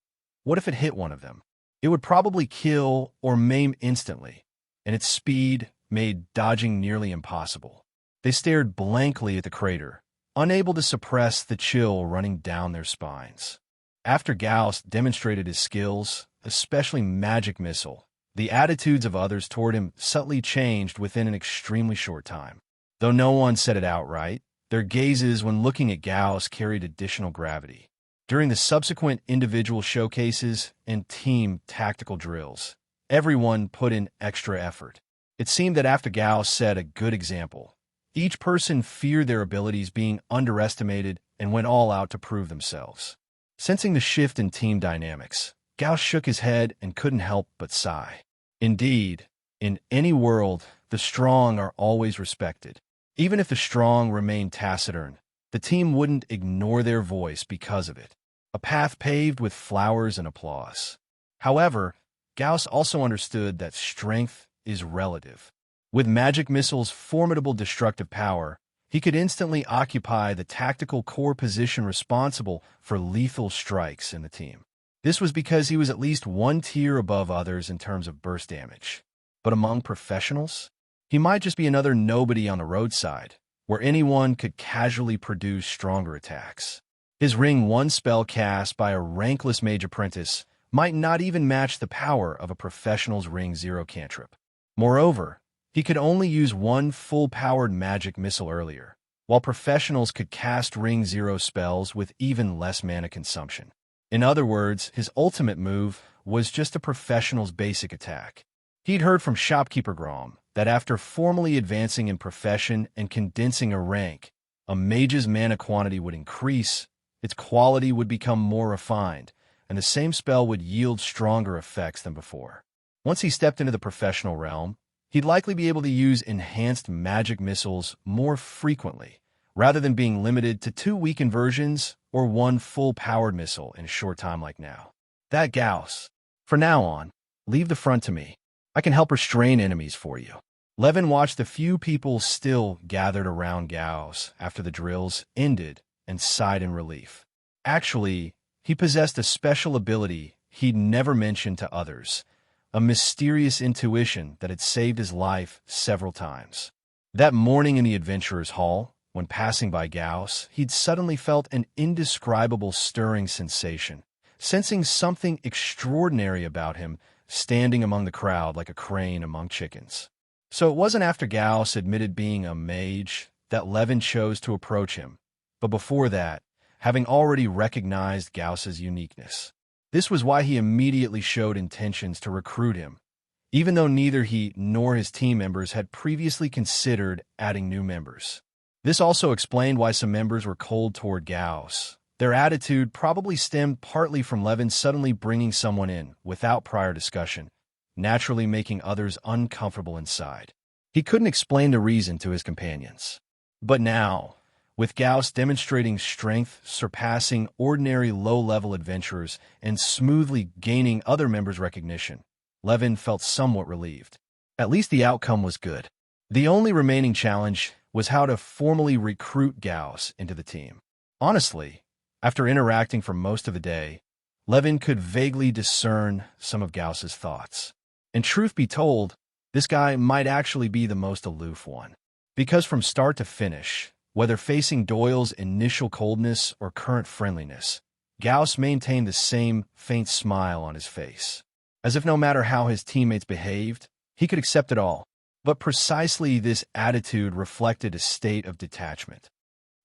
Speaker 1: What if it hit one of them? It would probably kill or maim instantly, and its speed made dodging nearly impossible. They stared blankly at the crater, unable to suppress the chill running down their spines. After Gauss demonstrated his skills, especially magic missile, the attitudes of others toward him subtly changed within an extremely short time. Though no one said it outright, their gazes when looking at Gauss carried additional gravity. During the subsequent individual showcases and team tactical drills, everyone put in extra effort. It seemed that after Gauss set a good example, each person feared their abilities being underestimated and went all out to prove themselves. Sensing the shift in team dynamics, Gauss shook his head and couldn't help but sigh. Indeed, in any world, the strong are always respected. Even if the strong remain taciturn, the team wouldn't ignore their voice because of it. A path paved with flowers and applause. However, Gauss also understood that strength is relative. With magic missile's formidable destructive power, he could instantly occupy the tactical core position responsible for lethal strikes in the team. This was because he was at least one tier above others in terms of burst damage. But among professionals, he might just be another nobody on the roadside, where anyone could casually produce stronger attacks. His Ring 1 spell cast by a rankless mage apprentice might not even match the power of a professional's Ring 0 cantrip. Moreover, he could only use one full-powered magic missile earlier, while professionals could cast Ring 0 spells with even less mana consumption. In other words, his ultimate move was just a professional's basic attack. He'd heard from shopkeeper Grom that after formally advancing in profession and condensing a rank, a mage's mana quantity would increase, its quality would become more refined, and the same spell would yield stronger effects than before. Once he stepped into the professional realm, he'd likely be able to use enhanced magic missiles more frequently, rather than being limited to 2 weakened versions or 1 full-powered missile in a short time like now. That Gauss. From now on, leave the front to me. I can help restrain enemies for you. Levin watched the few people still gathered around Gauss after the drills ended and sighed in relief. Actually, he possessed a special ability he'd never mentioned to others, a mysterious intuition that had saved his life several times. That morning in the Adventurers' Hall, when passing by Gauss, he'd suddenly felt an indescribable stirring sensation, sensing something extraordinary about him standing among the crowd like a crane among chickens. So it wasn't after Gauss admitted being a mage that Levin chose to approach him, but before that, having already recognized Gauss's uniqueness. This was why he immediately showed intentions to recruit him, even though neither he nor his team members had previously considered adding new members. This also explained why some members were cold toward Gauss. Their attitude probably stemmed partly from Levin suddenly bringing someone in without prior discussion, naturally making others uncomfortable inside. He couldn't explain the reason to his companions. But now, with Gauss demonstrating strength surpassing ordinary low-level adventurers and smoothly gaining other members' recognition, Levin felt somewhat relieved. At least the outcome was good. The only remaining challenge was how to formally recruit Gauss into the team. Honestly, after interacting for most of the day, Levin could vaguely discern some of Gauss's thoughts. And truth be told, this guy might actually be the most aloof one. Because from start to finish, whether facing Doyle's initial coldness or current friendliness, Gauss maintained the same faint smile on his face, as if no matter how his teammates behaved, he could accept it all. But precisely this attitude reflected a state of detachment.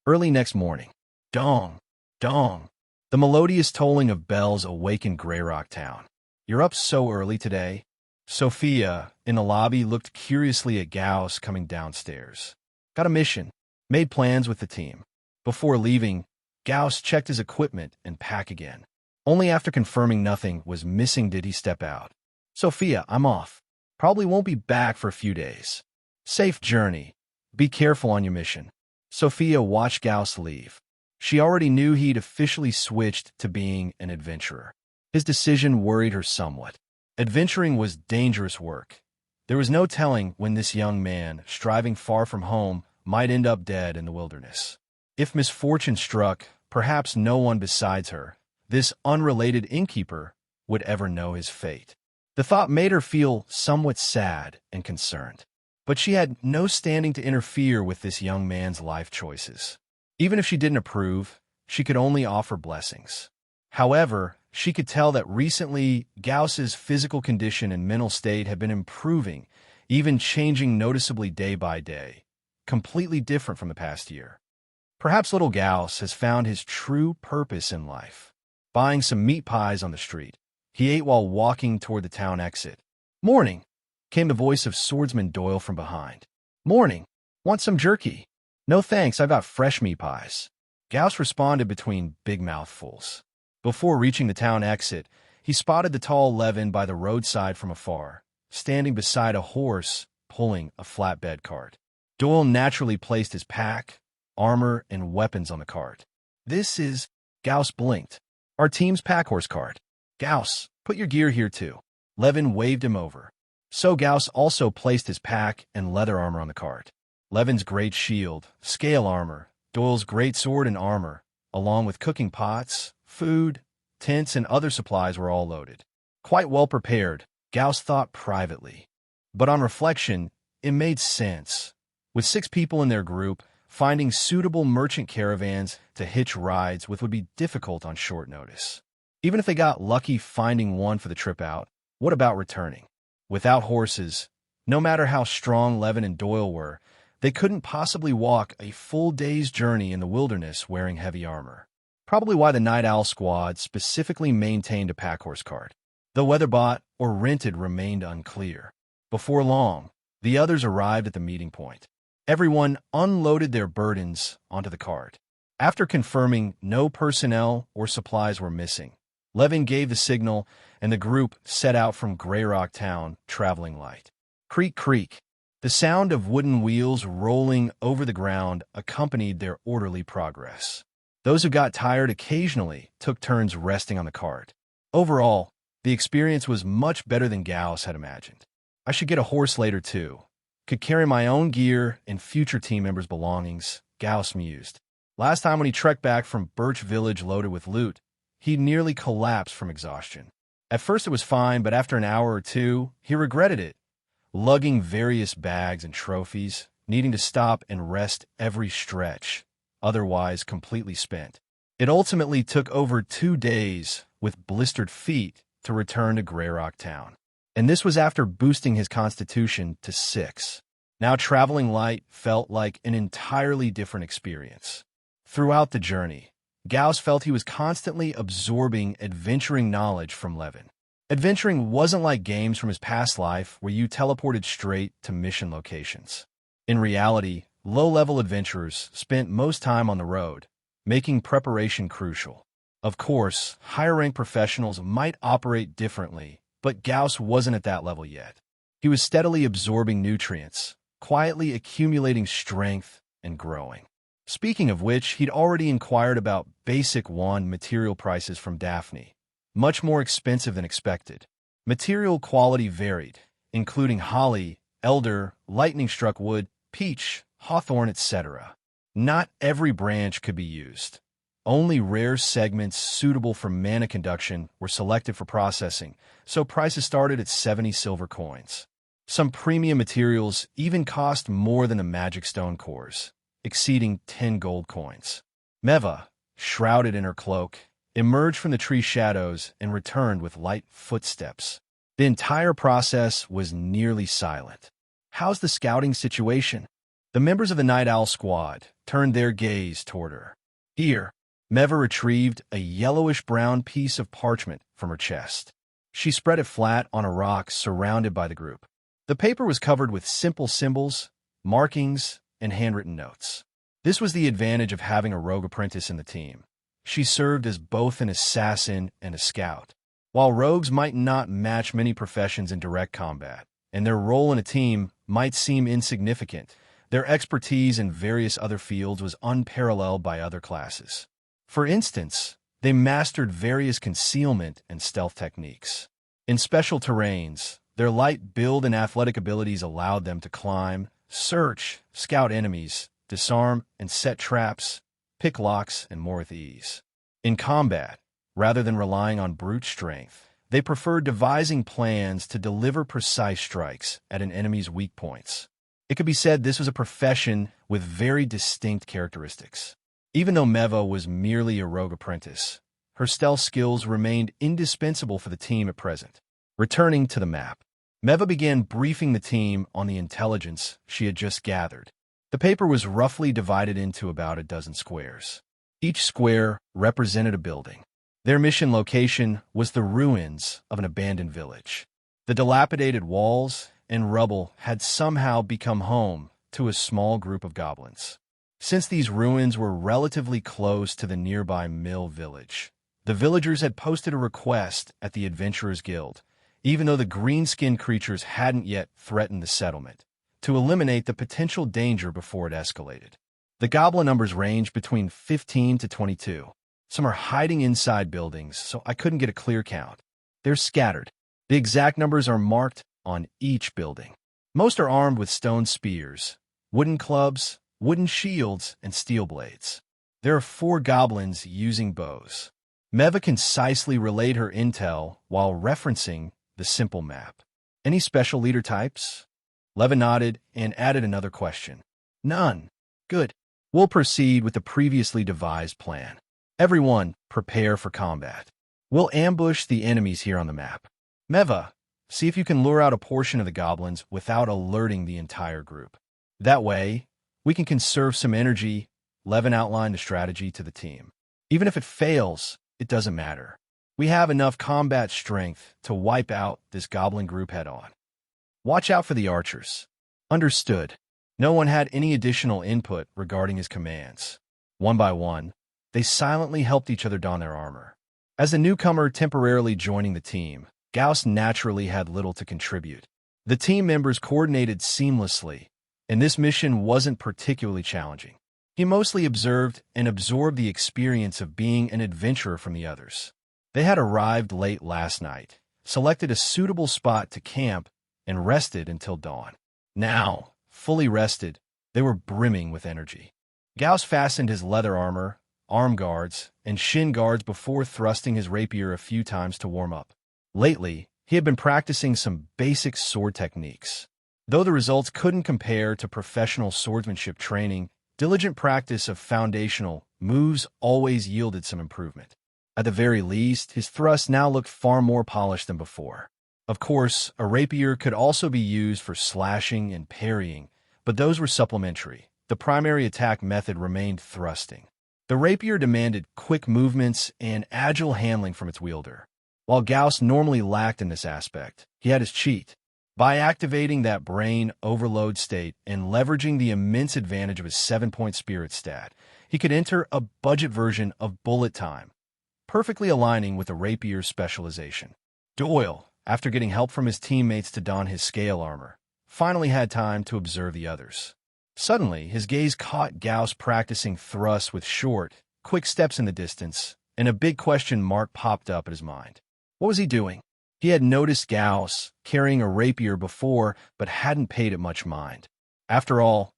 Speaker 1: Early next morning, dong, dong, the melodious tolling of bells awakened Greyrock Town. "You're up so early today?" Sophia, in the lobby, looked curiously at Gauss coming downstairs. "Got a mission. Made plans with the team." Before leaving, Gauss checked his equipment and pack again. Only after confirming nothing was missing did he step out. "Sophia, I'm off. Probably won't be back for a few days. Safe journey. Be careful on your mission." Sophia watched Gauss leave. She already knew he'd officially switched to being an adventurer. His decision worried her somewhat. Adventuring was dangerous work. There was no telling when this young man, striving far from home, might end up dead in the wilderness. If misfortune struck, perhaps no one besides her, this unrelated innkeeper, would ever know his fate. The thought made her feel somewhat sad and concerned. But she had no standing to interfere with this young man's life choices. Even if she didn't approve, she could only offer blessings. However, she could tell that recently Gauss's physical condition and mental state had been improving, even changing noticeably day by day, completely different from the past year. Perhaps little Gauss has found his true purpose in life. Buying some meat pies on the street, he ate while walking toward the town exit. "Morning," came the voice of Swordsman Doyle from behind. "Morning. Want some jerky?" "No thanks, I've got fresh meat pies." Gauss responded between big mouthfuls. Before reaching the town exit, he spotted the tall Levin by the roadside from afar, standing beside a horse pulling a flatbed cart. Doyle naturally placed his pack, armor, and weapons on the cart. "This is—" Gauss blinked. "Our team's packhorse cart." "Gauss, put your gear here too." Levin waved him over. So Gauss also placed his pack and leather armor on the cart. Levin's great shield, scale armor, Doyle's great sword and armor, along with cooking pots, food, tents, and other supplies were all loaded. Quite well prepared, Gauss thought privately. But on reflection, it made sense. With 6 people in their group, finding suitable merchant caravans to hitch rides with would be difficult on short notice. Even if they got lucky finding one for the trip out, what about returning? Without horses, no matter how strong Levin and Doyle were, they couldn't possibly walk a full day's journey in the wilderness wearing heavy armor. Probably why the Night Owl squad specifically maintained a packhorse cart. Though whether bought or rented remained unclear. Before long, the others arrived at the meeting point. Everyone unloaded their burdens onto the cart. After confirming no personnel or supplies were missing, Levin gave the signal, and the group set out from Greyrock Town, traveling light. Creak, creak. The sound of wooden wheels rolling over the ground accompanied their orderly progress. Those who got tired occasionally took turns resting on the cart. Overall, the experience was much better than Gauss had imagined. "I should get a horse later, too. Could carry my own gear and future team members' belongings," Gauss mused. Last time when he trekked back from Birch Village loaded with loot, he nearly collapsed from exhaustion. At first it was fine, but after an hour or two, he regretted it. Lugging various bags and trophies, needing to stop and rest every stretch, otherwise completely spent. It ultimately took over 2 days, with blistered feet, to return to Greyrock Town. And this was after boosting his constitution to 6. Now traveling light felt like an entirely different experience. Throughout the journey, Gauss felt he was constantly absorbing adventuring knowledge from Levin. Adventuring wasn't like games from his past life where you teleported straight to mission locations. In reality, low-level adventurers spent most time on the road, making preparation crucial. Of course, higher-ranked professionals might operate differently, but Gauss wasn't at that level yet. He was steadily absorbing nutrients, quietly accumulating strength, and growing. Speaking of which, he'd already inquired about basic wand material prices from Daphne, much more expensive than expected. Material quality varied, including holly, elder, lightning-struck wood, peach, hawthorn, etc. Not every branch could be used. Only rare segments suitable for mana conduction were selected for processing, so prices started at 70 silver coins. Some premium materials even cost more than the magic stone cores, exceeding 10 gold coins. Meva, shrouded in her cloak, emerged from the tree shadows and returned with light footsteps. The entire process was nearly silent. "How's the scouting situation?" The members of the Night Owl squad turned their gaze toward her. "Here." Meva retrieved a yellowish-brown piece of parchment from her chest. She spread it flat on a rock surrounded by the group. The paper was covered with simple symbols, markings, and handwritten notes. This was the advantage of having a rogue apprentice in the team. She served as both an assassin and a scout. While rogues might not match many professions in direct combat, and their role in a team might seem insignificant, their expertise in various other fields was unparalleled by other classes. For instance, they mastered various concealment and stealth techniques. In special terrains, their light build and athletic abilities allowed them to climb, search, scout enemies, disarm and set traps, pick locks, and more with ease. In combat, rather than relying on brute strength, they preferred devising plans to deliver precise strikes at an enemy's weak points. It could be said this was a profession with very distinct characteristics. Even though Meva was merely a rogue apprentice, her stealth skills remained indispensable for the team at present. Returning to the map, Meva began briefing the team on the intelligence she had just gathered. The paper was roughly divided into about a dozen squares. Each square represented a building. Their mission location was the ruins of an abandoned village. The dilapidated walls and rubble had somehow become home to a small group of goblins. Since these ruins were relatively close to the nearby mill village, the villagers had posted a request at the Adventurers Guild, even though the green-skinned creatures hadn't yet threatened the settlement, to eliminate the potential danger before it escalated. The goblin numbers ranged between 15 to 22. Some are hiding inside buildings, so I couldn't get a clear count. They're scattered. The exact numbers are marked on each building. Most are armed with stone spears, wooden clubs, wooden shields, and steel blades. There are 4 goblins using bows. Meva concisely relayed her intel while referencing the simple map. "Any special leader types?" Leva nodded and added another question. "None." "Good. We'll proceed with the previously devised plan. Everyone, prepare for combat. We'll ambush the enemies here on the map. Meva, see if you can lure out a portion of the goblins without alerting the entire group. That way, we can conserve some energy." Levin outlined the strategy to the team. "Even if it fails, it doesn't matter. We have enough combat strength to wipe out this goblin group head-on. Watch out for the archers." "Understood." No one had any additional input regarding his commands. One by one, they silently helped each other don their armor. As the newcomer temporarily joining the team, Gauss naturally had little to contribute. The team members coordinated seamlessly, and this mission wasn't particularly challenging. He mostly observed and absorbed the experience of being an adventurer from the others. They had arrived late last night, selected a suitable spot to camp, and rested until dawn. Now, fully rested, they were brimming with energy. Gauss fastened his leather armor, arm guards, and shin guards before thrusting his rapier a few times to warm up. Lately, he had been practicing some basic sword techniques. Though the results couldn't compare to professional swordsmanship training, diligent practice of foundational moves always yielded some improvement. At the very least, his thrusts now looked far more polished than before. Of course, a rapier could also be used for slashing and parrying, but those were supplementary. The primary attack method remained thrusting. The rapier demanded quick movements and agile handling from its wielder. While Gauss normally lacked in this aspect, he had his cheat. By activating that brain overload state and leveraging the immense advantage of his 7-point spirit stat, he could enter a budget version of bullet time, perfectly aligning with the rapier's specialization. Doyle, after getting help from his teammates to don his scale armor, finally had time to observe the others. Suddenly, his gaze caught Gauss practicing thrusts with short, quick steps in the distance, and a big question mark popped up at his mind. What was he doing? He had noticed Gauss carrying a rapier before, but hadn't paid it much mind. After all,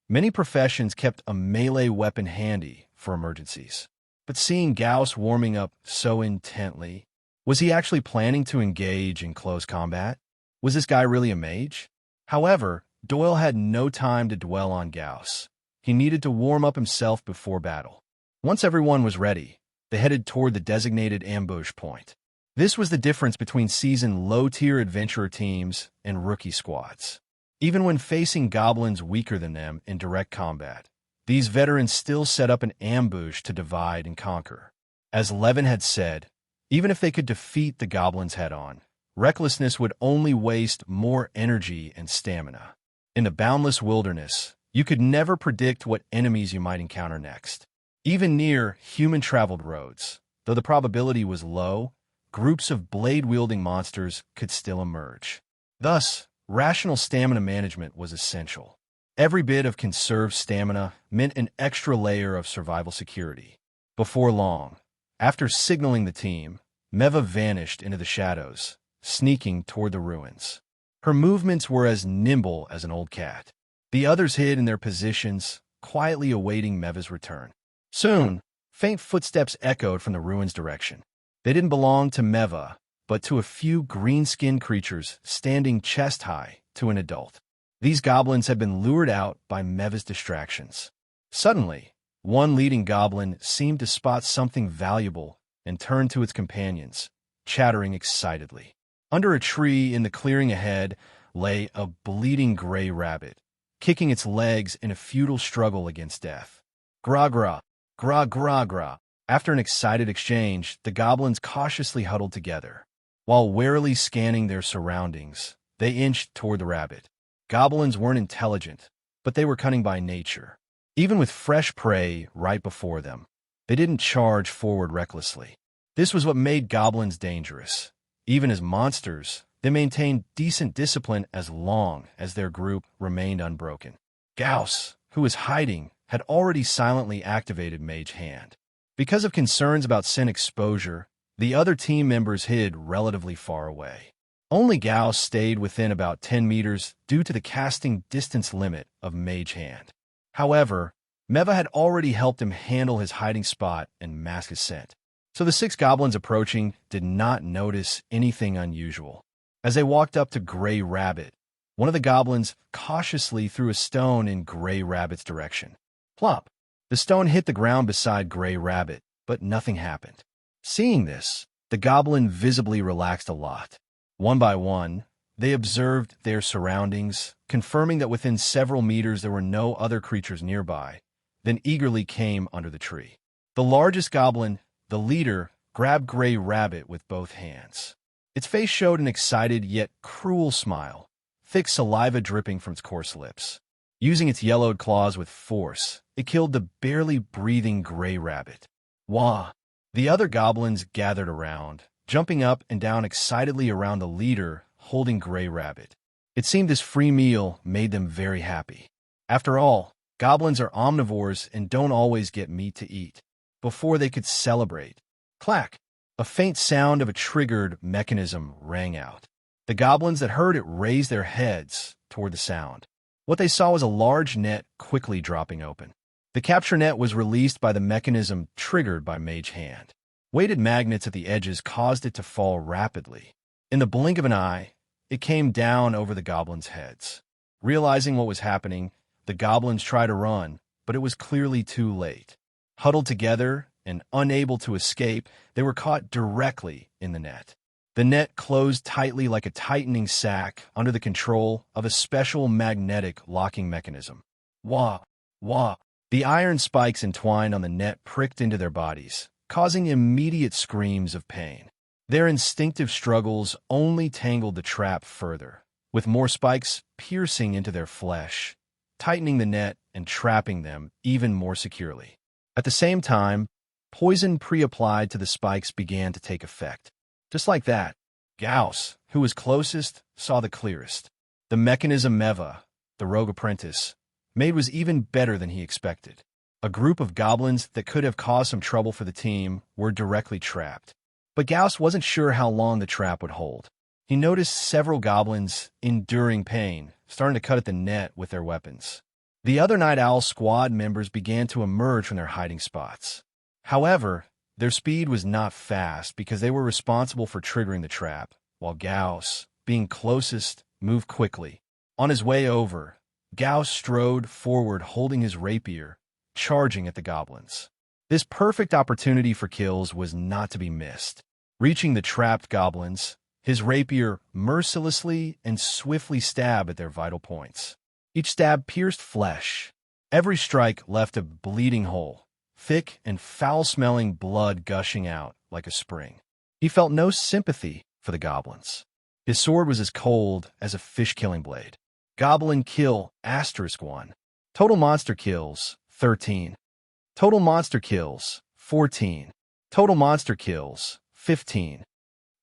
Speaker 1: Many professions kept a melee weapon handy for emergencies. But seeing Gauss warming up so intently, was he actually planning to engage in close combat? Was this guy really a mage? However, Doyle had no time to dwell on Gauss. He needed to warm up himself before battle. Once everyone was ready, they headed toward the designated ambush point. This was the difference between seasoned low-tier adventurer teams and rookie squads. Even when facing goblins weaker than them in direct combat, these veterans still set up an ambush to divide and conquer. As Levin had said, even if they could defeat the goblins head-on, recklessness would only waste more energy and stamina. In the boundless wilderness, you could never predict what enemies you might encounter next. Even near human-traveled roads, though the probability was low, groups of blade-wielding monsters could still emerge. Thus, rational stamina management was essential. Every bit of conserved stamina meant an extra layer of survival security. Before long, after signaling the team, Meva vanished into the shadows, sneaking toward the ruins. Her movements were as nimble as an old cat. The others hid in their positions, quietly awaiting Meva's return. Soon, faint footsteps echoed from the ruins' direction. They didn't belong to Meva, but to a few green-skinned creatures standing chest-high to an adult. These goblins had been lured out by Meva's distractions. Suddenly, one leading goblin seemed to spot something valuable and turned to its companions, chattering excitedly. Under a tree in the clearing ahead lay a bleeding gray rabbit, kicking its legs in a futile struggle against death. Gra-gra, gra-gra-gra. After an excited exchange, the goblins cautiously huddled together. While warily scanning their surroundings, they inched toward the rabbit. Goblins weren't intelligent, but they were cunning by nature. Even with fresh prey right before them, they didn't charge forward recklessly. This was what made goblins dangerous. Even as monsters, they maintained decent discipline as long as their group remained unbroken. Gauss, who was hiding, had already silently activated Mage Hand. Because of concerns about sin exposure, the other team members hid relatively far away. Only Gauss stayed within about 10 meters due to the casting distance limit of Mage Hand. However, Meva had already helped him handle his hiding spot and mask his scent, so the 6 goblins approaching did not notice anything unusual. As they walked up to Gray Rabbit, one of the goblins cautiously threw a stone in Gray Rabbit's direction. Plop! The stone hit the ground beside Gray Rabbit, but nothing happened. Seeing this, the goblin visibly relaxed a lot. One by one, they observed their surroundings, confirming that within several meters there were no other creatures nearby, then eagerly came under the tree. The largest goblin, the leader, grabbed Gray Rabbit with both hands. Its face showed an excited yet cruel smile, thick saliva dripping from its coarse lips. Using its yellowed claws with force, it killed the barely breathing Gray Rabbit. Wah! The other goblins gathered around, jumping up and down excitedly around the leader holding Gray Rabbit. It seemed this free meal made them very happy. After all, goblins are omnivores and don't always get meat to eat. Before they could celebrate, clack! A faint sound of a triggered mechanism rang out. The goblins that heard it raised their heads toward the sound. What they saw was a large net quickly dropping open. The capture net was released by the mechanism triggered by Mage Hand. Weighted magnets at the edges caused it to fall rapidly. In the blink of an eye, it came down over the goblins' heads. Realizing what was happening, the goblins tried to run, but it was clearly too late. Huddled together and unable to escape, they were caught directly in the net. The net closed tightly like a tightening sack under the control of a special magnetic locking mechanism. Wah! Wah! The iron spikes entwined on the net pricked into their bodies, causing immediate screams of pain. Their instinctive struggles only tangled the trap further, with more spikes piercing into their flesh, tightening the net and trapping them even more securely. At the same time, poison pre-applied to the spikes began to take effect. Just like that, Gauss, who was closest, saw the clearest. The mechanism Meva, the rogue apprentice, made was even better than he expected. A group of goblins that could have caused some trouble for the team were directly trapped. But Gauss wasn't sure how long the trap would hold. He noticed several goblins, enduring pain, starting to cut at the net with their weapons. The other Night Owl squad members began to emerge from their hiding spots. However, their speed was not fast because they were responsible for triggering the trap, while Gauss, being closest, moved quickly. On his way over, Gauss strode forward holding his rapier, charging at the goblins. This perfect opportunity for kills was not to be missed. Reaching the trapped goblins, his rapier mercilessly and swiftly stabbed at their vital points. Each stab pierced flesh. Every strike left a bleeding hole, thick and foul-smelling blood gushing out like a spring. He felt no sympathy for the goblins. His sword was as cold as a fish-killing blade. Goblin kill *1. Total monster kills 13. Total monster kills 14. Total monster kills 15.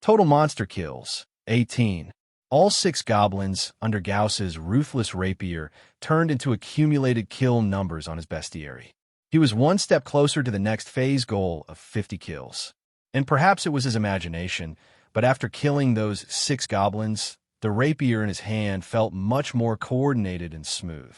Speaker 1: Total monster kills 18. All 6 goblins under Gauss's ruthless rapier turned into accumulated kill numbers on his bestiary. He was one step closer to the next phase goal of 50 kills. And perhaps it was his imagination, but after killing those 6 goblins, the rapier in his hand felt much more coordinated and smooth.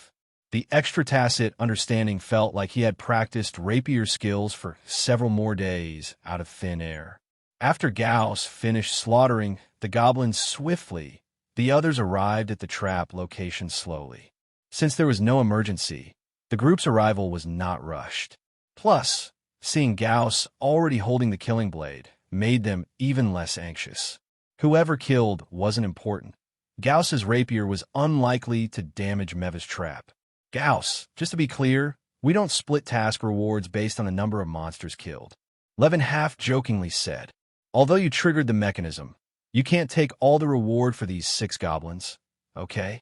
Speaker 1: The extra tacit understanding felt like he had practiced rapier skills for several more days out of thin air. After Gauss finished slaughtering the goblins swiftly, the others arrived at the trap location slowly. Since there was no emergency, the group's arrival was not rushed. Plus, seeing Gauss already holding the killing blade made them even less anxious. Whoever killed wasn't important. Gauss's rapier was unlikely to damage Meva's trap. Gauss, just to be clear, we don't split task rewards based on the number of monsters killed. Levin half-jokingly said, although you triggered the mechanism, you can't take all the reward for these 6 goblins, okay?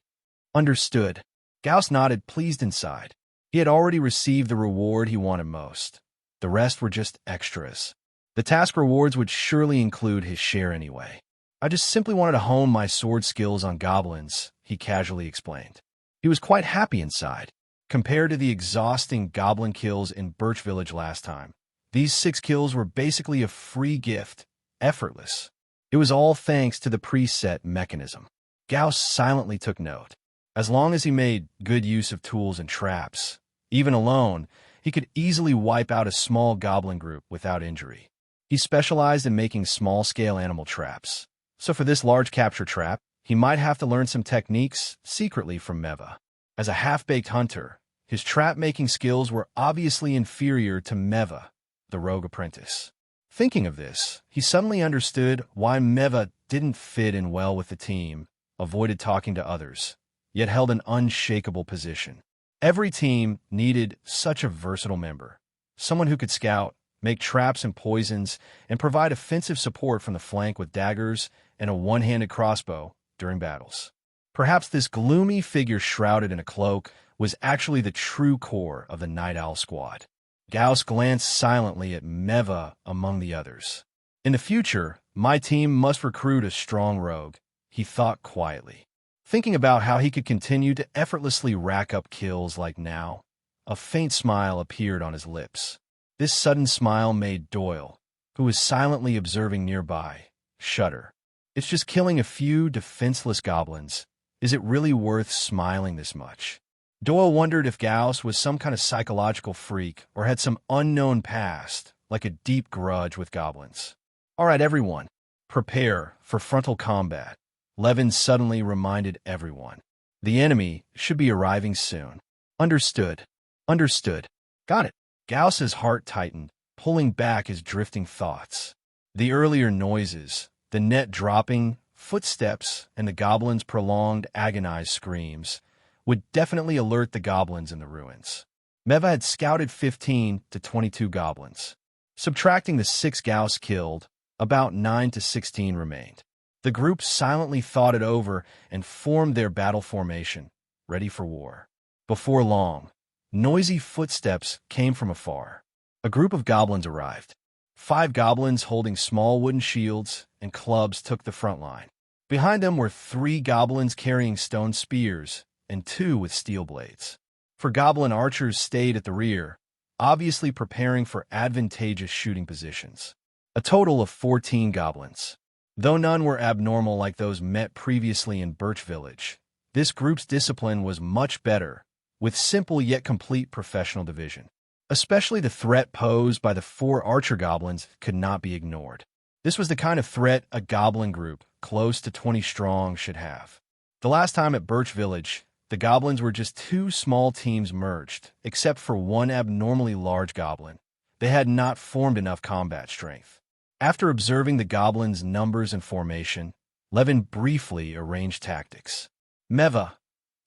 Speaker 1: Understood. Gauss nodded, pleased inside. He had already received the reward he wanted most. The rest were just extras. The task rewards would surely include his share anyway. I just simply wanted to hone my sword skills on goblins, he casually explained. He was quite happy inside. Compared to the exhausting goblin kills in Birch Village last time, these 6 kills were basically a free gift, effortless. It was all thanks to the preset mechanism. Gauss silently took note. As long as he made good use of tools and traps, even alone, he could easily wipe out a small goblin group without injury. He specialized in making small-scale animal traps, so for this large capture trap, he might have to learn some techniques secretly from Meva. As a half-baked hunter, his trap-making skills were obviously inferior to Meva, the rogue apprentice. Thinking of this, he suddenly understood why Meva didn't fit in well with the team, avoided talking to others, yet held an unshakable position. Every team needed such a versatile member, someone who could scout, make traps and poisons, and provide offensive support from the flank with daggers and a one-handed crossbow during battles. Perhaps this gloomy figure shrouded in a cloak was actually the true core of the Night Owl squad. Gauss glanced silently at Meva among the others. In the future, my team must recruit a strong rogue, he thought quietly. Thinking about how he could continue to effortlessly rack up kills like now, a faint smile appeared on his lips. This sudden smile made Doyle, who was silently observing nearby, shudder. It's just killing a few defenseless goblins. Is it really worth smiling this much? Doyle wondered if Gauss was some kind of psychological freak or had some unknown past, like a deep grudge with goblins. All right, everyone, prepare for frontal combat. Levin suddenly reminded everyone. The enemy should be arriving soon. Understood. Understood. Got it. Gauss's heart tightened, pulling back his drifting thoughts. The earlier noises, the net dropping, footsteps, and the goblins' prolonged, agonized screams would definitely alert the goblins in the ruins. Meva had scouted 15 to 22 goblins. Subtracting the 6 Gauss killed, about 9 to 16 remained. The group silently thought it over and formed their battle formation, ready for war. Before long, noisy footsteps came from afar. A group of goblins arrived. 5 goblins holding small wooden shields and clubs took the front line. Behind them were 3 goblins carrying stone spears and 2 with steel blades. 4 goblin archers stayed at the rear, obviously preparing for advantageous shooting positions. A total of 14 goblins. Though none were abnormal like those met previously in Birch Village, this group's discipline was much better, with simple yet complete professional division. Especially the threat posed by the 4 archer goblins could not be ignored. This was the kind of threat a goblin group, close to 20 strong, should have. The last time at Birch Village, the goblins were just 2 small teams merged, except for one abnormally large goblin. They had not formed enough combat strength. After observing the goblins' numbers and formation, Levin briefly arranged tactics. Meva,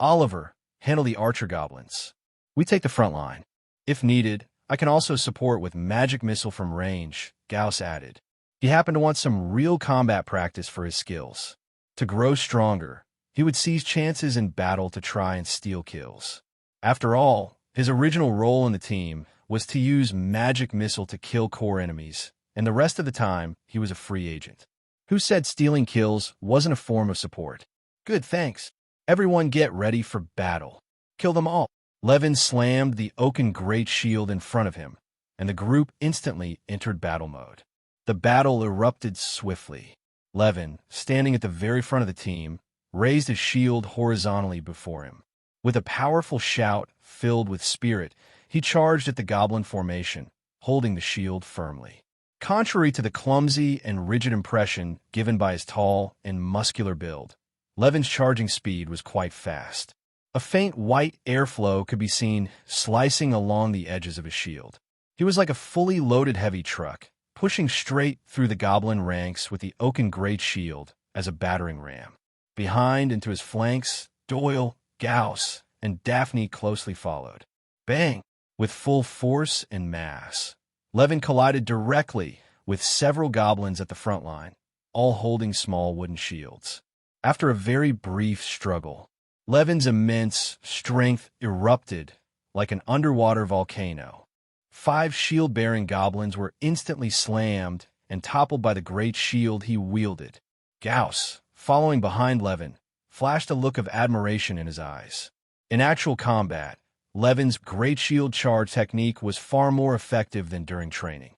Speaker 1: Oliver, handle the archer goblins. We take the front line. If needed, I can also support with magic missile from range, Gauss added. He happened to want some real combat practice for his skills. To grow stronger, he would seize chances in battle to try and steal kills. After all, his original role in the team was to use magic missile to kill core enemies, and the rest of the time, he was a free agent. Who said stealing kills wasn't a form of support? Good, thanks. Everyone get ready for battle. Kill them all. Levin slammed the oaken great shield in front of him, and the group instantly entered battle mode. The battle erupted swiftly. Levin, standing at the very front of the team, raised his shield horizontally before him. With a powerful shout filled with spirit, he charged at the goblin formation, holding the shield firmly. Contrary to the clumsy and rigid impression given by his tall and muscular build, Levin's charging speed was quite fast. A faint white airflow could be seen slicing along the edges of his shield. He was like a fully loaded heavy truck, pushing straight through the goblin ranks with the oaken great shield as a battering ram. Behind and to his flanks, Doyle, Gauss, and Daphne closely followed. Bang! With full force and mass, Levin collided directly with several goblins at the front line, all holding small wooden shields. After a very brief struggle, Levin's immense strength erupted like an underwater volcano. 5 shield-bearing goblins were instantly slammed and toppled by the great shield he wielded. Gauss, following behind Levin, flashed a look of admiration in his eyes. In actual combat, Levin's great shield charge technique was far more effective than during training.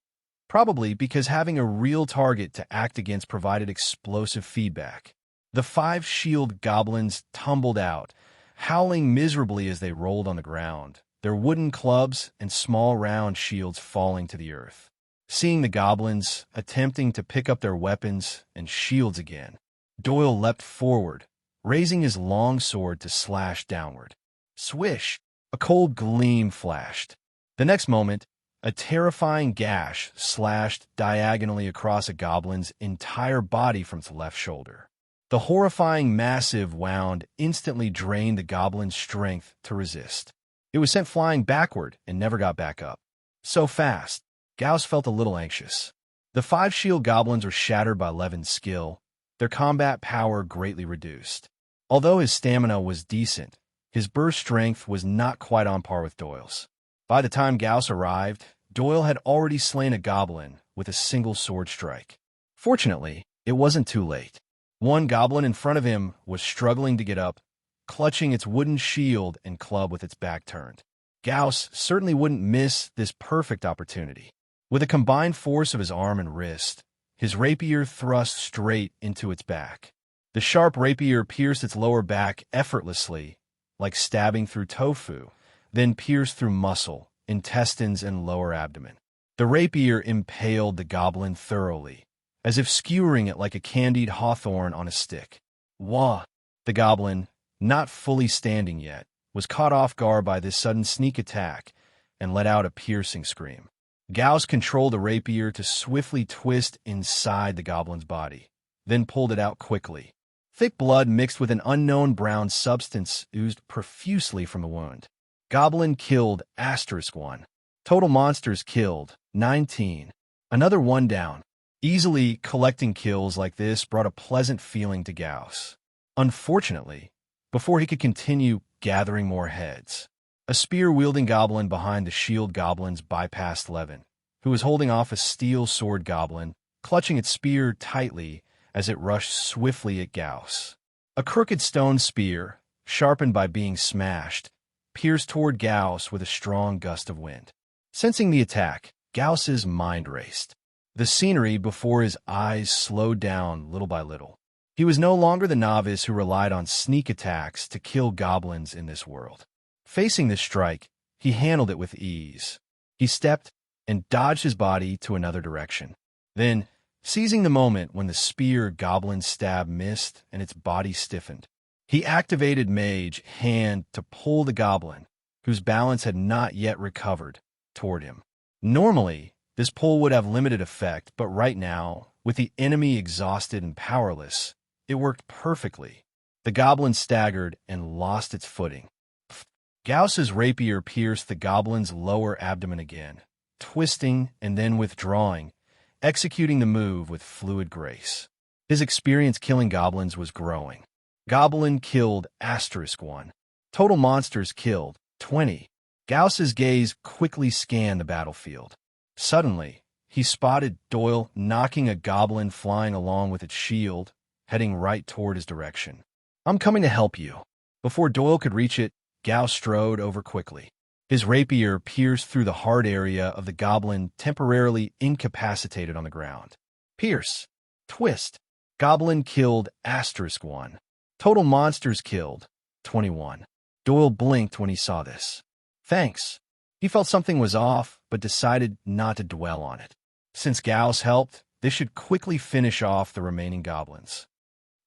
Speaker 1: Probably because having a real target to act against provided explosive feedback. The 5 shield goblins tumbled out, howling miserably as they rolled on the ground, their wooden clubs and small round shields falling to the earth. Seeing the goblins attempting to pick up their weapons and shields again, Doyle leapt forward, raising his long sword to slash downward. Swish! A cold gleam flashed. The next moment, a terrifying gash slashed diagonally across a goblin's entire body from its left shoulder. The horrifying massive wound instantly drained the goblin's strength to resist. It was sent flying backward and never got back up. So fast, Gauss felt a little anxious. The 5 shield goblins were shattered by Levin's skill, their combat power greatly reduced. Although his stamina was decent, his burst strength was not quite on par with Doyle's. By the time Gauss arrived, Doyle had already slain a goblin with a single sword strike. Fortunately, it wasn't too late. One goblin in front of him was struggling to get up, clutching its wooden shield and club with its back turned. Gauss certainly wouldn't miss this perfect opportunity. With a combined force of his arm and wrist, his rapier thrust straight into its back. The sharp rapier pierced its lower back effortlessly, like stabbing through tofu, then pierced through muscle, intestines, and lower abdomen. The rapier impaled the goblin thoroughly, as if skewering it like a candied hawthorn on a stick. Wah! The goblin, not fully standing yet, was caught off guard by this sudden sneak attack and let out a piercing scream. Gauss controlled the rapier to swiftly twist inside the goblin's body, then pulled it out quickly. Thick blood mixed with an unknown brown substance oozed profusely from the wound. Goblin killed *1. Total monsters killed 19. Another 1 down. Easily collecting kills like this brought a pleasant feeling to Gauss. Unfortunately, before he could continue gathering more heads, a spear-wielding goblin behind the shield goblins bypassed Levin, who was holding off a steel sword goblin, clutching its spear tightly as it rushed swiftly at Gauss. A crooked stone spear, sharpened by being smashed, pierced toward Gauss with a strong gust of wind. Sensing the attack, Gauss's mind raced. The scenery before his eyes slowed down little by little. He was no longer the novice who relied on sneak attacks to kill goblins in this world. Facing this strike, he handled it with ease. He stepped and dodged his body to another direction. Then, seizing the moment when the spear goblin stab missed and its body stiffened, he activated Mage Hand to pull the goblin, whose balance had not yet recovered, toward him. Normally, this pull would have limited effect, but right now, with the enemy exhausted and powerless, it worked perfectly. The goblin staggered and lost its footing. Gauss's rapier pierced the goblin's lower abdomen again, twisting and then withdrawing, executing the move with fluid grace. His experience killing goblins was growing. Goblin killed *1. Total monsters killed 20. Gauss's gaze quickly scanned the battlefield. Suddenly, he spotted Doyle knocking a goblin flying along with its shield, heading right toward his direction. "I'm coming to help you." Before Doyle could reach it, Gauss strode over quickly. His rapier pierced through the hard area of the goblin temporarily incapacitated on the ground. Pierce. Twist. Goblin killed *1. Total monsters killed 21. Doyle blinked when he saw this. Thanks. He felt something was off, but decided not to dwell on it. Since Gauss helped, this should quickly finish off the remaining goblins.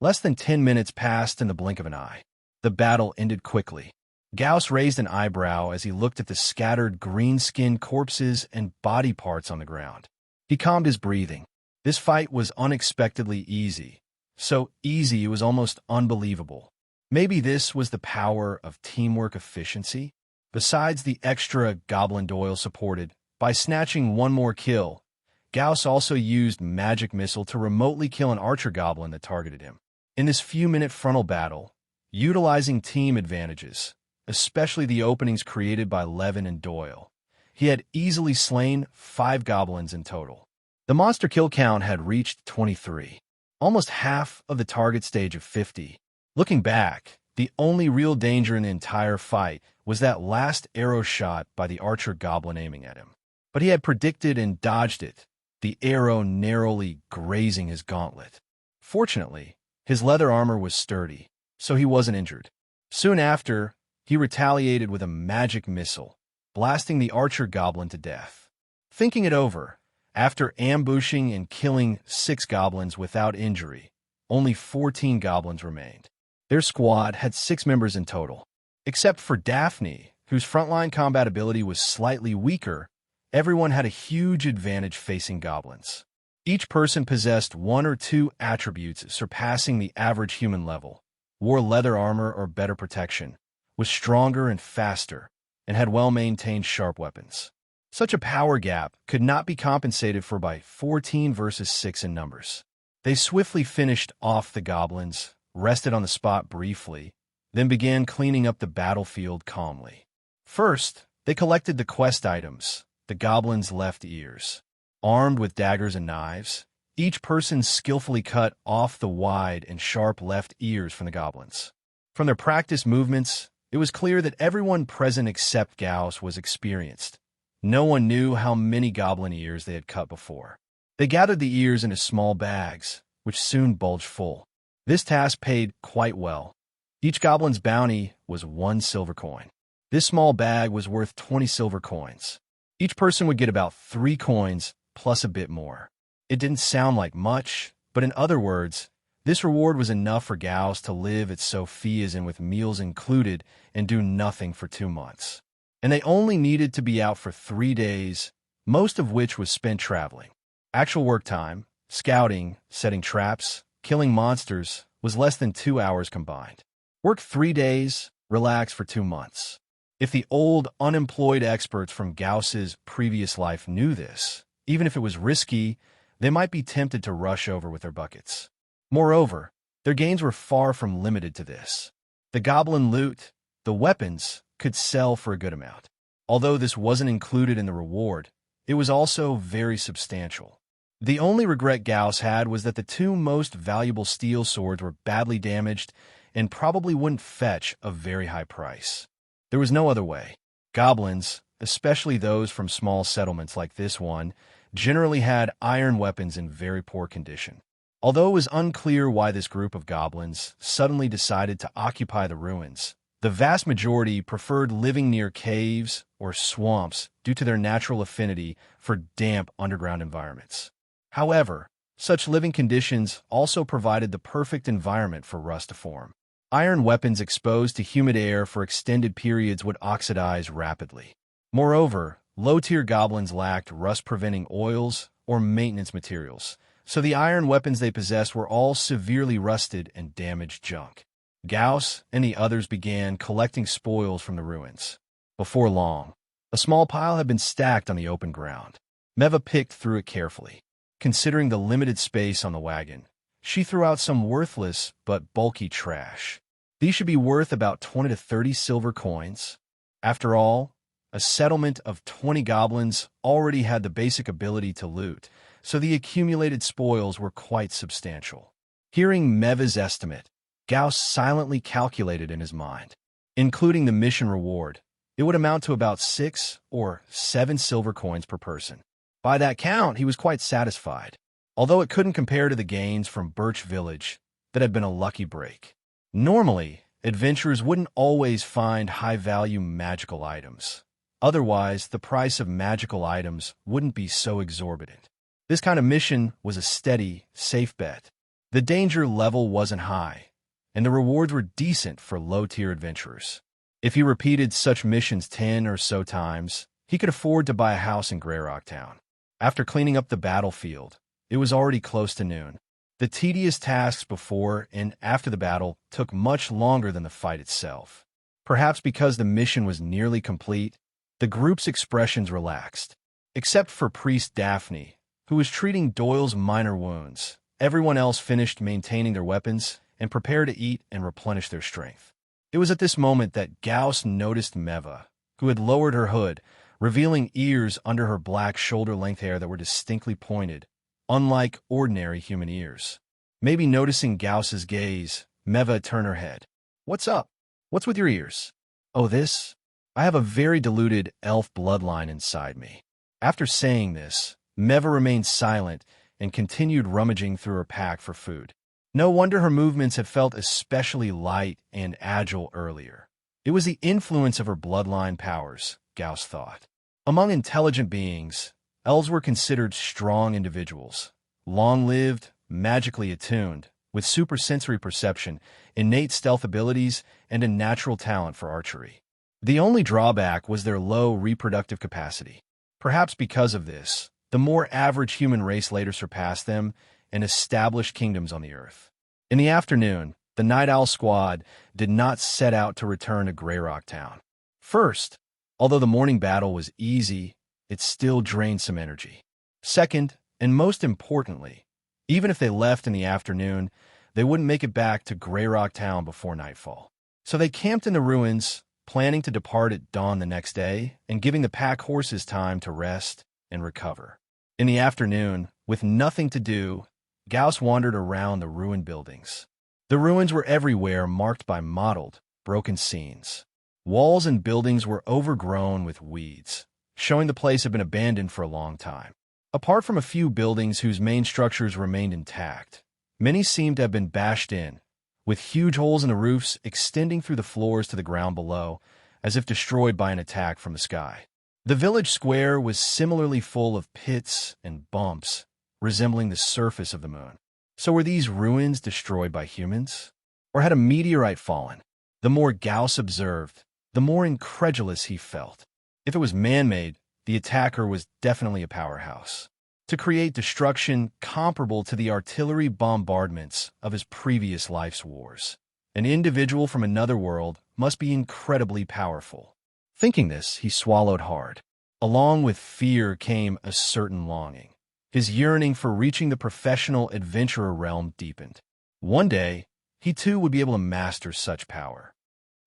Speaker 1: Less than 10 minutes passed in the blink of an eye. The battle ended quickly. Gauss raised an eyebrow as he looked at the scattered green-skinned corpses and body parts on the ground. He calmed his breathing. This fight was unexpectedly easy. So easy it was almost unbelievable. Maybe this was the power of teamwork efficiency? Besides the extra goblin Doyle supported, by snatching one more kill, Gauss also used magic missile to remotely kill an archer goblin that targeted him. In this few-minute frontal battle, utilizing team advantages, especially the openings created by Levin and Doyle, he had easily slain 5 goblins in total. The monster kill count had reached 23, almost half of the target stage of 50. Looking back, the only real danger in the entire fight was that last arrow shot by the archer goblin aiming at him. But he had predicted and dodged it, the arrow narrowly grazing his gauntlet. Fortunately, his leather armor was sturdy, so he wasn't injured. Soon after, he retaliated with a magic missile, blasting the archer goblin to death. Thinking it over, after ambushing and killing 6 goblins without injury, only 14 goblins remained. Their squad had 6 members in total. Except for Daphne, whose frontline combat ability was slightly weaker, everyone had a huge advantage facing goblins. Each person possessed 1 or 2 attributes surpassing the average human level, wore leather armor or better protection, was stronger and faster, and had well-maintained sharp weapons. Such a power gap could not be compensated for by 14 versus 6 in numbers. They swiftly finished off the goblins, rested on the spot briefly, then began cleaning up the battlefield calmly. First, they collected the quest items, the goblins' left ears. Armed with daggers and knives, each person skillfully cut off the wide and sharp left ears from the goblins. From their practice movements, it was clear that everyone present except Gauss was experienced. No one knew how many goblin ears they had cut before. They gathered the ears into small bags, which soon bulged full. This task paid quite well. Each goblin's bounty was 1 silver coin. This small bag was worth 20 silver coins. Each person would get about 3 coins, plus a bit more. It didn't sound like much, but in other words, this reward was enough for Gauss to live at Sophia's Inn with meals included and do nothing for 2 months. And they only needed to be out for 3 days, most of which was spent traveling. Actual work time, scouting, setting traps, killing monsters, was less than 2 hours combined. Work 3 days, relax for 2 months. If the old, unemployed experts from Gauss's previous life knew this, even if it was risky, they might be tempted to rush over with their buckets. Moreover, their gains were far from limited to this. The goblin loot, the weapons, could sell for a good amount. Although this wasn't included in the reward, it was also very substantial. The only regret Gauss had was that the 2 most valuable steel swords were badly damaged and probably wouldn't fetch a very high price. There was no other way. Goblins, especially those from small settlements like this one, generally had iron weapons in very poor condition. Although it was unclear why this group of goblins suddenly decided to occupy the ruins, The vast majority preferred living near caves or swamps due to their natural affinity for damp underground environments. However, such living conditions also provided the perfect environment for rust to form. Iron weapons exposed to humid air for extended periods would oxidize rapidly. Moreover, low-tier goblins lacked rust-preventing oils or maintenance materials, so the iron weapons they possessed were all severely rusted and damaged junk. Gauss and the others began collecting spoils from the ruins. Before long, a small pile had been stacked on the open ground. Meva picked through it carefully. Considering the limited space on the wagon, she threw out some worthless but bulky trash. These should be worth about 20 to 30 silver coins. After all, a settlement of 20 goblins already had the basic ability to loot, so the accumulated spoils were quite substantial. Hearing Meva's estimate, Gauss silently calculated in his mind. Including the mission reward, it would amount to about 6 or 7 silver coins per person. By that count, he was quite satisfied, although it couldn't compare to the gains from Birch Village that had been a lucky break. Normally, adventurers wouldn't always find high-value magical items. Otherwise, the price of magical items wouldn't be so exorbitant. This kind of mission was a steady, safe bet. The danger level wasn't high, and the rewards were decent for low-tier adventurers. If he repeated such missions 10 or so times, he could afford to buy a house in Greyrock Town. After cleaning up the battlefield, it was already close to noon. The tedious tasks before and after the battle took much longer than the fight itself. Perhaps because the mission was nearly complete, the group's expressions relaxed. Except for Priest Daphne, who was treating Doyle's minor wounds, everyone else finished maintaining their weapons and prepared to eat and replenish their strength. It was at this moment that Gauss noticed Meva, who had lowered her hood, revealing ears under her black shoulder-length hair that were distinctly pointed, unlike ordinary human ears. Maybe noticing Gauss's gaze, Meva turned her head. "What's up? What's with your ears?" "Oh, this? I have a very diluted elf bloodline inside me." After saying this, Meva remained silent and continued rummaging through her pack for food. No wonder her movements had felt especially light and agile earlier. It was the influence of her bloodline powers, Gauss thought. Among intelligent beings, elves were considered strong individuals, long-lived, magically attuned, with supersensory perception, innate stealth abilities, and a natural talent for archery. The only drawback was their low reproductive capacity. Perhaps because of this, the more average human race later surpassed them and established kingdoms on the earth. In the afternoon, the Night Owl squad did not set out to return to Greyrock Town. First, although the morning battle was easy, it still drained some energy. Second, and most importantly, even if they left in the afternoon, they wouldn't make it back to Greyrock Town before nightfall. So they camped in the ruins, planning to depart at dawn the next day and giving the pack horses time to rest and recover. In the afternoon, with nothing to do, Gauss wandered around the ruined buildings. The ruins were everywhere, marked by mottled, broken scenes. Walls and buildings were overgrown with weeds, showing the place had been abandoned for a long time. Apart from a few buildings whose main structures remained intact, many seemed to have been bashed in, with huge holes in the roofs extending through the floors to the ground below, as if destroyed by an attack from the sky. The village square was similarly full of pits and bumps, resembling the surface of the moon. So were these ruins destroyed by humans? Or had a meteorite fallen? The more Gauss observed, the more incredulous he felt. If it was man-made, the attacker was definitely a powerhouse. To create destruction comparable to the artillery bombardments of his previous life's wars. An individual from another world must be incredibly powerful. Thinking this, he swallowed hard. Along with fear came a certain longing. His yearning for reaching the professional adventurer realm deepened. One day, he too would be able to master such power.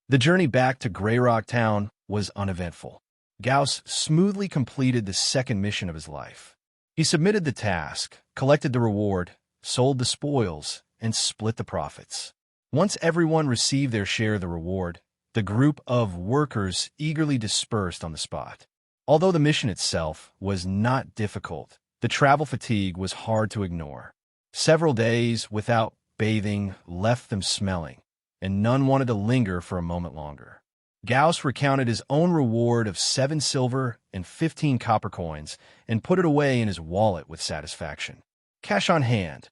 Speaker 1: The journey back to Greyrock Town was uneventful. Gauss smoothly completed the second mission of his life. He submitted the task, collected the reward, sold the spoils, and split the profits. Once everyone received their share of the reward, the group of workers eagerly dispersed on the spot. Although the mission itself was not difficult, the travel fatigue was hard to ignore. Several days without bathing left them smelling, and none wanted to linger for a moment longer. Gauss recounted his own reward of 7 silver and 15 copper coins and put it away in his wallet with satisfaction. Cash on hand,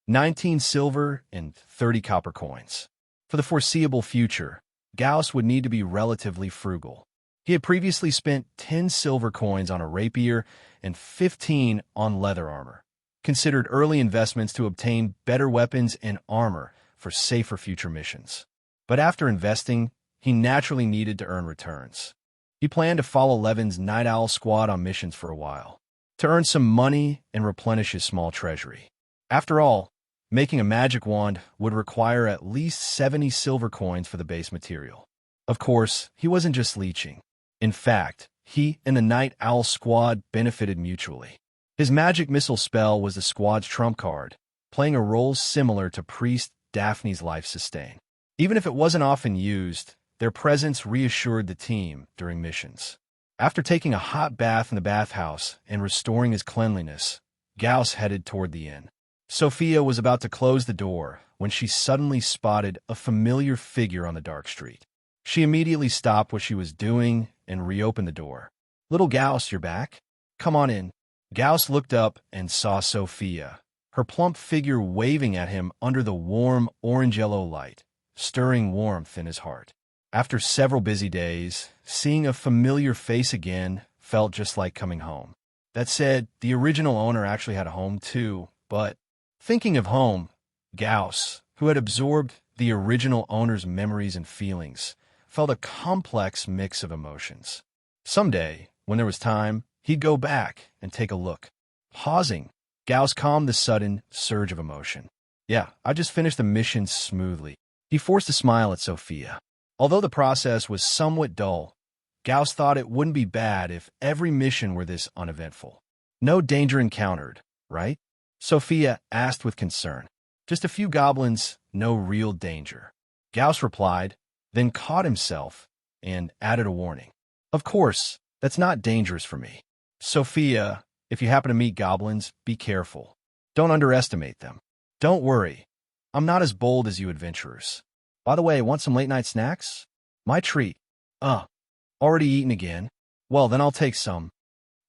Speaker 1: 19 silver and 30 copper coins. For the foreseeable future, Gauss would need to be relatively frugal. He had previously spent 10 silver coins on a rapier and 15 on leather armor, considered early investments to obtain better weapons and armor for safer future missions. But after investing, he naturally needed to earn returns. He planned to follow Levin's Night Owl squad on missions for a while, to earn some money and replenish his small treasury. After all, making a magic wand would require at least 70 silver coins for the base material. Of course, he wasn't just leeching. In fact, he and the Night Owl squad benefited mutually. His magic missile spell was the squad's trump card, playing a role similar to Priest Daphne's Life Sustain. Even if it wasn't often used, their presence reassured the team during missions. After taking a hot bath in the bathhouse and restoring his cleanliness, Gauss headed toward the inn. Sophia was about to close the door when she suddenly spotted a familiar figure on the dark street. She immediately stopped what she was doing and reopened the door. "Little Gauss, you're back? Come on in." Gauss looked up and saw Sophia, her plump figure waving at him under the warm orange-yellow light, stirring warmth in his heart. After several busy days, seeing a familiar face again felt just like coming home. That said, the original owner actually had a home too, but thinking of home, Gauss, who had absorbed the original owner's memories and feelings, felt a complex mix of emotions. Someday, when there was time, he'd go back and take a look. Pausing, Gauss calmed the sudden surge of emotion. "Yeah, I just finished the mission smoothly." He forced a smile at Sophia. Although the process was somewhat dull, Gauss thought it wouldn't be bad if every mission were this uneventful. "No danger encountered, right?" Sophia asked with concern. "Just a few goblins, no real danger," Gauss replied, then caught himself and added a warning. "Of course, that's not dangerous for me. Sophia, if you happen to meet goblins, be careful. Don't underestimate them. Don't worry, I'm not as bold as you adventurers. By the way, want some late-night snacks? My treat. Already eaten again? Well, then I'll take some."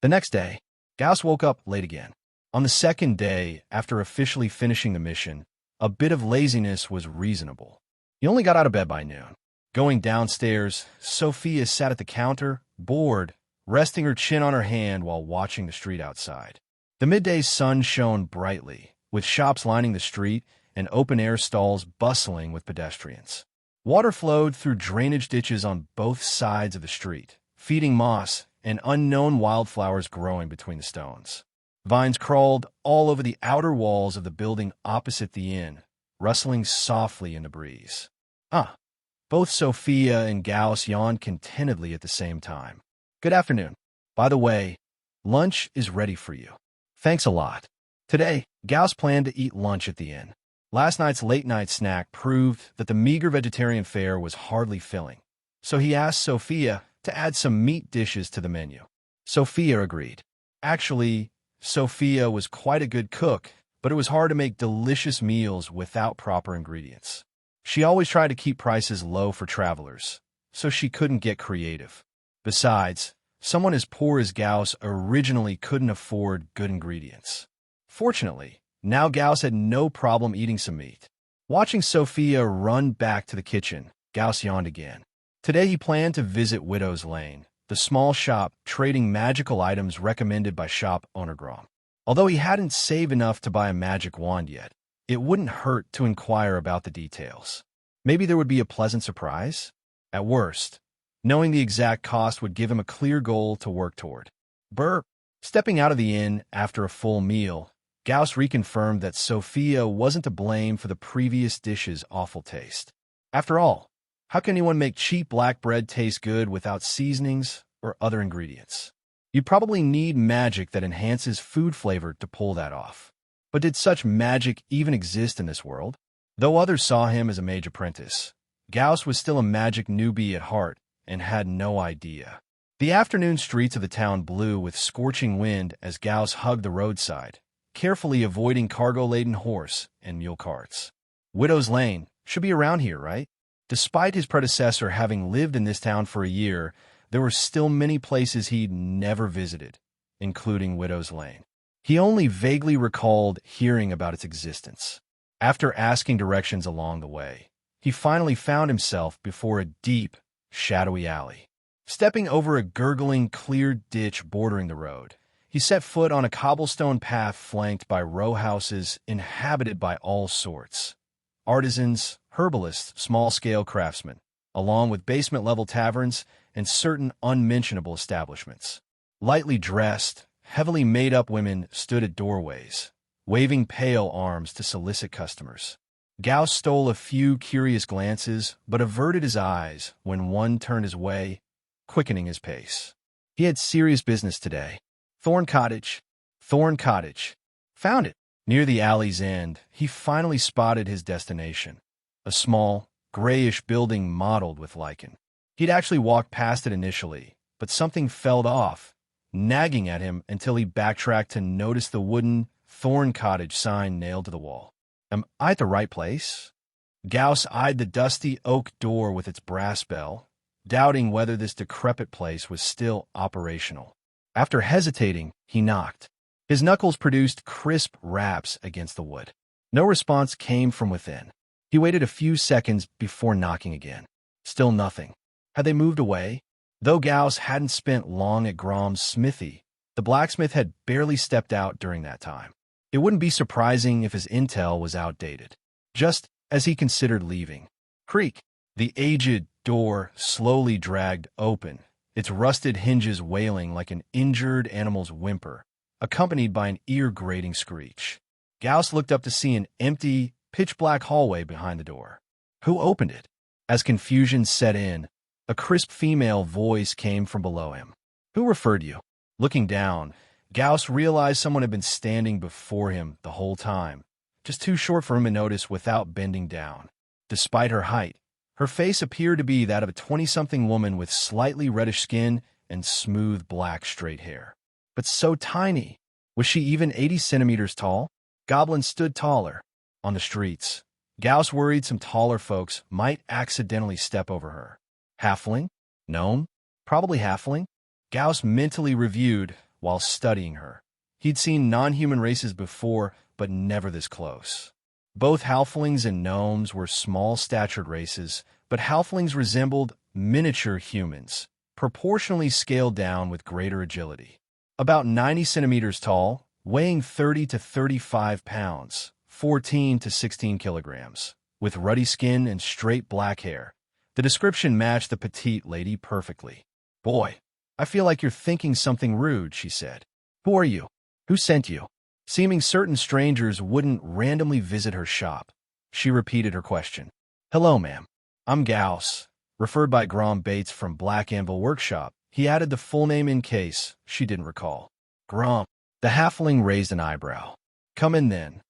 Speaker 1: The next day, Gauss woke up late again. On the second day, after officially finishing the mission, a bit of laziness was reasonable. He only got out of bed by noon. Going downstairs, Sophia sat at the counter, bored, resting her chin on her hand while watching the street outside. The midday sun shone brightly, with shops lining the street and open-air stalls bustling with pedestrians. Water flowed through drainage ditches on both sides of the street, feeding moss and unknown wildflowers growing between the stones. Vines crawled all over the outer walls of the building opposite the inn, rustling softly in the breeze. Both Sophia and Gauss yawned contentedly at the same time. "Good afternoon. By the way, lunch is ready for you." "Thanks a lot." Today, Gauss planned to eat lunch at the inn. Last night's late-night snack proved that the meager vegetarian fare was hardly filling, so he asked Sophia to add some meat dishes to the menu. Sophia agreed. Actually, Sophia was quite a good cook, but it was hard to make delicious meals without proper ingredients. She always tried to keep prices low for travelers, so she couldn't get creative. Besides, someone as poor as Gauss originally couldn't afford good ingredients. Fortunately, now Gauss had no problem eating some meat. Watching Sophia run back to the kitchen, Gauss yawned again. Today he planned to visit Widow's Lane, the small shop trading magical items recommended by shop owner Grom. Although he hadn't saved enough to buy a magic wand yet, it wouldn't hurt to inquire about the details. Maybe there would be a pleasant surprise? At worst, knowing the exact cost would give him a clear goal to work toward. Stepping out of the inn after a full meal, Gauss reconfirmed that Sophia wasn't to blame for the previous dish's awful taste. After all, how can anyone make cheap black bread taste good without seasonings or other ingredients? You'd probably need magic that enhances food flavor to pull that off. But did such magic even exist in this world? Though others saw him as a mage apprentice, Gauss was still a magic newbie at heart and had no idea. The afternoon streets of the town blew with scorching wind as Gauss hugged the roadside, carefully avoiding cargo-laden horse and mule carts. Widow's Lane should be around here, right? Despite his predecessor having lived in this town for a year, there were still many places he'd never visited, including Widow's Lane. He only vaguely recalled hearing about its existence. After asking directions along the way, he finally found himself before a deep, shadowy alley. Stepping over a gurgling, clear ditch bordering the road, he set foot on a cobblestone path flanked by row houses inhabited by all sorts: artisans, herbalists, small-scale craftsmen, along with basement-level taverns and certain unmentionable establishments. Lightly dressed, heavily made-up women stood at doorways, waving pale arms to solicit customers. Gauss stole a few curious glances, but averted his eyes when one turned his way, quickening his pace. He had serious business today. Thorn Cottage. Thorn Cottage. Found it. Near the alley's end, he finally spotted his destination. A small, grayish building mottled with lichen. He'd actually walked past it initially, but something fell off, nagging at him until he backtracked to notice the wooden Thorn Cottage sign nailed to the wall. Am I at the right place? Gauss eyed the dusty oak door with its brass bell, doubting whether this decrepit place was still operational. After hesitating, he knocked. His knuckles produced crisp raps against the wood. No response came from within. He waited a few seconds before knocking again. Still nothing. Had they moved away? Though Gauss hadn't spent long at Grom's smithy, the blacksmith had barely stepped out during that time. It wouldn't be surprising if his intel was outdated. Just as he considered leaving, creak, the aged door slowly dragged open, its rusted hinges wailing like an injured animal's whimper, accompanied by an ear-grating screech. Gauss looked up to see an empty, pitch-black hallway behind the door. Who opened it? As confusion set in, a crisp female voice came from below him. Who referred you? Looking down, Gauss realized someone had been standing before him the whole time, just too short for him to notice without bending down. Despite her height, her face appeared to be that of a 20-something woman with slightly reddish skin and smooth black straight hair. But so tiny. Was she even 80 centimeters tall? Goblins stood taller. On the streets, Gauss worried some taller folks might accidentally step over her. Halfling? Gnome? Probably halfling. Gauss mentally reviewed while studying her. He'd seen non-human races before, but never this close. Both halflings and gnomes were small-statured races, but halflings resembled miniature humans, proportionally scaled down with greater agility. About 90 centimeters tall, weighing 30 to 35 pounds, 14 to 16 kilograms, with ruddy skin and straight black hair. The description matched the petite lady perfectly. Boy, I feel like you're thinking something rude, she said. Who are you? Who sent you? Seeming certain strangers wouldn't randomly visit her shop, she repeated her question. Hello, ma'am. I'm Gauss, referred by Grom Bates from Black Anvil Workshop. He added the full name in case she didn't recall. Grom. The halfling raised an eyebrow. Come in then.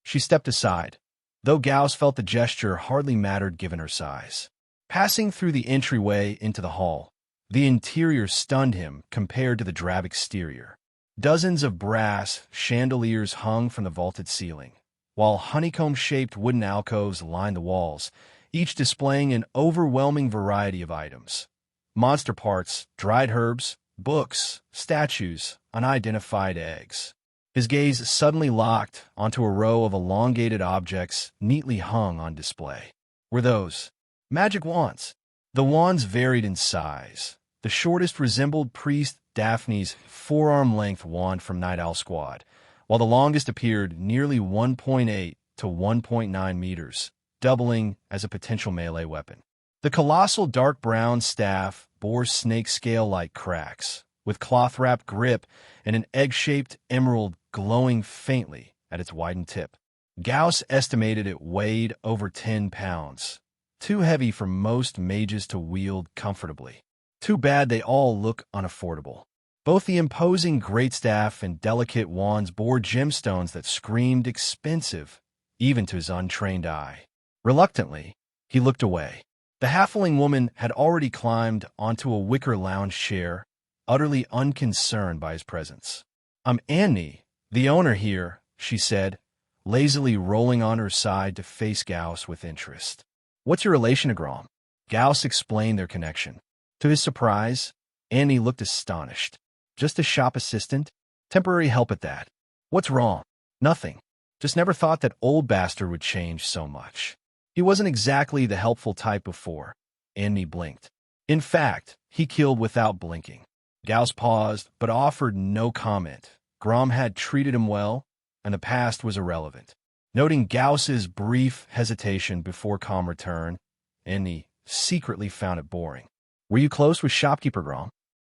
Speaker 1: She stepped aside, though Gauss felt the gesture hardly mattered given her size. Passing through the entryway into the hall, the interior stunned him compared to the drab exterior. Dozens of brass chandeliers hung from the vaulted ceiling, while honeycomb-shaped wooden alcoves lined the walls, each displaying an overwhelming variety of items. Monster parts, dried herbs, books, statues, unidentified eggs. His gaze suddenly locked onto a row of elongated objects neatly hung on display. Were those magic wands? The wands varied in size. The shortest resembled Priest Daphne's forearm-length wand from Night Owl Squad, while the longest appeared nearly 1.8 to 1.9 meters, doubling as a potential melee weapon. The colossal dark brown staff bore snake scale-like cracks, with cloth-wrapped grip and an egg-shaped emerald glowing faintly at its widened tip. Gauss estimated it weighed over 10 pounds, too heavy for most mages to wield comfortably. Too bad they all look unaffordable. Both the imposing greatstaff and delicate wands bore gemstones that screamed expensive, even to his untrained eye. Reluctantly, he looked away. The halfling woman had already climbed onto a wicker lounge chair, utterly unconcerned by his presence. I'm Annie, the owner here, she said, lazily rolling on her side to face Gauss with interest. What's your relation to Grom? Gauss explained their connection. To his surprise, Annie looked astonished. Just a shop assistant? Temporary help at that. What's wrong? Nothing. Just never thought that old bastard would change so much. He wasn't exactly the helpful type before. Annie blinked. In fact, he killed without blinking. Gauss paused, but offered no comment. Grom had treated him well, and the past was irrelevant. Noting Gauss's brief hesitation before calm return, Annie secretly found it boring. Were you close with shopkeeper Grom?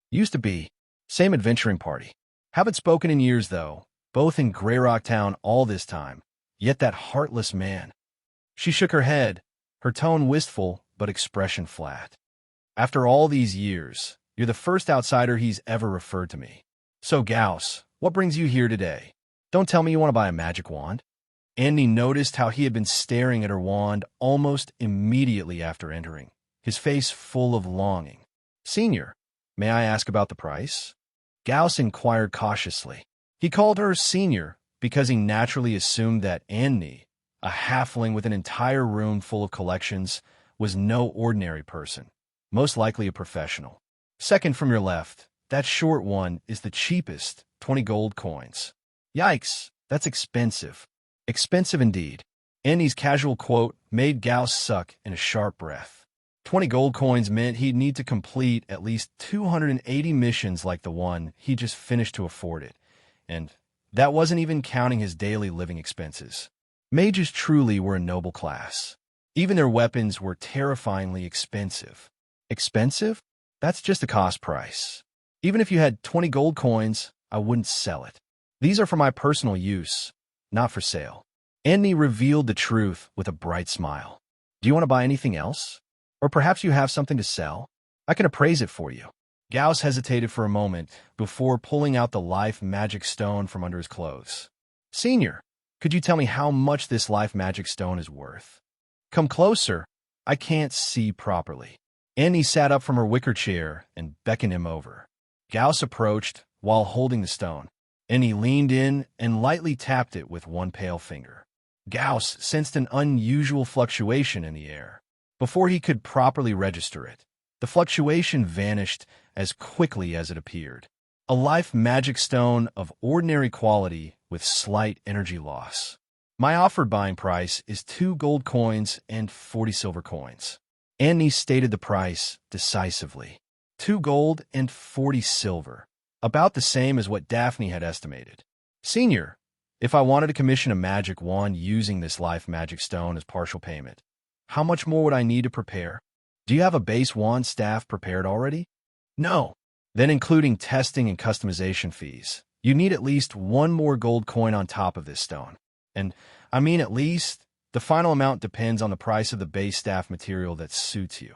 Speaker 1: Used to be. Same adventuring party. Haven't spoken in years, though, both in Greyrock Town all this time. Yet that heartless man. She shook her head, her tone wistful but expression flat. After all these years, you're the first outsider he's ever referred to me. So, Gauss, what brings you here today? Don't tell me you want to buy a magic wand. Annie noticed how he had been staring at her wand almost immediately after entering, his face full of longing. Senior, may I ask about the price? Gauss inquired cautiously. He called her Senior because he naturally assumed that Annie, a halfling with an entire room full of collections, was no ordinary person, most likely a professional. Second from your left, that short one is the cheapest, 20 gold coins. Yikes, that's expensive. Expensive indeed. Annie's casual quote made Gauss suck in a sharp breath. 20 gold coins meant he'd need to complete at least 280 missions like the one he just finished to afford it, and that wasn't even counting his daily living expenses. Mages truly were a noble class. Even their weapons were terrifyingly expensive. Expensive? That's just the cost price. Even if you had 20 gold coins, I wouldn't sell it. These are for my personal use, not for sale. Annie revealed the truth with a bright smile. Do you want to buy anything else? Or perhaps you have something to sell? I can appraise it for you. Gauss hesitated for a moment before pulling out the life magic stone from under his clothes. Senior, could you tell me how much this life magic stone is worth? Come closer. I can't see properly. Annie sat up from her wicker chair and beckoned him over. Gauss approached while holding the stone. Annie leaned in and lightly tapped it with one pale finger. Gauss sensed an unusual fluctuation in the air. Before he could properly register it, the fluctuation vanished as quickly as it appeared. A life magic stone of ordinary quality with slight energy loss. My offered buying price is 2 gold coins and 40 silver coins. Annie stated the price decisively. 2 gold and 40 silver. About the same as what Daphne had estimated. Senior, if I wanted to commission a magic wand using this life magic stone as partial payment, how much more would I need to prepare? Do you have a base wand staff prepared already? No. Then including testing and customization fees, you need at least 1 more gold coin on top of this stone. And I mean at least, the final amount depends on the price of the base staff material that suits you.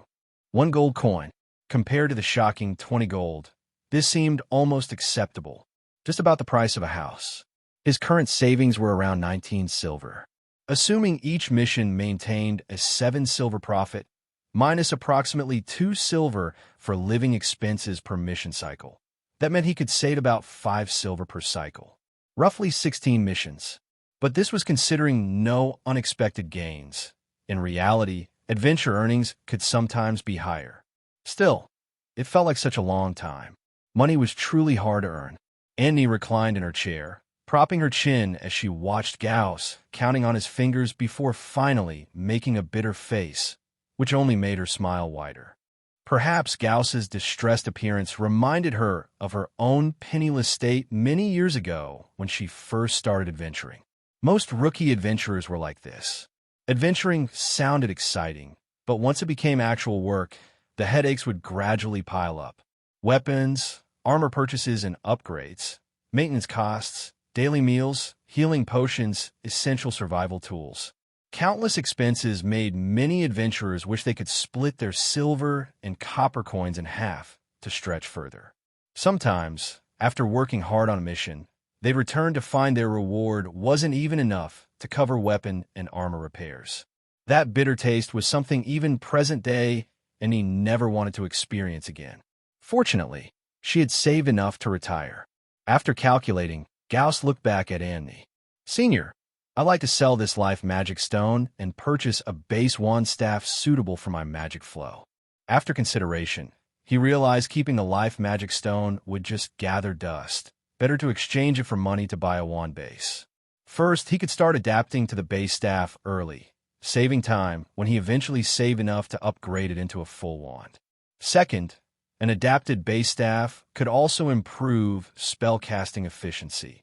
Speaker 1: 1 gold coin, compared to the shocking 20 gold, this seemed almost acceptable, just about the price of a house. His current savings were around 19 silver. Assuming each mission maintained a 7 silver profit, minus approximately 2 silver for living expenses per mission cycle. That meant he could save about 5 silver per cycle. Roughly 16 missions. But this was considering no unexpected gains. In reality, adventure earnings could sometimes be higher. Still, it felt like such a long time. Money was truly hard to earn. Annie reclined in her chair, propping her chin as she watched Gauss, counting on his fingers before finally making a bitter face, which only made her smile wider. Perhaps Gauss's distressed appearance reminded her of her own penniless state many years ago when she first started adventuring. Most rookie adventurers were like this. Adventuring sounded exciting, but once it became actual work, the headaches would gradually pile up. Weapons, armor purchases and upgrades, maintenance costs, daily meals, healing potions, essential survival tools. Countless expenses made many adventurers wish they could split their silver and copper coins in half to stretch further. Sometimes, after working hard on a mission, they'd return to find their reward wasn't even enough to cover weapon and armor repairs. That bitter taste was something even present-day Annie never wanted to experience again. Fortunately, she had saved enough to retire. After calculating, Gauss looked back at Annie. Senior, I'd like to sell this life magic stone and purchase a base wand staff suitable for my magic flow. After consideration, he realized keeping the life magic stone would just gather dust. Better to exchange it for money to buy a wand base. First, he could start adapting to the base staff early, saving time when he eventually saved enough to upgrade it into a full wand. Second, an adapted base staff could also improve spellcasting efficiency.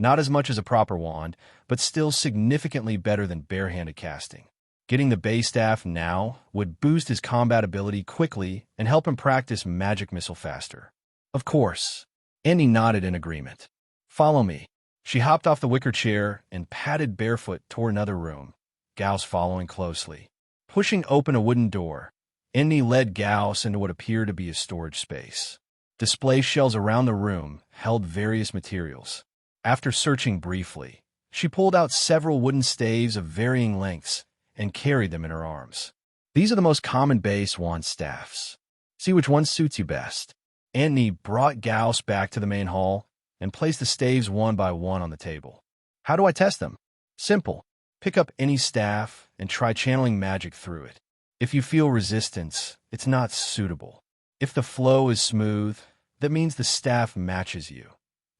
Speaker 1: Not as much as a proper wand, but still significantly better than barehanded casting. Getting the base staff now would boost his combat ability quickly and help him practice magic missile faster. Of course, Annie nodded in agreement. Follow me. She hopped off the wicker chair and padded barefoot toward another room, Gauss following closely. Pushing open a wooden door, Annie led Gauss into what appeared to be a storage space. Display shelves around the room held various materials. After searching briefly, she pulled out several wooden staves of varying lengths and carried them in her arms. These are the most common base wand staffs. See which one suits you best. Annie brought Gauss back to the main hall and placed the staves one by one on the table. How do I test them? Simple. Pick up any staff and try channeling magic through it. If you feel resistance, it's not suitable. If the flow is smooth, that means the staff matches you.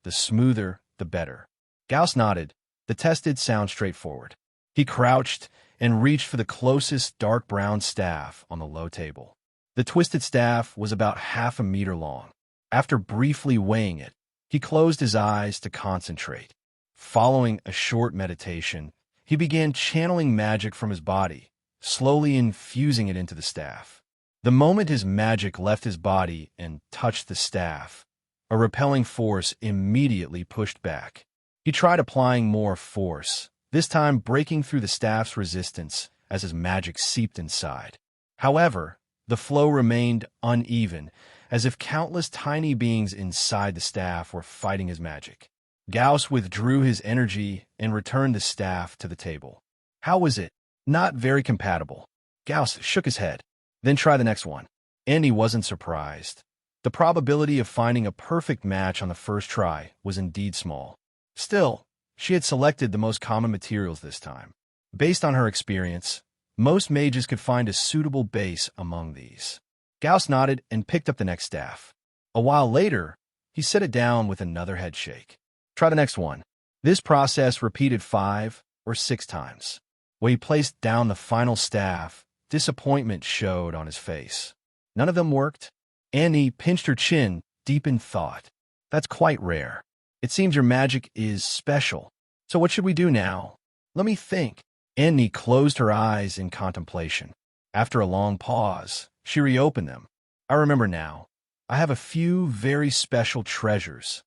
Speaker 1: The smoother, the better. Gauss nodded. The test did sound straightforward. He crouched and reached for the closest dark brown staff on the low table. The twisted staff was about half a meter long. After briefly weighing it, he closed his eyes to concentrate. Following a short meditation, he began channeling magic from his body, slowly infusing it into the staff. The moment his magic left his body and touched the staff, a repelling force immediately pushed back. He tried applying more force, this time breaking through the staff's resistance as his magic seeped inside. However, the flow remained uneven, as if countless tiny beings inside the staff were fighting his magic. Gauss withdrew his energy and returned the staff to the table. How was it? Not very compatible. Gauss shook his head. Then try the next one. Annie wasn't surprised. The probability of finding a perfect match on the first try was indeed small. Still, she had selected the most common materials this time. Based on her experience, most mages could find a suitable base among these. Gauss nodded and picked up the next staff. A while later, he set it down with another head shake. Try the next one. This process repeated 5 or 6 times. When he placed down the final staff, disappointment showed on his face. None of them worked. Annie pinched her chin, deep in thought. That's quite rare. It seems your magic is special. So what should we do now? Let me think. Annie closed her eyes in contemplation. After a long pause, she reopened them. I remember now. I have a few very special treasures.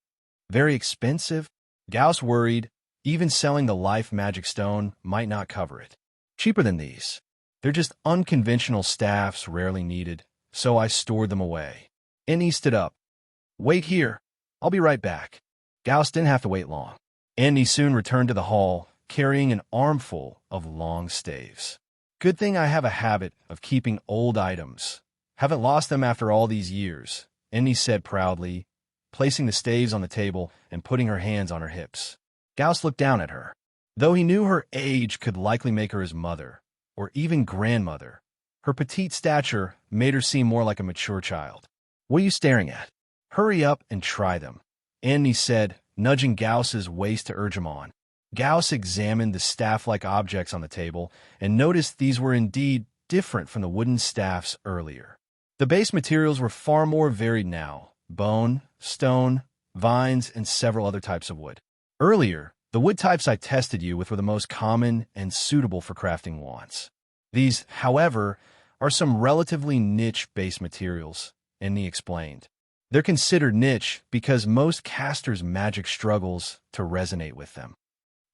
Speaker 1: Very expensive? Gauss worried. Even selling the life magic stone might not cover it. Cheaper than these. They're just unconventional staffs rarely needed, so I stored them away. Annie stood up. Wait here. I'll be right back. Gauss didn't have to wait long. Annie soon returned to the hall, carrying an armful of long staves. Good thing I have a habit of keeping old items. Haven't lost them after all these years, Annie said proudly, placing the staves on the table and putting her hands on her hips. Gauss looked down at her. Though he knew her age could likely make her his mother, or even grandmother, her petite stature made her seem more like a mature child. What are you staring at? Hurry up and try them, Annie said, nudging Gauss's waist to urge him on. Gauss examined the staff-like objects on the table and noticed these were indeed different from the wooden staffs earlier. The base materials were far more varied now: bone, stone, vines, and several other types of wood. Earlier, the wood types I tested you with were the most common and suitable for crafting wands. These, however, are some relatively niche base materials, Annie explained. They're considered niche because most casters' magic struggles to resonate with them.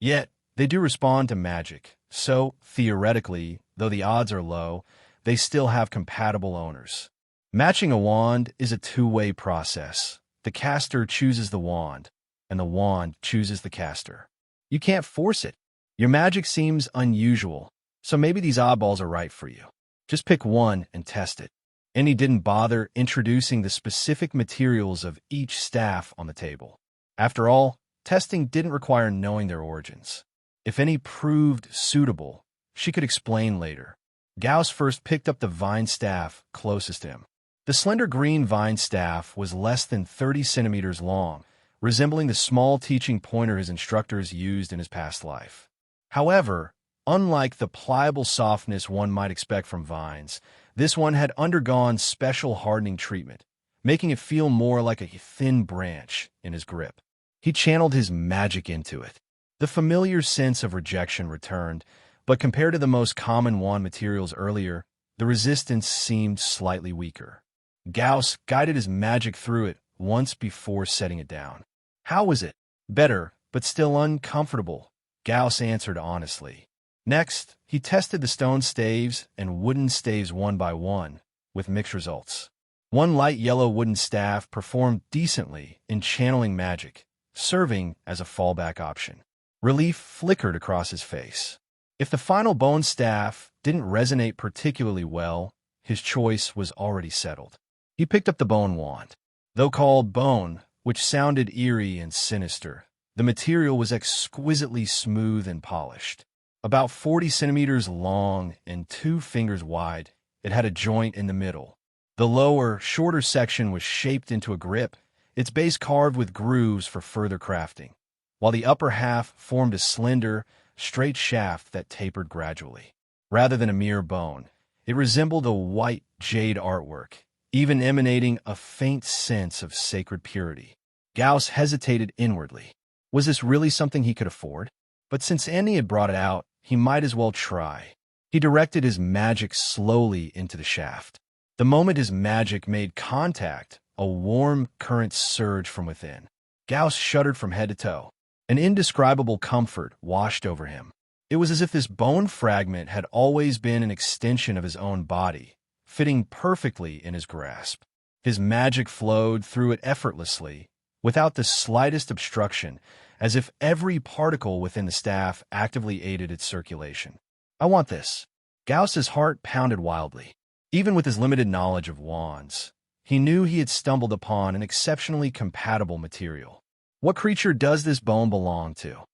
Speaker 1: Yet, they do respond to magic, so, theoretically, though the odds are low, they still have compatible owners. Matching a wand is a two-way process. The caster chooses the wand, and the wand chooses the caster. You can't force it. Your magic seems unusual, so maybe these oddballs are right for you. Just pick one and test it. Annie didn't bother introducing the specific materials of each staff on the table. After all, testing didn't require knowing their origins. If any proved suitable, she could explain later. Gauss first picked up the vine staff closest to him. The slender green vine staff was less than 30 centimeters long, resembling the small teaching pointer his instructors used in his past life. However, unlike the pliable softness one might expect from vines, this one had undergone special hardening treatment, making it feel more like a thin branch in his grip. He channeled his magic into it. The familiar sense of rejection returned, but compared to the most common wand materials earlier, the resistance seemed slightly weaker. Gauss guided his magic through it once before setting it down. How was it? Better, but still uncomfortable, Gauss answered honestly. Next, he tested the stone staves and wooden staves one by one, with mixed results. One light yellow wooden staff performed decently in channeling magic, serving as a fallback option. Relief flickered across his face. If the final bone staff didn't resonate particularly well, his choice was already settled. He picked up the bone wand. Though called bone, which sounded eerie and sinister, the material was exquisitely smooth and polished. About 40 centimeters long and 2 fingers wide, it had a joint in the middle. The lower, shorter section was shaped into a grip, its base carved with grooves for further crafting, while the upper half formed a slender, straight shaft that tapered gradually. Rather than a mere bone, it resembled a white jade artwork, even emanating a faint sense of sacred purity. Gauss hesitated inwardly. Was this really something he could afford? But since Annie had brought it out, he might as well try. He directed his magic slowly into the shaft. The moment his magic made contact, a warm current surged from within. Gauss shuddered from head to toe. An indescribable comfort washed over him. It was as if this bone fragment had always been an extension of his own body, fitting perfectly in his grasp. His magic flowed through it effortlessly, without the slightest obstruction, as if every particle within the staff actively aided its circulation. I want this. Gauss's heart pounded wildly. Even with his limited knowledge of wands, he knew he had stumbled upon an exceptionally compatible material. What creature does this bone belong to?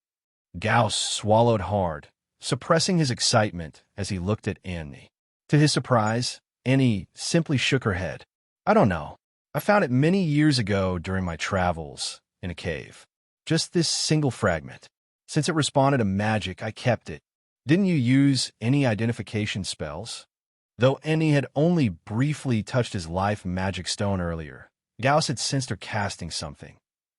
Speaker 1: Gauss swallowed hard, suppressing his excitement as he looked at Annie. To his surprise, Annie simply shook her head. I don't know. I found it many years ago during my travels in a cave. Just this single fragment. Since it responded to magic, I kept it. Didn't you use any identification spells? Though Annie had only briefly touched his life magic stone earlier, Gauss had sensed her casting something,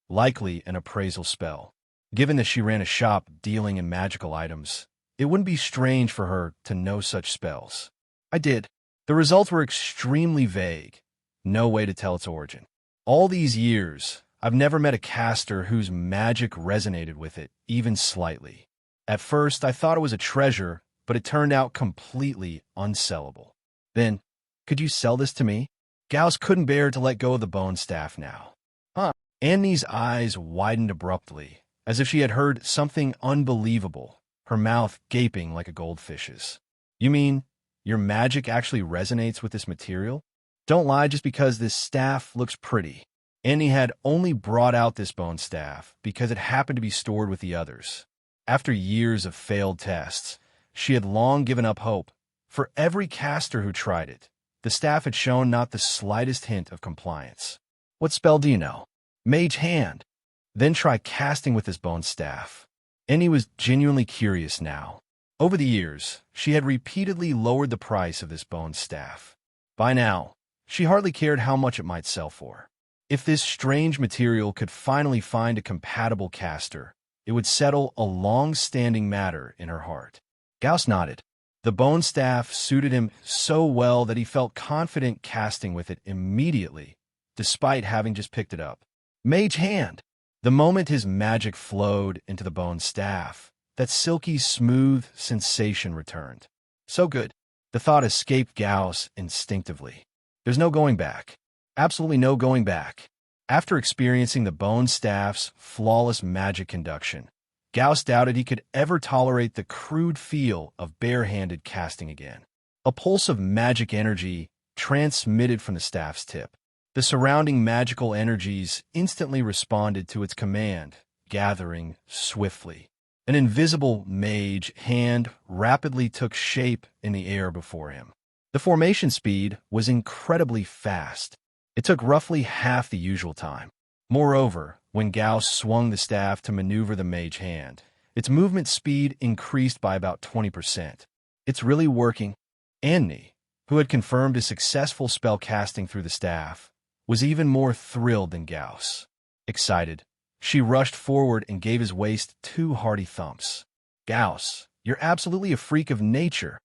Speaker 1: likely an appraisal spell. Given that she ran a shop dealing in magical items, it wouldn't be strange for her to know such spells. I did. The results were extremely vague. No way to tell its origin. All these years, I've never met a caster whose magic resonated with it, even slightly. At first, I thought it was a treasure, but it turned out completely unsellable. Then, could you sell this to me? Gauss couldn't bear to let go of the bone staff now. Annie's eyes widened abruptly, as if she had heard something unbelievable, her mouth gaping like a goldfish's. You mean, your magic actually resonates with this material? Don't lie just because this staff looks pretty. Annie had only brought out this bone staff because it happened to be stored with the others. After years of failed tests, she had long given up hope. For every caster who tried it, the staff had shown not the slightest hint of compliance. What spell do you know? Mage Hand. Then try casting with this bone staff. Annie was genuinely curious now. Over the years, she had repeatedly lowered the price of this bone staff. By now, she hardly cared how much it might sell for. If this strange material could finally find a compatible caster, it would settle a long-standing matter in her heart. Gauss nodded. The bone staff suited him so well that he felt confident casting with it immediately, despite having just picked it up. Mage Hand! The moment his magic flowed into the bone staff, that silky smooth sensation returned. So good. The thought escaped Gauss instinctively. There's no going back. Absolutely no going back. After experiencing the bone staff's flawless magic conduction, Gauss doubted he could ever tolerate the crude feel of bare-handed casting again. A pulse of magic energy transmitted from the staff's tip. The surrounding magical energies instantly responded to its command, gathering swiftly. An invisible mage hand rapidly took shape in the air before him. The formation speed was incredibly fast. It took roughly half the usual time. Moreover, when Gauss swung the staff to maneuver the mage hand, its movement speed increased by about 20%. It's really working. Annie, who had confirmed a successful spell casting through the staff, was even more thrilled than Gauss. Excited, she rushed forward and gave his waist 2 hearty thumps. "Gauss, you're absolutely a freak of nature."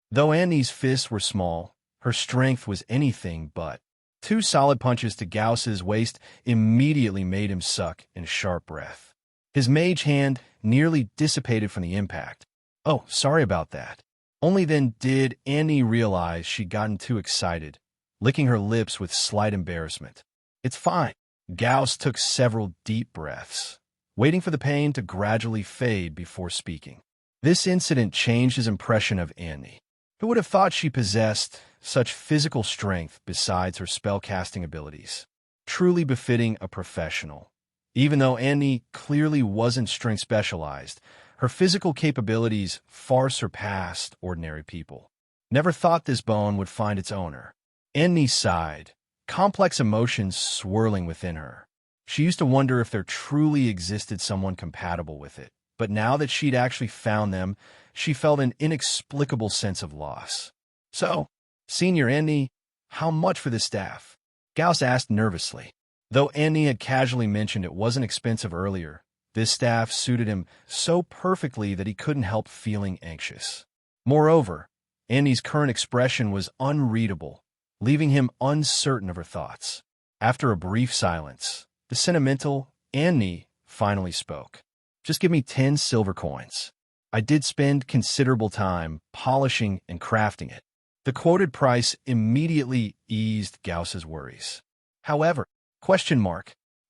Speaker 1: Though Annie's fists were small, her strength was anything but. 2 solid punches to Gauss's waist immediately made him suck in a sharp breath. His mage hand nearly dissipated from the impact. "Oh, sorry about that." Only then did Annie realize she'd gotten too excited, licking her lips with slight embarrassment. "It's fine." Gauss took several deep breaths, waiting for the pain to gradually fade before speaking. This incident changed his impression of Annie. Who would have thought she possessed such physical strength besides her spellcasting abilities? Truly befitting a professional. Even though Annie clearly wasn't strength specialized, her physical capabilities far surpassed ordinary people. Never thought this bone would find its owner. Annie sighed, complex emotions swirling within her. She used to wonder if there truly existed someone compatible with it, but now that she'd actually found them, she felt an inexplicable sense of loss. "So, Senior Annie, how much for this staff?" Gauss asked nervously. Though Annie had casually mentioned it wasn't expensive earlier, this staff suited him so perfectly that he couldn't help feeling anxious. Moreover, Annie's current expression was unreadable, leaving him uncertain of her thoughts. After a brief silence, the sentimental Annie finally spoke. "Just give me 10 silver coins. I did spend considerable time polishing and crafting it." The quoted price immediately eased Gauss's worries. However,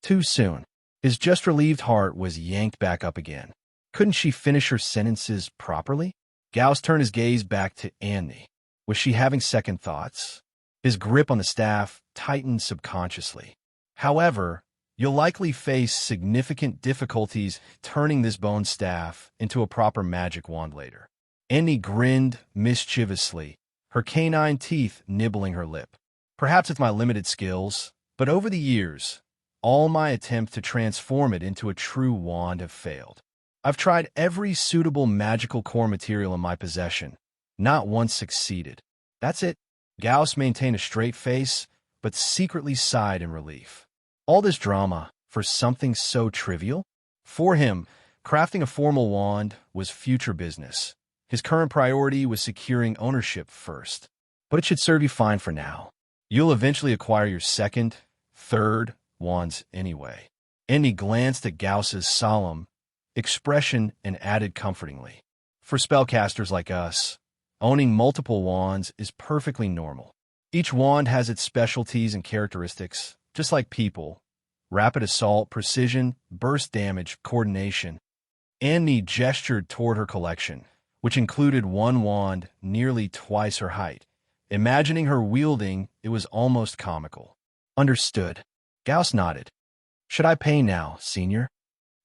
Speaker 1: too soon. His just-relieved heart was yanked back up again. Couldn't she finish her sentences properly? Gauss turned his gaze back to Annie. Was she having second thoughts? His grip on the staff tightened subconsciously. "However, you'll likely face significant difficulties turning this bone staff into a proper magic wand later." Annie grinned mischievously, her canine teeth nibbling her lip. "Perhaps it's my limited skills, but over the years, all my attempts to transform it into a true wand have failed. I've tried every suitable magical core material in my possession. Not one succeeded. That's it." Gauss maintained a straight face, but secretly sighed in relief. All this drama for something so trivial? For him, crafting a formal wand was future business. His current priority was securing ownership first. But it should serve you fine for now. You'll eventually acquire your second, third wands anyway. Annie glanced at Gauss's solemn expression and added comfortingly, "For spellcasters like us, owning multiple wands is perfectly normal. Each wand has its specialties and characteristics, just like people: rapid assault, precision, burst damage, coordination." Annie gestured toward her collection, which included one wand nearly twice her height. Imagining her wielding, it was almost comical. "Understood." Gauss nodded. "Should I pay now, Senior?"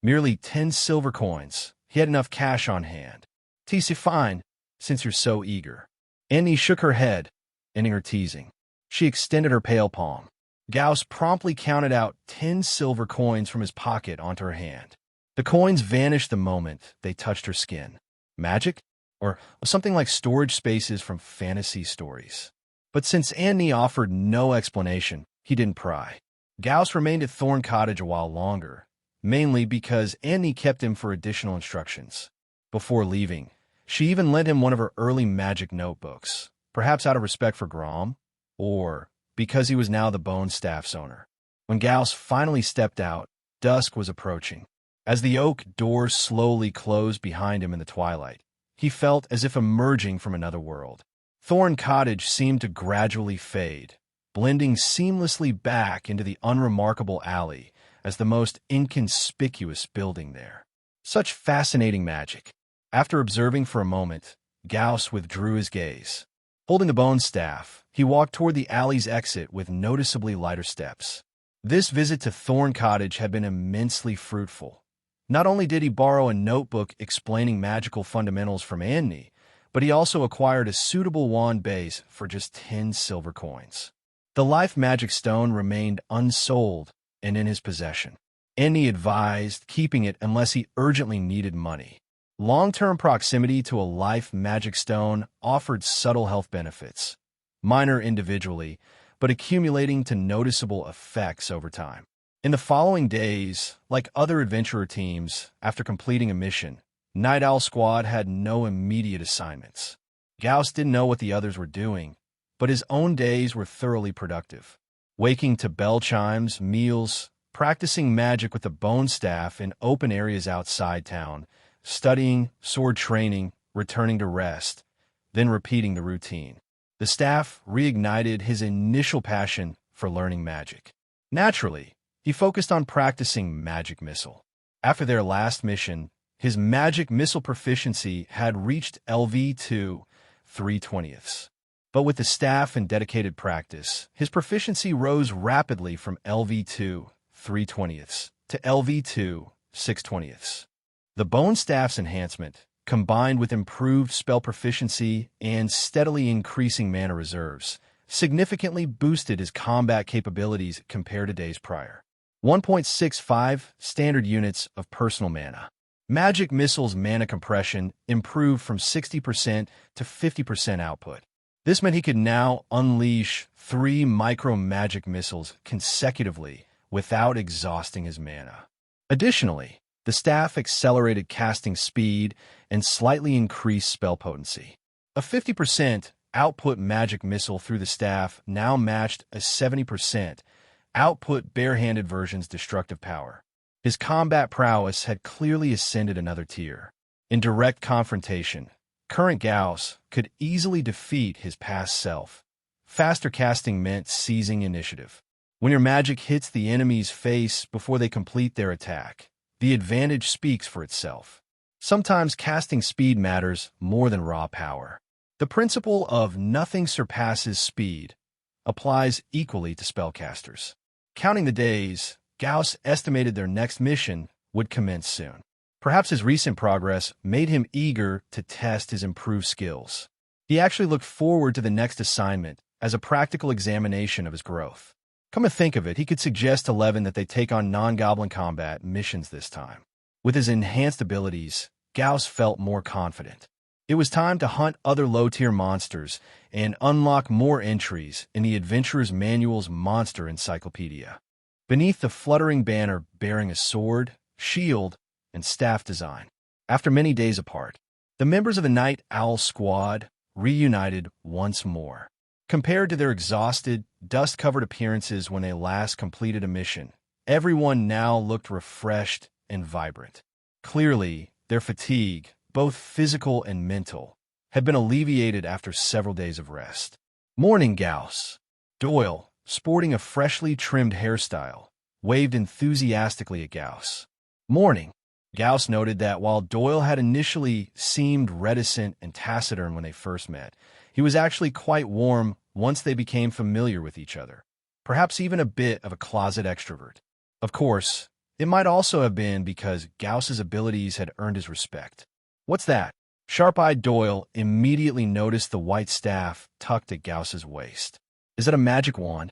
Speaker 1: "Merely 10 silver coins." He had enough cash on hand. "'Tis fine, since you're so eager." Annie shook her head, ending her teasing. She extended her pale palm. Gauss promptly counted out 10 silver coins from his pocket onto her hand. The coins vanished the moment they touched her skin. Magic? Or something like storage spaces from fantasy stories. But since Annie offered no explanation, he didn't pry. Gauss remained at Thorn Cottage a while longer, mainly because Annie kept him for additional instructions. Before leaving, she even lent him one of her early magic notebooks, perhaps out of respect for Grom, or because he was now the bone staff's owner. When Gauss finally stepped out, dusk was approaching. As the oak door slowly closed behind him in the twilight, he felt as if emerging from another world. Thorn Cottage seemed to gradually fade, blending seamlessly back into the unremarkable alley as the most inconspicuous building there. Such fascinating magic. After observing for a moment, Gauss withdrew his gaze. Holding the bone staff, he walked toward the alley's exit with noticeably lighter steps. This visit to Thorn Cottage had been immensely fruitful. Not only did he borrow a notebook explaining magical fundamentals from Annie, but he also acquired a suitable wand base for just 10 silver coins. The life magic stone remained unsold and in his possession. Annie advised keeping it unless he urgently needed money. Long-term proximity to a life magic stone offered subtle health benefits, minor individually, but accumulating to noticeable effects over time. In the following days, like other adventurer teams, after completing a mission, Night Owl Squad had no immediate assignments. Gauss didn't know what the others were doing, but his own days were thoroughly productive. Waking to bell chimes, meals, practicing magic with the bone staff in open areas outside town, studying, sword training, returning to rest, then repeating the routine. The staff reignited his initial passion for learning magic. Naturally, he focused on practicing magic missile. After their last mission, his magic missile proficiency had reached LV2 3/20. But with the staff and dedicated practice, his proficiency rose rapidly from LV2 3/20 to LV2 6/20. The bone staff's enhancement, combined with improved spell proficiency and steadily increasing mana reserves, significantly boosted his combat capabilities compared to days prior. 1.65 standard units of personal mana. Magic Missile's mana compression improved from 60% to 50% output. This meant he could now unleash 3 micro-magic missiles consecutively without exhausting his mana. Additionally, the staff accelerated casting speed and slightly increased spell potency. A 50% output magic missile through the staff now matched a 70% output barehanded version's destructive power. His combat prowess had clearly ascended another tier. In direct confrontation, current Gauss could easily defeat his past self. Faster casting meant seizing initiative. When your magic hits the enemy's face before they complete their attack, the advantage speaks for itself. Sometimes casting speed matters more than raw power. The principle of nothing surpasses speed applies equally to spellcasters. Counting the days, Gauss estimated their next mission would commence soon. Perhaps his recent progress made him eager to test his improved skills. He actually looked forward to the next assignment as a practical examination of his growth. Come to think of it, he could suggest to Levin that they take on non-goblin combat missions this time. With his enhanced abilities, Gauss felt more confident. It was time to hunt other low-tier monsters and unlock more entries in the Adventurer's Manual's Monster Encyclopedia. Beneath the fluttering banner bearing a sword, shield, and staff design. After many days apart, the members of the Night Owl Squad reunited once more. Compared to their exhausted, dust-covered appearances when they last completed a mission, everyone now looked refreshed and vibrant. Clearly, their fatigue, both physical and mental, had been alleviated after several days of rest. Morning, Gauss. Doyle, sporting a freshly trimmed hairstyle, waved enthusiastically at Gauss. Morning. Gauss noted that while Doyle had initially seemed reticent and taciturn when they first met, he was actually quite warm once they became familiar with each other, perhaps even a bit of a closet extrovert. Of course, it might also have been because Gauss's abilities had earned his respect. What's that? Sharp-eyed Doyle immediately noticed the white staff tucked at Gauss's waist. Is that a magic wand?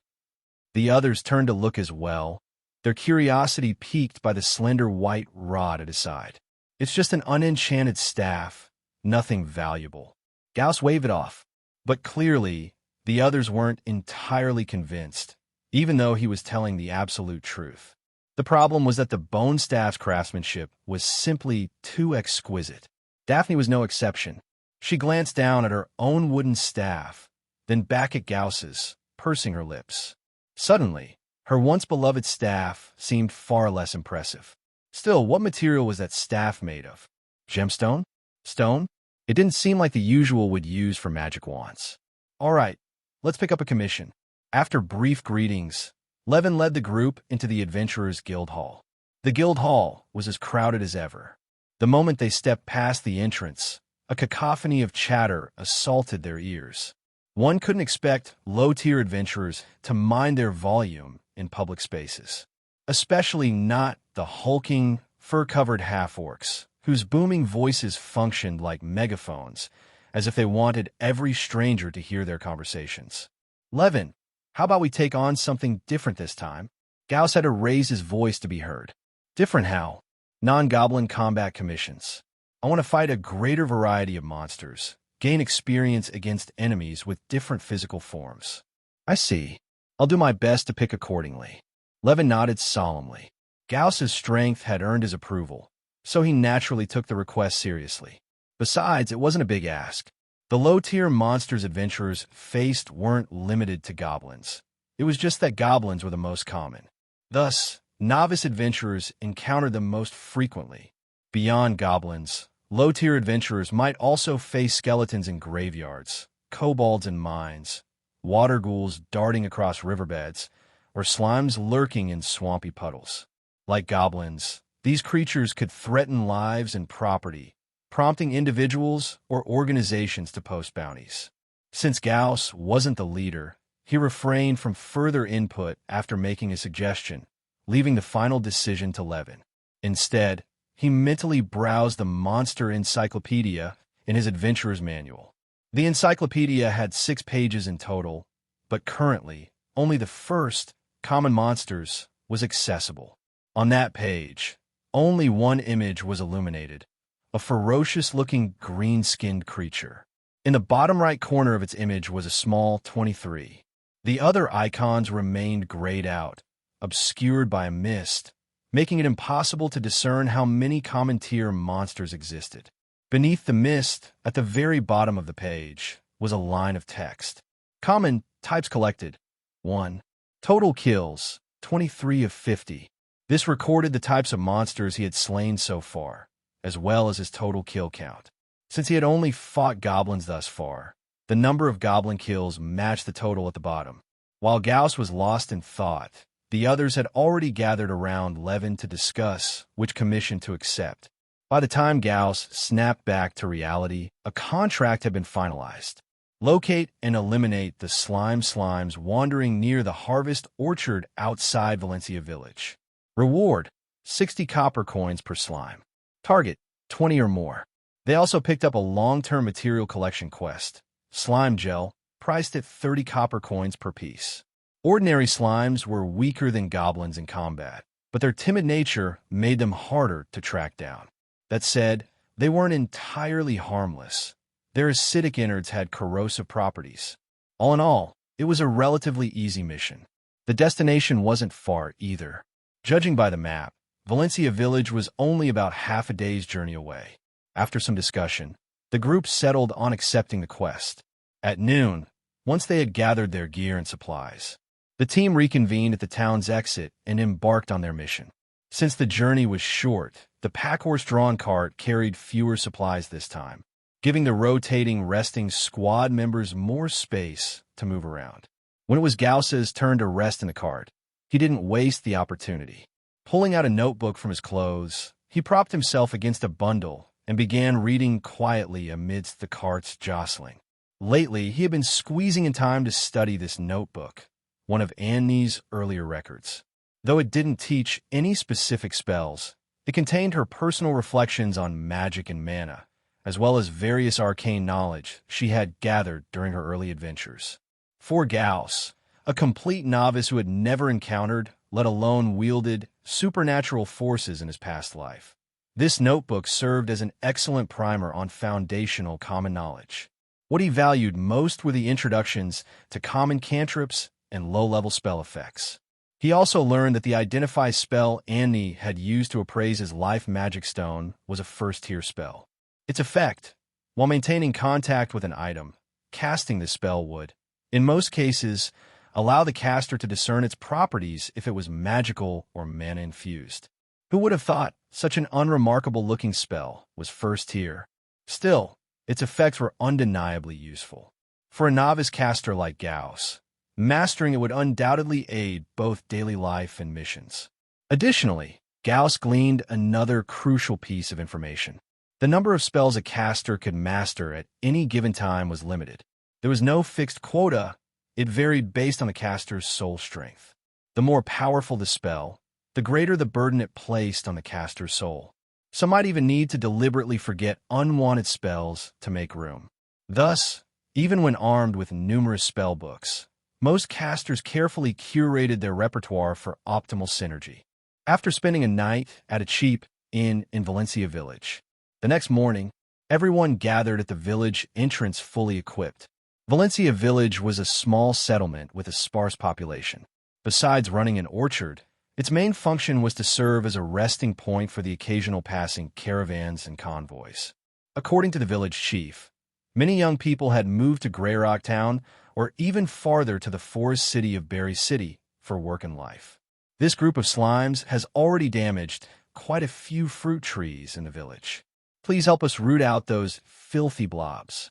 Speaker 1: The others turned to look as well, their curiosity piqued by the slender white rod at his side. It's just an unenchanted staff, nothing valuable. Gauss waved it off, but clearly, the others weren't entirely convinced, even though he was telling the absolute truth. The problem was that the bone staff's craftsmanship was simply too exquisite. Daphne was no exception. She glanced down at her own wooden staff, then back at Gauss's, pursing her lips. Suddenly, her once-beloved staff seemed far less impressive. Still, what material was that staff made of? Gemstone? Stone? It didn't seem like the usual would use for magic wands. All right, let's pick up a commission. After brief greetings, Levin led the group into the Adventurers' Guild Hall. The Guild Hall was as crowded as ever. The moment they stepped past the entrance, a cacophony of chatter assaulted their ears. One couldn't expect low-tier adventurers to mind their volume in public spaces, especially not the hulking, fur-covered half-orcs, whose booming voices functioned like megaphones, as if they wanted every stranger to hear their conversations. Levin, how about we take on something different this time? Gauss had to raise his voice to be heard. Different how? Non-goblin combat commissions. I want to fight a greater variety of monsters, gain experience against enemies with different physical forms. I see. I'll do my best to pick accordingly. Levin nodded solemnly. Gauss's strength had earned his approval, so he naturally took the request seriously. Besides, it wasn't a big ask. The low-tier monsters adventurers faced weren't limited to goblins. It was just that goblins were the most common. Thus, novice adventurers encountered them most frequently. Beyond goblins, low-tier adventurers might also face skeletons in graveyards, kobolds in mines, water ghouls darting across riverbeds, or slimes lurking in swampy puddles. Like goblins, these creatures could threaten lives and property, prompting individuals or organizations to post bounties. Since Gauss wasn't the leader, he refrained from further input after making a suggestion, leaving the final decision to Levin. Instead, he mentally browsed the monster encyclopedia in his adventurer's manual. The encyclopedia had 6 pages in total, but currently, only the first, Common Monsters, was accessible. On that page, only one image was illuminated, a ferocious-looking green-skinned creature. In the bottom right corner of its image was a small 23. The other icons remained grayed out, obscured by a mist, making it impossible to discern how many common-tier monsters existed. Beneath the mist, at the very bottom of the page, was a line of text. Common types collected. 1. Total kills, 23 of 50. This recorded the types of monsters he had slain so far, as well as his total kill count. Since he had only fought goblins thus far, the number of goblin kills matched the total at the bottom. While Gauss was lost in thought, the others had already gathered around Levin to discuss which commission to accept. By the time Gauss snapped back to reality, a contract had been finalized. Locate and eliminate the slimes wandering near the harvest orchard outside Valencia village. Reward, 60 copper coins per slime. Target, 20 or more. They also picked up a long-term material collection quest. Slime gel, priced at 30 copper coins per piece. Ordinary slimes were weaker than goblins in combat, but their timid nature made them harder to track down. That said, they weren't entirely harmless. Their acidic innards had corrosive properties. All in all, it was a relatively easy mission. The destination wasn't far either. Judging by the map, Valencia village was only about half a day's journey away. After some discussion, the group settled on accepting the quest. At noon, once they had gathered their gear and supplies, the team reconvened at the town's exit and embarked on their mission. Since the journey was short, the pack-horse-drawn cart carried fewer supplies this time, giving the rotating, resting squad members more space to move around. When it was Gauss's turn to rest in the cart, he didn't waste the opportunity. Pulling out a notebook from his clothes, he propped himself against a bundle and began reading quietly amidst the cart's jostling. Lately, he had been squeezing in time to study this notebook, one of Annie's earlier records. Though it didn't teach any specific spells, it contained her personal reflections on magic and mana, as well as various arcane knowledge she had gathered during her early adventures. For Gauss, a complete novice who had never encountered, let alone wielded, supernatural forces in his past life, this notebook served as an excellent primer on foundational common knowledge. What he valued most were the introductions to common cantrips and low-level spell effects. He also learned that the identify spell Annie had used to appraise his life magic stone was a first-tier spell. Its effect, while maintaining contact with an item, casting the spell would, in most cases, allow the caster to discern its properties if it was magical or mana-infused. Who would have thought such an unremarkable-looking spell was first tier? Still, its effects were undeniably useful. For a novice caster like Gauss, mastering it would undoubtedly aid both daily life and missions. Additionally, Gauss gleaned another crucial piece of information. The number of spells a caster could master at any given time was limited. There was no fixed quota. It varied based on the caster's soul strength. The more powerful the spell, the greater the burden it placed on the caster's soul. Some might even need to deliberately forget unwanted spells to make room. Thus, even when armed with numerous spell books, most casters carefully curated their repertoire for optimal synergy. After spending a night at a cheap inn in Valencia village, the next morning, everyone gathered at the village entrance fully equipped. Valencia village was a small settlement with a sparse population. Besides running an orchard, its main function was to serve as a resting point for the occasional passing caravans and convoys. According to the village chief, many young people had moved to Greyrock Town or even farther to the forest city of Berry City for work and life. This group of slimes has already damaged quite a few fruit trees in the village. Please help us root out those filthy blobs.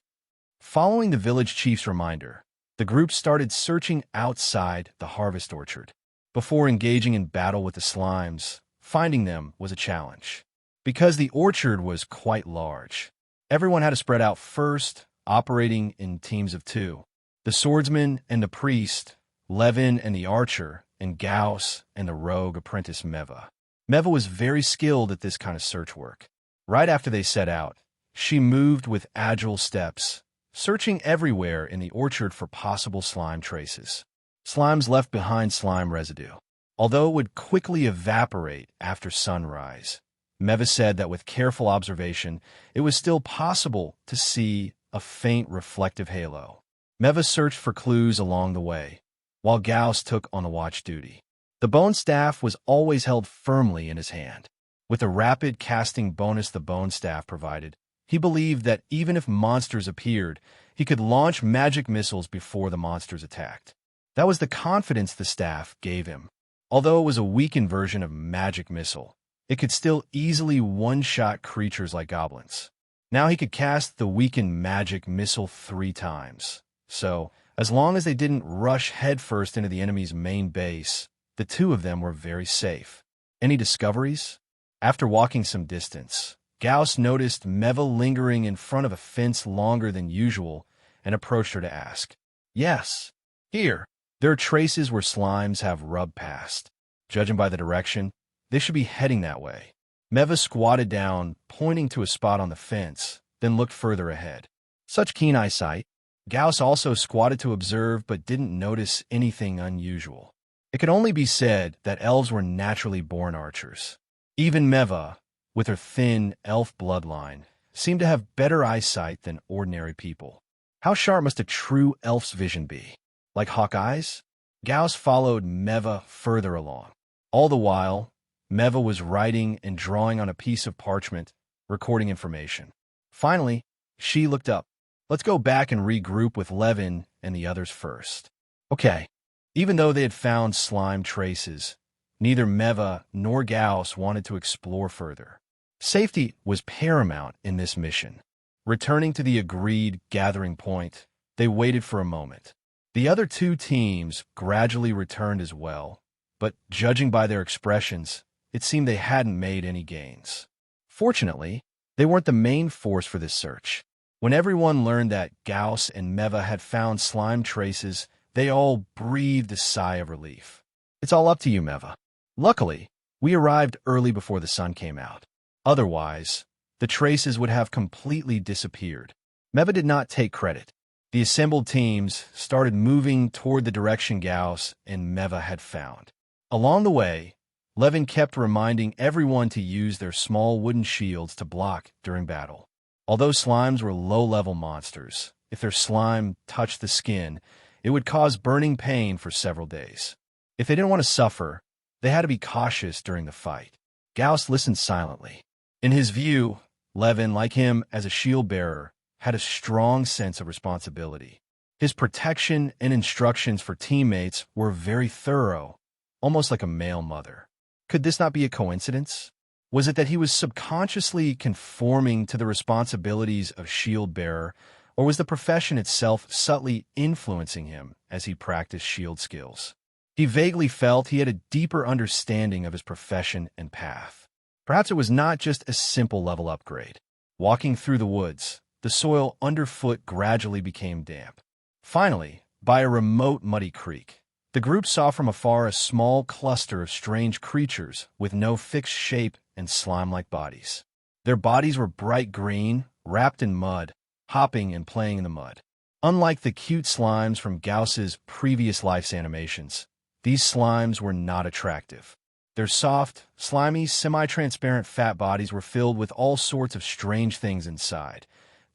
Speaker 1: Following the village chief's reminder, the group started searching outside the harvest orchard. Before engaging in battle with the slimes, finding them was a challenge. Because the orchard was quite large, everyone had to spread out first, operating in teams of two. The swordsman and the priest, Levin and the archer, and Gauss and the rogue apprentice Meva. Meva was very skilled at this kind of search work. Right after they set out, she moved with agile steps, searching everywhere in the orchard for possible slime traces. Slimes left behind slime residue. Although it would quickly evaporate after sunrise, Meva said that with careful observation, it was still possible to see a faint reflective halo. Meva searched for clues along the way, while Gauss took on the watch duty. The bone staff was always held firmly in his hand. With the rapid casting bonus the bone staff provided, he believed that even if monsters appeared, he could launch magic missiles before the monsters attacked. That was the confidence the staff gave him. Although it was a weakened version of magic missile, it could still easily one-shot creatures like goblins. Now he could cast the weakened magic missile 3 times. So, as long as they didn't rush headfirst into the enemy's main base, the two of them were very safe. Any discoveries? After walking some distance, Gauss noticed Meva lingering in front of a fence longer than usual and approached her to ask. Yes, here. There are traces where slimes have rubbed past. Judging by the direction, they should be heading that way. Meva squatted down, pointing to a spot on the fence, then looked further ahead. Such keen eyesight. Gauss also squatted to observe but didn't notice anything unusual. It could only be said that elves were naturally born archers. Even Meva, with her thin elf bloodline, seemed to have better eyesight than ordinary people. How sharp must a true elf's vision be? Like hawk eyes? Gauss followed Meva further along. All the while, Meva was writing and drawing on a piece of parchment, recording information. Finally, she looked up. Let's go back and regroup with Levin and the others first. Okay. Even though they had found slime traces, neither Meva nor Gauss wanted to explore further. Safety was paramount in this mission. Returning to the agreed gathering point, they waited for a moment. The other 2 teams gradually returned as well, but judging by their expressions, it seemed they hadn't made any gains. Fortunately, they weren't the main force for this search. When everyone learned that Gauss and Meva had found slime traces, they all breathed a sigh of relief. It's all up to you, Meva. Luckily, we arrived early before the sun came out. Otherwise, the traces would have completely disappeared. Meva did not take credit. The assembled teams started moving toward the direction Gauss and Meva had found. Along the way, Levin kept reminding everyone to use their small wooden shields to block during battle. Although slimes were low-level monsters, if their slime touched the skin, it would cause burning pain for several days. If they didn't want to suffer, they had to be cautious during the fight. Gauss listened silently. In his view, Levin, like him as a shield-bearer, had a strong sense of responsibility. His protection and instructions for teammates were very thorough, almost like a male mother. Could this not be a coincidence? Was it that he was subconsciously conforming to the responsibilities of shield-bearer, or was the profession itself subtly influencing him as he practiced shield skills? He vaguely felt he had a deeper understanding of his profession and path. Perhaps it was not just a simple level upgrade. Walking through the woods, the soil underfoot gradually became damp. Finally, by a remote muddy creek, The group saw from afar a small cluster of strange creatures with no fixed shape and slime-like bodies. Their bodies were bright green, wrapped in mud, hopping and playing in the mud. Unlike the cute slimes from Gauss's previous life's animations, these slimes were not attractive. Their soft, slimy, semi-transparent fat bodies were filled with all sorts of strange things inside: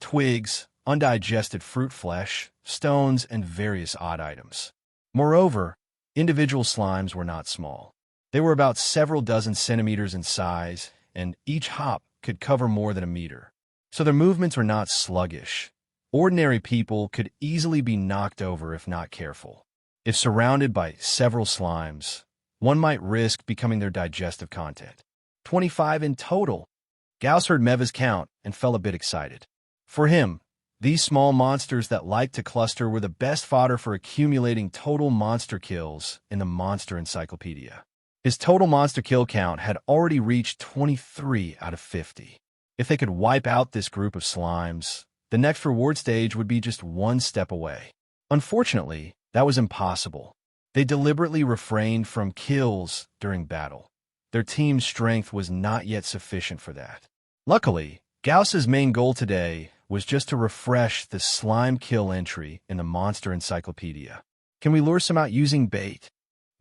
Speaker 1: twigs, undigested fruit flesh, stones, and various odd items. Moreover, individual slimes were not small. They were about several dozen centimeters in size, and each hop could cover more than a meter. So their movements were not sluggish. Ordinary people could easily be knocked over if not careful. If surrounded by several slimes, one might risk becoming their digestive content. 25 in total. Gauss heard Meva's count and felt a bit excited. For him, these small monsters that liked to cluster were the best fodder for accumulating total monster kills in the Monster Encyclopedia. His total monster kill count had already reached 23 out of 50. If they could wipe out this group of slimes, the next reward stage would be just one step away. Unfortunately, that was impossible. They deliberately refrained from kills during battle. Their team's strength was not yet sufficient for that. Luckily, Gauss's main goal today was just to refresh the slime kill entry in the Monster Encyclopedia. Can we lure some out using bait?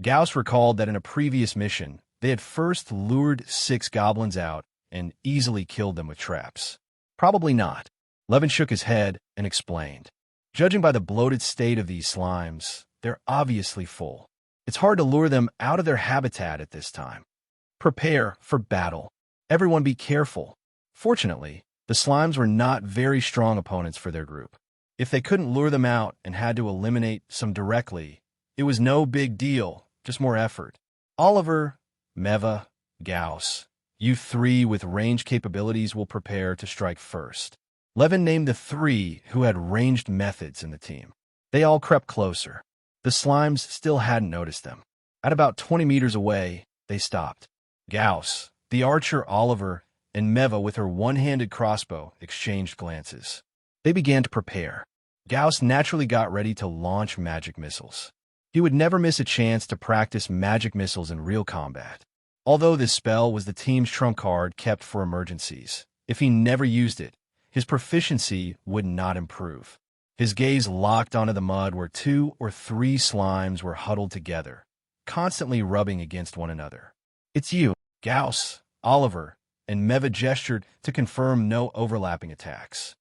Speaker 1: Gauss recalled that in a previous mission, they had first lured 6 goblins out and easily killed them with traps. Probably not. Levin shook his head and explained. Judging by the bloated state of these slimes, they're obviously full. It's hard to lure them out of their habitat at this time. Prepare for battle. Everyone be careful. Fortunately, the slimes were not very strong opponents for their group. If they couldn't lure them out and had to eliminate some directly, it was no big deal, just more effort. Oliver, Meva, Gauss, you 3 with range capabilities will prepare to strike first. Levin named the 3 who had ranged methods in the team. They all crept closer. The slimes still hadn't noticed them. At about 20 meters away, they stopped. Gauss, the archer Oliver, and Meva with her one-handed crossbow exchanged glances. They began to prepare. Gauss naturally got ready to launch magic missiles. He would never miss a chance to practice magic missiles in real combat. Although this spell was the team's trump card kept for emergencies, if he never used it, his proficiency would not improve. His gaze locked onto the mud where 2 or 3 slimes were huddled together, constantly rubbing against one another. It's you, Gauss, Oliver, and Meva gestured to confirm no overlapping attacks.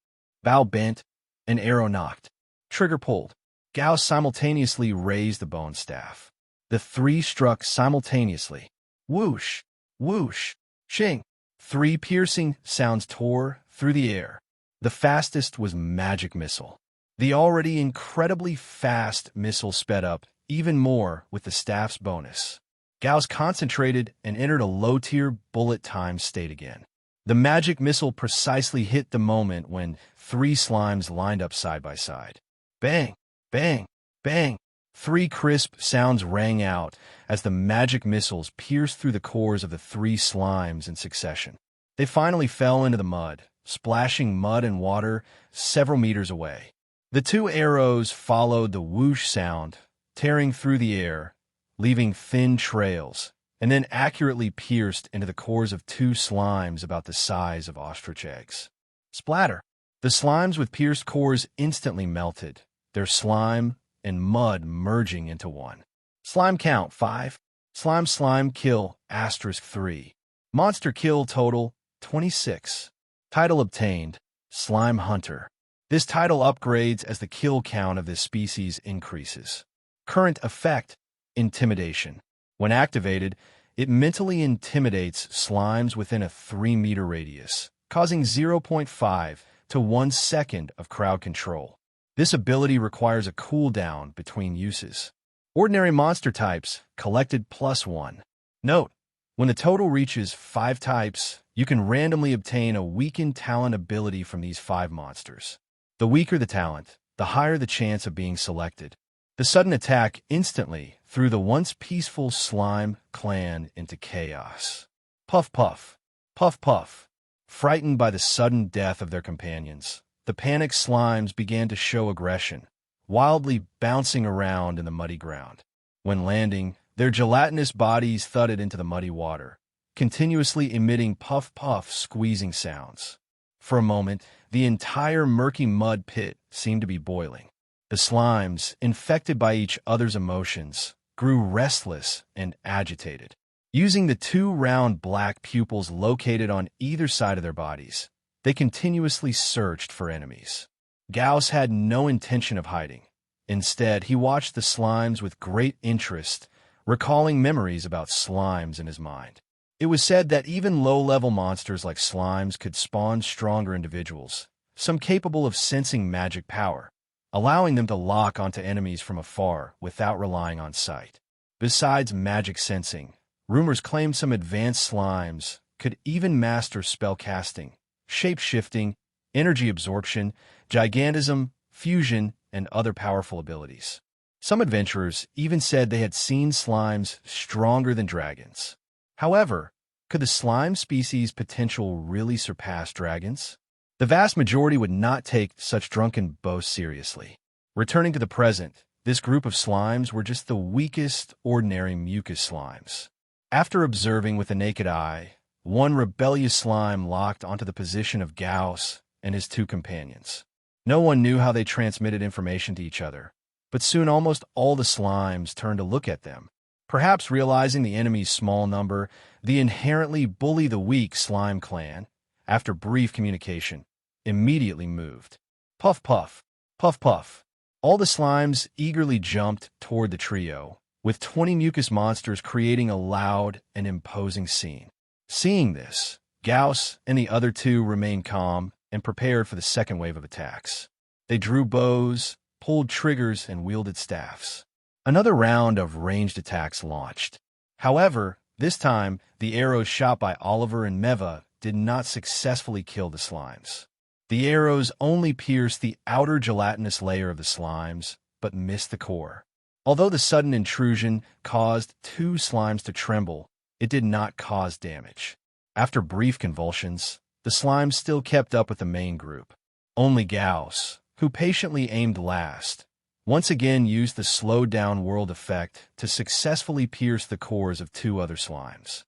Speaker 1: Bow bent, an arrow knocked. Trigger pulled. Gauss simultaneously raised the bone staff. The 3 struck simultaneously. Whoosh, whoosh, shing. 3 piercing sounds tore through the air. The fastest was Magic Missile. The already incredibly fast missile sped up even more with the staff's bonus. Gauss concentrated and entered a low-tier bullet time state again. The magic missile precisely hit the moment when 3 slimes lined up side by side. Bang, bang, bang. 3 crisp sounds rang out as the magic missiles pierced through the cores of the 3 slimes in succession. They finally fell into the mud, splashing mud and water several meters away. The 2 arrows followed the whoosh sound, tearing through the air, leaving thin trails, and then accurately pierced into the cores of 2 slimes about the size of ostrich eggs. Splatter! The slimes with pierced cores instantly melted, their slime and mud merging into one. Slime count 5. Slime kill *3. Monster kill total 26. Title obtained, Slime Hunter. This title upgrades as the kill count of this species increases. Current effect, Intimidation. When activated, it mentally intimidates slimes within a 3-meter radius, causing 0.5 to 1 second of crowd control. This ability requires a cooldown between uses. Ordinary monster types collected +1. Note, when the total reaches 5 types, you can randomly obtain a weakened talent ability from these 5 monsters. The weaker the talent, the higher the chance of being selected. The sudden attack instantly threw the once peaceful slime clan into chaos. Puff puff, puff puff. Frightened by the sudden death of their companions, the panicked slimes began to show aggression, wildly bouncing around in the muddy ground. When landing, their gelatinous bodies thudded into the muddy water, continuously emitting puff-puff squeezing sounds. For a moment, the entire murky mud pit seemed to be boiling. The slimes, infected by each other's emotions, grew restless and agitated. Using the two round black pupils located on either side of their bodies, they continuously searched for enemies. Gauss had no intention of hiding. Instead, he watched the slimes with great interest, recalling memories about slimes in his mind. It was said that even low-level monsters like slimes could spawn stronger individuals, some capable of sensing magic power, allowing them to lock onto enemies from afar without relying on sight. Besides magic sensing, rumors claimed some advanced slimes could even master spellcasting, shape-shifting, energy absorption, gigantism, fusion, and other powerful abilities. Some adventurers even said they had seen slimes stronger than dragons. However, could the slime species' potential really surpass dragons? The vast majority would not take such drunken boasts seriously. Returning to the present, this group of slimes were just the weakest ordinary mucus slimes. After observing with the naked eye, one rebellious slime locked onto the position of Gauss and his two companions. No one knew how they transmitted information to each other, but soon almost all the slimes turned to look at them. Perhaps realizing the enemy's small number, the inherently bully the weak slime clan, after brief communication, immediately moved. Puff, puff, puff, puff. All the slimes eagerly jumped toward the trio, with 20 mucus monsters creating a loud and imposing scene. Seeing this, Gauss and the other two remained calm and prepared for the second wave of attacks. They drew bows, pulled triggers, and wielded staffs. Another round of ranged attacks launched. However, this time, the arrows shot by Oliver and Meva did not successfully kill the slimes. The arrows only pierced the outer gelatinous layer of the slimes, but missed the core. Although the sudden intrusion caused two slimes to tremble, it did not cause damage. After brief convulsions, the slimes still kept up with the main group. Only Gauss, who patiently aimed last, once again used the slowed-down world effect to successfully pierce the cores of two other slimes.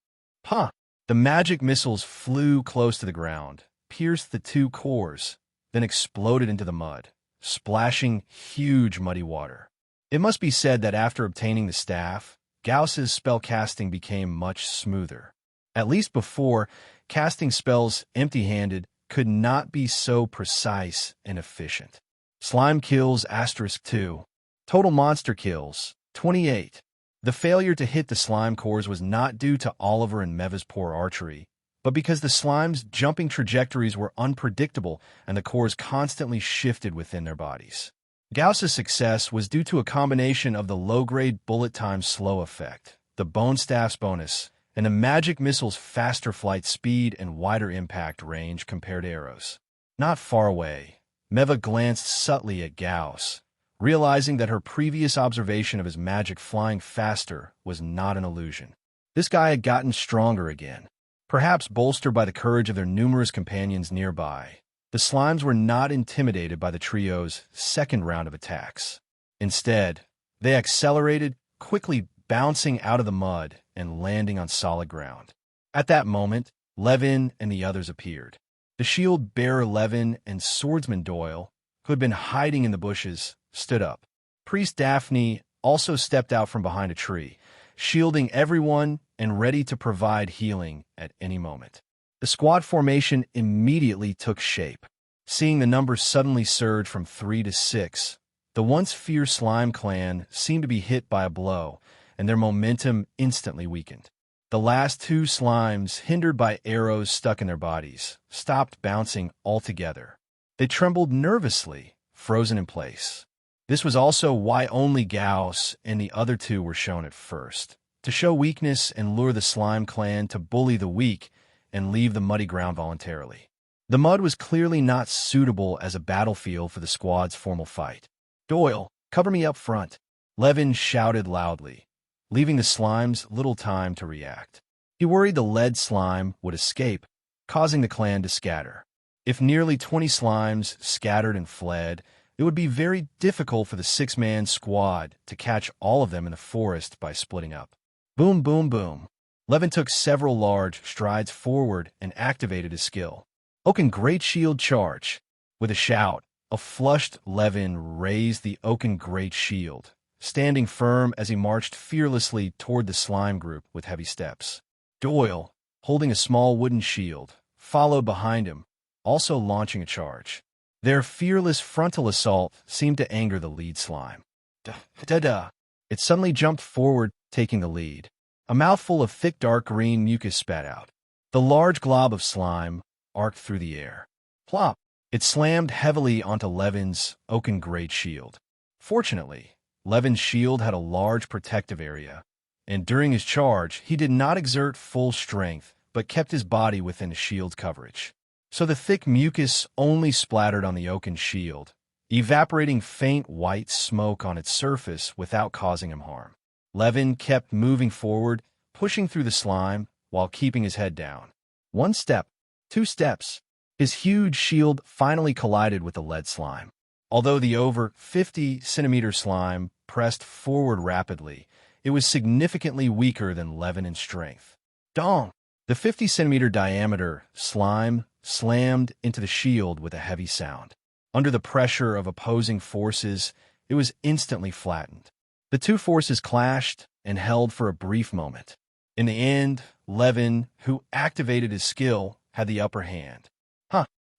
Speaker 1: Huh! The magic missiles flew close to the ground, pierced the two cores, then exploded into the mud, splashing huge muddy water. It must be said that after obtaining the staff, Gauss's spellcasting became much smoother. At least before, casting spells empty-handed could not be so precise and efficient. Slime kills *2. Total monster kills 28. The failure to hit the slime cores was not due to Oliver and Meva's poor archery, but because the slimes' jumping trajectories were unpredictable and the cores constantly shifted within their bodies. Gauss's success was due to a combination of the low-grade bullet time slow effect, the bone staff's bonus, and the magic missile's faster flight speed and wider impact range compared to arrows. Not far away, Meva glanced subtly at Gauss, realizing that her previous observation of his magic flying faster was not an illusion. This guy had gotten stronger again, perhaps bolstered by the courage of their numerous companions nearby. The slimes were not intimidated by the trio's second round of attacks. Instead, they accelerated, quickly bouncing out of the mud and landing on solid ground. At that moment, Levin and the others appeared. The shield-bearer Levin and swordsman Doyle, who had been hiding in the bushes, stood up. Priest Daphne also stepped out from behind a tree, shielding everyone and ready to provide healing at any moment. The squad formation immediately took shape. Seeing the numbers suddenly surge from 3 to 6, the once fierce slime clan seemed to be hit by a blow, and their momentum instantly weakened. The last two slimes, hindered by arrows stuck in their bodies, stopped bouncing altogether. They trembled nervously, frozen in place. This was also why only Gauss and the other two were shown at first, to show weakness and lure the slime clan to bully the weak and leave the muddy ground voluntarily. The mud was clearly not suitable as a battlefield for the squad's formal fight. "Doyle, cover me up front," Levin shouted loudly, leaving the slimes little time to react. He worried the lead slime would escape, causing the clan to scatter. If nearly 20 slimes scattered and fled, it would be very difficult for the six-man squad to catch all of them in the forest by splitting up. Boom, boom, boom. Levin took several large strides forward and activated his skill. Oaken Great Shield Charge. With a shout, a flushed Levin raised the Oaken Great Shield, standing firm as he marched fearlessly toward the slime group with heavy steps. Doyle, holding a small wooden shield, followed behind him, also launching a charge. Their fearless frontal assault seemed to anger the lead slime. Da-da-da! It suddenly jumped forward, taking the lead. A mouthful of thick dark green mucus spat out. The large glob of slime arced through the air. Plop! It slammed heavily onto Levin's Oaken Great Shield. Fortunately, Levin's shield had a large protective area, and during his charge, he did not exert full strength, but kept his body within the shield's coverage. So the thick mucus only splattered on the oaken shield, evaporating faint white smoke on its surface without causing him harm. Levin kept moving forward, pushing through the slime while keeping his head down. 1 step, 2 steps. His huge shield finally collided with the lead slime. Although the over 50-centimeter slime pressed forward rapidly, it was significantly weaker than Levin in strength. Dong! The 50-centimeter diameter slime slammed into the shield with a heavy sound. Under the pressure of opposing forces, it was instantly flattened. The two forces clashed and held for a brief moment. In the end, Levin, who activated his skill, had the upper hand.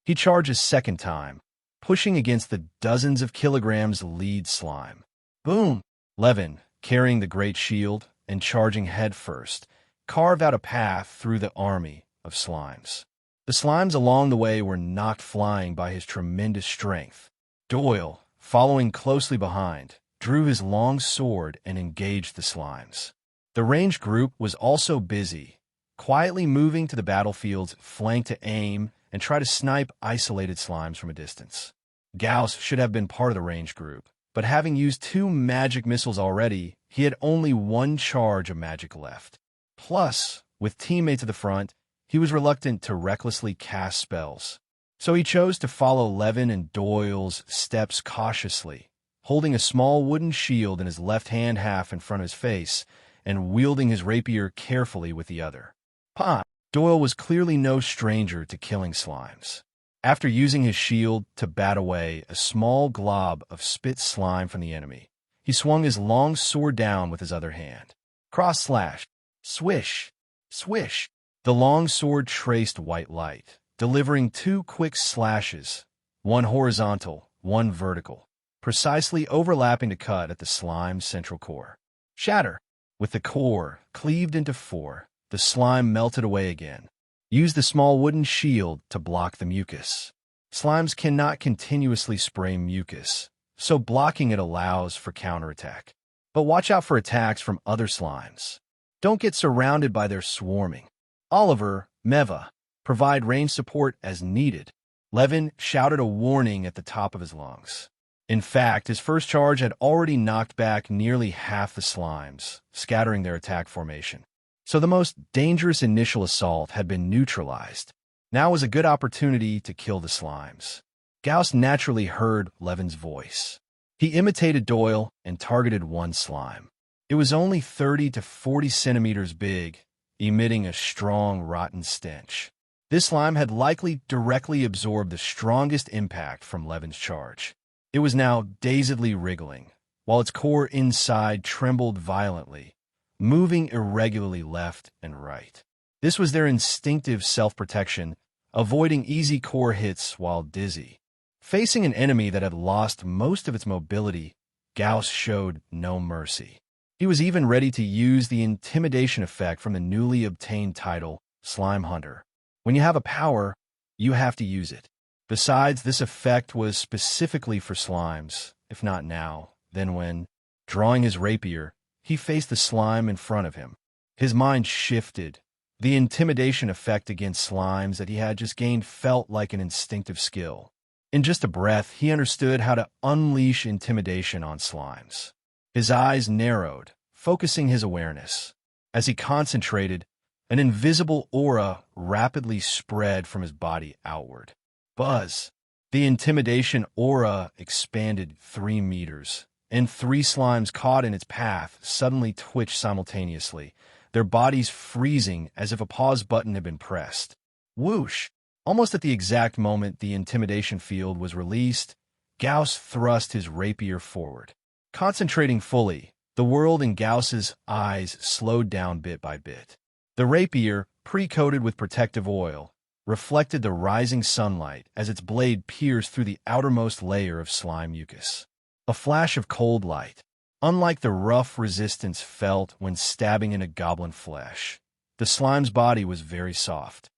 Speaker 1: He charged a second time, pushing against the dozens of kilograms lead slime. Boom! Levin, carrying the great shield and charging headfirst, carved out a path through the army of slimes. The slimes along the way were knocked flying by his tremendous strength. Doyle, following closely behind, drew his long sword and engaged the slimes. The ranged group was also busy, quietly moving to the battlefield's flank to aim and try to snipe isolated slimes from a distance. Gauss should have been part of the ranged group, but having used 2 magic missiles already, he had only 1 charge of magic left. Plus, with teammates at the front, he was reluctant to recklessly cast spells. So he chose to follow Levin and Doyle's steps cautiously, holding a small wooden shield in his left-hand half in front of his face and wielding his rapier carefully with the other. Pah! Doyle was clearly no stranger to killing slimes. After using his shield to bat away a small glob of spit slime from the enemy, he swung his long sword down with his other hand. Cross-slash. Swish. Swish. The long sword traced white light, delivering 2 quick slashes, one horizontal, one vertical, precisely overlapping to cut at the slime's central core. Shatter. With the core cleaved into 4, the slime melted away again. Use the small wooden shield to block the mucus. Slimes cannot continuously spray mucus, so blocking it allows for counterattack. But watch out for attacks from other slimes. Don't get surrounded by their swarming. Oliver, Meva, provide range support as needed. Levin shouted a warning at the top of his lungs. In fact, his first charge had already knocked back nearly half the slimes, scattering their attack formation. So the most dangerous initial assault had been neutralized. Now was a good opportunity to kill the slimes. Gauss naturally heard Levin's voice. He imitated Doyle and targeted 1 slime. It was only 30 to 40 centimeters big, emitting a strong, rotten stench. This slime had likely directly absorbed the strongest impact from Levin's charge. It was now dazedly wriggling, while its core inside trembled violently, moving irregularly left and right. This was their instinctive self-protection, avoiding easy core hits while dizzy. Facing an enemy that had lost most of its mobility, Gauss showed no mercy. He was even ready to use the intimidation effect from the newly obtained title, Slime Hunter. When you have a power, you have to use it. Besides, this effect was specifically for slimes, if not now, then when, drawing his rapier, he faced the slime in front of him. His mind shifted. The intimidation effect against slimes that he had just gained felt like an instinctive skill. In just a breath, he understood how to unleash intimidation on slimes. His eyes narrowed, focusing his awareness. As he concentrated, an invisible aura rapidly spread from his body outward. Buzz! The intimidation aura expanded 3 meters, and 3 slimes caught in its path suddenly twitched simultaneously, their bodies freezing as if a pause button had been pressed. Whoosh! Almost at the exact moment the intimidation field was released, Gauss thrust his rapier forward. Concentrating fully, the world in Gauss's eyes slowed down bit by bit. The rapier, pre-coated with protective oil, reflected the rising sunlight as its blade pierced through the outermost layer of slime mucus. A flash of cold light, unlike the rough resistance felt when stabbing into goblin flesh. The slime's body was very soft.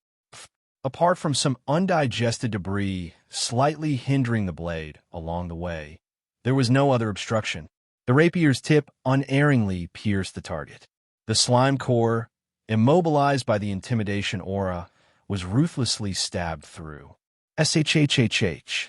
Speaker 1: Apart from some undigested debris slightly hindering the blade along the way, there was no other obstruction. The rapier's tip unerringly pierced the target. The slime core, immobilized by the intimidation aura, was ruthlessly stabbed through. SHHHH.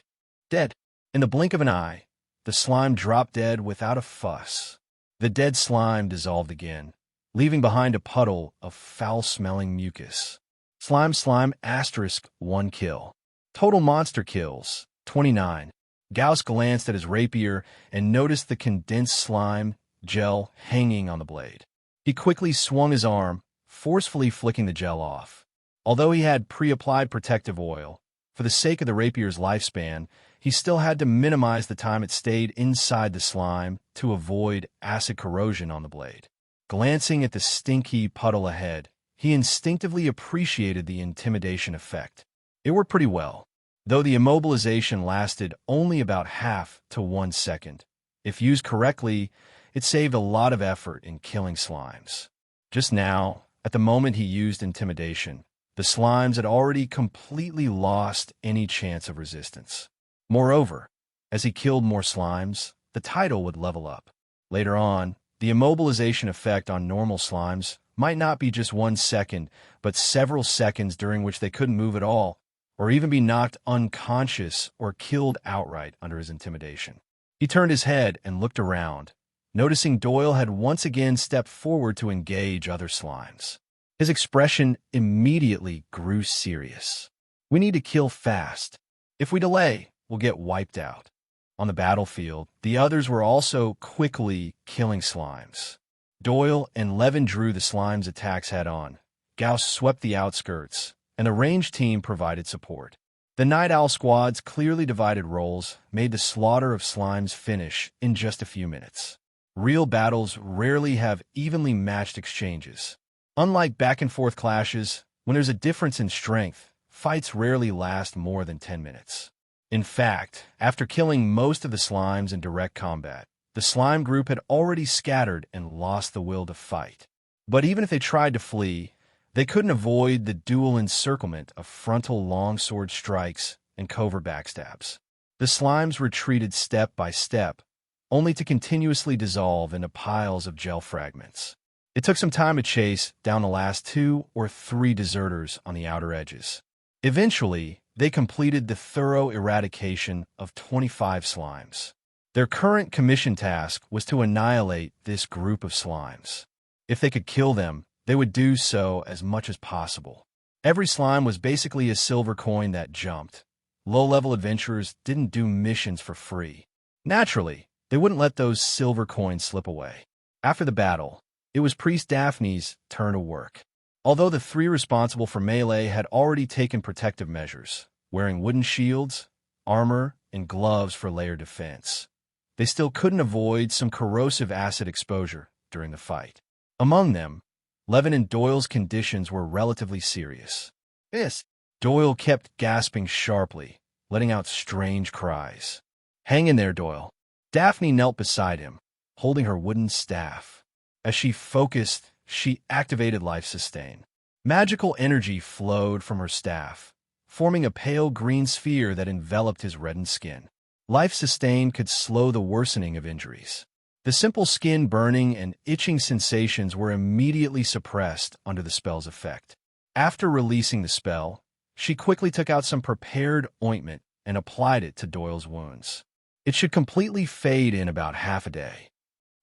Speaker 1: Dead. In the blink of an eye, the slime dropped dead without a fuss. The dead slime dissolved again, leaving behind a puddle of foul-smelling mucus. Slime asterisk 1 kill. Total monster kills, 29. Gauss glanced at his rapier and noticed the condensed slime gel hanging on the blade. He quickly swung his arm, forcefully flicking the gel off. Although he had pre-applied protective oil, for the sake of the rapier's lifespan, he still had to minimize the time it stayed inside the slime to avoid acid corrosion on the blade. Glancing at the stinky puddle ahead, he instinctively appreciated the intimidation effect. It worked pretty well, though the immobilization lasted only about half to 1 second. If used correctly, it saved a lot of effort in killing slimes. Just now, at the moment he used intimidation, the slimes had already completely lost any chance of resistance. Moreover, as he killed more slimes, the tidal would level up. Later on, the immobilization effect on normal slimes might not be just 1 second, but several seconds during which they couldn't move at all, or even be knocked unconscious or killed outright under his intimidation. He turned his head and looked around, noticing Doyle had once again stepped forward to engage other slimes. His expression immediately grew serious. We need to kill fast. If we delay, we'll get wiped out. On the battlefield, the others were also quickly killing slimes. Doyle and Levin drew the slimes' attacks head-on. Gauss swept the outskirts, and the ranged team provided support. The Night Owl squads' clearly divided roles made the slaughter of slimes finish in just a few minutes. Real battles rarely have evenly matched exchanges. Unlike back-and-forth clashes, when there's a difference in strength, fights rarely last more than 10 minutes. In fact, after killing most of the slimes in direct combat, the slime group had already scattered and lost the will to fight. But even if they tried to flee, they couldn't avoid the dual encirclement of frontal longsword strikes and covert backstabs. The slimes retreated step by step, only to continuously dissolve into piles of gel fragments. It took some time to chase down the last 2 or 3 deserters on the outer edges. Eventually, they completed the thorough eradication of 25 slimes. Their current commission task was to annihilate this group of slimes. If they could kill them, they would do so as much as possible. Every slime was basically a silver coin that jumped. Low-level adventurers didn't do missions for free. Naturally, they wouldn't let those silver coins slip away. After the battle, it was Priest Daphne's turn to work. Although the 3 responsible for melee had already taken protective measures, wearing wooden shields, armor, and gloves for layer defense, they still couldn't avoid some corrosive acid exposure during the fight. Among them, Levin and Doyle's conditions were relatively serious. Yes, Doyle kept gasping sharply, letting out strange cries. Hang in there, Doyle. Daphne knelt beside him, holding her wooden staff. As she focused, she activated Life Sustain. Magical energy flowed from her staff, forming a pale green sphere that enveloped his reddened skin. Life Sustain could slow the worsening of injuries. The simple skin burning and itching sensations were immediately suppressed under the spell's effect. After releasing the spell, she quickly took out some prepared ointment and applied it to Doyle's wounds. It should completely fade in about half a day.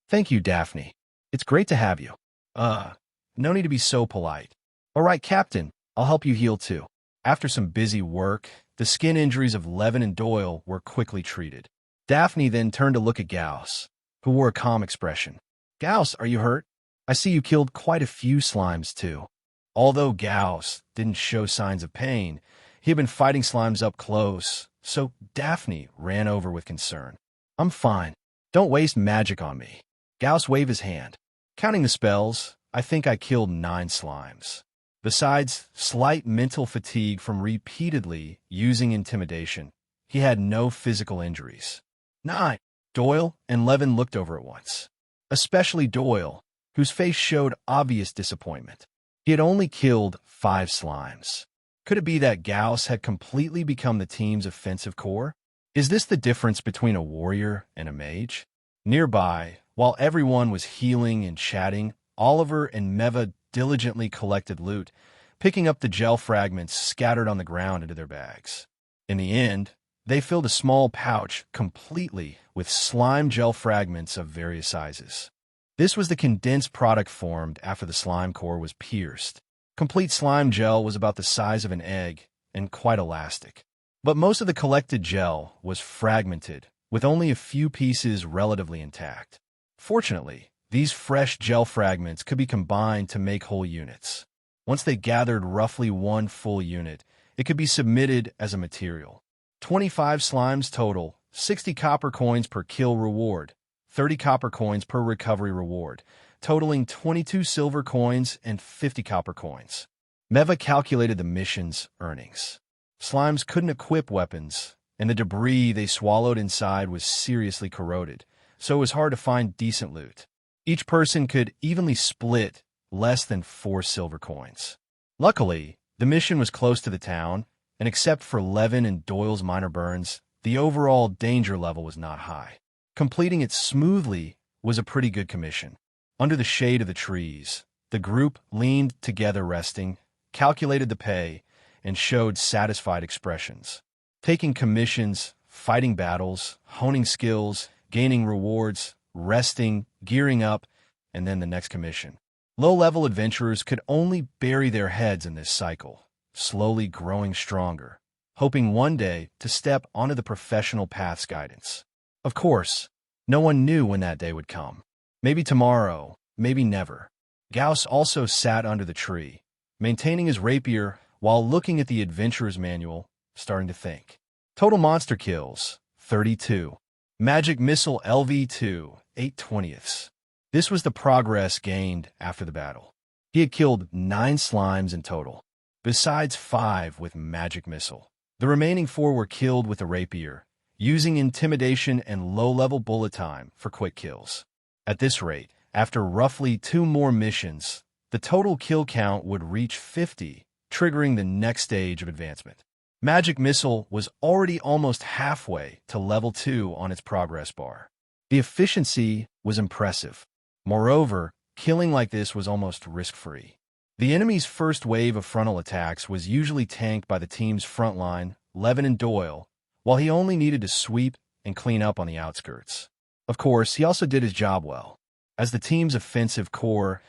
Speaker 1: Thank you, Daphne. It's great to have you. No need to be so polite. All right, Captain, I'll help you heal too. After some busy work, The skin injuries of Levin and Doyle were quickly treated. Daphne then turned to look at Gauss, who wore a calm expression. "Gauss, are you hurt? I see you killed quite a few slimes, too." Although Gauss didn't show signs of pain, he had been fighting slimes up close, so Daphne ran over with concern. "I'm fine. Don't waste magic on me." Gauss waved his hand. "Counting the spells, I think I killed 9 slimes. Besides slight mental fatigue from repeatedly using intimidation, he had no physical injuries." 9. Doyle and Levin looked over at once, especially Doyle, whose face showed obvious disappointment. He had only killed 5 slimes. Could it be that Gauss had completely become the team's offensive core? Is this the difference between a warrior and a mage? Nearby, while everyone was healing and chatting, Oliver and Meva diligently collected loot, picking up the gel fragments scattered on the ground into their bags. In the end, they filled a small pouch completely with slime gel fragments of various sizes. This was the condensed product formed after the slime core was pierced. Complete slime gel was about the size of an egg and quite elastic. But most of the collected gel was fragmented, with only a few pieces relatively intact. Fortunately, these fresh gel fragments could be combined to make whole units. Once they gathered roughly 1 full unit, it could be submitted as a material. 25 slimes total, 60 copper coins per kill reward, 30 copper coins per recovery reward, totaling 22 silver coins and 50 copper coins. Meva calculated the mission's earnings. Slimes couldn't equip weapons, and the debris they swallowed inside was seriously corroded, so it was hard to find decent loot. Each person could evenly split less than 4 silver coins. Luckily, the mission was close to the town, and except for Levin and Doyle's minor burns, the overall danger level was not high. Completing it smoothly was a pretty good commission. Under the shade of the trees, the group leaned together resting, calculated the pay, and showed satisfied expressions. Taking commissions, fighting battles, honing skills, gaining rewards, resting, gearing up, and then the next commission. Low-level adventurers could only bury their heads in this cycle, slowly growing stronger, hoping one day to step onto the professional path's guidance. Of course, no one knew when that day would come. Maybe tomorrow, maybe never. Gauss also sat under the tree, maintaining his rapier while looking at the adventurer's manual, starting to think. Total monster kills, 32. Magic missile LV2, 8/20. This was the progress gained after the battle. He had killed 9 slimes in total, besides 5 with magic missile. The remaining 4 were killed with a rapier, using intimidation and low-level bullet time for quick kills. At this rate, after roughly 2 more missions, the total kill count would reach 50, triggering the next stage of advancement. Magic Missile was already almost halfway to level 2 on its progress bar. The efficiency was impressive. Moreover, killing like this was almost risk-free. The enemy's first wave of frontal attacks was usually tanked by the team's front line, Levin and Doyle, while he only needed to sweep and clean up on the outskirts. Of course, he also did his job well. As the team's offensive core,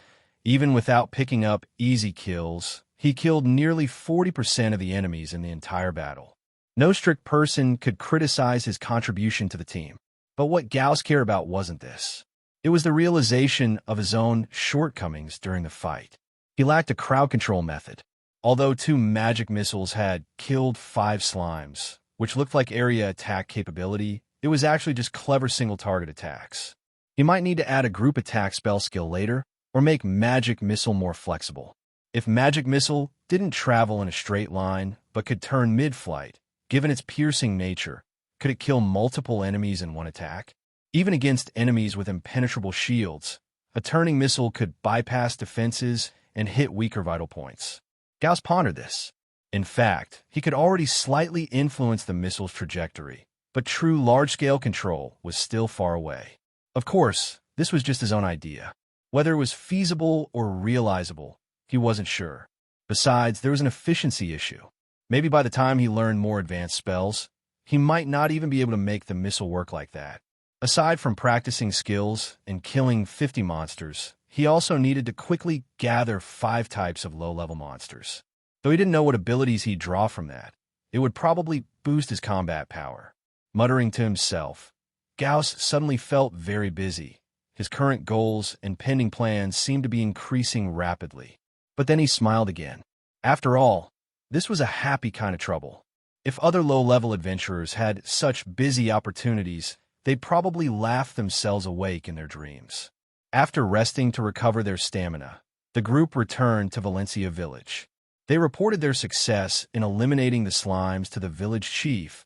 Speaker 1: even without picking up easy kills, he killed nearly 40% of the enemies in the entire battle. No strict person could criticize his contribution to the team. But what Gauss cared about wasn't this. It was the realization of his own shortcomings during the fight. He lacked a crowd control method. Although 2 magic missiles had killed 5 slimes, which looked like area attack capability, it was actually just clever single-target attacks. He might need to add a group attack spell skill later, or make Magic Missile more flexible. If Magic Missile didn't travel in a straight line, but could turn mid-flight, given its piercing nature, could it kill multiple enemies in one attack? Even against enemies with impenetrable shields, a turning missile could bypass defenses and hit weaker vital points. Gauss pondered this. In fact, he could already slightly influence the missile's trajectory, but true large-scale control was still far away. Of course, this was just his own idea. Whether it was feasible or realizable, he wasn't sure. Besides, there was an efficiency issue. Maybe by the time he learned more advanced spells, he might not even be able to make the missile work like that. Aside from practicing skills and killing 50 monsters, he also needed to quickly gather 5 types of low-level monsters. Though he didn't know what abilities he'd draw from that, It would probably boost his combat power. Muttering to himself, Gauss suddenly felt very busy. His current goals and pending plans seemed to be increasing rapidly. But then he smiled again. After all, this was a happy kind of trouble. If other low-level adventurers had such busy opportunities, they'd probably laugh themselves awake in their dreams. After resting to recover their stamina, the group returned to Valencia village. They reported their success in eliminating the slimes to the village chief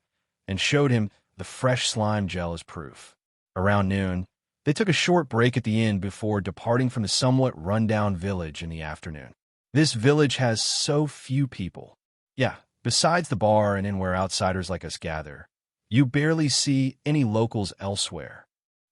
Speaker 1: and showed him the fresh slime gel as proof. Around noon, they took a short break at the inn before departing from the somewhat run-down village in the afternoon. This village has so few people. Yeah, besides the bar and inn where outsiders like us gather, you barely see any locals elsewhere.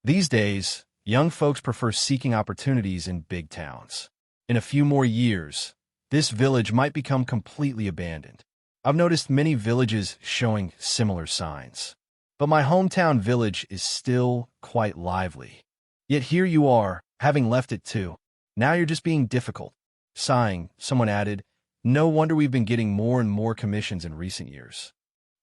Speaker 1: These days, young folks prefer seeking opportunities in big towns. In a few more years, this village might become completely abandoned. I've noticed many villages showing similar signs. But my hometown village is still quite lively. Yet here you are, having left it too. Now you're just being difficult. Sighing, someone added, "No wonder we've been getting more and more commissions in recent years."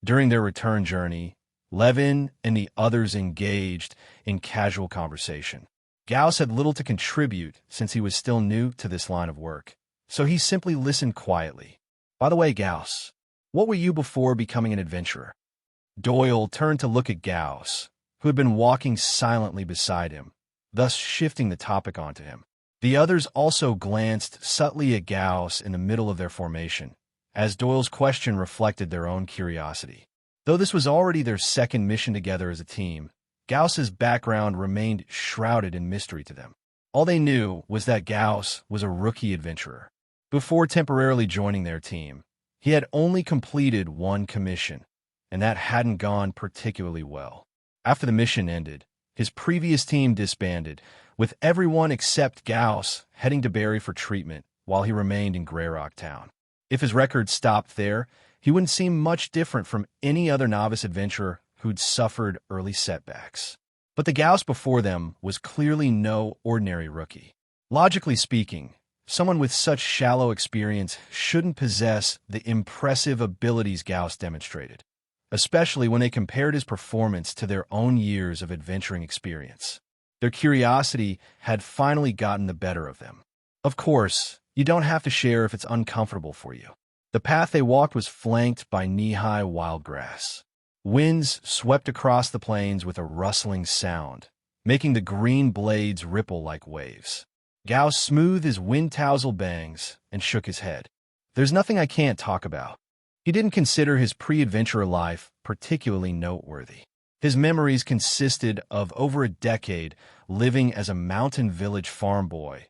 Speaker 1: During their return journey, Levin and the others engaged in casual conversation. Gauss had little to contribute since he was still new to this line of work, so he simply listened quietly. "By the way, Gauss, what were you before becoming an adventurer?" Doyle turned to look at Gauss, who had been walking silently beside him, thus shifting the topic onto him. The others also glanced subtly at Gauss in the middle of their formation, as Doyle's question reflected their own curiosity. Though this was already their second mission together as a team, Gauss's background remained shrouded in mystery to them. All they knew was that Gauss was a rookie adventurer. Before temporarily joining their team, he had only completed one commission, and that hadn't gone particularly well. After the mission ended, his previous team disbanded, with everyone except Gauss heading to Barry for treatment while he remained in Greyrock Town. If his record stopped there, he wouldn't seem much different from any other novice adventurer who'd suffered early setbacks. But the Gauss before them was clearly no ordinary rookie. Logically speaking, someone with such shallow experience shouldn't possess the impressive abilities Gauss demonstrated, especially when they compared his performance to their own years of adventuring experience. Their curiosity had finally gotten the better of them. Of course, you don't have to share if it's uncomfortable for you. The path they walked was flanked by knee-high wildgrass. Winds swept across the plains with a rustling sound, making the green blades ripple like waves. Gauss smoothed his wind-tousled bangs and shook his head. "There's nothing I can't talk about." He didn't consider his pre-adventurer life particularly noteworthy. His memories consisted of over a decade living as a mountain village farm boy,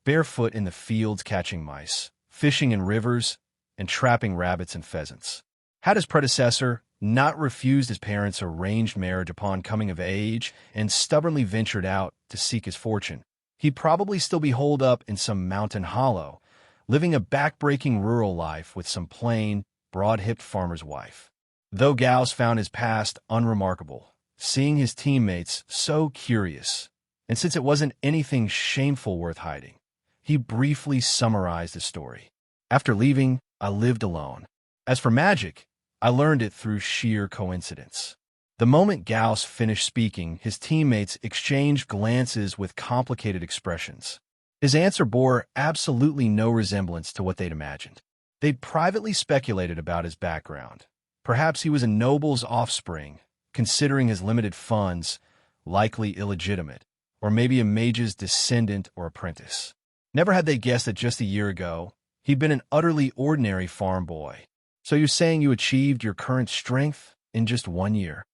Speaker 1: barefoot in the fields catching mice, fishing in rivers, and trapping rabbits and pheasants. Had his predecessor not refused his parents' arranged marriage upon coming of age and stubbornly ventured out to seek his fortune, he'd probably still be holed up in some mountain hollow, living a back-breaking rural life with some plain, broad-hipped farmer's wife. Though Gauss found his past unremarkable, seeing his teammates so curious, and since it wasn't anything shameful worth hiding, he briefly summarized the story. "After leaving, I lived alone. As for magic, I learned it through sheer coincidence." The moment Gauss finished speaking, his teammates exchanged glances with complicated expressions. His answer bore absolutely no resemblance to what they'd imagined. They'd privately speculated about his background. Perhaps he was a noble's offspring, considering his limited funds likely illegitimate, or maybe a mage's descendant or apprentice. Never had they guessed that just a year ago, he'd been an utterly ordinary farm boy. "So you're saying you achieved your current strength in just 1 year?"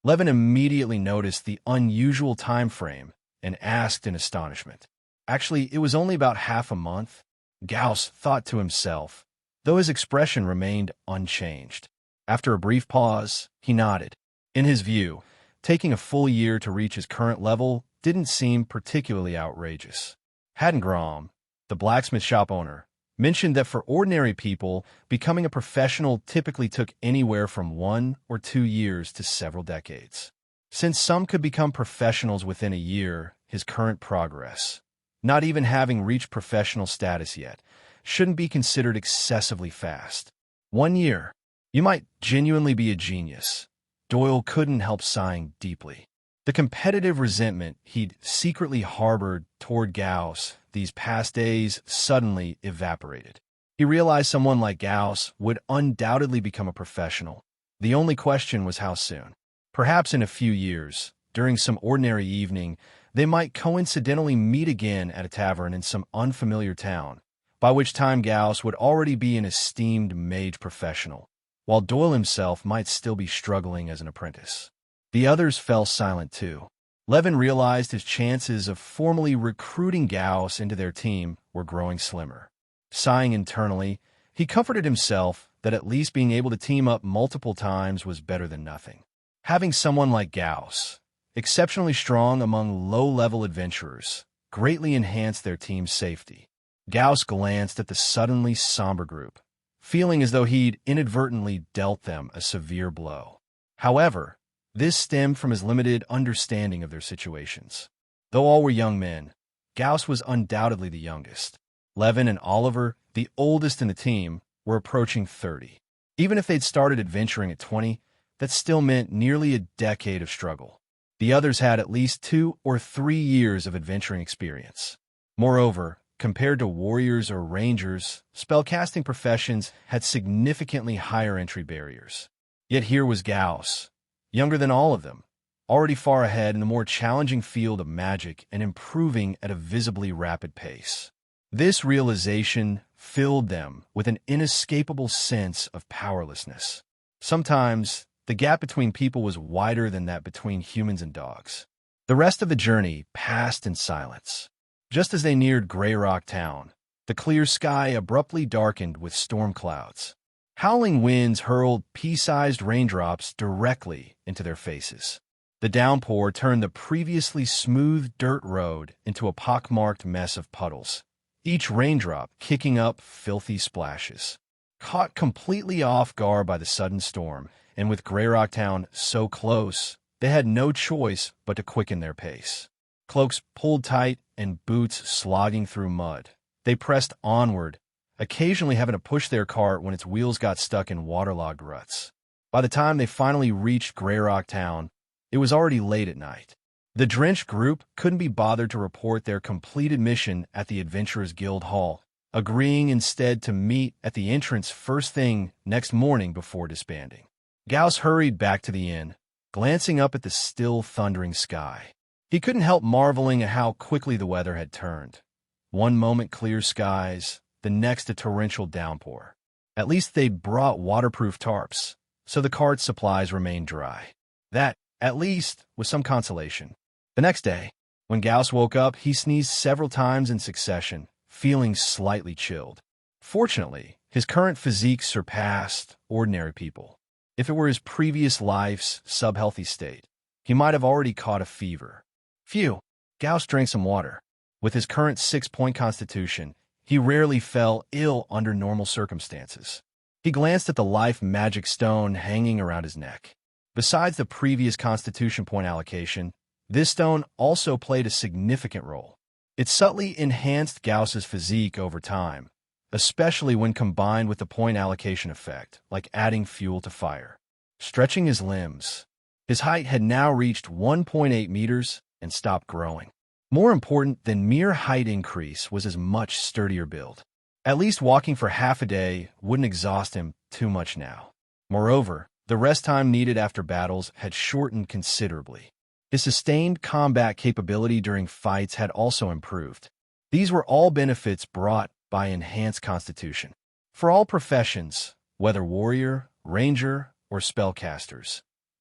Speaker 1: Levin immediately noticed the unusual time frame and asked in astonishment. "Actually, it was only about half a month," Gauss thought to himself, though his expression remained unchanged. After a brief pause, he nodded. In his view, taking a full year to reach his current level didn't seem particularly outrageous. Haddengrom, the blacksmith shop owner, mentioned that for ordinary people, becoming a professional typically took anywhere from 1 or 2 years to several decades. Since some could become professionals within a year, his current progress, not even having reached professional status yet, shouldn't be considered excessively fast. 1 year. You might genuinely be a genius. Doyle couldn't help sighing deeply. The competitive resentment he'd secretly harbored toward Gauss these past days suddenly evaporated. He realized someone like Gauss would undoubtedly become a professional. The only question was how soon. Perhaps in a few years, during some ordinary evening, they might coincidentally meet again at a tavern in some unfamiliar town, by which time Gauss would already be an esteemed mage professional, while Doyle himself might still be struggling as an apprentice. The others fell silent too. Levin realized his chances of formally recruiting Gauss into their team were growing slimmer. Sighing internally, he comforted himself that at least being able to team up multiple times was better than nothing. Having someone like Gauss, exceptionally strong among low-level adventurers, greatly enhanced their team's safety. Gauss glanced at the suddenly somber group, feeling as though he'd inadvertently dealt them a severe blow. However, this stemmed from his limited understanding of their situations. Though all were young men, Gauss was undoubtedly the youngest. Levin and Oliver, the oldest in the team, were approaching 30. Even if they'd started adventuring at 20, that still meant nearly a decade of struggle. The others had at least 2 or 3 years of adventuring experience. Moreover, compared to warriors or rangers, spellcasting professions had significantly higher entry barriers. Yet here was Gauss, younger than all of them, already far ahead in the more challenging field of magic and improving at a visibly rapid pace. This realization filled them with an inescapable sense of powerlessness. Sometimes, the gap between people was wider than that between humans and dogs. The rest of the journey passed in silence. Just as they neared Grey Rock Town, the clear sky abruptly darkened with storm clouds. Howling winds hurled pea-sized raindrops directly into their faces. The downpour turned the previously smooth dirt road into a pockmarked mess of puddles, each raindrop kicking up filthy splashes. Caught completely off guard by the sudden storm, and with Grey Rock Town so close, they had no choice but to quicken their pace. Cloaks pulled tight and boots slogging through mud, they pressed onward, occasionally having to push their cart when its wheels got stuck in waterlogged ruts. By the time they finally reached Grey Rock Town, it was already late at night. The drenched group couldn't be bothered to report their completed mission at the Adventurers Guild Hall, agreeing instead to meet at the entrance first thing next morning before disbanding. Gauss hurried back to the inn, glancing up at the still thundering sky. He couldn't help marveling at how quickly the weather had turned. One moment clear skies, the next a torrential downpour. At least they'd brought waterproof tarps, so the cart's supplies remained dry. That, at least, was some consolation. The next day, when Gauss woke up, he sneezed several times in succession, feeling slightly chilled. Fortunately, his current physique surpassed ordinary people. If it were his previous life's sub-healthy state, he might have already caught a fever. Phew, Gauss drank some water. With his current 6-point constitution, he rarely fell ill under normal circumstances. He glanced at the life magic stone hanging around his neck. Besides the previous constitution point allocation, this stone also played a significant role. It subtly enhanced Gauss's physique over time, especially when combined with the point allocation effect, like adding fuel to fire. Stretching his limbs, his height had now reached 1.8 meters and stopped growing. More important than mere height increase was his much sturdier build. At least walking for half a day wouldn't exhaust him too much now. Moreover, the rest time needed after battles had shortened considerably. His sustained combat capability during fights had also improved. These were all benefits brought by enhanced constitution. For all professions, whether warrior, ranger, or spellcasters,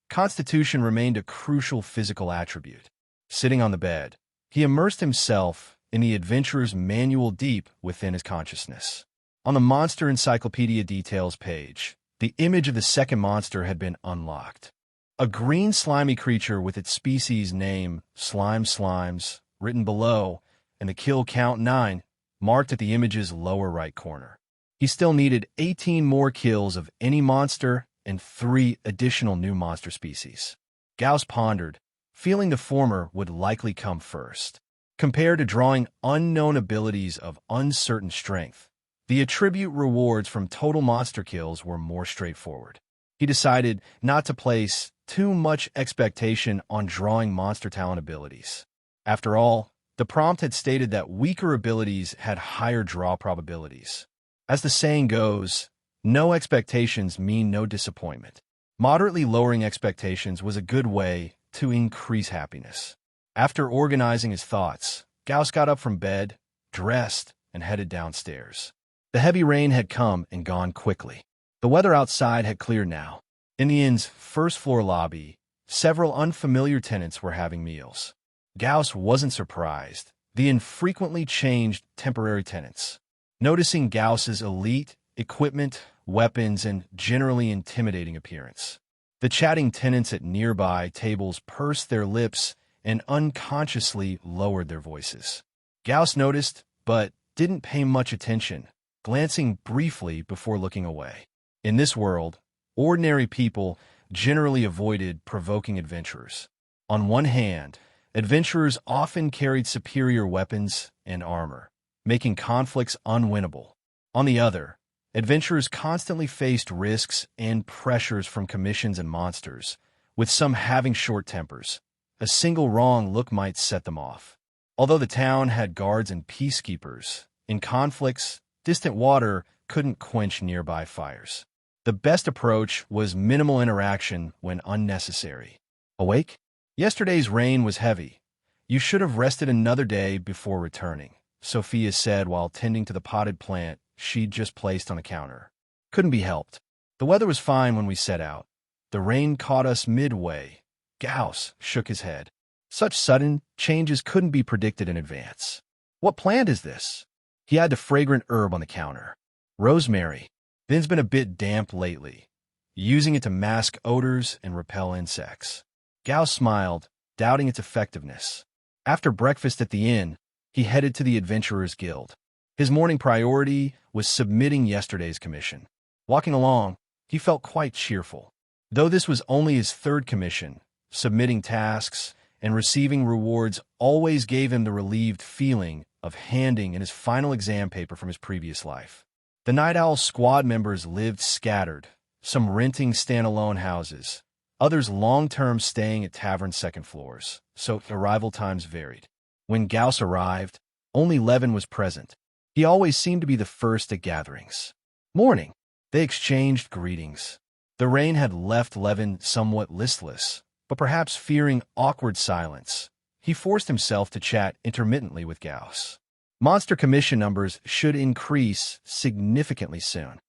Speaker 1: constitution remained a crucial physical attribute. Sitting on the bed, he immersed himself in the adventurer's manual deep within his consciousness. On the Monster Encyclopedia Details page, the image of the second monster had been unlocked. A green slimy creature with its species name, Slime Slimes, written below, and the kill count 9, marked at the image's lower right corner. He still needed 18 more kills of any monster and 3 additional new monster species. Gauss pondered, feeling the former would likely come first. Compared to drawing unknown abilities of uncertain strength, The attribute rewards from total monster kills were more straightforward. He decided not to place too much expectation on drawing monster talent abilities. After all, the prompt had stated that weaker abilities had higher draw probabilities. As the saying goes, no expectations mean no disappointment. Moderately lowering expectations was a good way to increase happiness. After organizing his thoughts, Gauss got up from bed, dressed, and headed downstairs. The heavy rain had come and gone quickly. The weather outside had cleared now. In the inn's first-floor lobby, several unfamiliar tenants were having meals. Gauss wasn't surprised. The infrequently changed temporary tenants. Noticing Gauss's elite equipment, weapons, and generally intimidating appearance. The chatting tenants at nearby tables pursed their lips and unconsciously lowered their voices. Gauss noticed, but didn't pay much attention, glancing briefly before looking away. In this world, ordinary people generally avoided provoking adventurers. On one hand, adventurers often carried superior weapons and armor, making conflicts unwinnable. On the other, adventurers constantly faced risks and pressures from commissions and monsters, with some having short tempers. A single wrong look might set them off. Although the town had guards and peacekeepers, in conflicts, distant water couldn't quench nearby fires. The best approach was minimal interaction when unnecessary. Awake? Yesterday's rain was heavy. You should have rested another day before returning, Sophia said while tending to the potted plant she'd just placed on the counter. Couldn't be helped. The weather was fine when we set out. The rain caught us midway. Gauss shook his head. Such sudden changes couldn't be predicted in advance. What plant is this? He had the fragrant herb on the counter. Rosemary. It's been a bit damp lately, using it to mask odors and repel insects. Gauss smiled, doubting its effectiveness. After breakfast at the inn, he headed to the Adventurers Guild. His morning priority was submitting yesterday's commission. Walking along, he felt quite cheerful. Though this was only his third commission, submitting tasks and receiving rewards always gave him the relieved feeling of handing in his final exam paper from his previous life. The Night Owl squad members lived scattered, some renting standalone houses, others long-term staying at tavern second floors, so arrival times varied. When Gauss arrived, only Levin was present. He always seemed to be the first at gatherings. Morning. They exchanged greetings. The rain had left Levin somewhat listless, but perhaps fearing awkward silence, he forced himself to chat intermittently with Gauss. Monster commission numbers should increase significantly soon.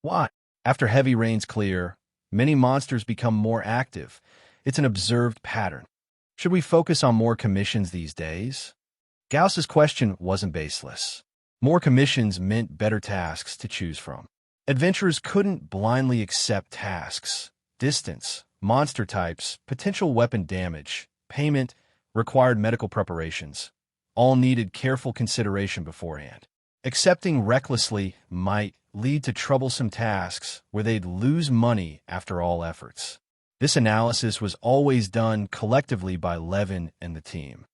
Speaker 1: Why? After heavy rains clear, many monsters become more active. It's an observed pattern. Should we focus on more commissions these days? Gauss's question wasn't baseless. More commissions meant better tasks to choose from. Adventurers couldn't blindly accept tasks. Distance, monster types, potential weapon damage, payment, required medical preparations. All needed careful consideration beforehand. Accepting recklessly might lead to troublesome tasks where they'd lose money after all efforts. This analysis was always done collectively by Levin and the team.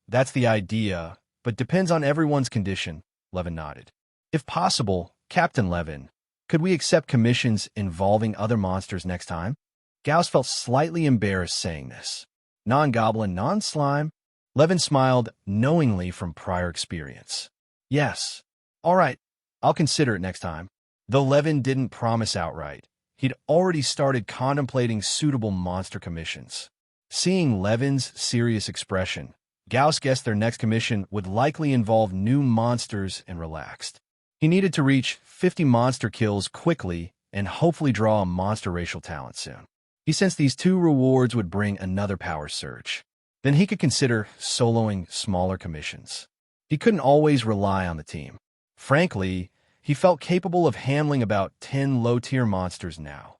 Speaker 1: That's the idea, but depends on everyone's condition, Levin nodded. If possible, Captain Levin, could we accept commissions involving other monsters next time? Gauss felt slightly embarrassed saying this. Non-goblin, non-slime? Levin smiled knowingly from prior experience. Yes. All right, I'll consider it next time. Though Levin didn't promise outright, he'd already started contemplating suitable monster commissions. Seeing Levin's serious expression, Gauss guessed their next commission would likely involve new monsters and relaxed. He needed to reach 50 monster kills quickly and hopefully draw a monster racial talent soon. He sensed these two rewards would bring another power surge. Then he could consider soloing smaller commissions. He couldn't always rely on the team. Frankly, he felt capable of handling about 10 low-tier monsters now.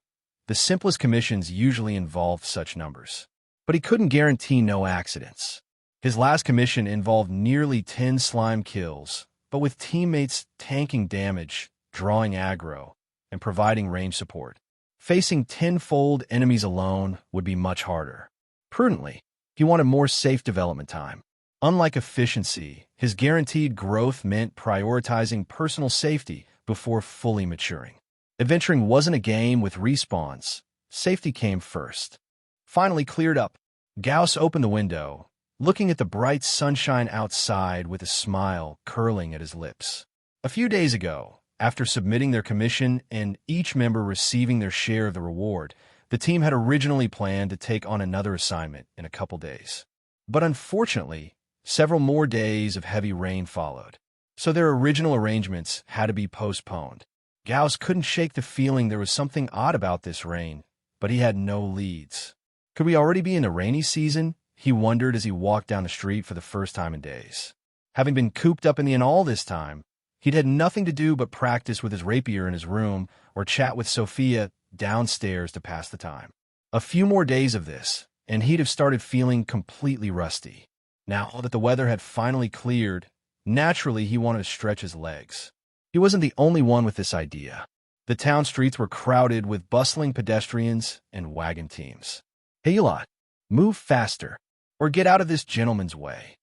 Speaker 1: The simplest commissions usually involved such numbers. But he couldn't guarantee no accidents. His last commission involved nearly 10 slime kills, but with teammates tanking damage, drawing aggro, and providing range support. Facing tenfold enemies alone would be much harder. Prudently, he wanted more safe development time. Unlike efficiency, his guaranteed growth meant prioritizing personal safety before fully maturing. Adventuring wasn't a game with respawns. Safety came first. Finally cleared up, Gauss opened the window, looking at the bright sunshine outside with a smile curling at his lips. A few days ago, after submitting their commission and each member receiving their share of the reward, the team had originally planned to take on another assignment in a couple days. But unfortunately, several more days of heavy rain followed, so their original arrangements had to be postponed. Gauss couldn't shake the feeling there was something odd about this rain, but he had no leads. Could we already be in the rainy season? He wondered as he walked down the street for the first time in days. Having been cooped up in the inn all this time, he'd had nothing to do but practice with his rapier in his room or chat with Sophia downstairs to pass the time. A few more days of this, and he'd have started feeling completely rusty. Now that the weather had finally cleared, naturally he wanted to stretch his legs. He wasn't the only one with this idea. The town streets were crowded with bustling pedestrians and wagon teams. "Hey, you lot, move faster, or get out of this gentleman's way."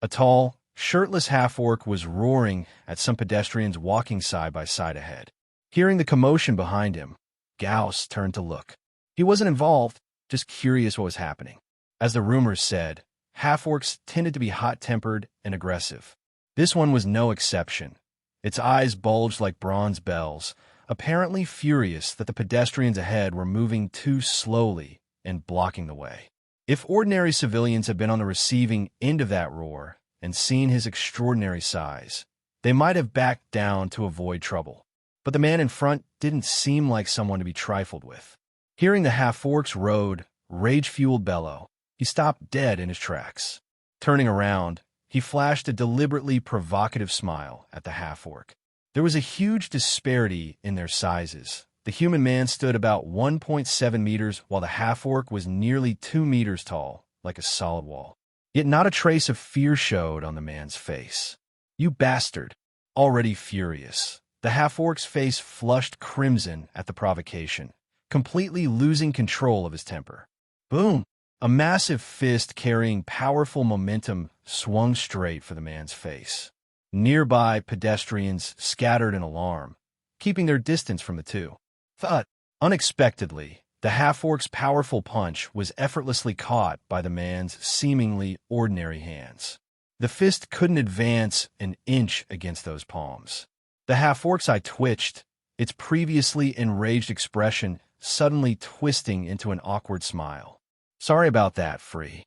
Speaker 1: A tall, shirtless half-orc was roaring at some pedestrians walking side by side ahead. Hearing the commotion behind him, Gauss turned to look. He wasn't involved, just curious what was happening. As the rumors said, half-orcs tended to be hot-tempered and aggressive. This one was no exception. Its eyes bulged like bronze bells, apparently furious that the pedestrians ahead were moving too slowly and blocking the way. If ordinary civilians had been on the receiving end of that roar and seen his extraordinary size, they might have backed down to avoid trouble. But the man in front didn't seem like someone to be trifled with. Hearing the half-orc's rage-fueled bellow, he stopped dead in his tracks. Turning around, he flashed a deliberately provocative smile at the half-orc. There was a huge disparity in their sizes. The human man stood about 1.7 meters, while the half-orc was nearly 2 meters tall, like a solid wall. Yet not a trace of fear showed on the man's face. "You bastard!" Already furious, the half-orc's face flushed crimson at the provocation, completely losing control of his temper. Boom! A massive fist carrying powerful momentum swung straight for the man's face. Nearby pedestrians scattered in alarm, keeping their distance from the two. Thud! Unexpectedly, the half-orc's powerful punch was effortlessly caught by the man's seemingly ordinary hands. The fist couldn't advance an inch against those palms. The half-orc's eye twitched, its previously enraged expression suddenly twisting into an awkward smile. "Sorry about that, Free."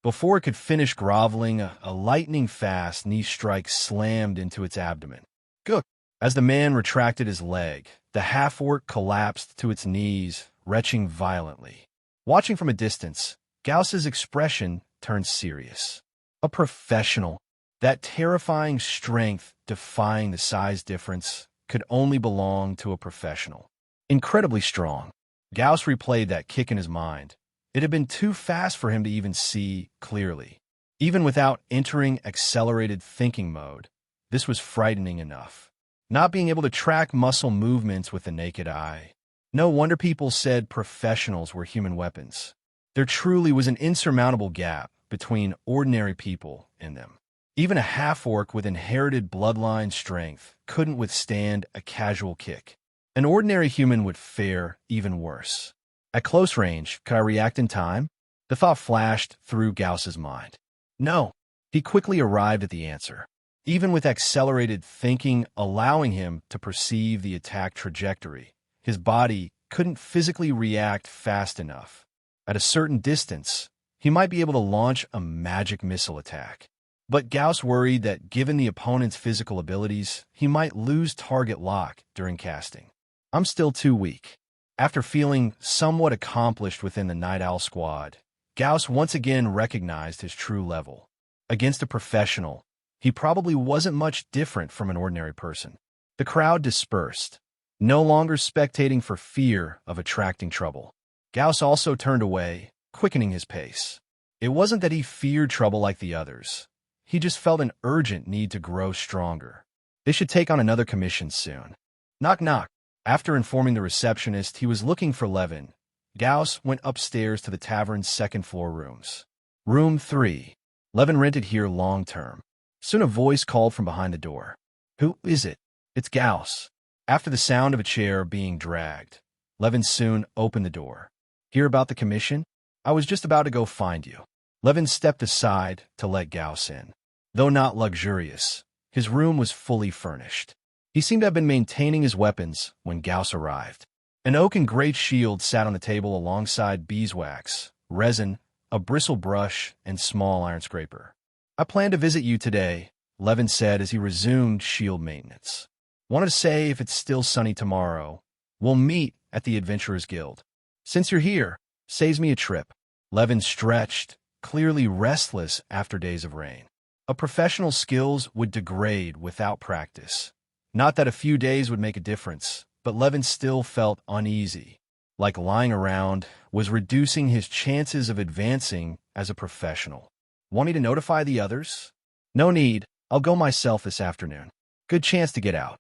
Speaker 1: Before it could finish groveling, a lightning-fast knee strike slammed into its abdomen. Gook! As the man retracted his leg, the half-orc collapsed to its knees, retching violently. Watching from a distance, Gauss's expression turned serious. A professional. That terrifying strength defying the size difference could only belong to a professional. Incredibly strong. Gauss replayed that kick in his mind. It had been too fast for him to even see clearly. Even without entering accelerated thinking mode, this was frightening enough. Not being able to track muscle movements with the naked eye. No wonder people said professionals were human weapons. There truly was an insurmountable gap between ordinary people and them. Even a half-orc with inherited bloodline strength couldn't withstand a casual kick. An ordinary human would fare even worse. At close range, could I react in time? The thought flashed through Gauss's mind. No. He quickly arrived at the answer. Even with accelerated thinking allowing him to perceive the attack trajectory, his body couldn't physically react fast enough. At a certain distance, he might be able to launch a magic missile attack. But Gauss worried that given the opponent's physical abilities, he might lose target lock during casting. "I'm still too weak." After feeling somewhat accomplished within the Night Owl squad, Gauss once again recognized his true level. Against a professional, he probably wasn't much different from an ordinary person. The crowd dispersed, no longer spectating for fear of attracting trouble. Gauss also turned away, quickening his pace. It wasn't that he feared trouble like the others. He just felt an urgent need to grow stronger. They should take on another commission soon. Knock knock. After informing the receptionist he was looking for Levin, Gauss went upstairs to the tavern's second-floor rooms. Room 3. Levin rented here long-term. Soon a voice called from behind the door. Who is it? It's Gauss. After the sound of a chair being dragged, Levin soon opened the door. Hear about the commission? I was just about to go find you. Levin stepped aside to let Gauss in. Though not luxurious, his room was fully furnished. He seemed to have been maintaining his weapons when Gauss arrived. An oak and great shield sat on the table alongside beeswax, resin, a bristle brush, and small iron scraper. I plan to visit you today, Levin said as he resumed shield maintenance. Wanted to say if it's still sunny tomorrow, we'll meet at the Adventurers Guild. Since you're here, saves me a trip. Levin stretched, clearly restless after days of rain. A professional's skills would degrade without practice. Not that a few days would make a difference, but Levin still felt uneasy, like lying around was reducing his chances of advancing as a professional. Want me to notify the others? No need, I'll go myself this afternoon. Good chance to get out.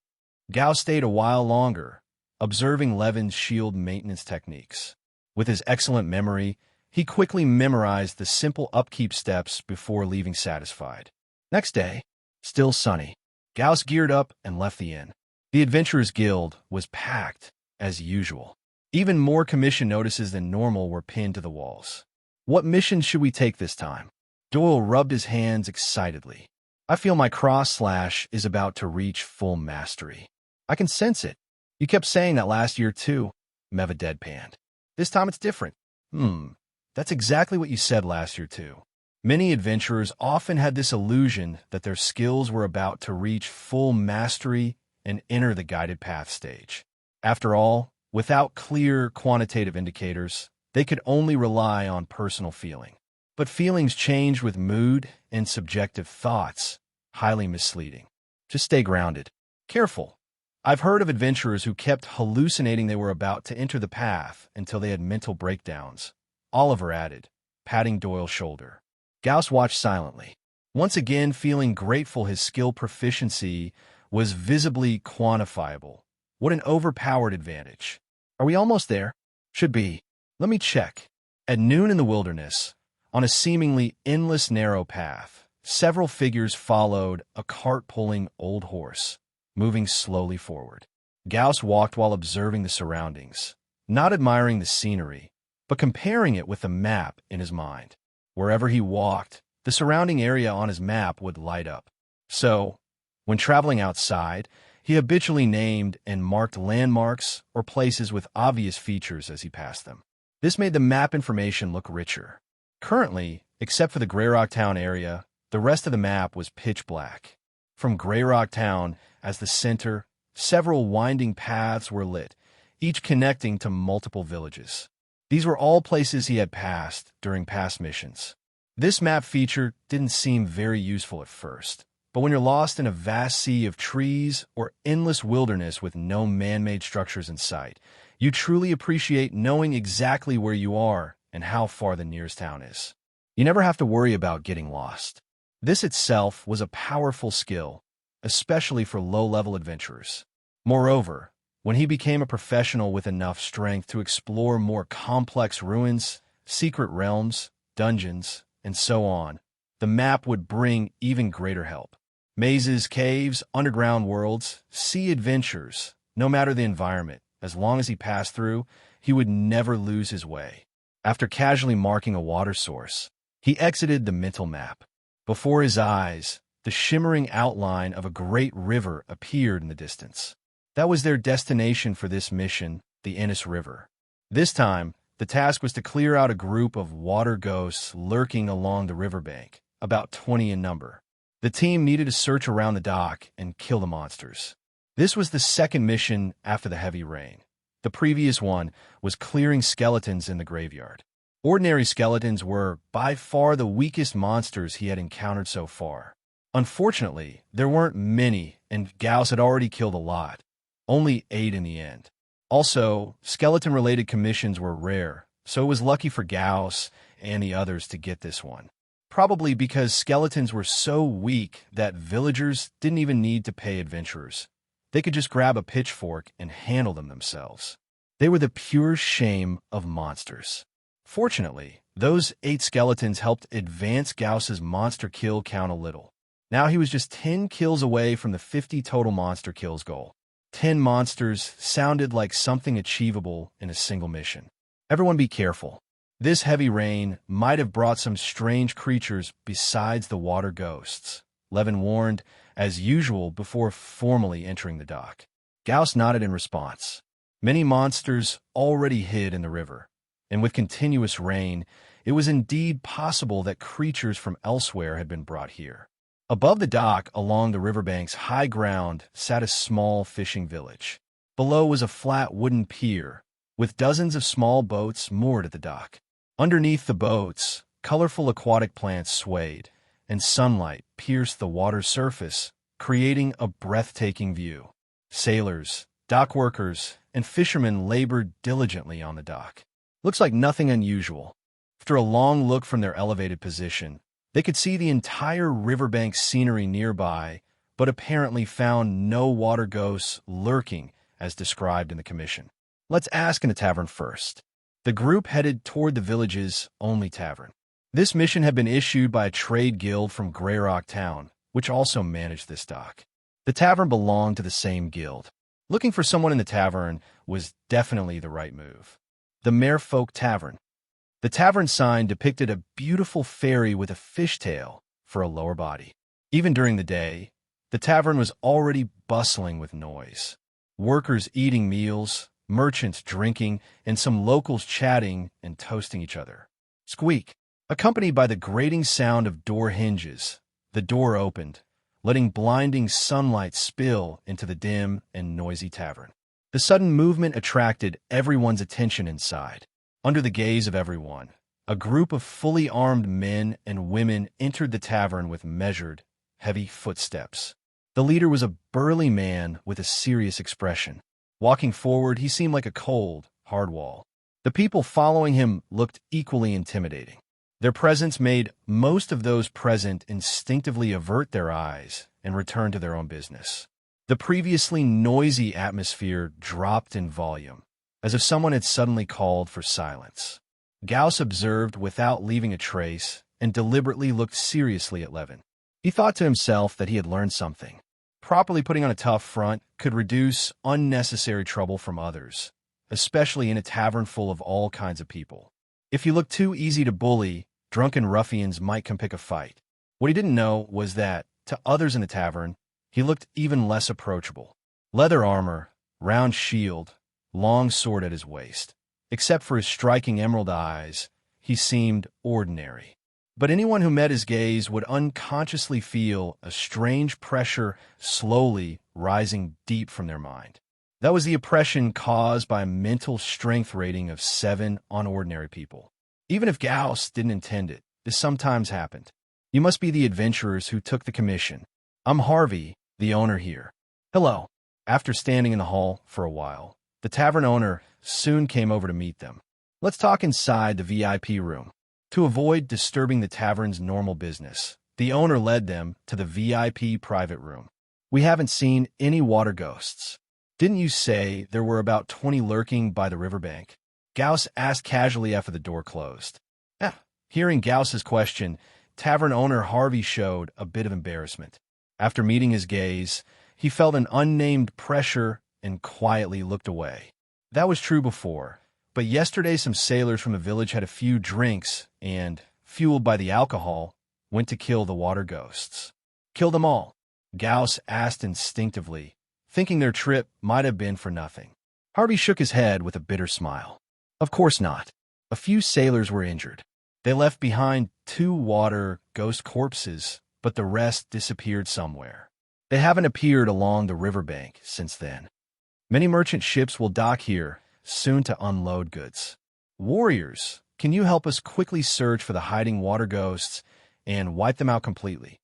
Speaker 1: Gauss stayed a while longer, observing Levin's shield maintenance techniques. With his excellent memory, he quickly memorized the simple upkeep steps before leaving satisfied. Next day, still sunny, Gauss geared up and left the inn. The Adventurers Guild was packed, as usual. Even more commission notices than normal were pinned to the walls. What mission should we take this time? Doyle rubbed his hands excitedly. I feel my cross-slash is about to reach full mastery. I can sense it. You kept saying that last year, too, Meva deadpanned. This time it's different. That's exactly what you said last year, too. Many adventurers often had this illusion that their skills were about to reach full mastery and enter the guided path stage. After all, without clear quantitative indicators, they could only rely on personal feeling. But feelings change with mood and subjective thoughts, highly misleading. Just stay grounded. Careful. I've heard of adventurers who kept hallucinating they were about to enter the path until they had mental breakdowns, Oliver added, patting Doyle's shoulder. Gauss watched silently, once again feeling grateful his skill proficiency was visibly quantifiable. What an overpowered advantage. Are we almost there? Should be. Let me check. At noon in the wilderness, on a seemingly endless narrow path, several figures followed a cart-pulling old horse, moving slowly forward. Gauss walked while observing the surroundings, not admiring the scenery, but comparing it with the map in his mind. Wherever he walked, the surrounding area on his map would light up. So, when traveling outside, he habitually named and marked landmarks or places with obvious features as he passed them. This made the map information look richer. Currently, except for the Greyrock Town area, the rest of the map was pitch black. From Greyrock Town, as the center, several winding paths were lit, each connecting to multiple villages. These were all places he had passed during past missions. This map feature didn't seem very useful at first, but when you're lost in a vast sea of trees or endless wilderness with no man-made structures in sight, you truly appreciate knowing exactly where you are and how far the nearest town is. You never have to worry about getting lost. This itself was a powerful skill, especially for low-level adventurers. Moreover, when he became a professional with enough strength to explore more complex ruins, secret realms, dungeons, and so on, the map would bring even greater help. Mazes, caves, underground worlds, sea adventures, no matter the environment, as long as he passed through, he would never lose his way. After casually marking a water source, he exited the mental map. Before his eyes, the shimmering outline of a great river appeared in the distance. That was their destination for this mission, the Ennis River. This time, the task was to clear out a group of water ghosts lurking along the riverbank, about 20 in number. The team needed to search around the dock and kill the monsters. This was the second mission after the heavy rain. The previous one was clearing skeletons in the graveyard. Ordinary skeletons were, by far, the weakest monsters he had encountered so far. Unfortunately, there weren't many, and Gauss had already killed a lot. Only 8 in the end. Also, skeleton-related commissions were rare, so it was lucky for Gauss and the others to get this one. Probably because skeletons were so weak that villagers didn't even need to pay adventurers. They could just grab a pitchfork and handle them themselves. They were the pure shame of monsters. Fortunately, Those 8 skeletons helped advance Gauss's monster kill count a little. Now he was just 10 kills away from the 50 total monster kills goal. 10 monsters sounded like something achievable in a single mission. Everyone be careful. This heavy rain might have brought some strange creatures besides the water ghosts, Levin warned, as usual before formally entering the dock. Gauss nodded in response. Many monsters already hid in the river, and with continuous rain, it was indeed possible that creatures from elsewhere had been brought here. Above the dock, along the riverbank's high ground, sat a small fishing village. Below was a flat wooden pier, with dozens of small boats moored at the dock. Underneath the boats, colorful aquatic plants swayed, and sunlight pierced the water's surface, creating a breathtaking view. Sailors, dock workers, and fishermen labored diligently on the dock. Looks like nothing unusual. After a long look from their elevated position, they could see the entire riverbank scenery nearby, but apparently found no water ghosts lurking as described in the commission. Let's ask in a tavern first. The group headed toward the village's only tavern. This mission had been issued by a trade guild from Greyrock Town, which also managed this dock. The tavern belonged to the same guild. Looking for someone in the tavern was definitely the right move. The Merfolk Tavern. The tavern sign depicted a beautiful fairy with a fishtail for a lower body. Even during the day, the tavern was already bustling with noise. Workers eating meals, merchants drinking, and some locals chatting and toasting each other. Squeak. Accompanied by the grating sound of door hinges, the door opened, letting blinding sunlight spill into the dim and noisy tavern. The sudden movement attracted everyone's attention inside. Under the gaze of everyone, a group of fully armed men and women entered the tavern with measured, heavy footsteps. The leader was a burly man with a serious expression. Walking forward, he seemed like a cold, hard wall. The people following him looked equally intimidating. Their presence made most of those present instinctively avert their eyes and return to their own business. The previously noisy atmosphere dropped in volume, as if someone had suddenly called for silence. Gauss observed without leaving a trace and deliberately looked seriously at Levin. He thought to himself that he had learned something. Properly putting on a tough front could reduce unnecessary trouble from others, especially in a tavern full of all kinds of people. If he looked too easy to bully, drunken ruffians might come pick a fight. What he didn't know was that, to others in the tavern, he looked even less approachable. Leather armor, round shield, long sword at his waist. Except for his striking emerald eyes, he seemed ordinary. But anyone who met his gaze would unconsciously feel a strange pressure slowly rising deep from their mind. That was the oppression caused by a mental strength rating of 7 on ordinary people. Even if Gauss didn't intend it, this sometimes happened. You must be the adventurers who took the commission. I'm Harvey, the owner here. Hello. After standing in the hall for a while, the tavern owner soon came over to meet them. Let's talk inside the VIP room. To avoid disturbing the tavern's normal business, the owner led them to the VIP private room. We haven't seen any water ghosts. Didn't you say there were about 20 lurking by the riverbank? Gauss asked casually after the door closed. Hearing Gauss's question, tavern owner Harvey showed a bit of embarrassment. After meeting his gaze, he felt an unnamed pressure and quietly looked away. That was true before, but yesterday some sailors from the village had a few drinks and, fueled by the alcohol, went to kill the water ghosts. Kill them all? Gauss asked instinctively, thinking their trip might have been for nothing. Harvey shook his head with a bitter smile. Of course not. A few sailors were injured. They left behind 2 water ghost corpses, but the rest disappeared somewhere. They haven't appeared along the riverbank since then. Many merchant ships will dock here, soon to unload goods. Warriors, can you help us quickly search for the hiding water ghosts and wipe them out completely?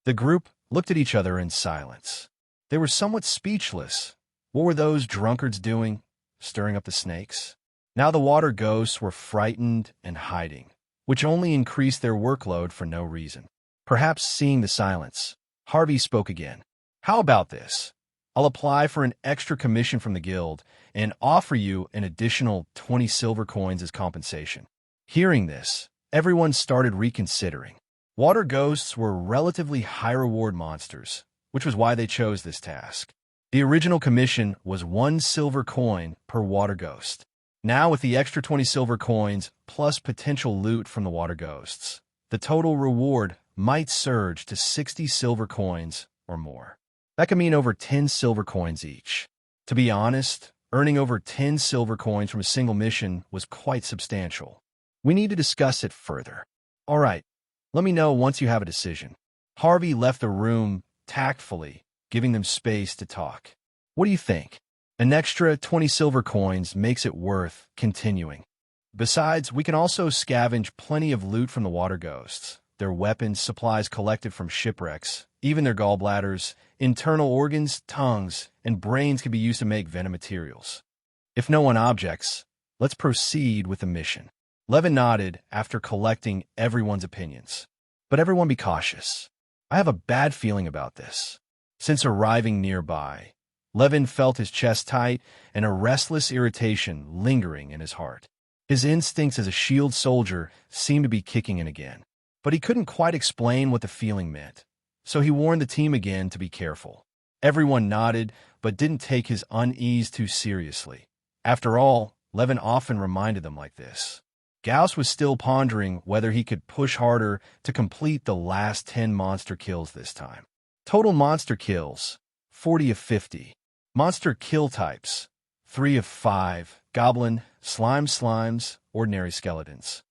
Speaker 1: The group looked at each other in silence. They were somewhat speechless. What were those drunkards doing, stirring up the snakes? Now the water ghosts were frightened and hiding, which only increased their workload for no reason. Perhaps seeing the silence, Harvey spoke again. How about this? I'll apply for an extra commission from the guild and offer you an additional 20 silver coins as compensation. Hearing this, everyone started reconsidering. Water ghosts were relatively high-reward monsters, which was why they chose this task. The original commission was 1 silver coin per water ghost. Now, with the extra 20 silver coins plus potential loot from the water ghosts, the total reward might surge to 60 silver coins or more. That could mean over 10 silver coins each. To be honest, earning over 10 silver coins from a single mission was quite substantial. We need to discuss it further. All right, let me know once you have a decision. Harvey left the room tactfully, giving them space to talk. What do you think? An extra 20 silver coins makes it worth continuing. Besides, we can also scavenge plenty of loot from the water ghosts. Their weapons, supplies collected from shipwrecks, even their gallbladders, internal organs, tongues, and brains can be used to make venom materials. If no one objects, let's proceed with the mission. Levin nodded after collecting everyone's opinions. But everyone be cautious. I have a bad feeling about this. Since arriving nearby, Levin felt his chest tight and a restless irritation lingering in his heart. His instincts as a shield soldier seemed to be kicking in again. But he couldn't quite explain what the feeling meant, so he warned the team again to be careful. Everyone nodded, but didn't take his unease too seriously. After all, Levin often reminded them like this. Gauss was still pondering whether he could push harder to complete the last 10 monster kills this time. Total monster kills, 40 of 50. Monster kill types, 3 of 5. Goblin, slimes, ordinary skeletons.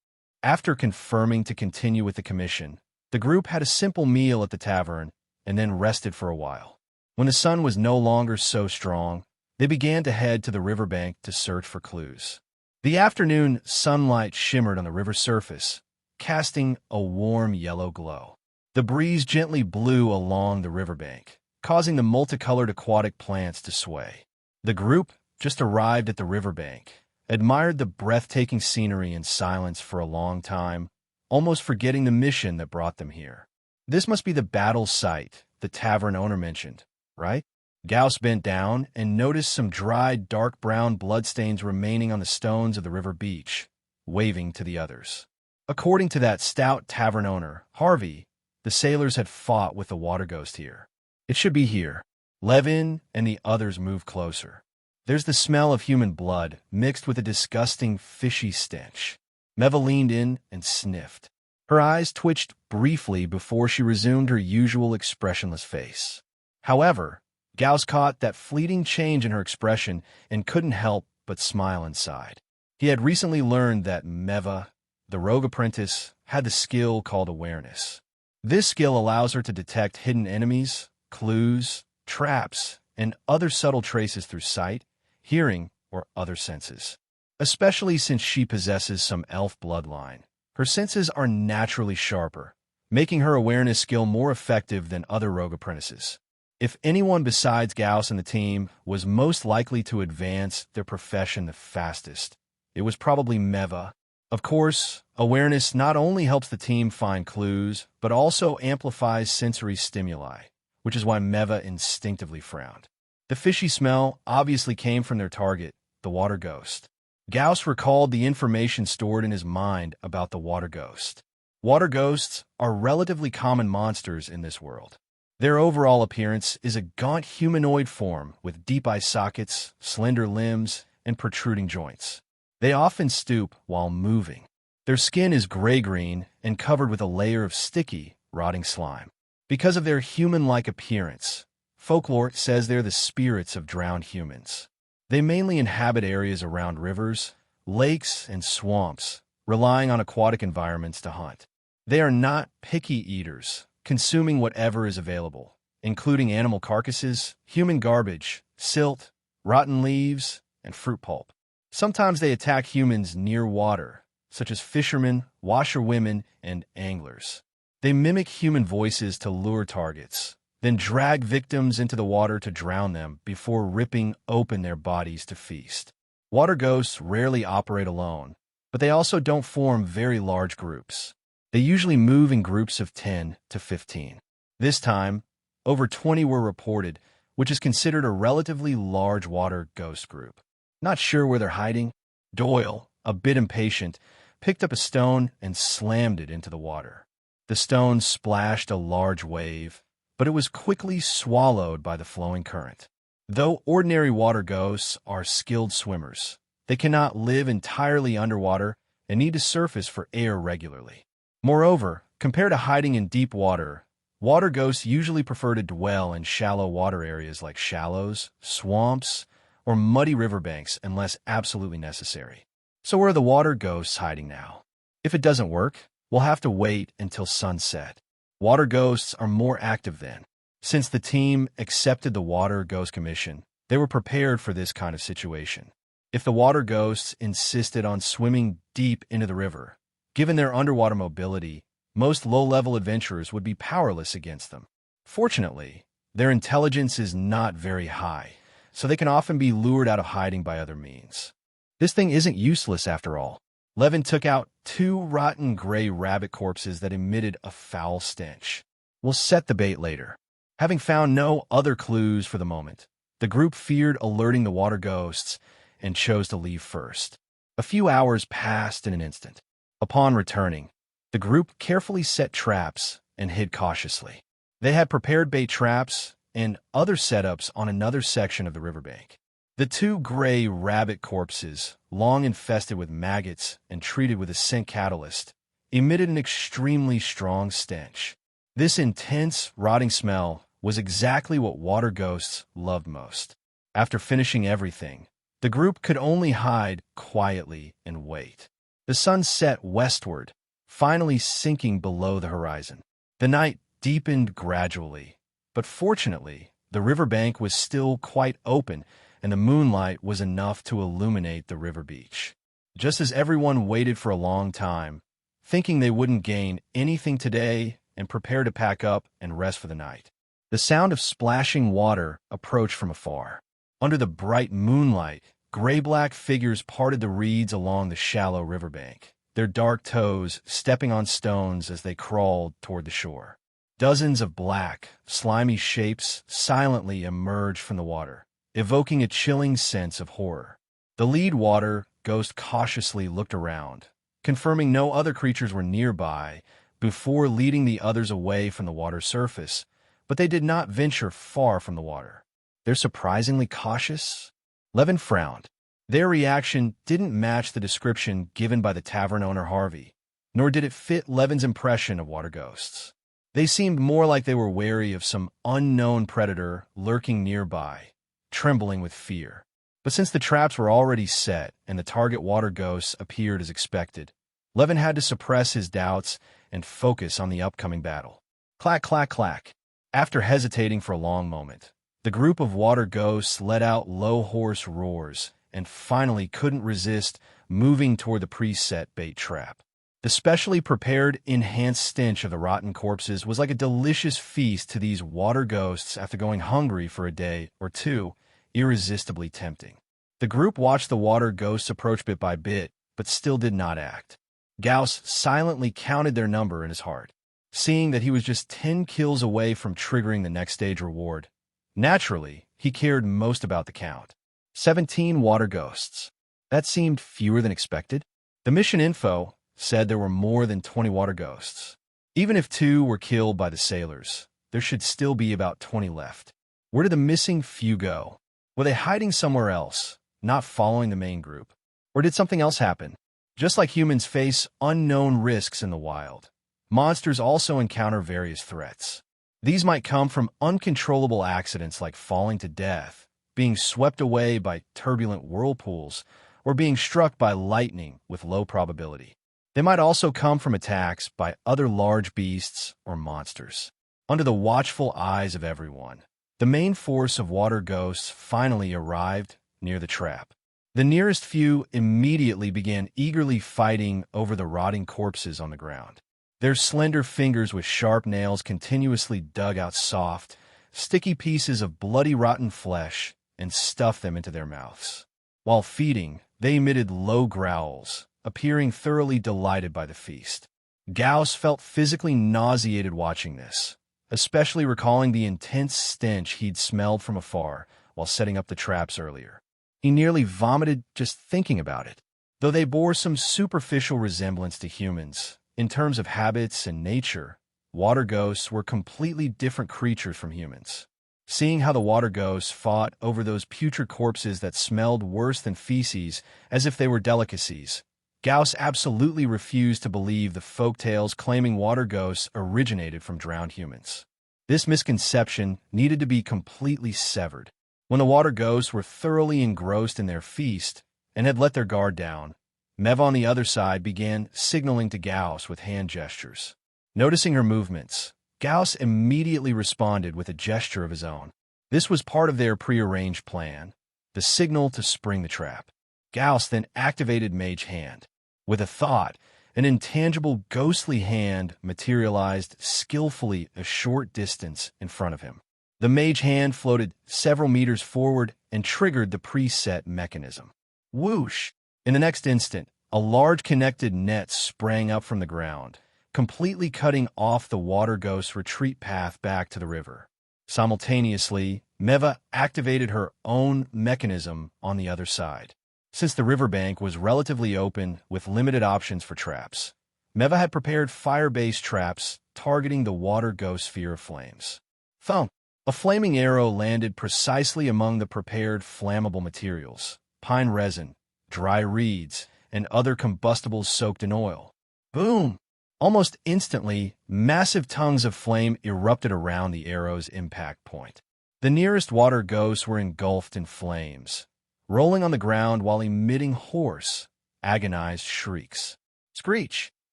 Speaker 1: After confirming to continue with the commission, the group had a simple meal at the tavern and then rested for a while. When the sun was no longer so strong, they began to head to the riverbank to search for clues. The afternoon sunlight shimmered on the river surface, casting a warm yellow glow. The breeze gently blew along the riverbank, causing the multicolored aquatic plants to sway. The group just arrived at the riverbank, admired the breathtaking scenery in silence for a long time, almost forgetting the mission that brought them here. This must be the battle site the tavern owner mentioned, right? Gauss bent down and noticed some dried, dark brown bloodstains remaining on the stones of the river beach, waving to the others. According to that stout tavern owner, Harvey, the sailors had fought with the water ghost here. It should be here. Levin and the others moved closer. There's the smell of human blood mixed with a disgusting fishy stench. Meva leaned in and sniffed. Her eyes twitched briefly before she resumed her usual expressionless face. However, Gauss caught that fleeting change in her expression and couldn't help but smile inside. He had recently learned that Meva, the rogue apprentice, had the skill called awareness. This skill allows her to detect hidden enemies, clues, traps, and other subtle traces through sight, hearing, or other senses. Especially since she possesses some elf bloodline, her senses are naturally sharper, making her awareness skill more effective than other rogue apprentices. If anyone besides Gauss and the team was most likely to advance their profession the fastest, it was probably Meva. Of course, awareness not only helps the team find clues, but also amplifies sensory stimuli, which is why Meva instinctively frowned. The fishy smell obviously came from their target, the water ghost. Gauss recalled the information stored in his mind about the water ghost. Water ghosts are relatively common monsters in this world. Their overall appearance is a gaunt humanoid form with deep eye sockets, slender limbs, and protruding joints. They often stoop while moving. Their skin is gray-green and covered with a layer of sticky, rotting slime. Because of their human-like appearance, folklore says they're the spirits of drowned humans. They mainly inhabit areas around rivers, lakes, and swamps, relying on aquatic environments to hunt. They are not picky eaters, consuming whatever is available, including animal carcasses, human garbage, silt, rotten leaves, and fruit pulp. Sometimes they attack humans near water, such as fishermen, washerwomen, and anglers. They mimic human voices to lure targets, then drag victims into the water to drown them before ripping open their bodies to feast. Water ghosts rarely operate alone, but they also don't form very large groups. They usually move in groups of 10 to 15. This time, over 20 were reported, which is considered a relatively large water ghost group. Not sure where they're hiding? Doyle, a bit impatient, picked up a stone and slammed it into the water. The stone splashed a large wave, but it was quickly swallowed by the flowing current. Though ordinary water ghosts are skilled swimmers, they cannot live entirely underwater and need to surface for air regularly. Moreover, compared to hiding in deep water, water ghosts usually prefer to dwell in shallow water areas like shallows, swamps, or muddy riverbanks unless absolutely necessary. So where are the water ghosts hiding now? If it doesn't work, we'll have to wait until sunset. Water ghosts are more active then. Since the team accepted the Water Ghost Commission, they were prepared for this kind of situation. If the water ghosts insisted on swimming deep into the river, given their underwater mobility, most low-level adventurers would be powerless against them. Fortunately, their intelligence is not very high, so they can often be lured out of hiding by other means. This thing isn't useless after all. Levin took out 2 rotten gray rabbit corpses that emitted a foul stench. We'll set the bait later. Having found no other clues for the moment, the group feared alerting the water ghosts and chose to leave first. A few hours passed in an instant. Upon returning, the group carefully set traps and hid cautiously. They had prepared bait traps and other setups on another section of the riverbank. The 2 gray rabbit corpses, long infested with maggots and treated with a scent catalyst, emitted an extremely strong stench. This intense, rotting smell was exactly what water ghosts loved most. After finishing everything, the group could only hide quietly and wait. The sun set westward, finally sinking below the horizon. The night deepened gradually, but fortunately, the riverbank was still quite open and the moonlight was enough to illuminate the river beach. Just as everyone waited for a long time, thinking they wouldn't gain anything today and prepare to pack up and rest for the night, the sound of splashing water approached from afar. Under the bright moonlight, gray-black figures parted the reeds along the shallow riverbank, their dark toes stepping on stones as they crawled toward the shore. Dozens of black, slimy shapes silently emerged from the water, evoking a chilling sense of horror. The lead water ghost cautiously looked around, confirming no other creatures were nearby before leading the others away from the water's surface, but they did not venture far from the water. They're surprisingly cautious? Levin frowned. Their reaction didn't match the description given by the tavern owner Harvey, nor did it fit Levin's impression of water ghosts. They seemed more like they were wary of some unknown predator lurking nearby, trembling with fear. But since the traps were already set and the target water ghosts appeared as expected, Levin had to suppress his doubts and focus on the upcoming battle. Clack, clack, clack. After hesitating for a long moment, the group of water ghosts let out low hoarse roars and finally couldn't resist moving toward the preset bait trap. The specially prepared, enhanced stench of the rotten corpses was like a delicious feast to these water ghosts after going hungry for a day or two, irresistibly tempting. The group watched the water ghosts approach bit by bit, but still did not act. Gauss silently counted their number in his heart, seeing that he was just 10 kills away from triggering the next stage reward. Naturally, he cared most about the count. 17 water ghosts. That seemed fewer than expected. The mission info said there were more than 20 water ghosts. Even if 2 were killed by the sailors, there should still be about 20 left. Where did the missing few go? Were they hiding somewhere else, not following the main group? Or did something else happen? Just like humans face unknown risks in the wild, monsters also encounter various threats. These might come from uncontrollable accidents like falling to death, being swept away by turbulent whirlpools, or being struck by lightning with low probability. They might also come from attacks by other large beasts or monsters. Under the watchful eyes of everyone, the main force of water ghosts finally arrived near the trap. The nearest few immediately began eagerly fighting over the rotting corpses on the ground. Their slender fingers with sharp nails continuously dug out soft, sticky pieces of bloody rotten flesh and stuffed them into their mouths. While feeding, they emitted low growls, appearing thoroughly delighted by the feast. Gauss felt physically nauseated watching this, especially recalling the intense stench he'd smelled from afar while setting up the traps earlier. He nearly vomited just thinking about it. Though they bore some superficial resemblance to humans, in terms of habits and nature, water ghosts were completely different creatures from humans. Seeing how the water ghosts fought over those putrid corpses that smelled worse than feces, as if they were delicacies, Gauss absolutely refused to believe the folktales claiming water ghosts originated from drowned humans. This misconception needed to be completely severed. When the water ghosts were thoroughly engrossed in their feast and had let their guard down, Mev on the other side began signaling to Gauss with hand gestures. Noticing her movements, Gauss immediately responded with a gesture of his own. This was part of their prearranged plan, the signal to spring the trap. Gauss then activated Mage Hand. With a thought, an intangible ghostly hand materialized skillfully a short distance in front of him. The Mage Hand floated several meters forward and triggered the preset mechanism. Whoosh! In the next instant, a large connected net sprang up from the ground, completely cutting off the water ghost's retreat path back to the river. Simultaneously, Meva activated her own mechanism on the other side. Since the riverbank was relatively open with limited options for traps, Meva had prepared fire-based traps targeting the water ghost sphere of flames. Thump! A flaming arrow landed precisely among the prepared flammable materials, pine resin, dry reeds, and other combustibles soaked in oil. Boom! Almost instantly, massive tongues of flame erupted around the arrow's impact point. The nearest water ghosts were engulfed in flames, rolling on the ground while emitting hoarse, agonized shrieks. Screech!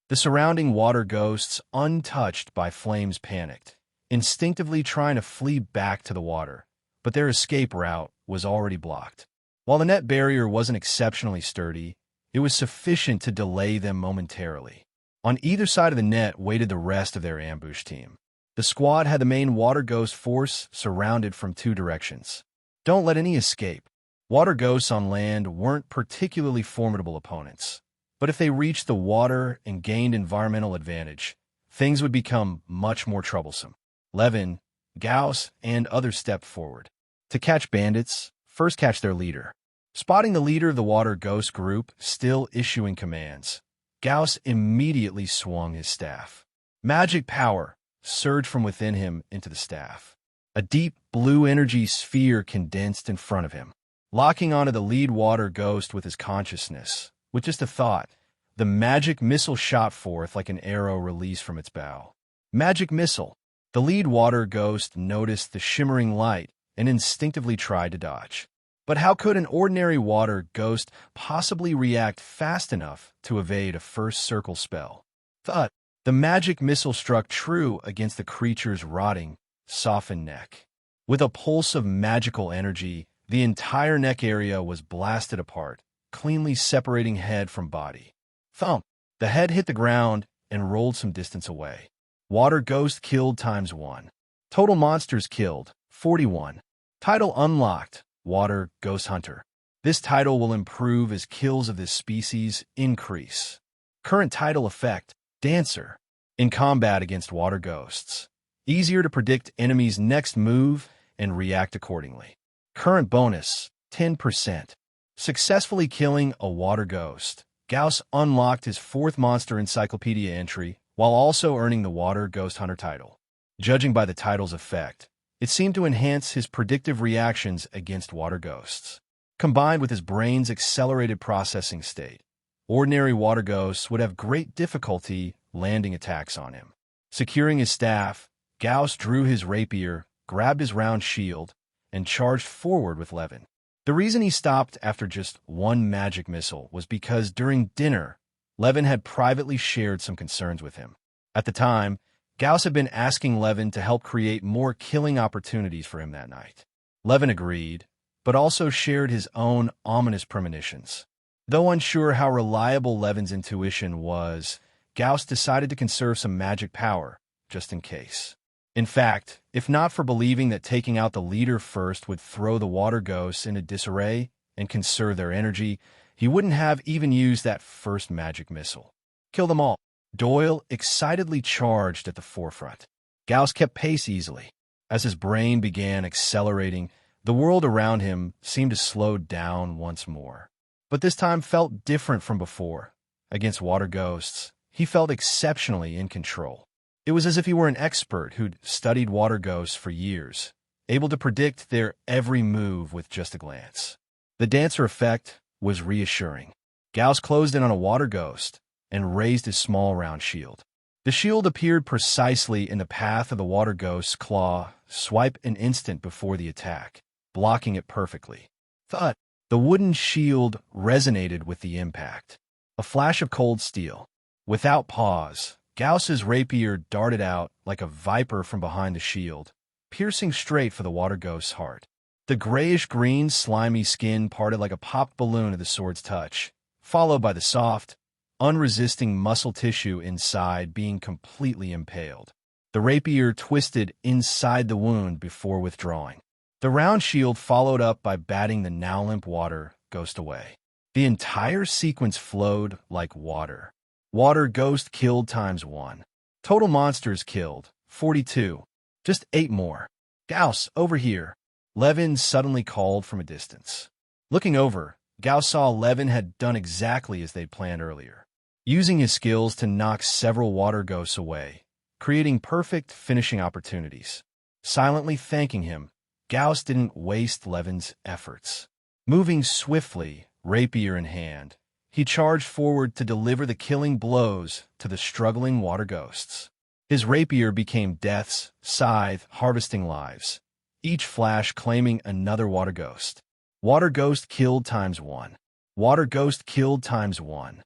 Speaker 1: The surrounding water ghosts, untouched by flames, panicked, instinctively trying to flee back to the water, but their escape route was already blocked. While the net barrier wasn't exceptionally sturdy, it was sufficient to delay them momentarily. On either side of the net waited the rest of their ambush team. The squad had the main water ghost force surrounded from two directions. Don't let any escape. Water ghosts on land weren't particularly formidable opponents, but if they reached the water and gained environmental advantage, things would become much more troublesome. Levin, Gauss, and others stepped forward. To catch bandits, first catch their leader. Spotting the leader of the water ghost group still issuing commands, Gauss immediately swung his staff. Magic power surged from within him into the staff. A deep blue energy sphere condensed in front of him. Locking onto the lead water ghost with his consciousness, with just a thought, the magic missile shot forth like an arrow released from its bow. Magic missile! The lead water ghost noticed the shimmering light and instinctively tried to dodge. But how could an ordinary water ghost possibly react fast enough to evade a first circle spell? Thud! The magic missile struck true against the creature's rotting, softened neck. With a pulse of magical energy, the entire neck area was blasted apart, cleanly separating head from body. Thump! The head hit the ground and rolled some distance away. Water ghost killed ×1. Total monsters killed, 41. Title unlocked, Water Ghost Hunter. This title will improve as kills of this species increase. Current title effect, Dancer. In combat against water ghosts, easier to predict enemies' next move and react accordingly. Current bonus, 10%. Successfully killing a water ghost, Gauss unlocked his 4th monster encyclopedia entry while also earning the Water Ghost Hunter title. Judging by the title's effect, it seemed to enhance his predictive reactions against water ghosts. Combined with his brain's accelerated processing state, ordinary water ghosts would have great difficulty landing attacks on him. Securing his staff, Gauss drew his rapier, grabbed his round shield, and charged forward with Levin. The reason he stopped after just one magic missile was because during dinner, Levin had privately shared some concerns with him. At the time, Gauss had been asking Levin to help create more killing opportunities for him that night. Levin agreed, but also shared his own ominous premonitions. Though unsure how reliable Levin's intuition was, Gauss decided to conserve some magic power, just in case. In fact, if not for believing that taking out the leader first would throw the water ghosts into disarray and conserve their energy, he wouldn't have even used that first magic missile. Kill them all. Doyle excitedly charged at the forefront. Gauss kept pace easily. As his brain began accelerating, the world around him seemed to slow down once more. but this time felt different from before. Against water ghosts, he felt exceptionally in control. It was as if he were an expert who'd studied water ghosts for years, able to predict their every move with just a glance. The dancer effect was reassuring. Gauss closed in on a water ghost and raised his small round shield. The shield appeared precisely in the path of the water ghost's claw, swipe an instant before the attack, blocking it perfectly. Thud! The wooden shield resonated with the impact. A flash of cold steel. Without pause, Gauss's rapier darted out like a viper from behind the shield, piercing straight for the water ghost's heart. The grayish-green, slimy skin parted like a popped balloon at the sword's touch, followed by the soft, unresisting muscle tissue inside being completely impaled. The rapier twisted inside the wound before withdrawing. The round shield followed up by batting the now limp water ghost away. The entire sequence flowed like water. Water ghost killed ×1. Total monsters killed, 42. Just 8 more. Gauss, over here. Levin suddenly called from a distance. Looking over, Gauss saw Levin had done exactly as they'd planned earlier, using his skills to knock several water ghosts away, creating perfect finishing opportunities. Silently thanking him, Gauss didn't waste Levin's efforts. Moving swiftly, rapier in hand, he charged forward to deliver the killing blows to the struggling water ghosts. His rapier became Death's scythe, harvesting lives, each flash claiming another water ghost. Water ghost killed ×1. Water ghost killed ×1.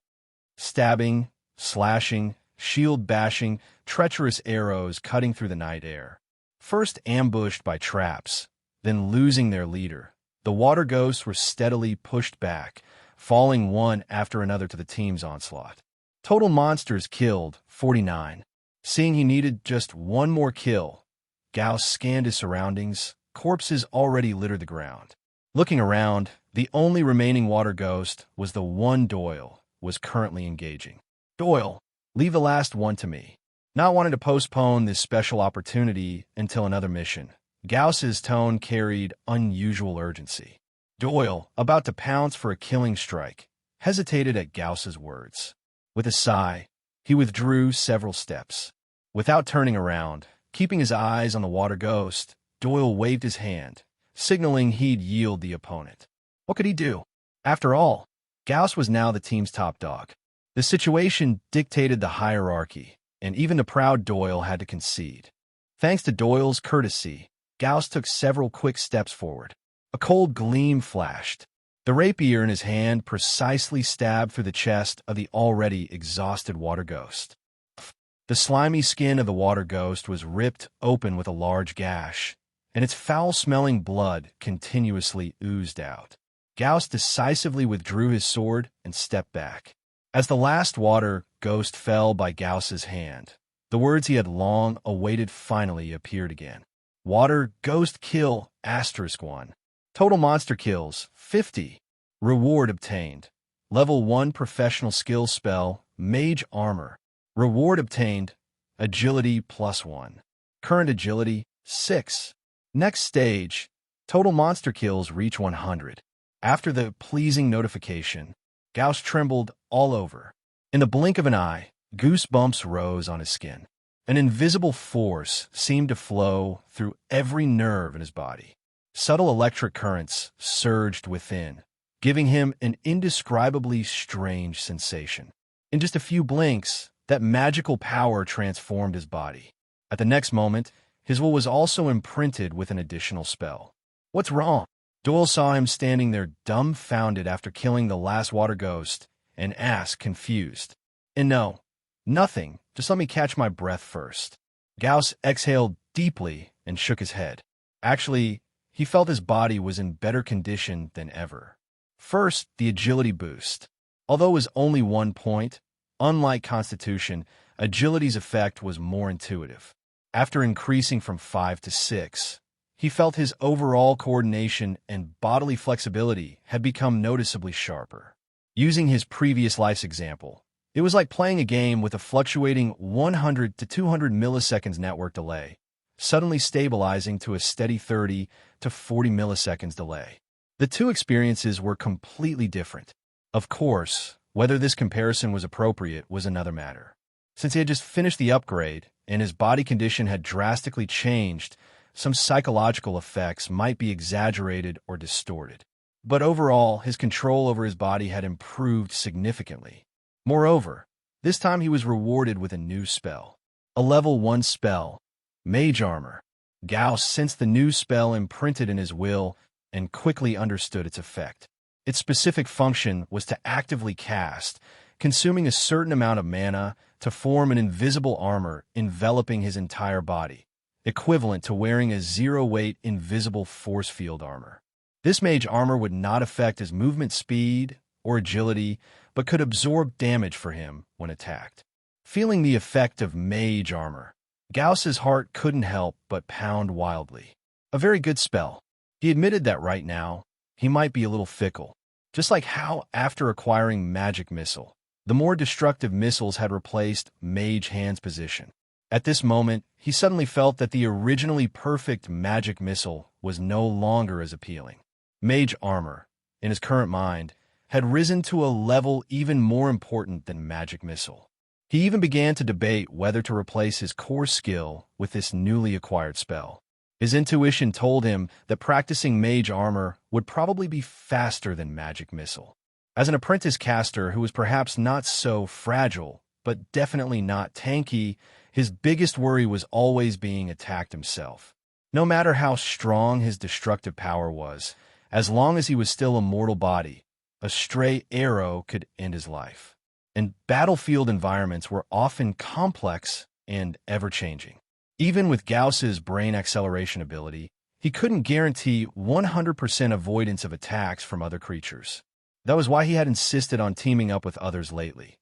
Speaker 1: Stabbing, slashing, shield bashing, treacherous arrows cutting through the night air. First ambushed by traps, then losing their leader, the water ghosts were steadily pushed back, falling one after another to the team's onslaught. Total monsters killed, 49. Seeing he needed just one more kill, Gauss scanned his surroundings. Corpses already littered the ground. Looking around, the only remaining water ghost was the one Doyle was currently engaging. Doyle, leave the last one to me. Not wanting to postpone this special opportunity until another mission, Gauss's tone carried unusual urgency. Doyle, about to pounce for a killing strike, hesitated at Gauss's words. With a sigh, he withdrew several steps. Without turning around, keeping his eyes on the water ghost, Doyle waved his hand, signaling he'd yield the opponent. What could he do? After all, Gauss was now the team's top dog. The situation dictated the hierarchy, and even the proud Doyle had to concede. Thanks to Doyle's courtesy, Gauss took several quick steps forward. A cold gleam flashed. The rapier in his hand precisely stabbed through the chest of the already exhausted water ghost. The slimy skin of the water ghost was ripped open with a large gash, and its foul-smelling blood continuously oozed out. Gauss decisively withdrew his sword and stepped back. As the last water ghost fell by Gauss's hand, the words he had long awaited finally appeared again. Water ghost kill, *1. Total monster kills, 50. Reward obtained. Level 1 professional skill spell, Mage Armor. Reward obtained, Agility +1. Current agility, 6. Next stage, total monster kills reach 100. After the pleasing notification, Gauss trembled all over. In the blink of an eye, goosebumps rose on his skin. An invisible force seemed to flow through every nerve in his body. Subtle electric currents surged within, giving him an indescribably strange sensation. In just a few blinks, that magical power transformed his body. At the next moment, his will was also imprinted with an additional spell. What's wrong? Doyle saw him standing there dumbfounded after killing the last water ghost and asked, confused. And no, nothing. Just let me catch my breath first. Gauss exhaled deeply and shook his head. Actually, he felt his body was in better condition than ever. First, the agility boost. Although it was only 1 point, unlike Constitution, agility's effect was more intuitive. After increasing from 5 to 6, he felt his overall coordination and bodily flexibility had become noticeably sharper. Using his previous life's example, it was like playing a game with a fluctuating 100 to 200 milliseconds network delay, suddenly stabilizing to a steady 30 to 40 milliseconds delay. The two experiences were completely different. Of course, whether this comparison was appropriate was another matter. Since he had just finished the upgrade and his body condition had drastically changed, some psychological effects might be exaggerated or distorted. But overall, his control over his body had improved significantly. Moreover, this time he was rewarded with a new spell. A level 1 spell, Mage Armor. Gauss sensed the new spell imprinted in his will and quickly understood its effect. Its specific function was to actively cast, consuming a certain amount of mana to form an invisible armor enveloping his entire body, equivalent to wearing a zero-weight invisible force field armor. This mage armor would not affect his movement speed or agility, but could absorb damage for him when attacked. Feeling the effect of mage armor, Gauss's heart couldn't help but pound wildly. A very good spell. He admitted that right now, he might be a little fickle. Just like how, after acquiring Magic Missile, the more destructive missiles had replaced Mage Hand's position. At this moment, he suddenly felt that the originally perfect Magic Missile was no longer as appealing. Mage Armor, in his current mind, had risen to a level even more important than Magic Missile. He even began to debate whether to replace his core skill with this newly acquired spell. His intuition told him that practicing Mage Armor would probably be faster than Magic Missile. As an apprentice caster who was perhaps not so fragile, but definitely not tanky, his biggest worry was always being attacked himself. No matter how strong his destructive power was, as long as he was still a mortal body, a stray arrow could end his life. And battlefield environments were often complex and ever-changing. Even with Gauss's brain acceleration ability, he couldn't guarantee 100% avoidance of attacks from other creatures. That was why he had insisted on teaming up with others lately.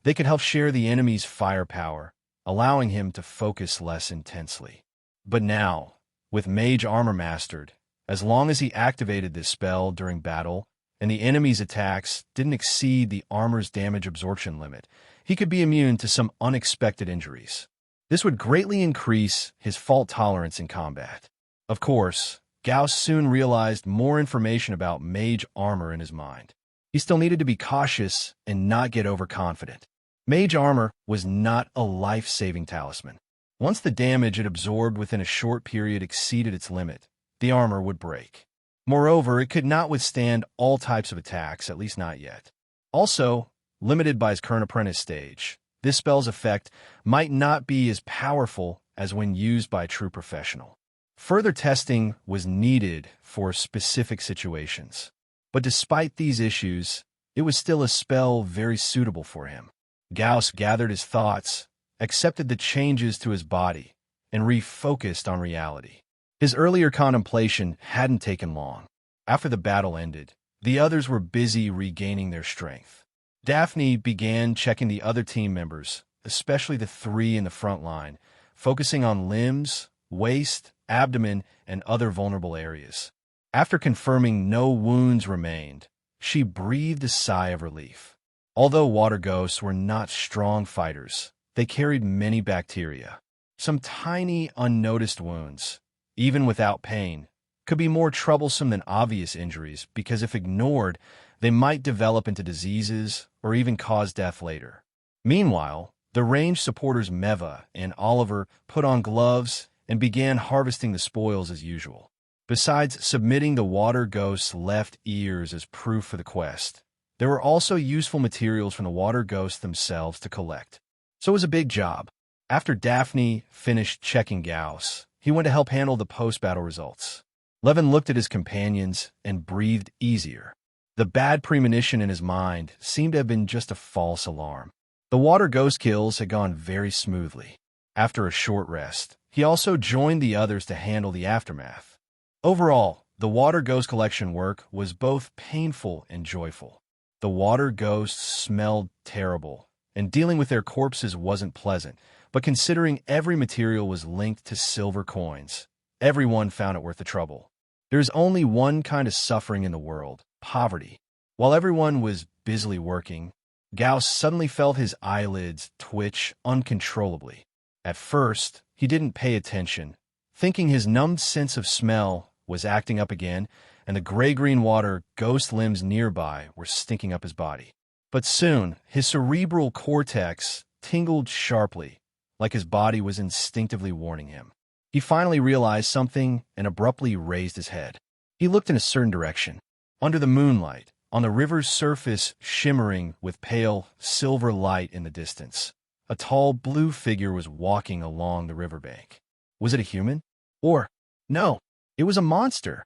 Speaker 1: They could help share the enemy's firepower, allowing him to focus less intensely. But now, with Mage Armor mastered, as long as he activated this spell during battle, and the enemy's attacks didn't exceed the armor's damage absorption limit, he could be immune to some unexpected injuries. This would greatly increase his fault tolerance in combat. Of course, Gauss soon realized more information about Mage Armor in his mind. He still needed to be cautious and not get overconfident. Mage Armor was not a life-saving talisman. Once the damage it absorbed within a short period exceeded its limit, the armor would break. Moreover, it could not withstand all types of attacks, at least not yet. Also, limited by his current apprentice stage, this spell's effect might not be as powerful as when used by a true professional. Further testing was needed for specific situations. But despite these issues, it was still a spell very suitable for him. Gauss gathered his thoughts, accepted the changes to his body, and refocused on reality. His earlier contemplation hadn't taken long. After the battle ended, the others were busy regaining their strength. Daphne began checking the other team members, especially the 3 in the front line, focusing on limbs, waist, abdomen, and other vulnerable areas. After confirming no wounds remained, she breathed a sigh of relief. Although water ghosts were not strong fighters, they carried many bacteria. Some tiny, unnoticed wounds, even without pain, could be more troublesome than obvious injuries because if ignored, they might develop into diseases or even cause death later. Meanwhile, the ranged supporters Meva and Oliver put on gloves and began harvesting the spoils as usual. Besides submitting the water ghost's left ears as proof for the quest, there were also useful materials from the water ghosts themselves to collect. So it was a big job. After Daphne finished checking Gauss, he went to help handle the post-battle results. Levin looked at his companions and breathed easier. The bad premonition in his mind seemed to have been just a false alarm. The water ghost kills had gone very smoothly. After a short rest, he also joined the others to handle the aftermath. Overall, the water ghost collection work was both painful and joyful. The water ghosts smelled terrible, and dealing with their corpses wasn't pleasant, but considering every material was linked to silver coins, everyone found it worth the trouble. There's only one kind of suffering in the world, poverty. While everyone was busily working, Gauss suddenly felt his eyelids twitch uncontrollably. At first, he didn't pay attention, thinking his numbed sense of smell was acting up again, and the gray-green water ghost limbs nearby were stinking up his body. But soon, his cerebral cortex tingled sharply, like his body was instinctively warning him. He finally realized something and abruptly raised his head. He looked in a certain direction. Under the moonlight, on the river's surface shimmering with pale silver light in the distance, a tall blue figure was walking along the riverbank. Was it a human? Or, no, it was a monster.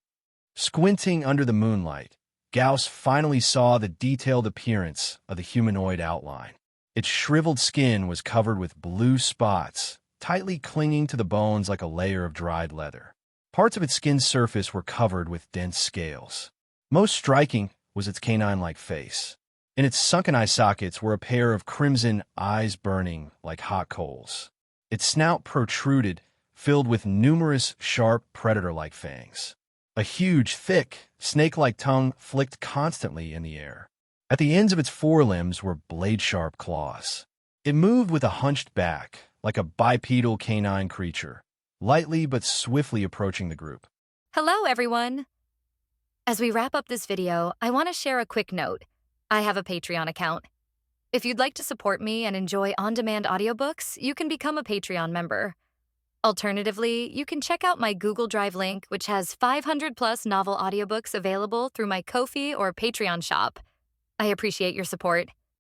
Speaker 1: Squinting under the moonlight, Gauss finally saw the detailed appearance of the humanoid outline. Its shriveled skin was covered with blue spots, tightly clinging to the bones like a layer of dried leather. Parts of its skin surface were covered with dense scales. Most striking was its canine-like face. In its sunken eye sockets were a pair of crimson eyes burning like hot coals. Its snout protruded, filled with numerous sharp predator-like fangs. A huge, thick, snake-like tongue flicked constantly in the air. At the ends of its forelimbs were blade-sharp claws. It moved with a hunched back, like a bipedal canine creature, lightly but swiftly approaching the group.
Speaker 3: Hello, everyone! As we wrap up this video, I want to share a quick note. I have a Patreon account. If you'd like to support me and enjoy on-demand audiobooks, you can become a Patreon member. Alternatively, you can check out my Google Drive link, which has 500-plus novel audiobooks available through my Ko-fi or Patreon shop. I appreciate your support.